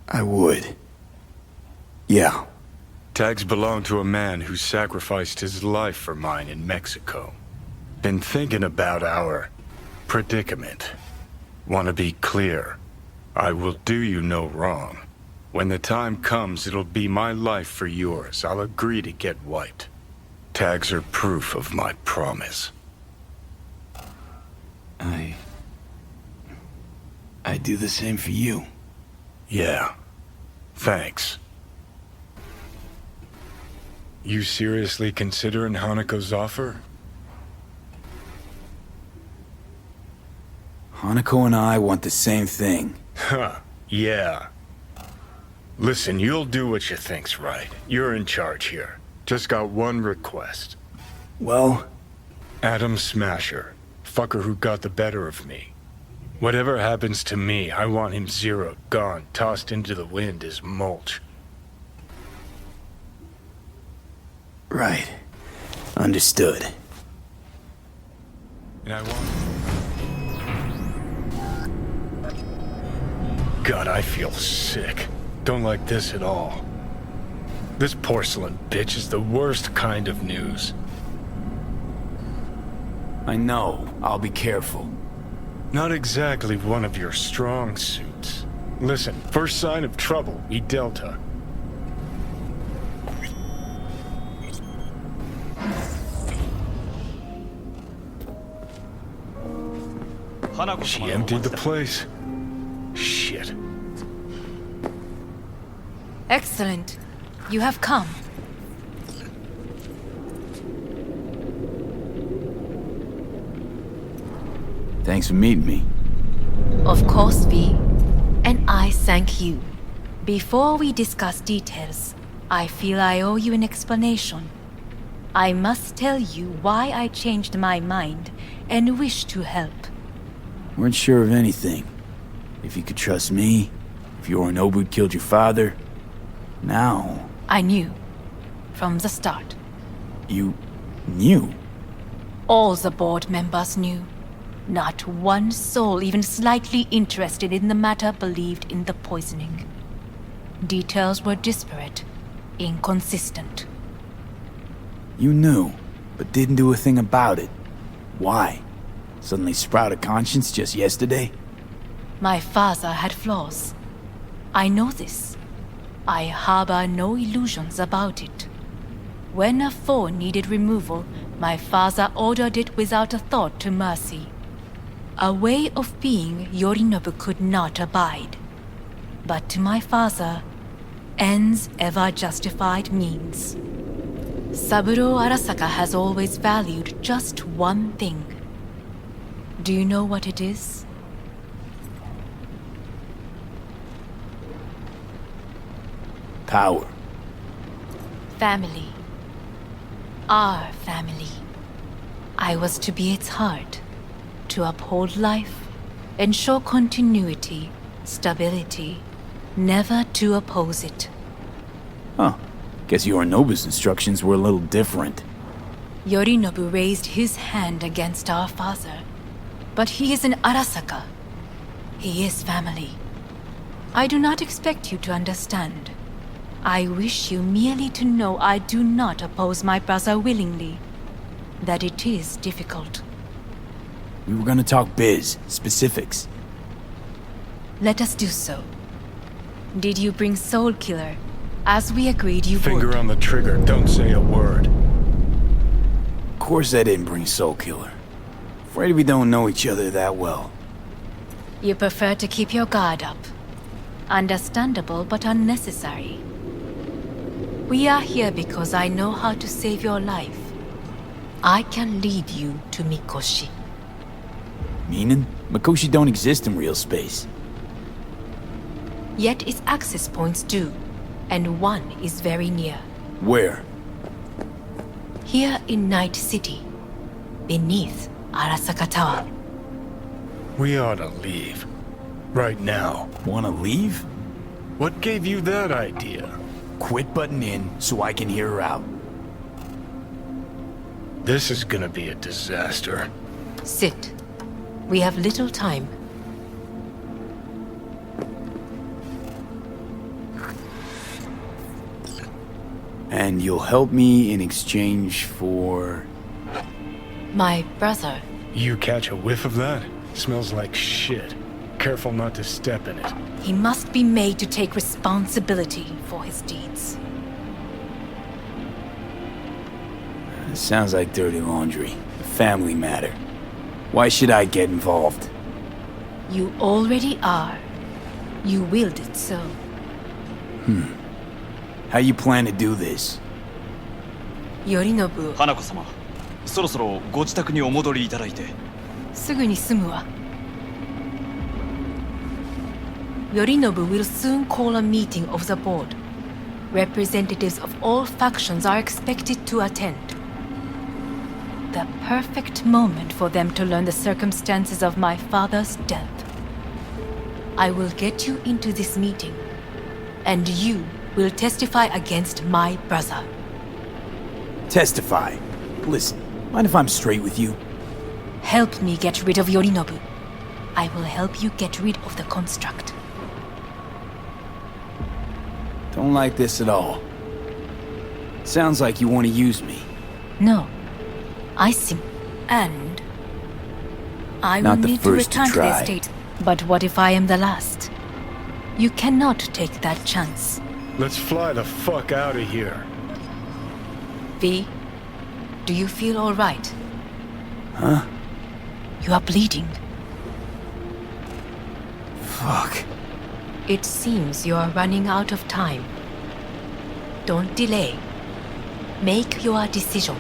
I would. Yeah. Tags belong to a man who sacrificed his life for mine in Mexico. Been thinking about our predicament. Want to be clear. I will do you no wrong. When the time comes, it'll be my life for yours. I'll agree to get wiped. Tags are proof of my promise. I do the same for you. Yeah. Thanks. You seriously considering Hanako's offer? Hanako and I want the same thing. Huh, yeah. Listen, you'll do what you think's right. You're in charge here. Just got one request. Well? Adam Smasher. Fucker who got the better of me. Whatever happens to me, I want him zeroed, gone, tossed into the wind as mulch. Right. Understood. And I want... God, I feel sick. Don't like this at all. This porcelain bitch is the worst kind of news. I know. I'll be careful. Not exactly one of your strong suits. Listen, first sign of trouble, we Delta. She emptied the place. Shit. Excellent. You have come. Thanks for meeting me. Of course, V. And I thank you. Before we discuss details, I feel I owe you an explanation. I must tell you why I changed my mind and wish to help. Weren't sure of anything. If you could trust me, if Yorinobu killed your father. Now... I knew. From the start. You... knew? All the board members knew. Not one soul even slightly interested in the matter believed in the poisoning. Details were disparate, inconsistent. You knew, but didn't do a thing about it. Why? Suddenly sprout a conscience just yesterday? My father had flaws. I know this. I harbor no illusions about it. When a foe needed removal, my father ordered it without a thought to mercy. A way of being Yorinobu could not abide. But to my father, ends ever justified means. Saburo Arasaka has always valued just one thing. Do you know what it is? Power. Family. Our family. I was to be its heart, to uphold life, ensure continuity, stability, never to oppose it. Huh. Guess Yorinobu's instructions were a little different. Yorinobu raised his hand against our father, but he is an Arasaka. He is family. I do not expect you to understand. I wish you merely to know I do not oppose my brother willingly, that it is difficult. We were gonna talk biz, specifics. Let us do so. Did you bring Soul Killer, as we agreed you would? Finger on the trigger, don't say a word. Of course I didn't bring Soul Killer. Afraid we don't know each other that well. You prefer to keep your guard up. Understandable but unnecessary. We are here because I know how to save your life. I can lead you to Mikoshi. Meaning? Mikoshi don't exist in real space. Yet its access points do, and one is very near. Where? Here in Night City, beneath Arasaka Tower. We ought to leave. Right now. Wanna leave? What gave you that idea? Quit butting in so I can hear her out. This is gonna be a disaster. Sit. We have little time. And you'll help me in exchange for... My brother. You catch a whiff of that? Smells like shit. Careful not to step in it. He must be made to take responsibility for his deeds. It sounds like dirty laundry. A family matter. Why should I get involved? You already are. You willed it so. How you plan to do this? Yorinobu. 花子様、そろそろご自宅にお戻りいただいて。すぐに済むわ。Yorinobu will soon call a meeting of the board. Representatives of all factions are expected to attend. The perfect moment for them to learn the circumstances of my father's death. I will get you into this meeting, and you will testify against my brother. Testify? Listen, mind if I'm straight with you? Help me get rid of Yorinobu. I will help you get rid of the construct. Don't like this at all. Sounds like you want to use me. No. I sim... And... I will need to return to the estate. But what if I am the last? You cannot take that chance. Let's fly the fuck out of here. V, do you feel all right? Huh? You are bleeding. Fuck. It seems you are running out of time. Don't delay. Make your decision.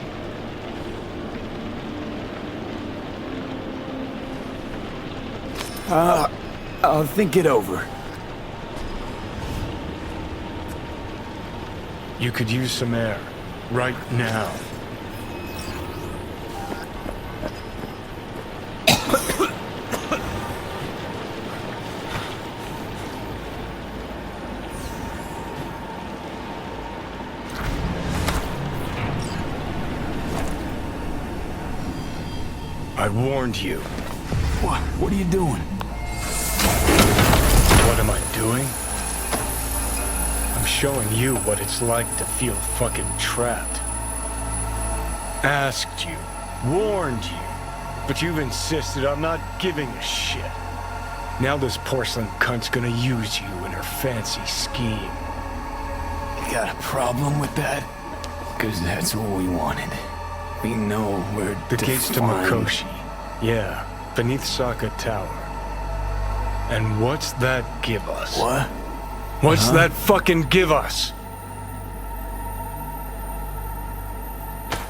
I'll think it over. You could use some air. Right now. I warned you. What are you doing? What am I doing? I'm showing you what it's like to feel fucking trapped. Asked you, warned you, but you've insisted on not giving a shit. Now this porcelain cunt's gonna use you in her fancy scheme. You got a problem with that? Because that's what we wanted. We know where the gates to Mikoshi. Yeah, beneath Saka Tower. And what's that give us? What? What's that fucking give us?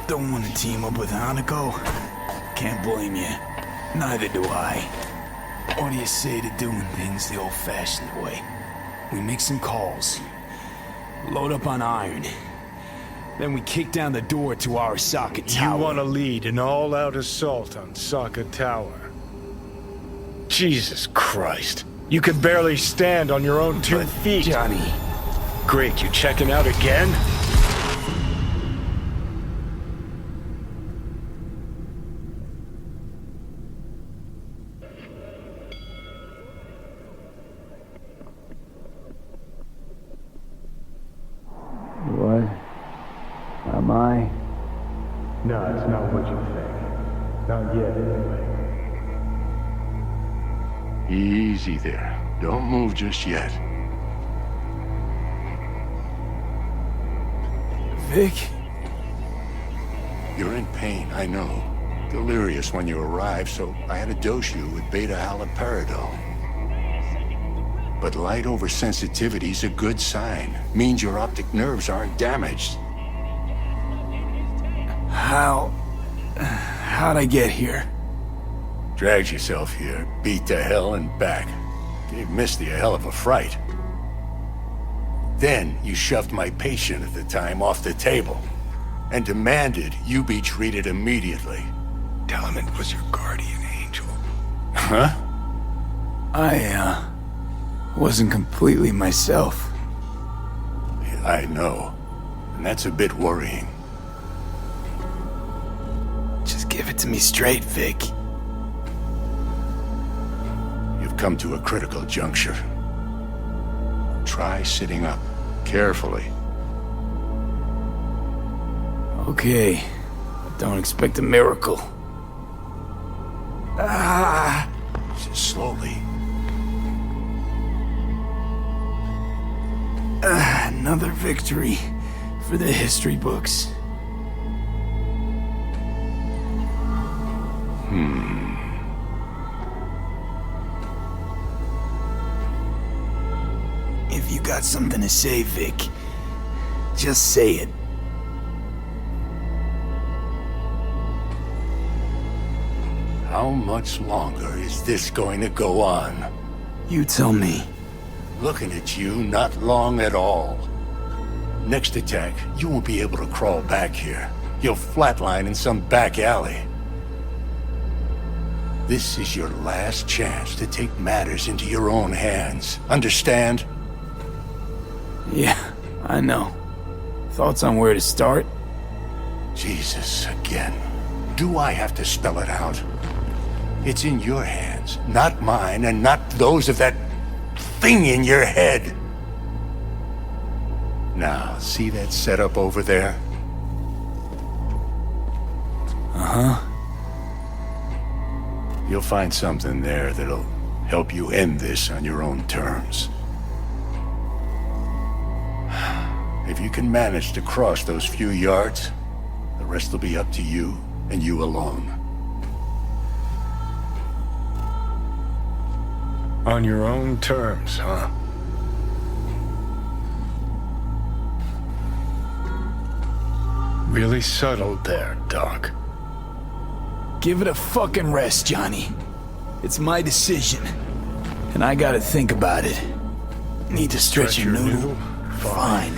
Don't want to team up with Hanako? Can't blame you. Neither do I. What do you say to doing things the old-fashioned way? We make some calls, load up on iron, then we kick down the door to Arasaka Tower. You want to lead an all-out assault on Saka Tower? Jesus Christ. You can barely stand on your own 2 feet. Johnny. Great, you checking out again? What? Am I? No, it's not what you think. Not yet, anyway. Easy there. Don't move just yet. Vic? You're in pain, I know. Delirious when you arrived, so I had to dose you with beta-haloperidol. But light oversensitivity's a good sign. Means your optic nerves aren't damaged. How'd I get here? Dragged yourself here, beat to hell and back. Gave Misty a hell of a fright. Then you shoved my patient at the time off the table and demanded you be treated immediately. Tell him it was your guardian angel. Huh? I wasn't completely myself. I know. And that's a bit worrying. Just give it to me straight, Vic. You've come to a critical juncture. Try sitting up, carefully. Okay. Don't expect a miracle. Just slowly. Another victory for the history books. If you got something to say, Vic, just say it. How much longer is this going to go on? You tell me. Looking at you, not long at all. Next attack, you won't be able to crawl back here. You'll flatline in some back alley. This is your last chance to take matters into your own hands. Understand? Yeah, I know. Thoughts on where to start? Jesus, again. Do I have to spell it out? It's in your hands, not mine, and not those of that thing in your head. Now, see that setup over there? Uh-huh. You'll find something there that'll help you end this on your own terms. If you can manage to cross those few yards, the rest will be up to you and you alone. On your own terms, huh? Really subtle there, Doc. Give it a fucking rest, Johnny. It's my decision. And I gotta think about it. Need to stretch your noodle? Fine.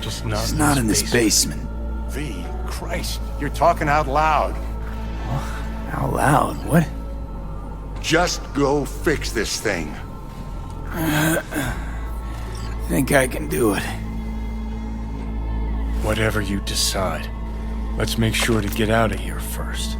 Just not in this basement. V, Christ, you're talking out loud. Out loud? What? Just go fix this thing. Think I can do it. Whatever you decide. Let's make sure to get out of here first.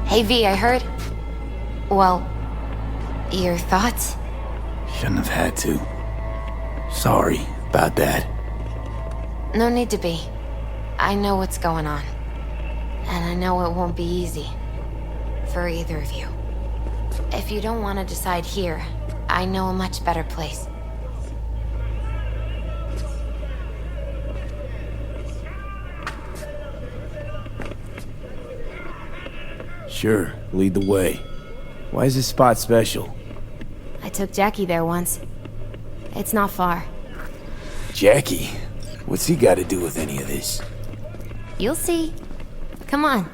Hey V, I heard... Well, your thoughts? Shouldn't have had to. Sorry about that. No need to be. I know what's going on. And I know it won't be easy. For either of you. If you don't want to decide here, I know a much better place. Sure, lead the way. Why is this spot special? I took Jackie there once. It's not far. Jackie? What's he got to do with any of this? You'll see. Come on.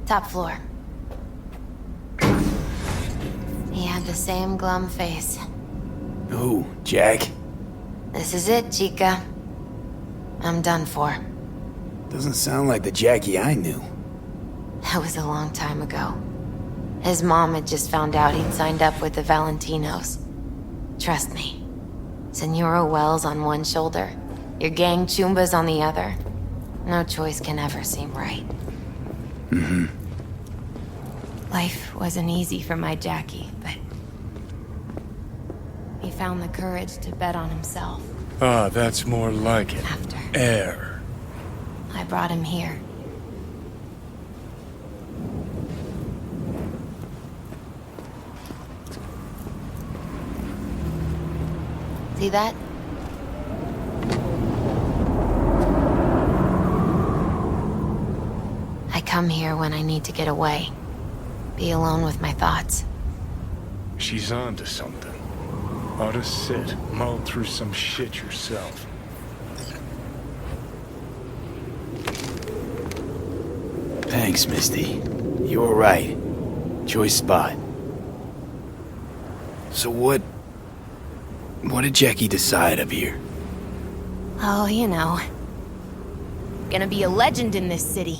Top floor. He had the same glum face. Who, Jack? This is it, Chica. I'm done for. Doesn't sound like the Jackie I knew. That was a long time ago. His mom had just found out he'd signed up with the Valentinos. Trust me. Senora Wells on one shoulder, your gang Chumbas on the other. No choice can ever seem right. Mm-hmm. Life wasn't easy for my Jackie, but... he found the courage to bet on himself. Ah, that's more like it. After. Air. I brought him here. See that? I come here when I need to get away. Be alone with my thoughts. She's on to something. Ought to sit, mull through some shit yourself. Thanks, Misty. You were right. Choice spot. So what did Jackie decide up here? Oh, you know. Gonna be a legend in this city.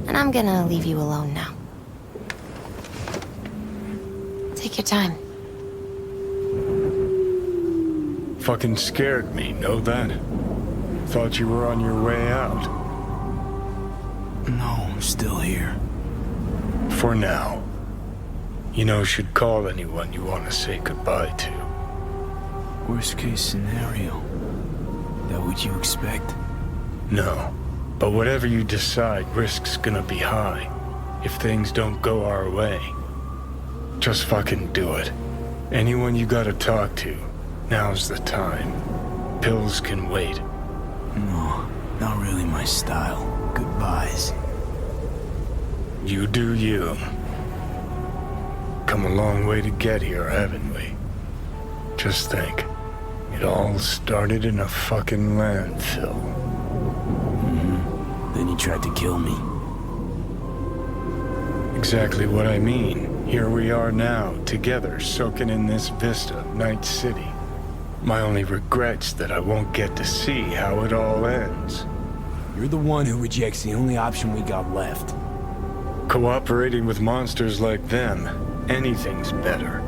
And I'm gonna leave you alone now. Take your time. Fucking scared me, know that? Thought you were on your way out. No, I'm still here. For now. You know, should call anyone you want to say goodbye to. Worst case scenario. That what you expect? No. But whatever you decide, risk's gonna be high. If things don't go our way. Just fucking do it. Anyone you gotta talk to, now's the time. Pills can wait. No, not really my style. Goodbyes. You do you. Come a long way to get here, haven't we? Just think. It all started in a fucking landfill. Then he tried to kill me. Exactly what I mean. Here we are now, together, soaking in this vista, Night City. My only regret's that I won't get to see how it all ends. You're the one who rejects the only option we got left. Cooperating with monsters like them, anything's better.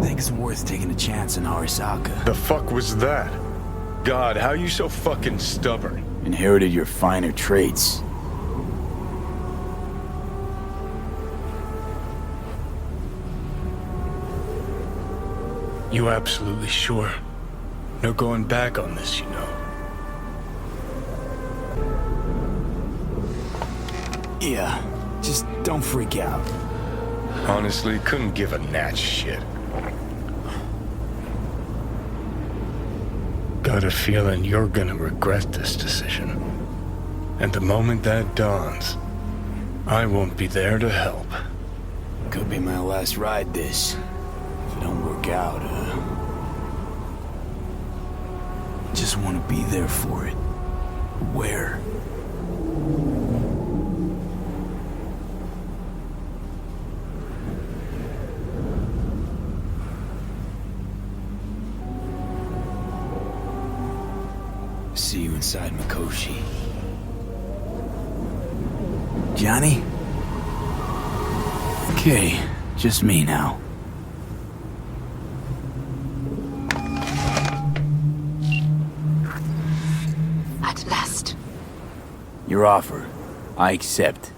Think it's worth taking a chance in Arasaka. The fuck was that? God, how you so fucking stubborn? Inherited your finer traits. You absolutely sure? No going back on this, you know. Yeah, just don't freak out. Honestly, couldn't give a gnat's shit. Got a feeling you're gonna regret this decision. And the moment that dawns, I won't be there to help. Could be my last ride this. If it don't work out, just want to be there for it. Where? See you inside Mikoshi. Johnny? Okay, just me now. At last. Your offer. I accept.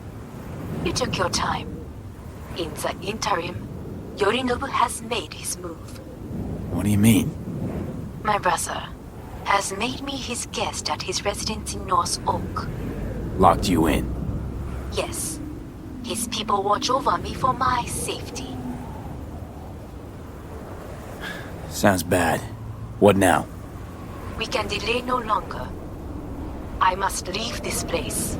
You took your time. In the interim, Yorinobu has made his move. What do you mean? My brother has made me his guest at his residence in North Oak. Locked you in? Yes. His people watch over me for my safety. Sounds bad. What now? We can delay no longer. I must leave this place.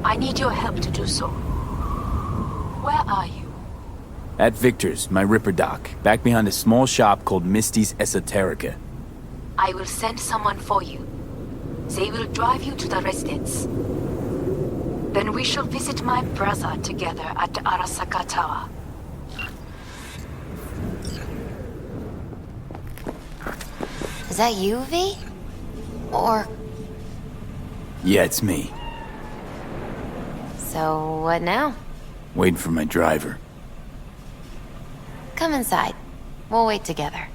I need your help to do so. Where are you? At Victor's, my Ripper dock, back behind a small shop called Misty's Esoterica. I will send someone for you. They will drive you to the residence. Then we shall visit my brother together at the Arasaka Tower. Is that you, V? Or... Yeah, it's me. So, what now? Waiting for my driver. Come inside. We'll wait together.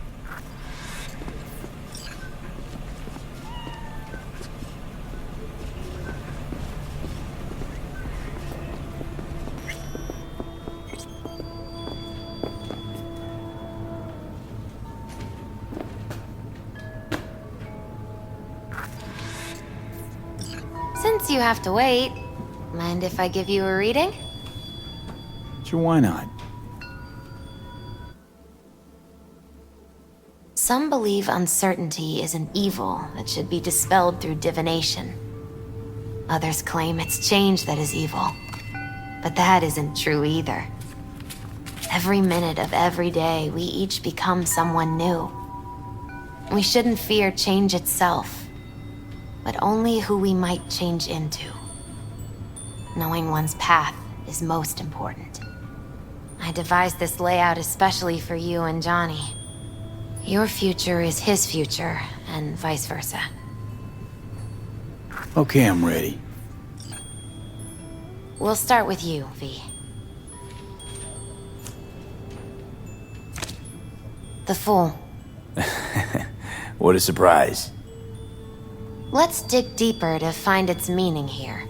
Since you have to wait, mind if I give you a reading? Sure, why not? Some believe uncertainty is an evil that should be dispelled through divination. Others claim it's change that is evil. But that isn't true either. Every minute of every day, we each become someone new. We shouldn't fear change itself, but only who we might change into. Knowing one's path is most important. I devised this layout especially for you and Johnny. Your future is his future, and vice versa. Okay, I'm ready. We'll start with you, V. The Fool. What a surprise. Let's dig deeper to find its meaning here.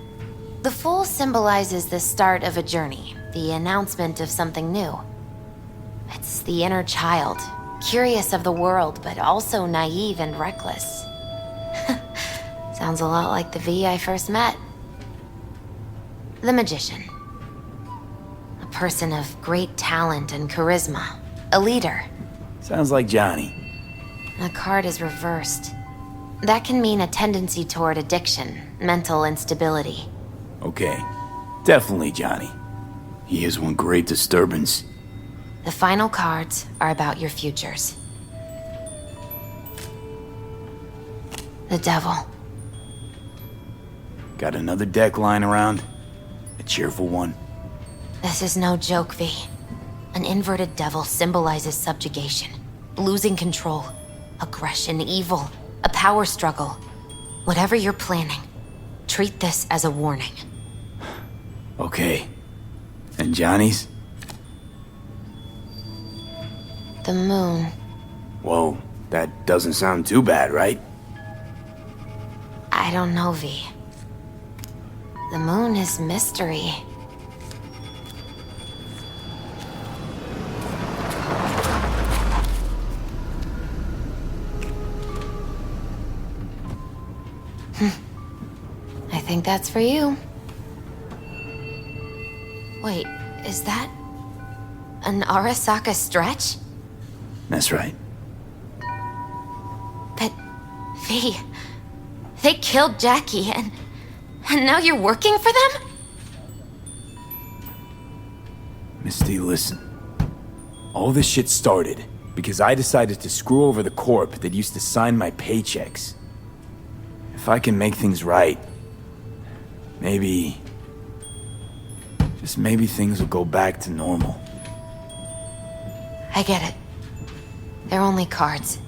The Fool symbolizes the start of a journey, the announcement of something new. It's the inner child, curious of the world, but also naive and reckless. Sounds a lot like the V I first met. The Magician. A person of great talent and charisma. A leader. Sounds like Johnny. The card is reversed. That can mean a tendency toward addiction, mental instability. Okay, definitely Johnny. He is one great disturbance. The final cards are about your futures. The Devil. Got another deck lying around? A cheerful one? This is no joke, V. An inverted devil symbolizes subjugation, losing control, aggression, evil, a power struggle. Whatever you're planning, treat this as a warning. Okay. And Johnny's? The Moon. Whoa, that doesn't sound too bad, right? I don't know, V. The Moon is mystery. think that's for you. Wait, is that an Arasaka stretch? That's right. But they killed Jackie and now you're working for them? Misty, listen. All this shit started because I decided to screw over the corp that used to sign my paychecks. If I can make things right, maybe... just maybe things will go back to normal. I get it. They're only cards.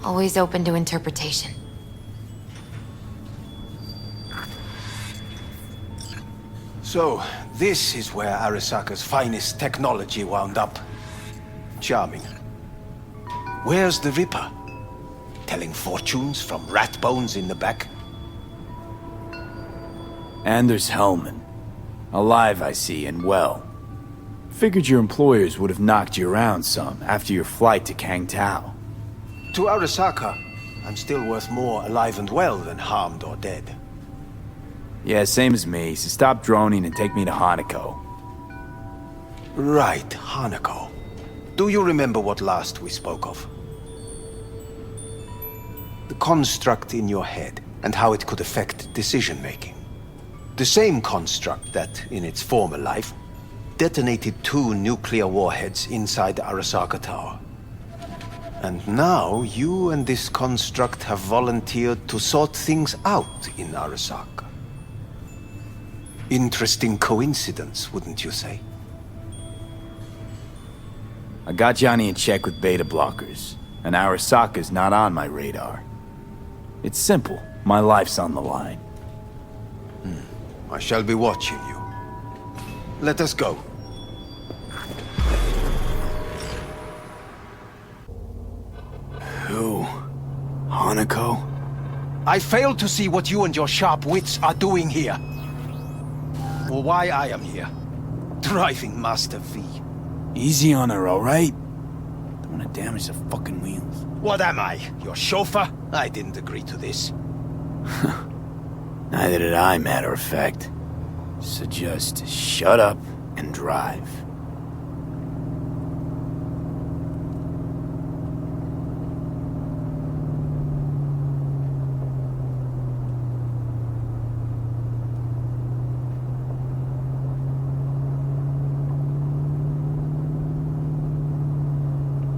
Always open to interpretation. So, this is where Arasaka's finest technology wound up. Charming. Where's the Ripper? Telling fortunes from rat bones in the back? And there's Hellman. Alive, I see, and well. Figured your employers would have knocked you around some after your flight to Kangtao. To Arasaka, I'm still worth more alive and well than harmed or dead. Yeah, same as me, so stop droning and take me to Hanako. Right, Hanako. Do you remember what last we spoke of? The construct in your head, and how it could affect decision-making. The same construct that, in its former life, detonated 2 nuclear warheads inside the Arasaka Tower. And now, you and this construct have volunteered to sort things out in Arasaka. Interesting coincidence, wouldn't you say? I got Johnny in check with beta blockers, and Arasaka's not on my radar. It's simple. My life's on the line. I shall be watching you. Let us go. Who? Hanako? I fail to see what you and your sharp wits are doing here. Or why I am here. Driving Master V. Easy on her, alright? Don't want to damage the fucking wheels. What am I? Your chauffeur? I didn't agree to this. Neither did I, matter of fact. So just shut up and drive.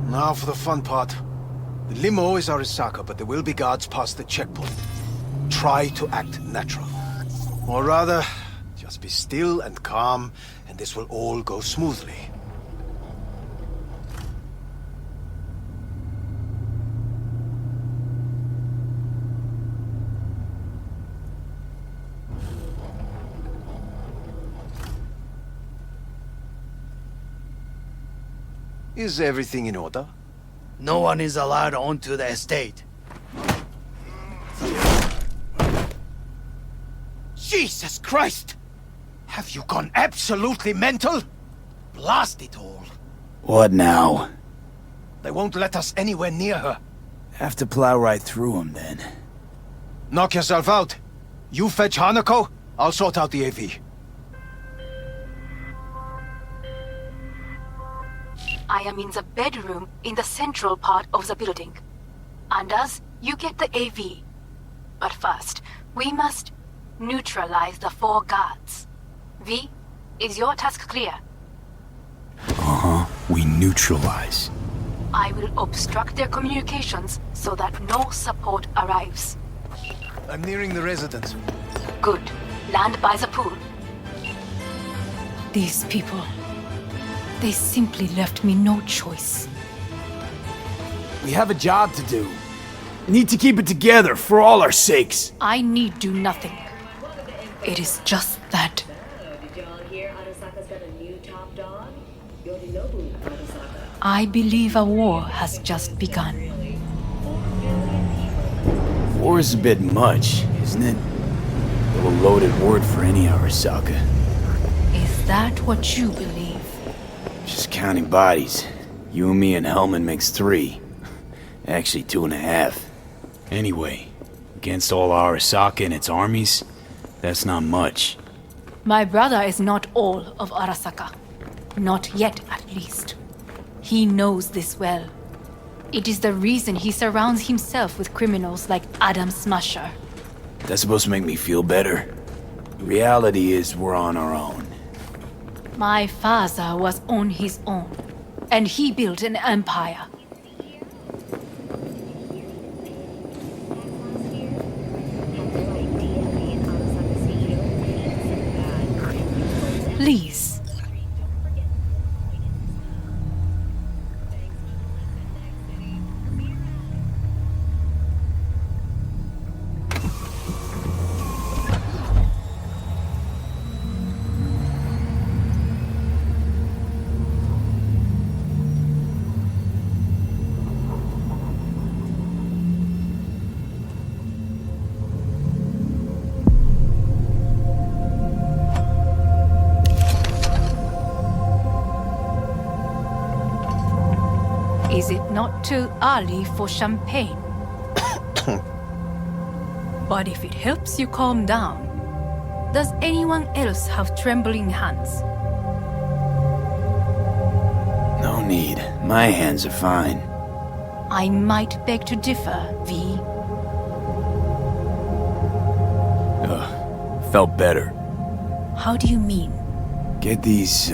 Now for the fun part. The limo is Arasaka, but there will be guards past the checkpoint. Try to act natural. Or rather, just be still and calm, and this will all go smoothly. Is everything in order? No one is allowed onto the estate. Jesus Christ! Have you gone absolutely mental? Blast it all. What now? They won't let us anywhere near her. Have to plow right through them, then. Knock yourself out. You fetch Hanako, I'll sort out the AV. I am in the bedroom in the central part of the building. Anders, you get the AV. But first, we must neutralize the 4 guards. V, is your task clear? Uh-huh. We neutralize. I will obstruct their communications so that no support arrives. I'm nearing the residence. Good. Land by the pool. These people... they simply left me no choice. We have a job to do. Need to keep it together for all our sakes. I need do nothing. It is just that. I believe a war has just begun. War is a bit much, isn't it? A little loaded word for any Arasaka. Is that what you believe? Just counting bodies. You and me and Hellman makes 3. Actually 2.5. Anyway, against all Arasaka and its armies, That's not much. My brother is not all of Arasaka. Not yet, at least. He knows this well. It is the reason he surrounds himself with criminals like Adam Smasher. That's supposed to make me feel better. Reality is we're on our own. My father was on his own, and he built an empire. Please. Is it not too early for champagne? But if it helps you calm down, does anyone else have trembling hands? No need. My hands are fine. I might beg to differ, V. Felt better. How do you mean? Get these,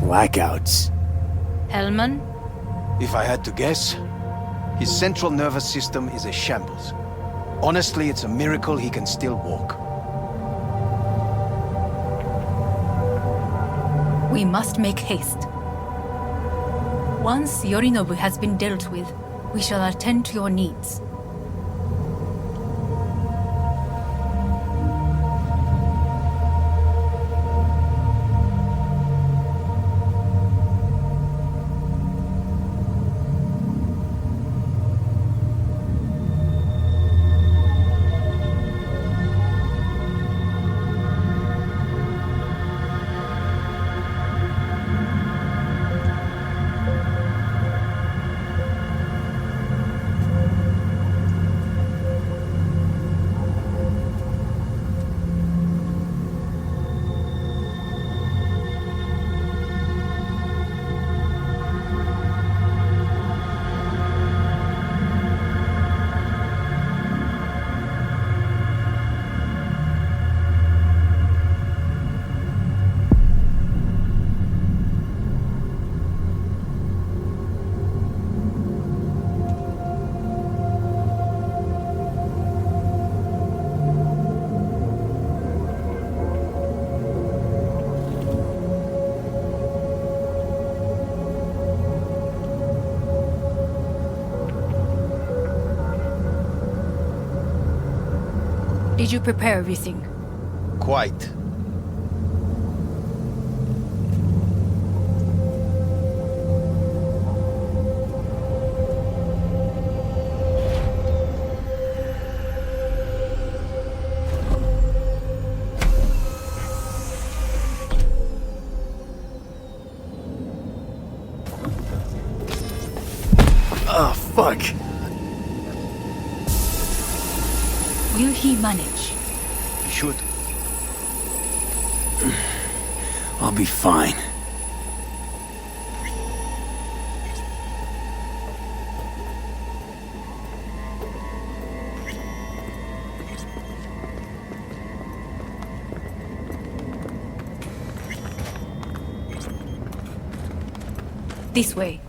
blackouts. Hellman? If I had to guess, his central nervous system is a shambles. Honestly, it's a miracle he can still walk. We must make haste. Once Yorinobu has been dealt with, we shall attend to your needs. Did you prepare everything? Quite. Oh, fuck. Will he manage? He should. I'll be fine. This way.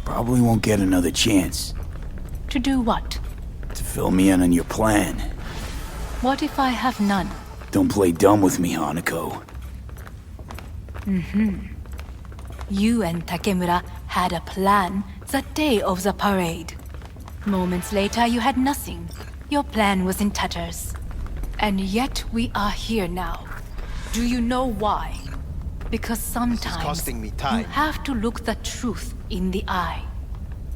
Probably won't get another chance. To do what? To fill me in on your plan. What if I have none? Don't play dumb with me, Hanako. You and Takemura had a plan the day of the parade. Moments later, you had nothing. Your plan was in tatters. And yet we are here now. Do you know why? Because sometimes costing me time. you have to look the truth in the eye.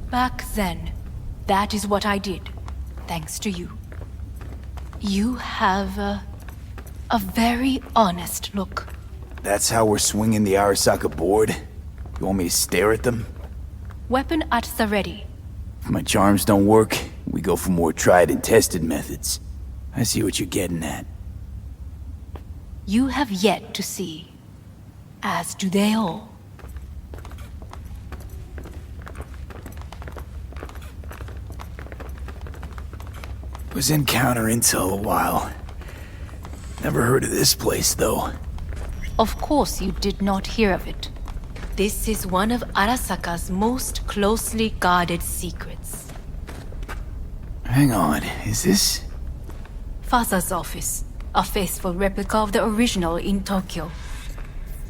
Back then, that is what I did, thanks to you. You have a very honest look. That's how we're swinging the Arasaka board? You want me to stare at them? Weapon at the ready. If my charms don't work, we go for more tried and tested methods. I see what you're getting at. You have yet to see. As do they all. Was in counter intel a while. Never heard of this place, though. Of course you did not hear of it. This is one of Arasaka's most closely guarded secrets. Hang on, is this... Father's office. A faithful replica of the original in Tokyo.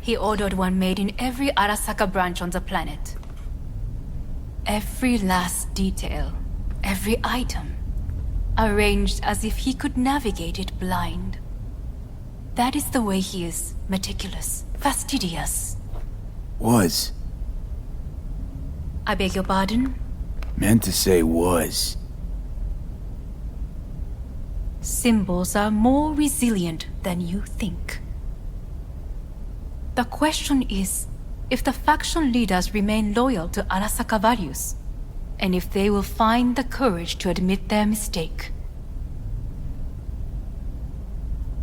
He ordered one made in every Arasaka branch on the planet. Every last detail, every item, arranged as if he could navigate it blind. That is the way he is, meticulous, fastidious. Was. I beg your pardon? Meant to say was. Symbols are more resilient than you think. The question is if the faction leaders remain loyal to Arasaka values, and if they will find the courage to admit their mistake.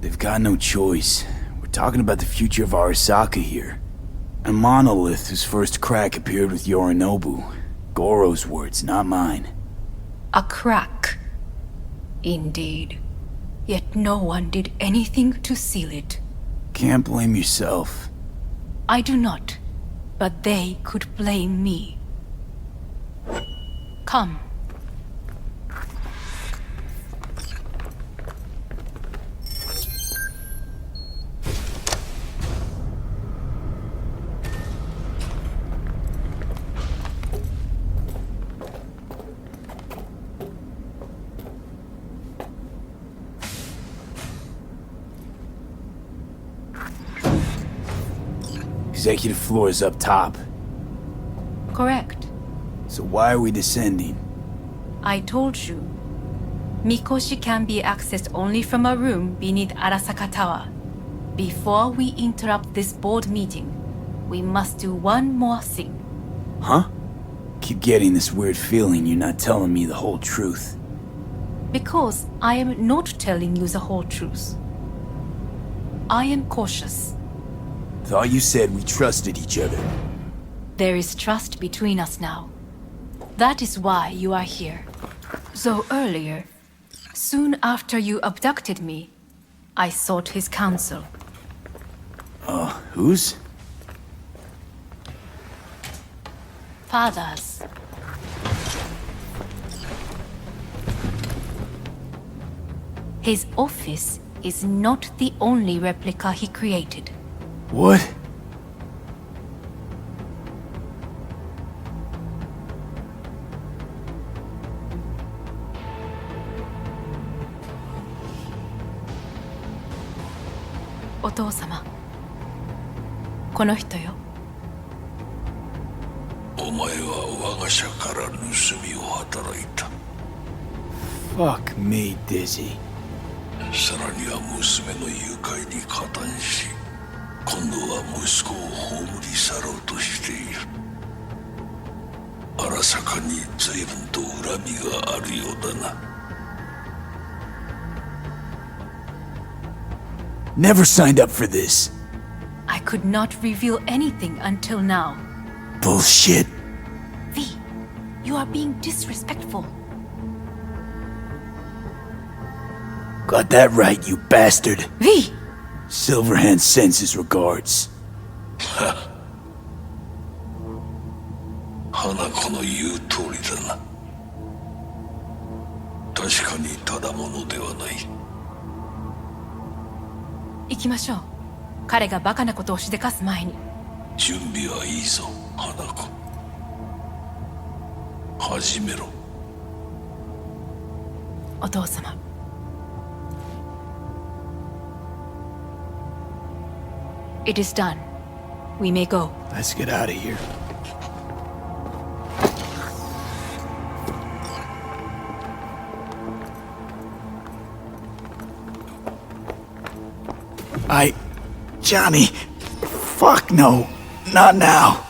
They've got no choice. We're talking about the future of Arasaka here. A monolith whose first crack appeared with Yorinobu. Goro's words, not mine. A crack. Indeed. Yet no one did anything to seal it. Can't blame yourself. I do not, but they could blame me. Come. Executive floor is up top. Correct. So why are we descending? I told you. Mikoshi can be accessed only from a room beneath Arasaka Tower. Before we interrupt this board meeting, we must do one more thing. Huh? Keep getting this weird feeling you're not telling me the whole truth. Because I am not telling you the whole truth. I am cautious. Thought you said we trusted each other. There is trust between us now. That is why you are here. Though earlier, soon after you abducted me, I sought his counsel. Whose? Father's. His office is not the only replica he created. What? Otou-sama. この人よ。お前は我が社から盗みを働いた。Fuck me, Dizzy. さらには娘の誘拐に加担し、今度は息子を葬り去ろうとしている。荒坂に随分と恨みがあるようだな。Never signed up for this. I could not reveal anything until now. Bullshit. V, you are being disrespectful. Got that right, you bastard. V! Silverhand sends his regards. 花子の言う通りだな。確かにただものではない。行きましょう。彼がバカなことをしでかす前に。準備はいいぞ、花子。始めろ。お父様。It is done. We may go. Let's get out of here. Johnny. Fuck no. Not now.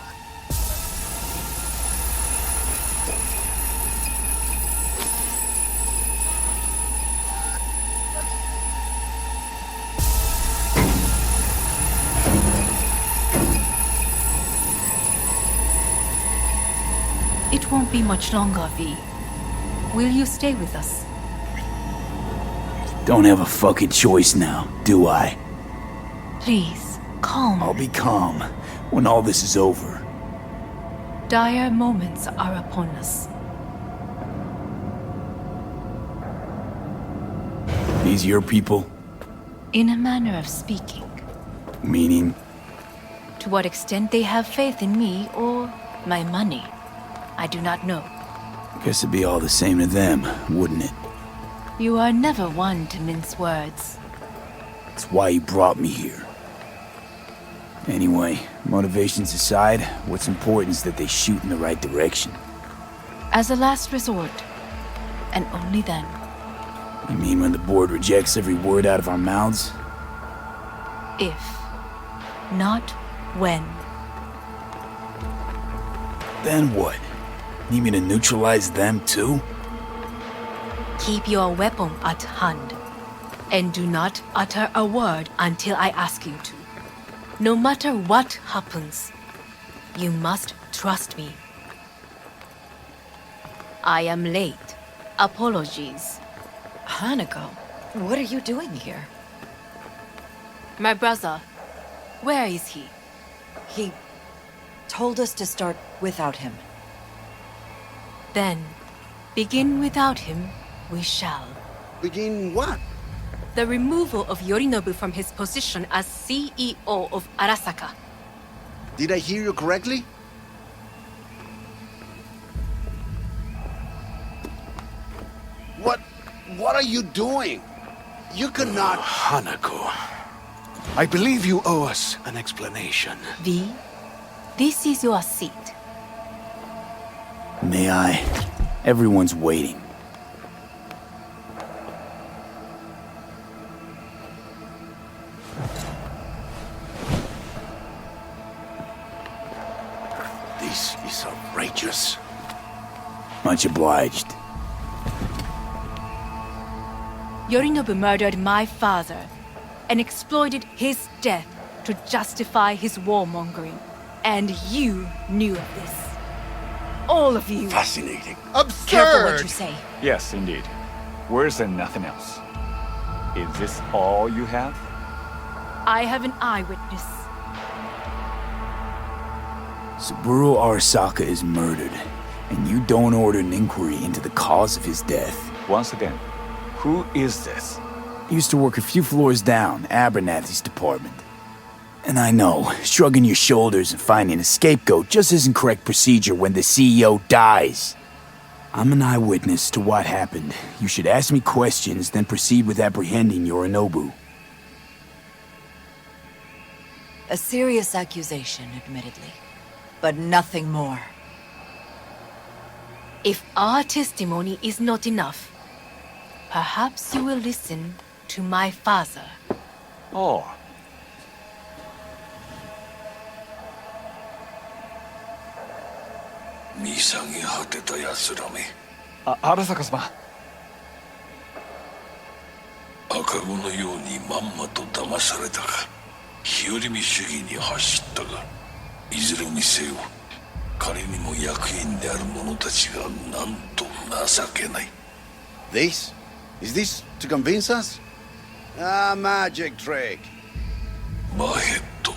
It won't be much longer, V. Will you stay with us? Don't have a fucking choice now, do I? Please, calm. I'll be calm when all this is over. Dire moments are upon us. These your people? In a manner of speaking. Meaning? To what extent they have faith in me or my money, I do not know. Guess it'd be all the same to them, wouldn't it? You are never one to mince words. That's why you brought me here. Anyway, motivations aside, what's important is that they shoot in the right direction. As a last resort, and only then. You mean when the board rejects every word out of our mouths? If, not when. Then what? Need me to neutralize them too? Keep your weapon at hand, and do not utter a word until I ask you to. No matter what happens, you must trust me. I am late. Apologies. Hanako, what are you doing here? My brother, where is he? He told us to start without him. Then, begin without him, we shall. Begin what? The removal of Yorinobu from his position as CEO of Arasaka. Did I hear you correctly? What are you doing? You cannot... Hanako, I believe you owe us an explanation. V, this is your seat. May I? Everyone's waiting. This is outrageous. Much obliged. Yorinobu murdered my father and exploited his death to justify his warmongering. And you knew of this. All of you. Fascinating. Absurd! Careful what you say. Yes, indeed. Worse than nothing else. Is this all you have? I have an eyewitness. Saburo Arasaka is murdered, and you don't order an inquiry into the cause of his death. Once again, who is this? Used to work a few floors down, Abernathy's department. And I know, shrugging your shoulders and finding a scapegoat just isn't correct procedure when the CEO dies. I'm an eyewitness to what happened. You should ask me questions, then proceed with apprehending Yorinobu. A serious accusation, admittedly, but nothing more. If our testimony is not enough, perhaps you will listen to my father. Oh. 미상이 헛되다 야스라미. 아라사카様. 赤子のようにまんまと騙されたが、日和見主義に走ったが、いずれにせよ、彼にも役員である者たちがなんと情けない。This? Is this to convince us? Ah, magic trick. バヘッド、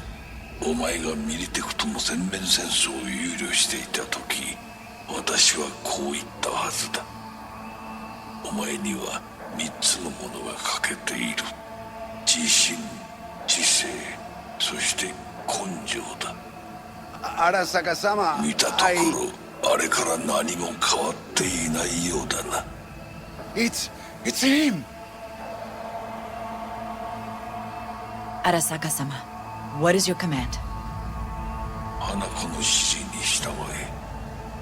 お前がミリテクとの全面戦争を憂慮していた時、私はこう言ったはずだ。お前には3つのものが欠けている。自信、知性、そして根性だ。Arasaka-sama, 見たところ、あれから何も変わっていないようだな。It's him! Arasaka-sama, what is your command? 花子の指示に従え、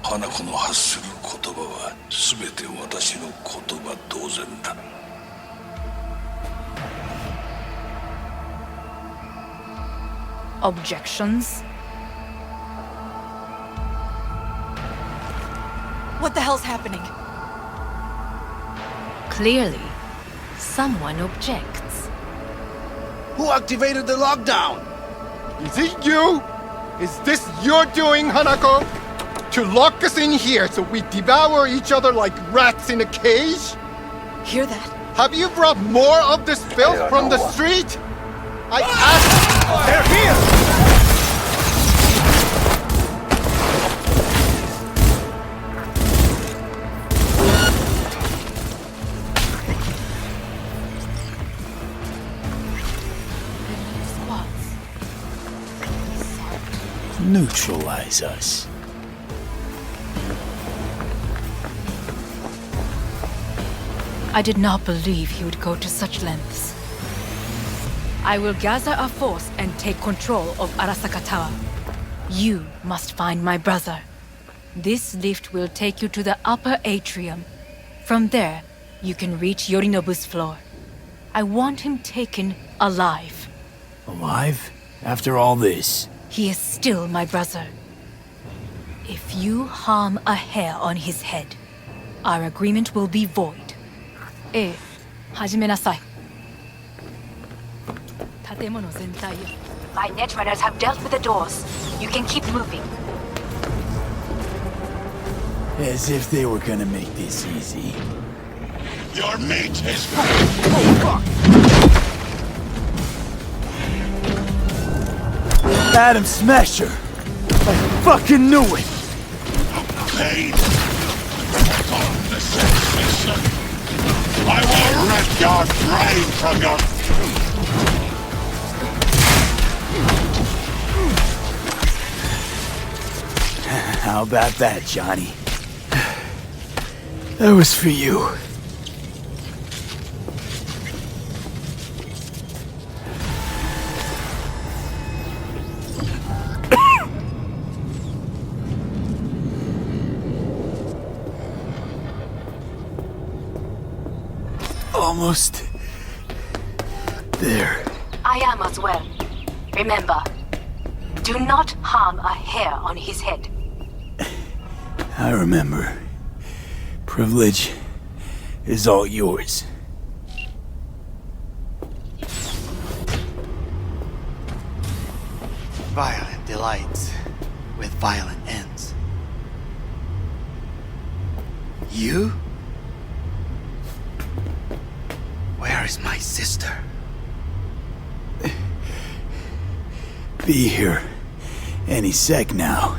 花子の発する言葉は全て私の言葉同然だ。Objections? What the hell's happening? Clearly, someone objects. Who activated the lockdown? Is it you? Is this your doing, Hanako? To lock us in here so we devour each other like rats in a cage? Hear that? Have you brought more of this filth from the street? I asked... They're here! Neutralize us. I did not believe he would go to such lengths. I will gather a force and take control of Arasaka Tower. You must find my brother. This lift will take you to the upper atrium. From there, you can reach Yorinobu's floor. I want him taken alive. Alive? After all this? He is still my brother. If you harm a hair on his head, our agreement will be void. 始めなさい。建物全体を。My netrunners have dealt with the doors. You can keep moving. As if they were gonna make this easy. Your mate has... Oh, fuck! Adam Smasher! I fucking knew it! Pain! On the sensation! I will rip your brain from your... How about that, Johnny? That was for you. Almost there. I am as well. Remember, do not harm a hair on his head. I remember. Privilege is all yours. Violent delights with violent ends. You? Where is my sister? Be here any sec now.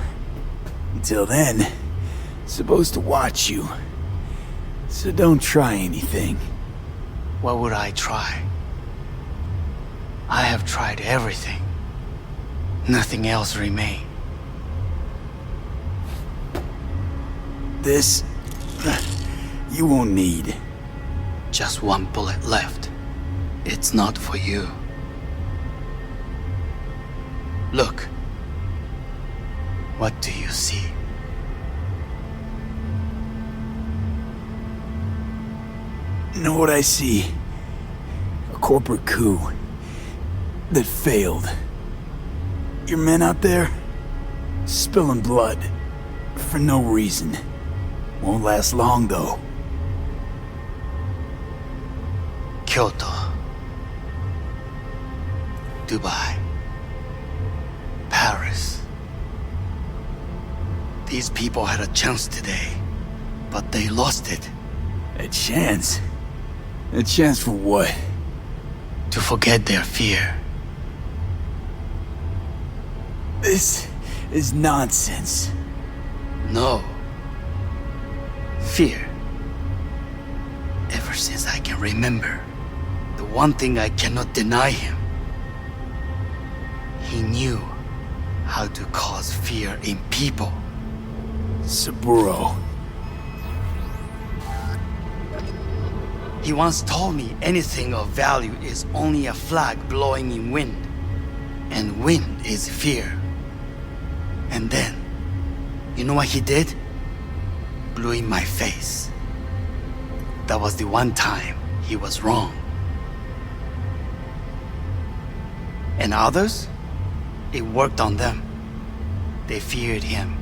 Until then, supposed to watch you. So don't try anything. What would I try? I have tried everything. Nothing else remains. This... you won't need. Just one bullet left. It's not for you. Look. What do you see? Know what I see? A corporate coup that failed. Your men out there, spilling blood for no reason. Won't last long though. Kyoto, Dubai, Paris. These people had a chance today, but they lost it. A chance? A chance for what? To forget their fear. This is nonsense. No. Fear. Ever since I can remember, the one thing I cannot deny him. He knew how to cause fear in people. Saburo. He once told me anything of value is only a flag blowing in wind. And wind is fear. And then, you know what he did? Blew in my face. That was the one time he was wrong. And others? It worked on them. They feared him.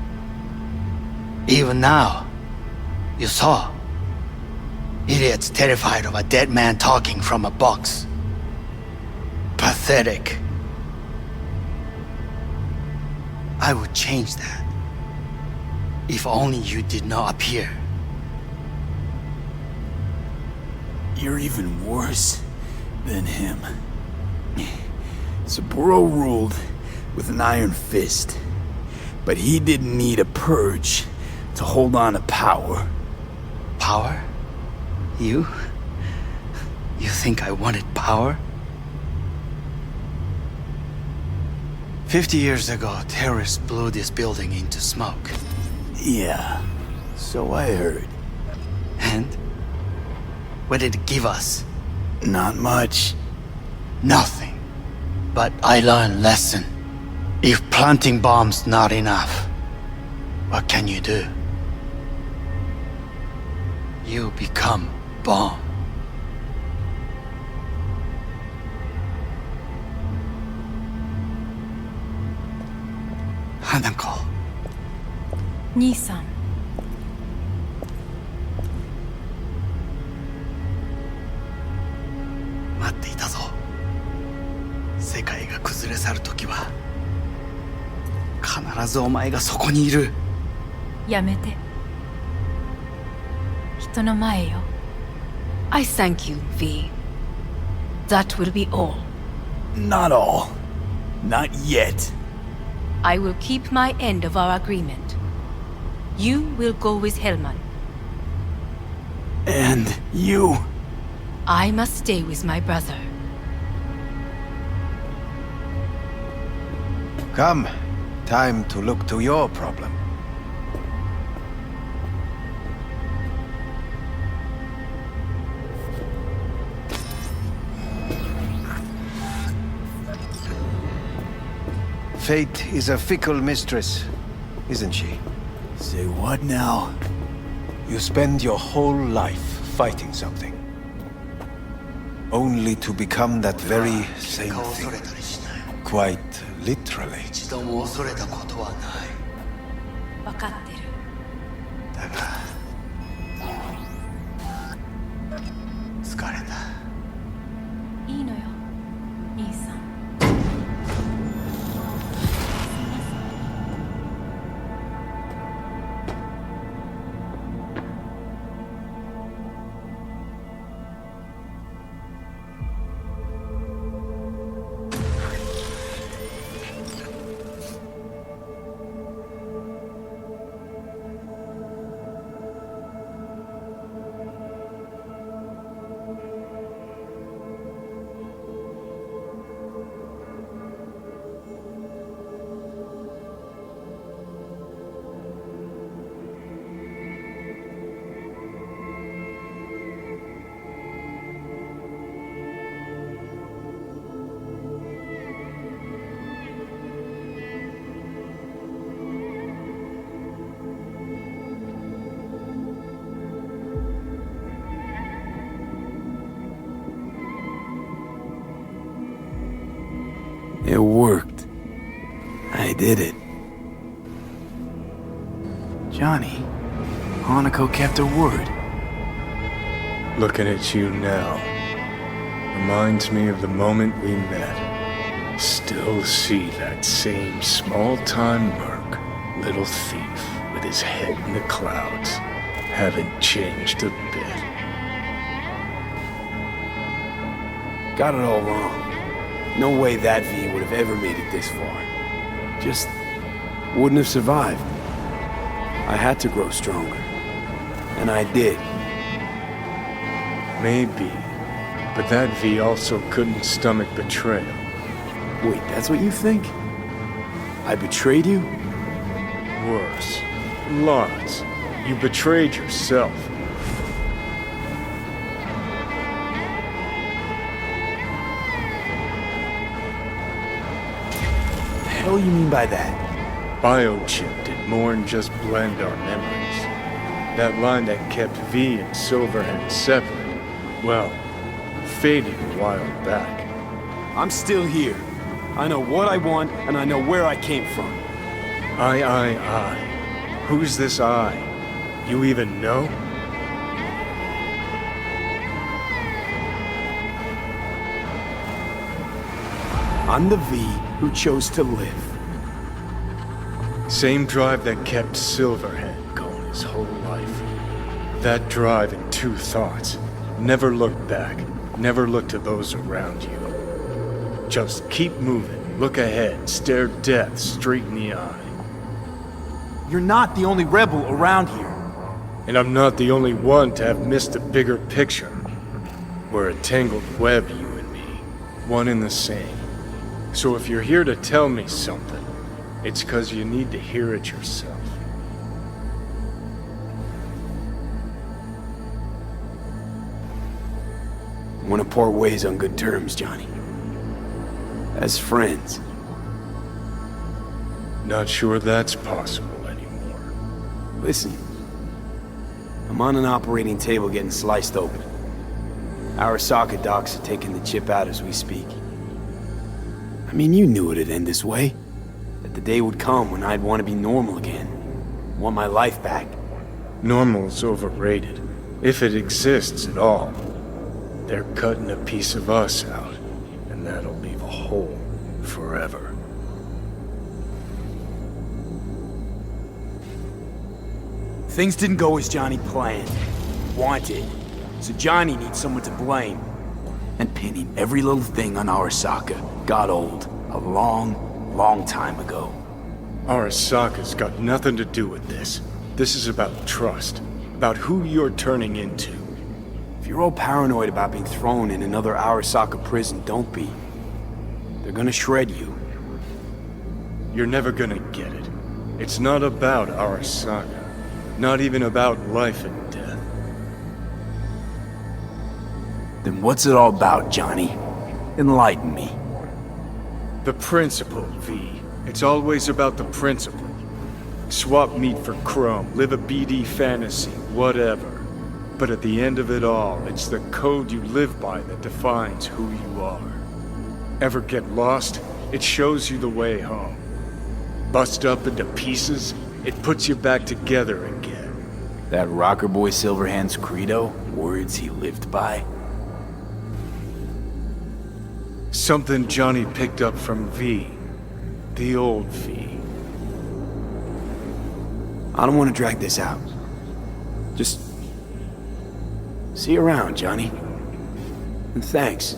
Even now, you saw. Idiots terrified of a dead man talking from a box. Pathetic. I would change that. If only you did not appear. You're even worse than him. Saburo ruled with an iron fist, but he didn't need a purge to hold on to power. Power? You? You think I wanted power? 50 years ago, terrorists blew this building into smoke. Yeah, so I heard. And? What did it give us? Not much. Nothing. But I learned lesson. If planting bombs not enough, what can you do? You become bomb. Hanako. 兄さん。待っていたぞ。世界が崩れ去る時は必ずお前がそこにいる。やめて。人の前よ。I thank you, V. That will be all. Not all. Not yet. I will keep my end of our agreement. You will go with Hellman. And you? I must stay with my brother. Come. Time to look to your problem. Fate is a fickle mistress, isn't she? Say what now? You spend your whole life fighting something, only to become that very same thing. Quite literally. 一度も恐れたことはない。分かってる。だが疲れた。いいのよ、兄さん。It worked. I did it. Johnny, Hanako kept her word. Looking at you now reminds me of the moment we met. Still see that same small-time merc, little thief with his head in the clouds. Haven't changed a bit. Got it all wrong. No way that V would have ever made it this far. Just wouldn't have survived. I had to grow stronger. And I did. Maybe. But that V also couldn't stomach betrayal. Wait, that's what you think? I betrayed you? Worse. Lots. You betrayed yourself. What do you mean by that? Biochip did more than just blend our memories. That line that kept V and Silverhand separate, well, faded a while back. I'm still here. I know what I want, and I know where I came from. I. Who's this I? You even know? I'm the V who chose to live. Same drive that kept Silverhand. his whole life. That drive and two thoughts. Never look back. Never look to those around you. Just keep moving. Look ahead. Stare death straight in the eye. You're not the only rebel around here. And I'm not the only one to have missed the bigger picture. We're a tangled web, you and me. One and the same. So if you're here to tell me something, it's 'cause you need to hear it yourself. I want to part ways on good terms, Johnny. As friends. Not sure that's possible anymore. Listen. I'm on an operating table getting sliced open. Arasaka docs are taking the chip out as we speak. I mean, you knew it'd end this way. That the day would come when I'd want to be normal again. Want my life back. Normal's overrated. If it exists at all. They're cutting a piece of us out, and that'll leave a hole forever. Things didn't go as Johnny planned. Wanted. So Johnny needs someone to blame. And pinning every little thing on Arasaka got old a long, long time ago. Arasaka's got nothing to do with this. This is about trust. About who you're turning into. If you're all paranoid about being thrown in another Arasaka prison, don't be. They're gonna shred you. You're never gonna get it. It's not about Arasaka. Not even about life and death. Then what's it all about, Johnny? Enlighten me. The principle, V. It's always about the principle. Swap meat for chrome, live a BD fantasy, whatever. But at the end of it all, it's the code you live by that defines who you are. Ever get lost? It shows you the way home. Bust up into pieces? It puts you back together again. That rocker boy Silverhand's credo? Words he lived by? Something Johnny picked up from V. The old V. I don't want to drag this out. Just... see you around, Johnny. And thanks.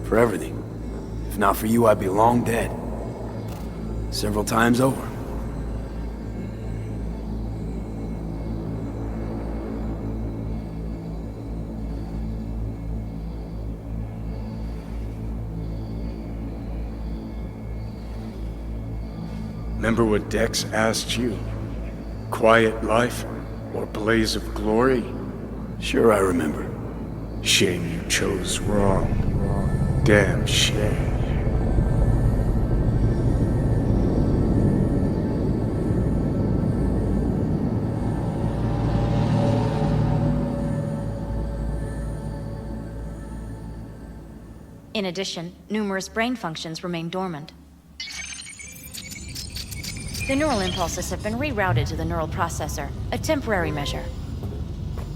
For everything. If not for you, I'd be long dead. Several times over. Remember what Dex asked you? Quiet life or blaze of glory? Sure I remember. Shame you chose wrong. Damn shame. In addition, numerous brain functions remain dormant. The neural impulses have been rerouted to the neural processor, a temporary measure.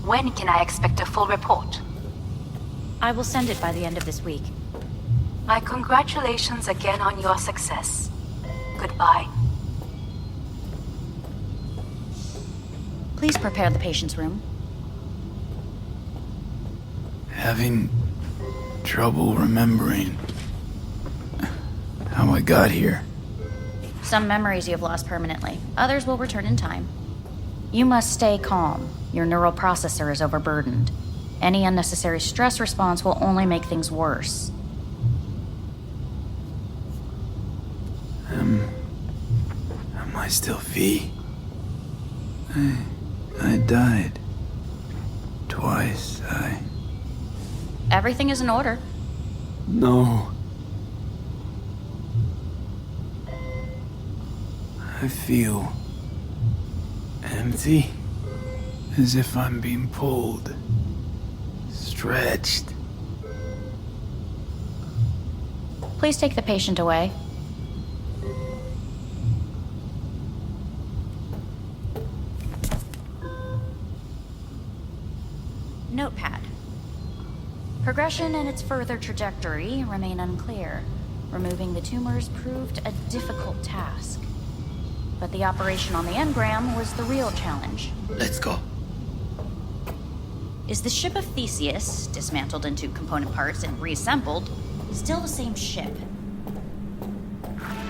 When can I expect a full report? I will send it by the end of this week. My congratulations again on your success. Goodbye. Please prepare the patient's room. Having trouble remembering how I got here. Some memories you have lost permanently. Others will return in time. You must stay calm. Your neural processor is overburdened. Any unnecessary stress response will only make things worse. Am I still V? I died. Twice, Everything is in order. No. I feel empty, as if I'm being pulled, stretched. Please take the patient away. Notepad. Progression and its further trajectory remain unclear. Removing the tumors proved a difficult task. But the operation on the engram was the real challenge. Let's go. Is the ship of Theseus, dismantled into component parts and reassembled, still the same ship?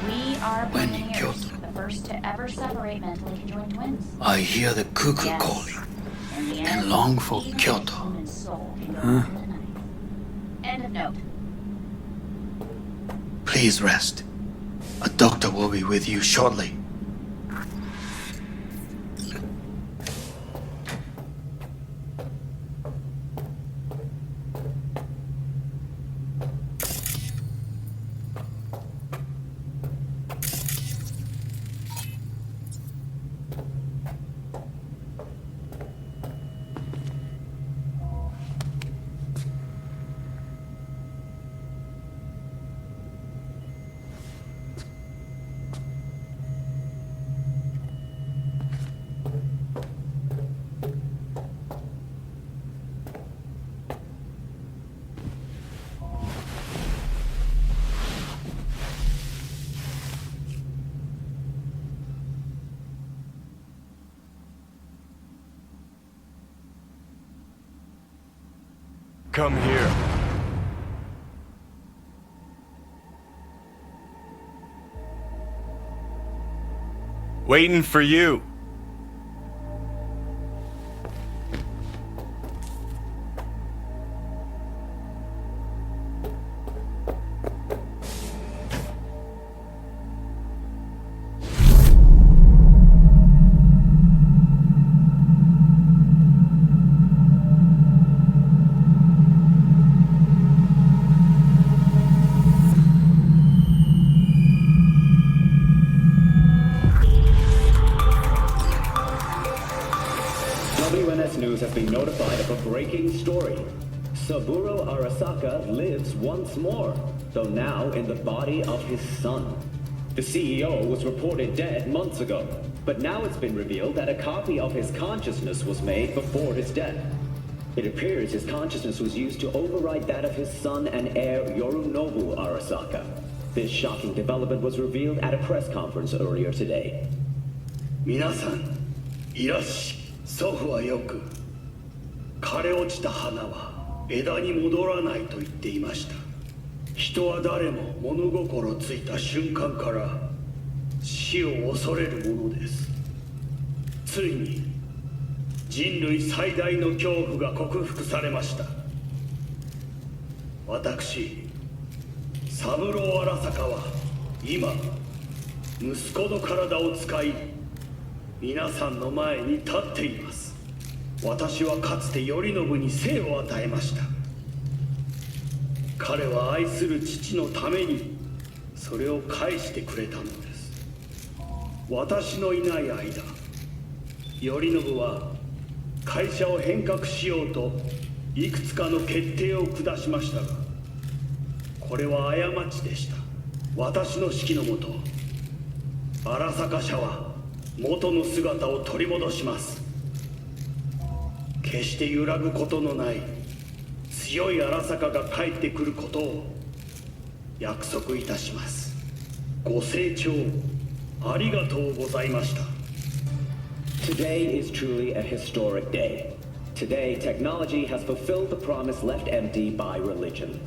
We are pioneers, the first to ever separate mentally conjoined twins. I hear the cuckoo Yes. calling In the and end, long for even Kyoto. human soul can go Huh? into the night. End of note. Please rest. A doctor will be with you shortly. Come here. Waiting for you. WNS News has been notified of a breaking story. Saburo Arasaka lives once more, though now in the body of his son. The CEO was reported dead months ago, but now it's been revealed that a copy of his consciousness was made before his death. It appears his consciousness was used to override that of his son and heir Yorinobu Arasaka. This shocking development was revealed at a press conference earlier today. 皆さん、いらっしゃい。祖父はよく、枯れ落ちた花は枝に戻らないと言っていました。人は誰も物心ついた瞬間から死を恐れるものです。ついに人類最大の恐怖が克服されました。私、三郎荒坂は今、息子の体を使い、皆さんの前に立っています。私はかつて頼信に生を与えました。彼は愛する父のためにそれを返してくれたのです。私のいない間、頼信は会社を変革しようといくつかの決定を下しましたが、これは過ちでした。私の指揮のもと、荒坂社は元の姿を取り戻します。決して揺らぐことのない強い荒坂が帰ってくることを約束いたします。ご清聴ありがとうございました。 Today is truly a historic day. Today, technology has fulfilled the promise left empty by religion.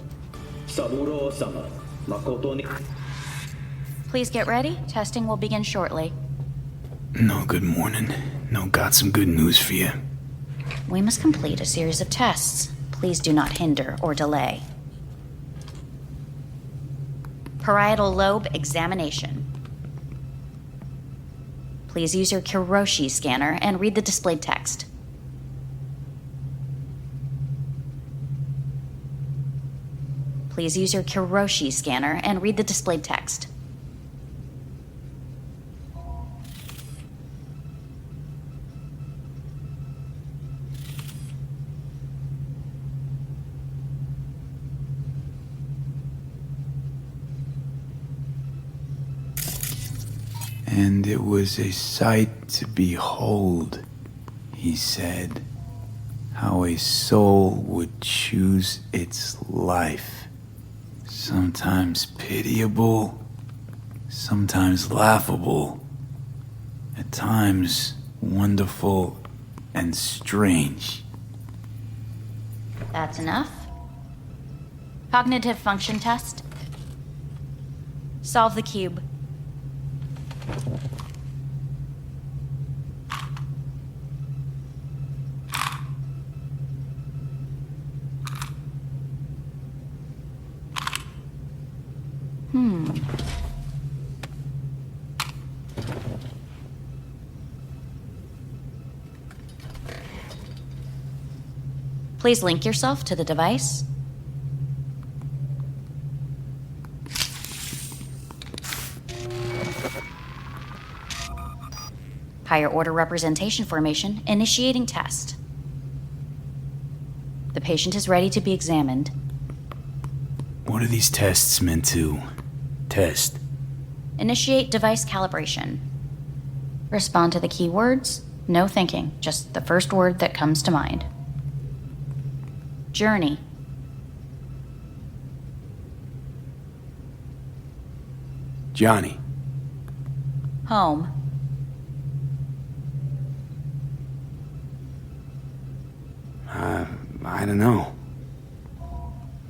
Saburo-sama, makoto ni... Please get ready. Testing will begin shortly. No, good morning. No, got some good news for you. We must complete a series of tests. Please do not hinder or delay. Parietal lobe examination. Please use your Kiroshi scanner and read the displayed text. Please use your Kiroshi scanner and read the displayed text. And it was a sight to behold, he said, how a soul would choose its life. Sometimes pitiable, sometimes laughable, At times, wonderful and strange. That's enough. Cognitive function test. Solve the cube. Please link yourself to the device. Higher order representation formation, initiating test. The patient is ready to be examined. What are these tests meant to test? Initiate device calibration. Respond to the keywords. No thinking, just the first word that comes to mind. Journey. Johnny. Home. I don't know.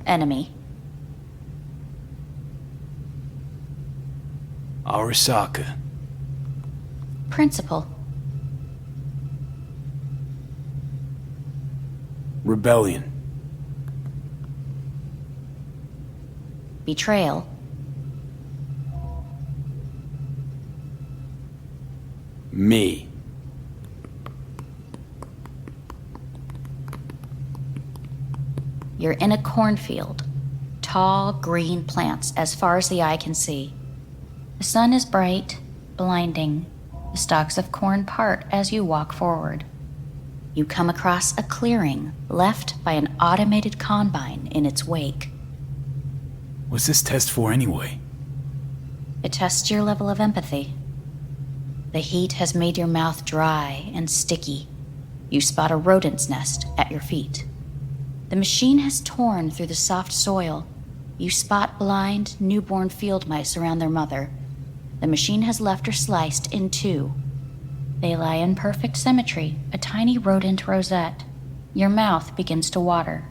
Enemy. Arasaka. Principal. Rebellion. Betrayal. Me. You're in a cornfield. Tall, green plants as far as the eye can see. The sun is bright, blinding. The stalks of corn part as you walk forward. You come across a clearing left by an automated combine in its wake. What's this test for anyway? It tests your level of empathy. The heat has made your mouth dry and sticky. You spot a rodent's nest at your feet. The machine has torn through the soft soil. You spot blind, newborn field mice around their mother. The machine has left her sliced in two. They lie in perfect symmetry, a tiny rodent rosette. Your mouth begins to water.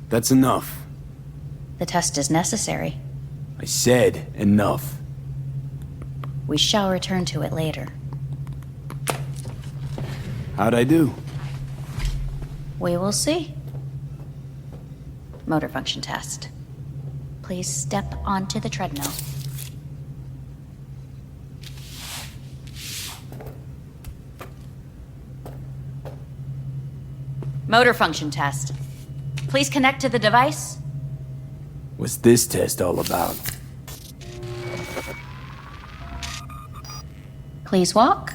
That's enough. The test is necessary. I said enough. We shall return to it later. How'd I do? We will see. Motor function test. Please step onto the treadmill. Motor function test. Please connect to the device. What's this test all about? Please walk.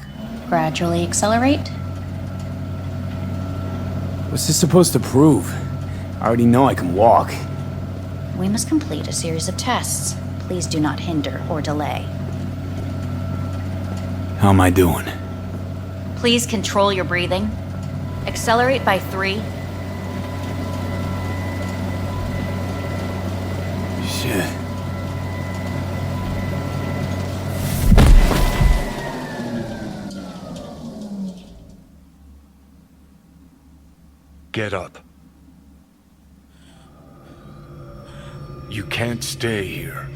Gradually accelerate. What's this supposed to prove? I already know I can walk. We must complete a series of tests. Please do not hinder or delay. How am I doing? Please control your breathing. Accelerate by 3. Shit. Get up. You can't stay here.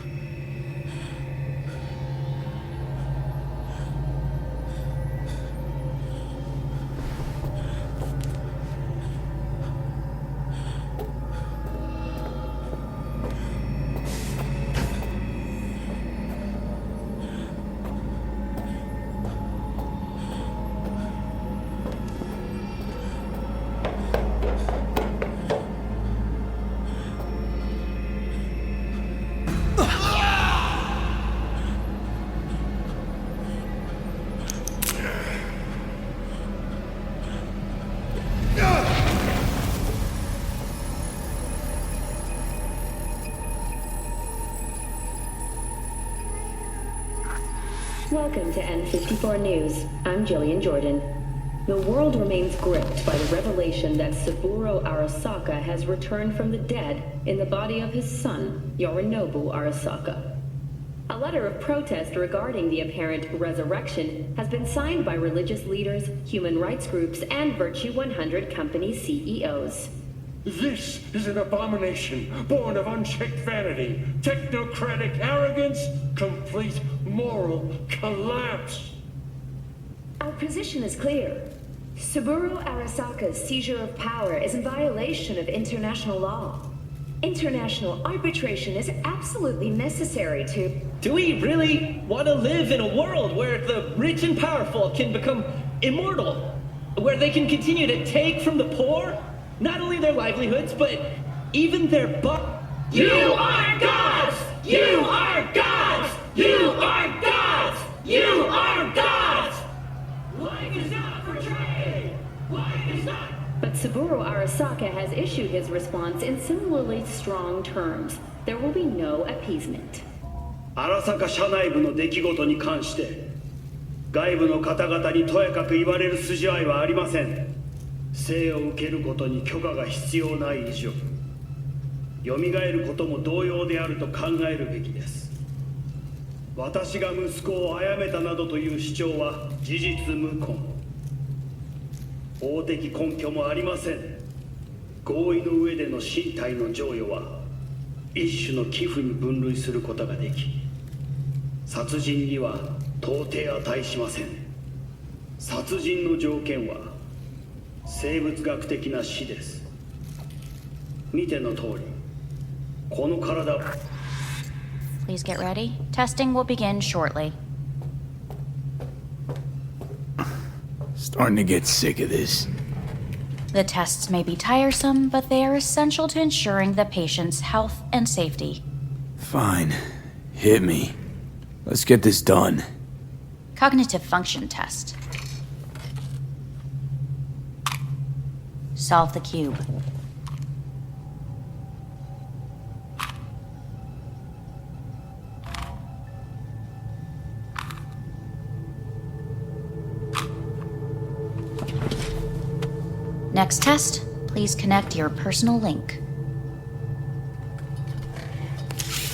Welcome to N54 News. I'm Jillian Jordan. The world remains gripped by the revelation that Saburo Arasaka has returned from the dead in the body of his son, Yorinobu Arasaka. A letter of protest regarding the apparent resurrection has been signed by religious leaders, human rights groups, and Virtue 100 company CEOs. This is an abomination born of unchecked vanity, technocratic arrogance, complete moral collapse. Our position is clear. Saburo Arasaka's seizure of power is in violation of international law. International arbitration is absolutely necessary to... Do we really want to live in a world where the rich and powerful can become immortal? Where they can continue to take from the poor? Not only their livelihoods, but even their You are gods! You are gods! You are gods! You are gods! Life is not for trade! Life is not... But Saburo Arasaka has issued his response in similarly strong terms. There will be no appeasement. 荒坂社内部の出来事に関して外部の方々にとやかく言われる筋合いはありません。生を受けることに許可が必要ない以上、蘇ることも同様であると考えるべきです。私が息子を殺めたなどという主張は事実無根。法的根拠もありません。合意の上での身体の贈与は一種の寄付に分類することができ、殺人には到底値しません。殺人の条件は生物学的な死です。見ての通り、この体。 Please get ready. Testing will begin shortly. Starting to get sick of this. The tests may be tiresome, but they are essential to ensuring the patient's health and safety. Fine. Hit me. Let's get this done. Cognitive function test. Solve the cube. Next test, please connect your personal link.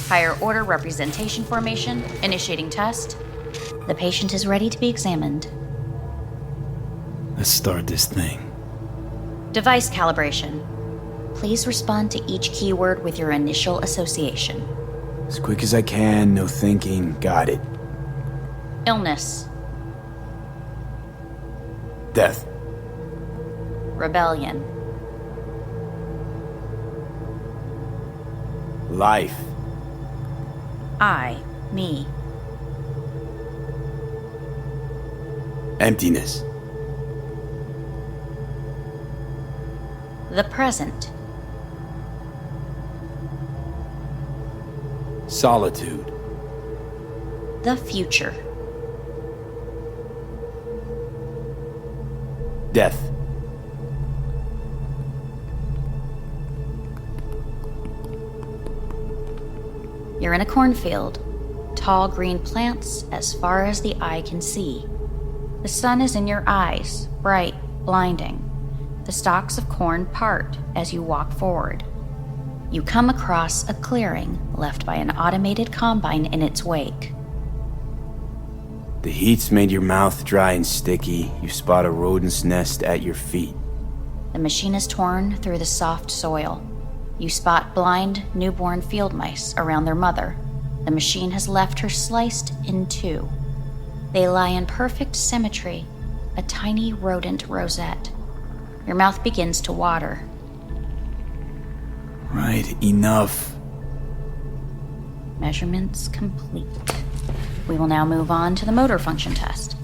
Higher order representation formation, initiating test. The patient is ready to be examined. Let's start this thing. Device calibration. Please respond to each keyword with your initial association. As quick as I can, no thinking. Got it. Illness. Death. Rebellion. Life. I, me. Emptiness. The present. Solitude. The future. Death. You're in a cornfield. Tall green plants as far as the eye can see. The sun is in your eyes, bright, blinding. The stalks of corn part as you walk forward. You come across a clearing left by an automated combine in its wake. The heat's made your mouth dry and sticky. You spot a rodent's nest at your feet. The machine is torn through the soft soil. You spot blind, newborn field mice around their mother. The machine has left her sliced in two. They lie in perfect symmetry, a tiny rodent rosette. Your mouth begins to water. Right, enough. Measurements complete. We will now move on to the motor function test.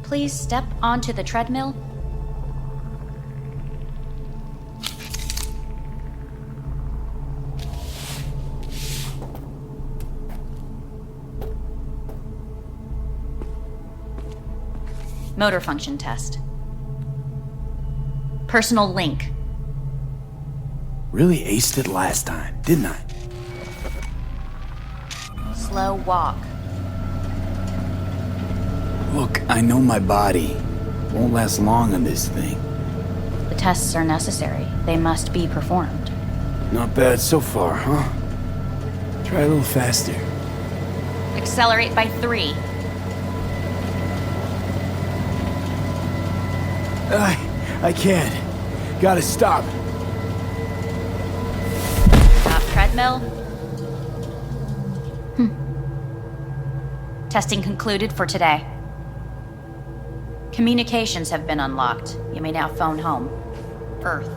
Please step onto the treadmill. Motor function test. Personal link. Really aced it last time, didn't I? Slow walk. Look, I know my body. Won't last long on this thing. The tests are necessary. They must be performed. Not bad so far, huh? Try a little faster. Accelerate by 3. I can't. Gotta stop. Stop treadmill. Testing concluded for today. Communications have been unlocked. You may now phone home. Earth.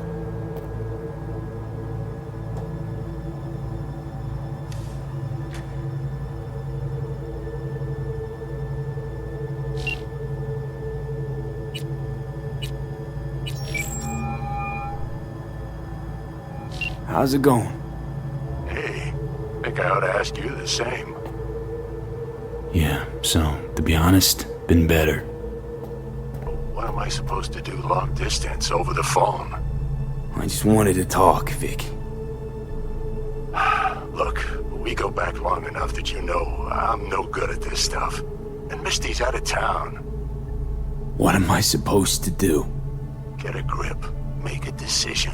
How's it going? Hey, think I ought to ask you the same. Yeah, so, to be honest, been better. What am I supposed to do long distance over the phone? I just wanted to talk, Vic. Look, we go back long enough that you know I'm no good at this stuff. And Misty's out of town. What am I supposed to do? Get a grip. Make a decision.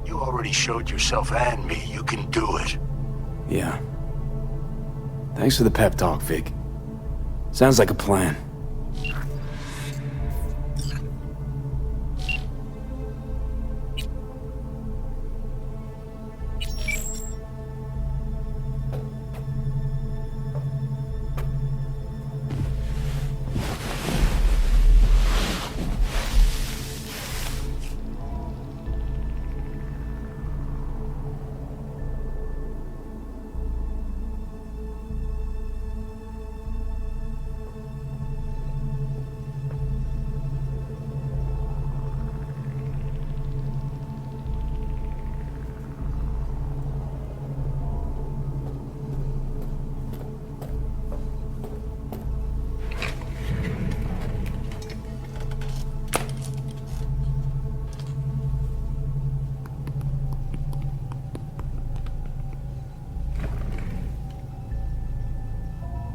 You already showed yourself and me you can do it. Yeah. Thanks for the pep talk, Vic. Sounds like a plan.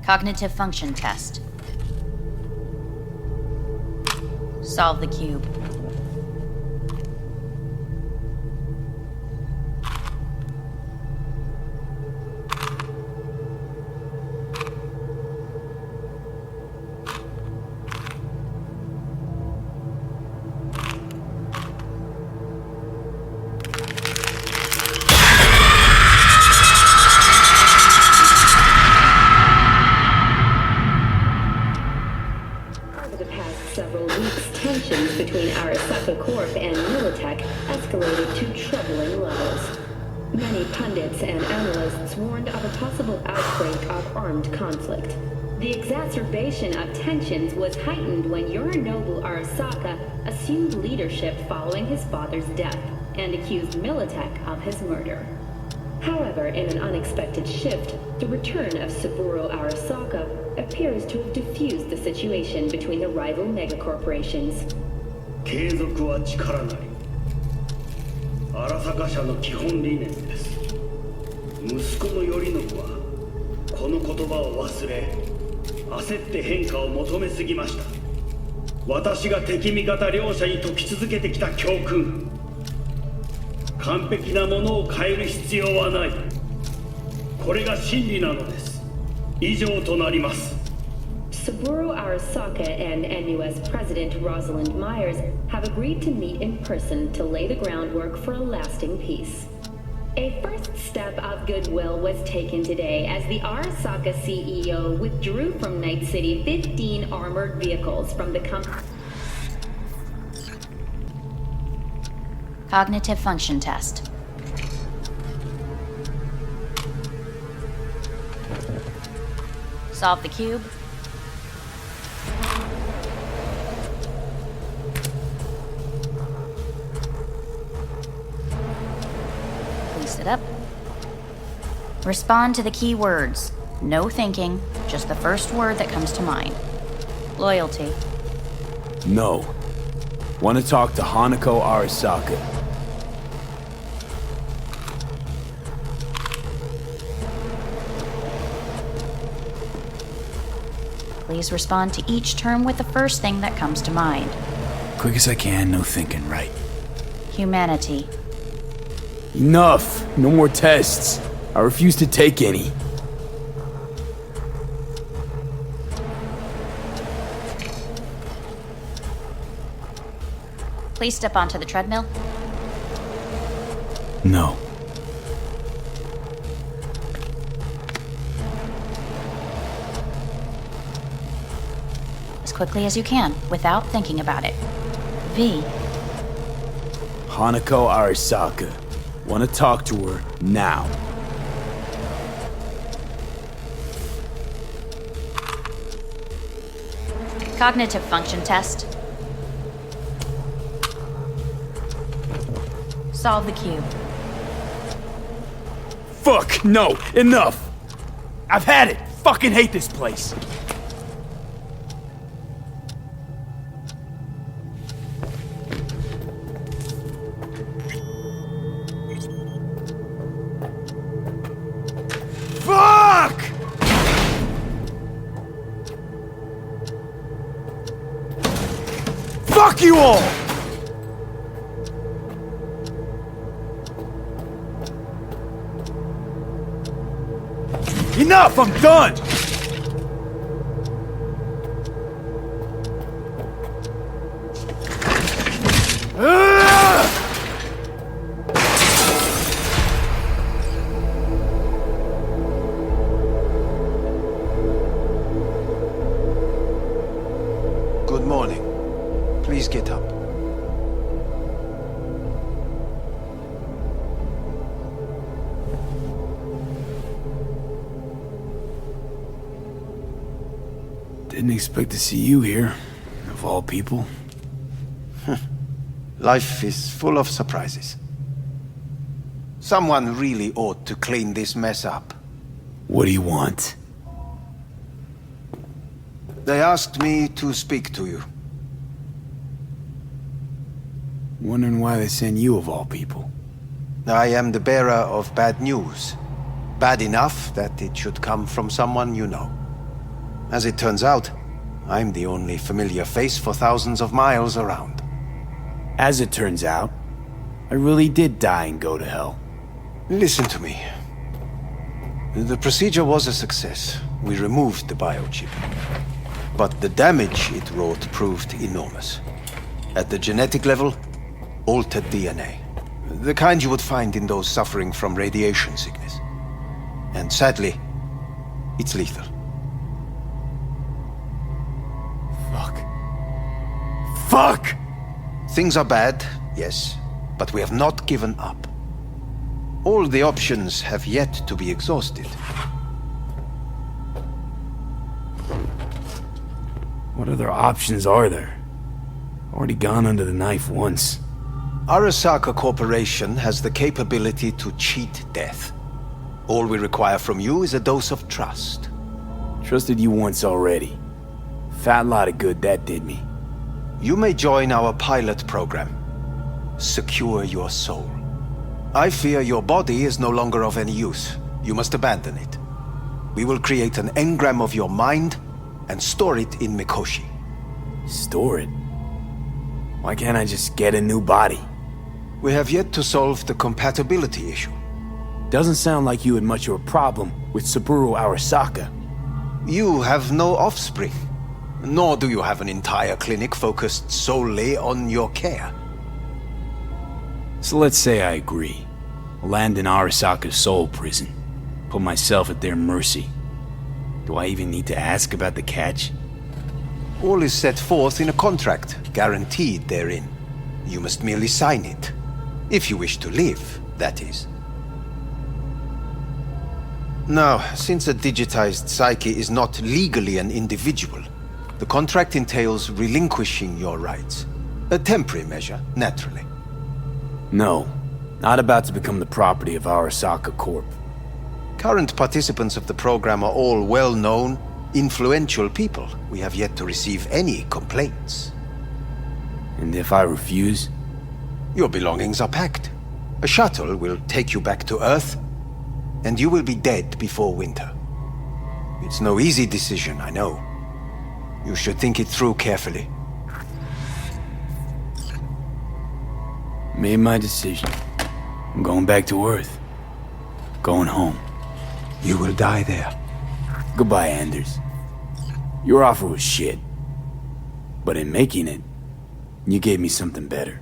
Cognitive function test. Solve the cube. Between Arasaka Corp and Militech escalated to troubling levels. Many pundits and analysts warned of a possible outbreak of armed conflict. The exacerbation of tensions was heightened when Yorinobu Arasaka assumed leadership following his father's death and accused Militech of his murder. However, in an unexpected shift, the return of Saburo Arasaka appears to have diffused the situation between the rival megacorporations. 継続は力なり。荒坂社の基本理念です。息子の頼信はこの言葉を忘れ、焦って変化を求めすぎました。私が敵味方両者に説き続けてきた教訓。完璧なものを変える必要はない。これが真理なのです。以上となります。 Saburo Arasaka and NUS President Rosalind Myers have agreed to meet in person to lay the groundwork for a lasting peace. A first step of goodwill was taken today as the Arasaka CEO withdrew from Night City 15 armored vehicles from the company. Cognitive function test. Solve the cube. Please sit up. Respond to the key words. No thinking, just the first word that comes to mind. Loyalty. No. Want to talk to Hanako Arasaka. Please respond to each term with the first thing that comes to mind. Quick as I can, no thinking, right? Humanity. Enough! No more tests. I refuse to take any. Please step onto the treadmill. No. As quickly as you can, without thinking about it. V. Hanako Arasaka. Want to talk to her now. Cognitive function test. Solve the cube. Fuck, no, enough! I've had it! Fucking hate this place! Fuck! Fuck you all! Enough! I'm done! Good morning. Please get up. Didn't expect to see you here, of all people. Life is full of surprises. Someone really ought to clean this mess up. What do you want? They asked me to speak to you. Wondering why they send you of all people. I am the bearer of bad news. Bad enough that it should come from someone you know. As it turns out, I'm the only familiar face for thousands of miles around. As it turns out, I really did die and go to hell. Listen to me. The procedure was a success. We removed the biochip. But the damage it wrought proved enormous. At the genetic level, altered DNA. The kind you would find in those suffering from radiation sickness. And sadly, it's lethal. Fuck! Things are bad, yes, but we have not given up. All the options have yet to be exhausted. What other options are there? Already gone under the knife once. Arasaka Corporation has the capability to cheat death. All we require from you is a dose of trust. Trusted you once already. Fat lot of good that did me. You may join our pilot program. Secure your soul. I fear your body is no longer of any use. You must abandon it. We will create an engram of your mind and store it in Mikoshi. Store it? Why can't I just get a new body? We have yet to solve the compatibility issue. Doesn't sound like you had much of a problem with Saburo Arasaka. You have no offspring. Nor do you have an entire clinic focused solely on your care. So let's say I agree. Land in Arasaka's soul prison. Put myself at their mercy. Do I even need to ask about the catch? All is set forth in a contract, guaranteed therein. You must merely sign it. If you wish to live, that is. Now, since a digitized psyche is not legally an individual, the contract entails relinquishing your rights. A temporary measure, naturally. No, not about to become the property of Arasaka Corp. Current participants of the program are all well-known, influential people. We have yet to receive any complaints. And if I refuse? Your belongings are packed. A shuttle will take you back to Earth, and you will be dead before winter. It's no easy decision, I know. You should think it through carefully. Made my decision. I'm going back to Earth. Going home. You will die there. Goodbye, Anders. Your offer was shit. But in making it, you gave me something better.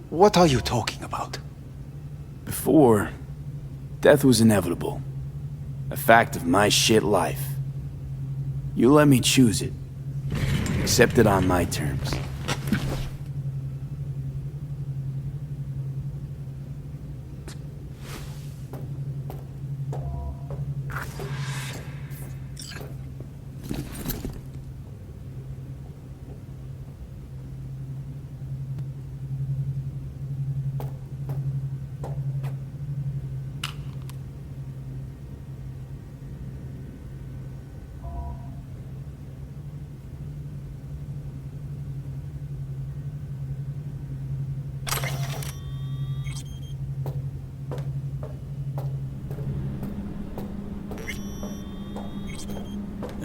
What are you talking about? Before, death was inevitable. A fact of my shit life. You let me choose it. Accept it on my terms.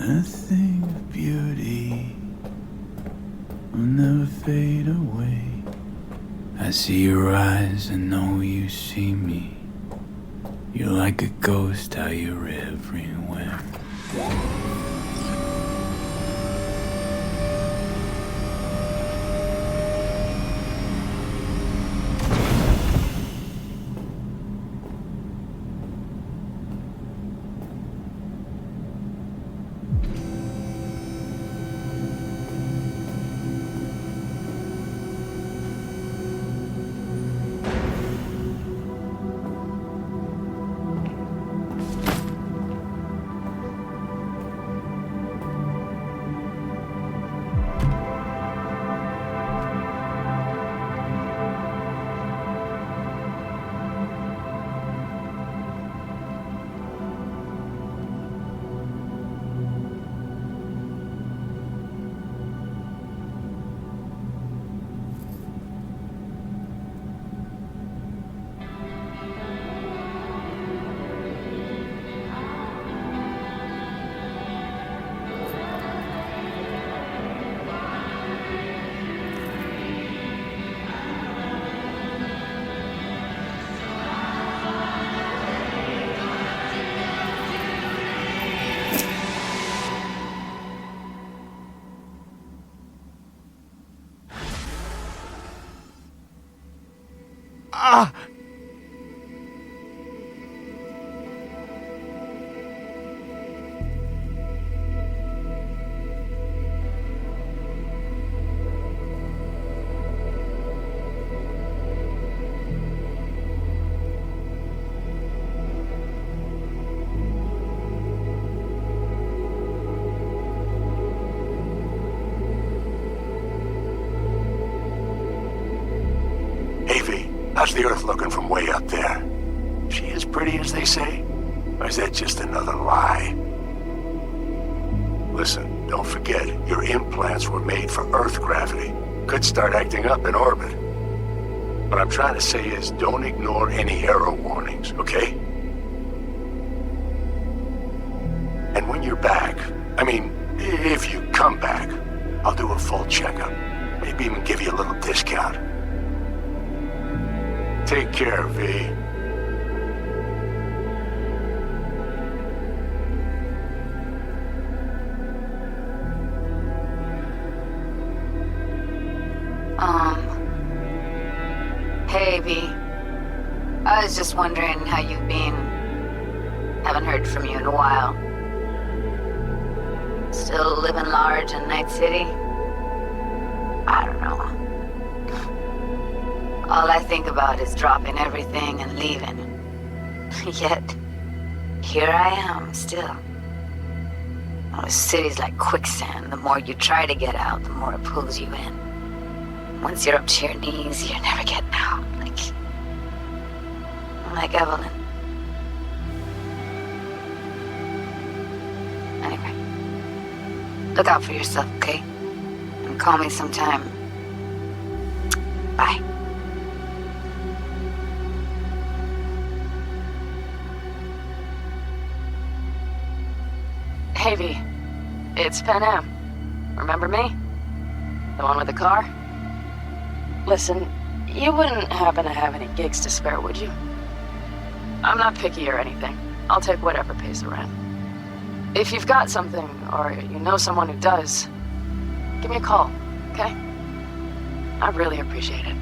A thing of beauty will never fade away. I see your eyes, I know you see me. You're like a ghost, how you're everywhere. Ah! How's the Earth looking from way up there? She as pretty as they say? Or is that just another lie? Listen, don't forget, your implants were made for Earth gravity. Could start acting up in orbit. What I'm trying to say is, don't ignore any error warnings, okay? And when you're back, I mean, if you come back, I'll do a full checkup. Maybe even give you a little discount. Take care, V. Hey, V. I was just wondering how you've been. Haven't heard from you in a while. Still living large in Night City? I don't know. All I think about is dropping everything and leaving. Yet, here I am, still. Oh, the city's like quicksand. The more you try to get out, the more it pulls you in. Once you're up to your knees, you're never getting out. Like Evelyn. Anyway, look out for yourself, okay? And call me sometime. Bye. Hey, V. It's Pan Am. Remember me? The one with the car? Listen, you wouldn't happen to have any gigs to spare, would you? I'm not picky or anything. I'll take whatever pays the rent. If you've got something, or you know someone who does, give me a call, okay? I really appreciate it.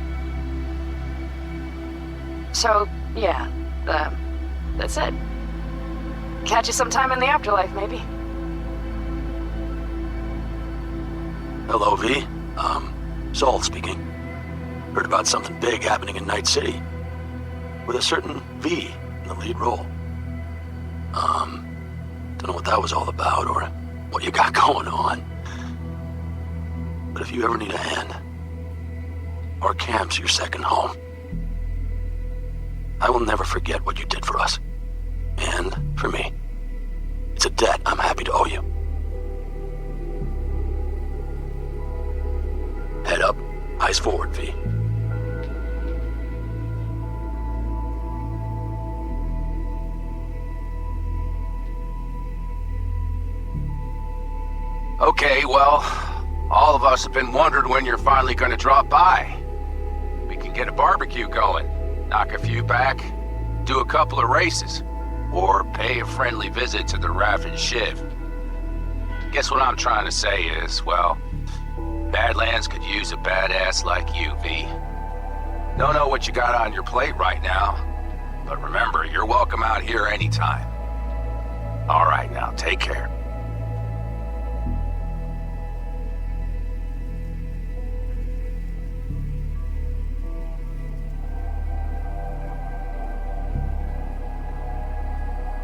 So, yeah, that's it. Catch you sometime in the afterlife, maybe. Hello, V. Saul speaking. Heard about something big happening in Night City. With a certain V in the lead role. Don't know what that was all about or what you got going on. But if you ever need a hand, our camp's your second home. I will never forget what you did for us. And for me. It's a debt I'm happy to owe you. Head up, eyes forward, V. Okay, well, all of us have been wondering when you're finally gonna drop by. We can get a barbecue going, knock a few back, do a couple of races, or pay a friendly visit to the Raff and Shiv. Guess what I'm trying to say is, well, Badlands could use a badass like you, V. Don't know what you got on your plate right now, but remember, you're welcome out here anytime. All right, now, take care.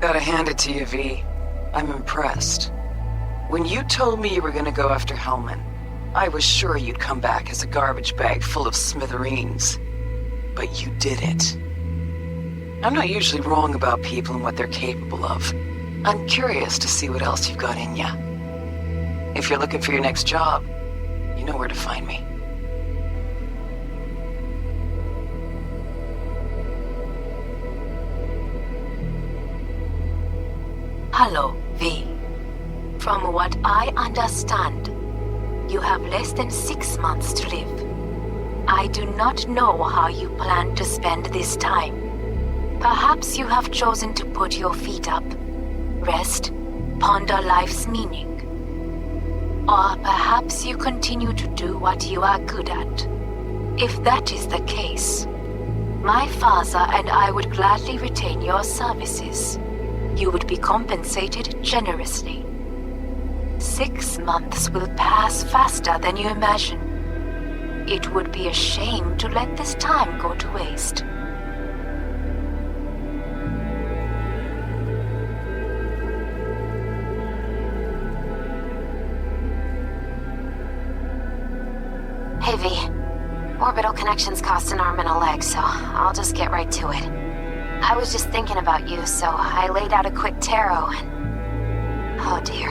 Gotta hand it to you, V. I'm impressed. When you told me you were gonna go after Hellman, I was sure you'd come back as a garbage bag full of smithereens. But you did it. I'm not usually wrong about people and what they're capable of. I'm curious to see what else you've got in ya. If you're looking for your next job, you know where to find me. Hello, V. From what I understand, you have less than 6 months to live. I do not know how you plan to spend this time. Perhaps you have chosen to put your feet up, rest, ponder life's meaning. Or perhaps you continue to do what you are good at. If that is the case, my father and I would gladly retain your services. You would be compensated generously. 6 months will pass faster than you imagine. It would be a shame to let this time go to waste. Hey, V. Orbital connections cost an arm and a leg, so I'll just get right to it. I was just thinking about you, so I laid out a quick tarot and... oh dear.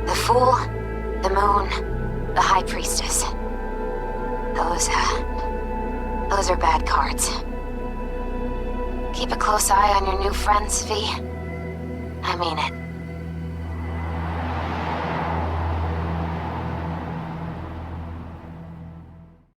The Fool, the Moon, the High Priestess. Those are bad cards. Keep a close eye on your new friends, V. I mean it.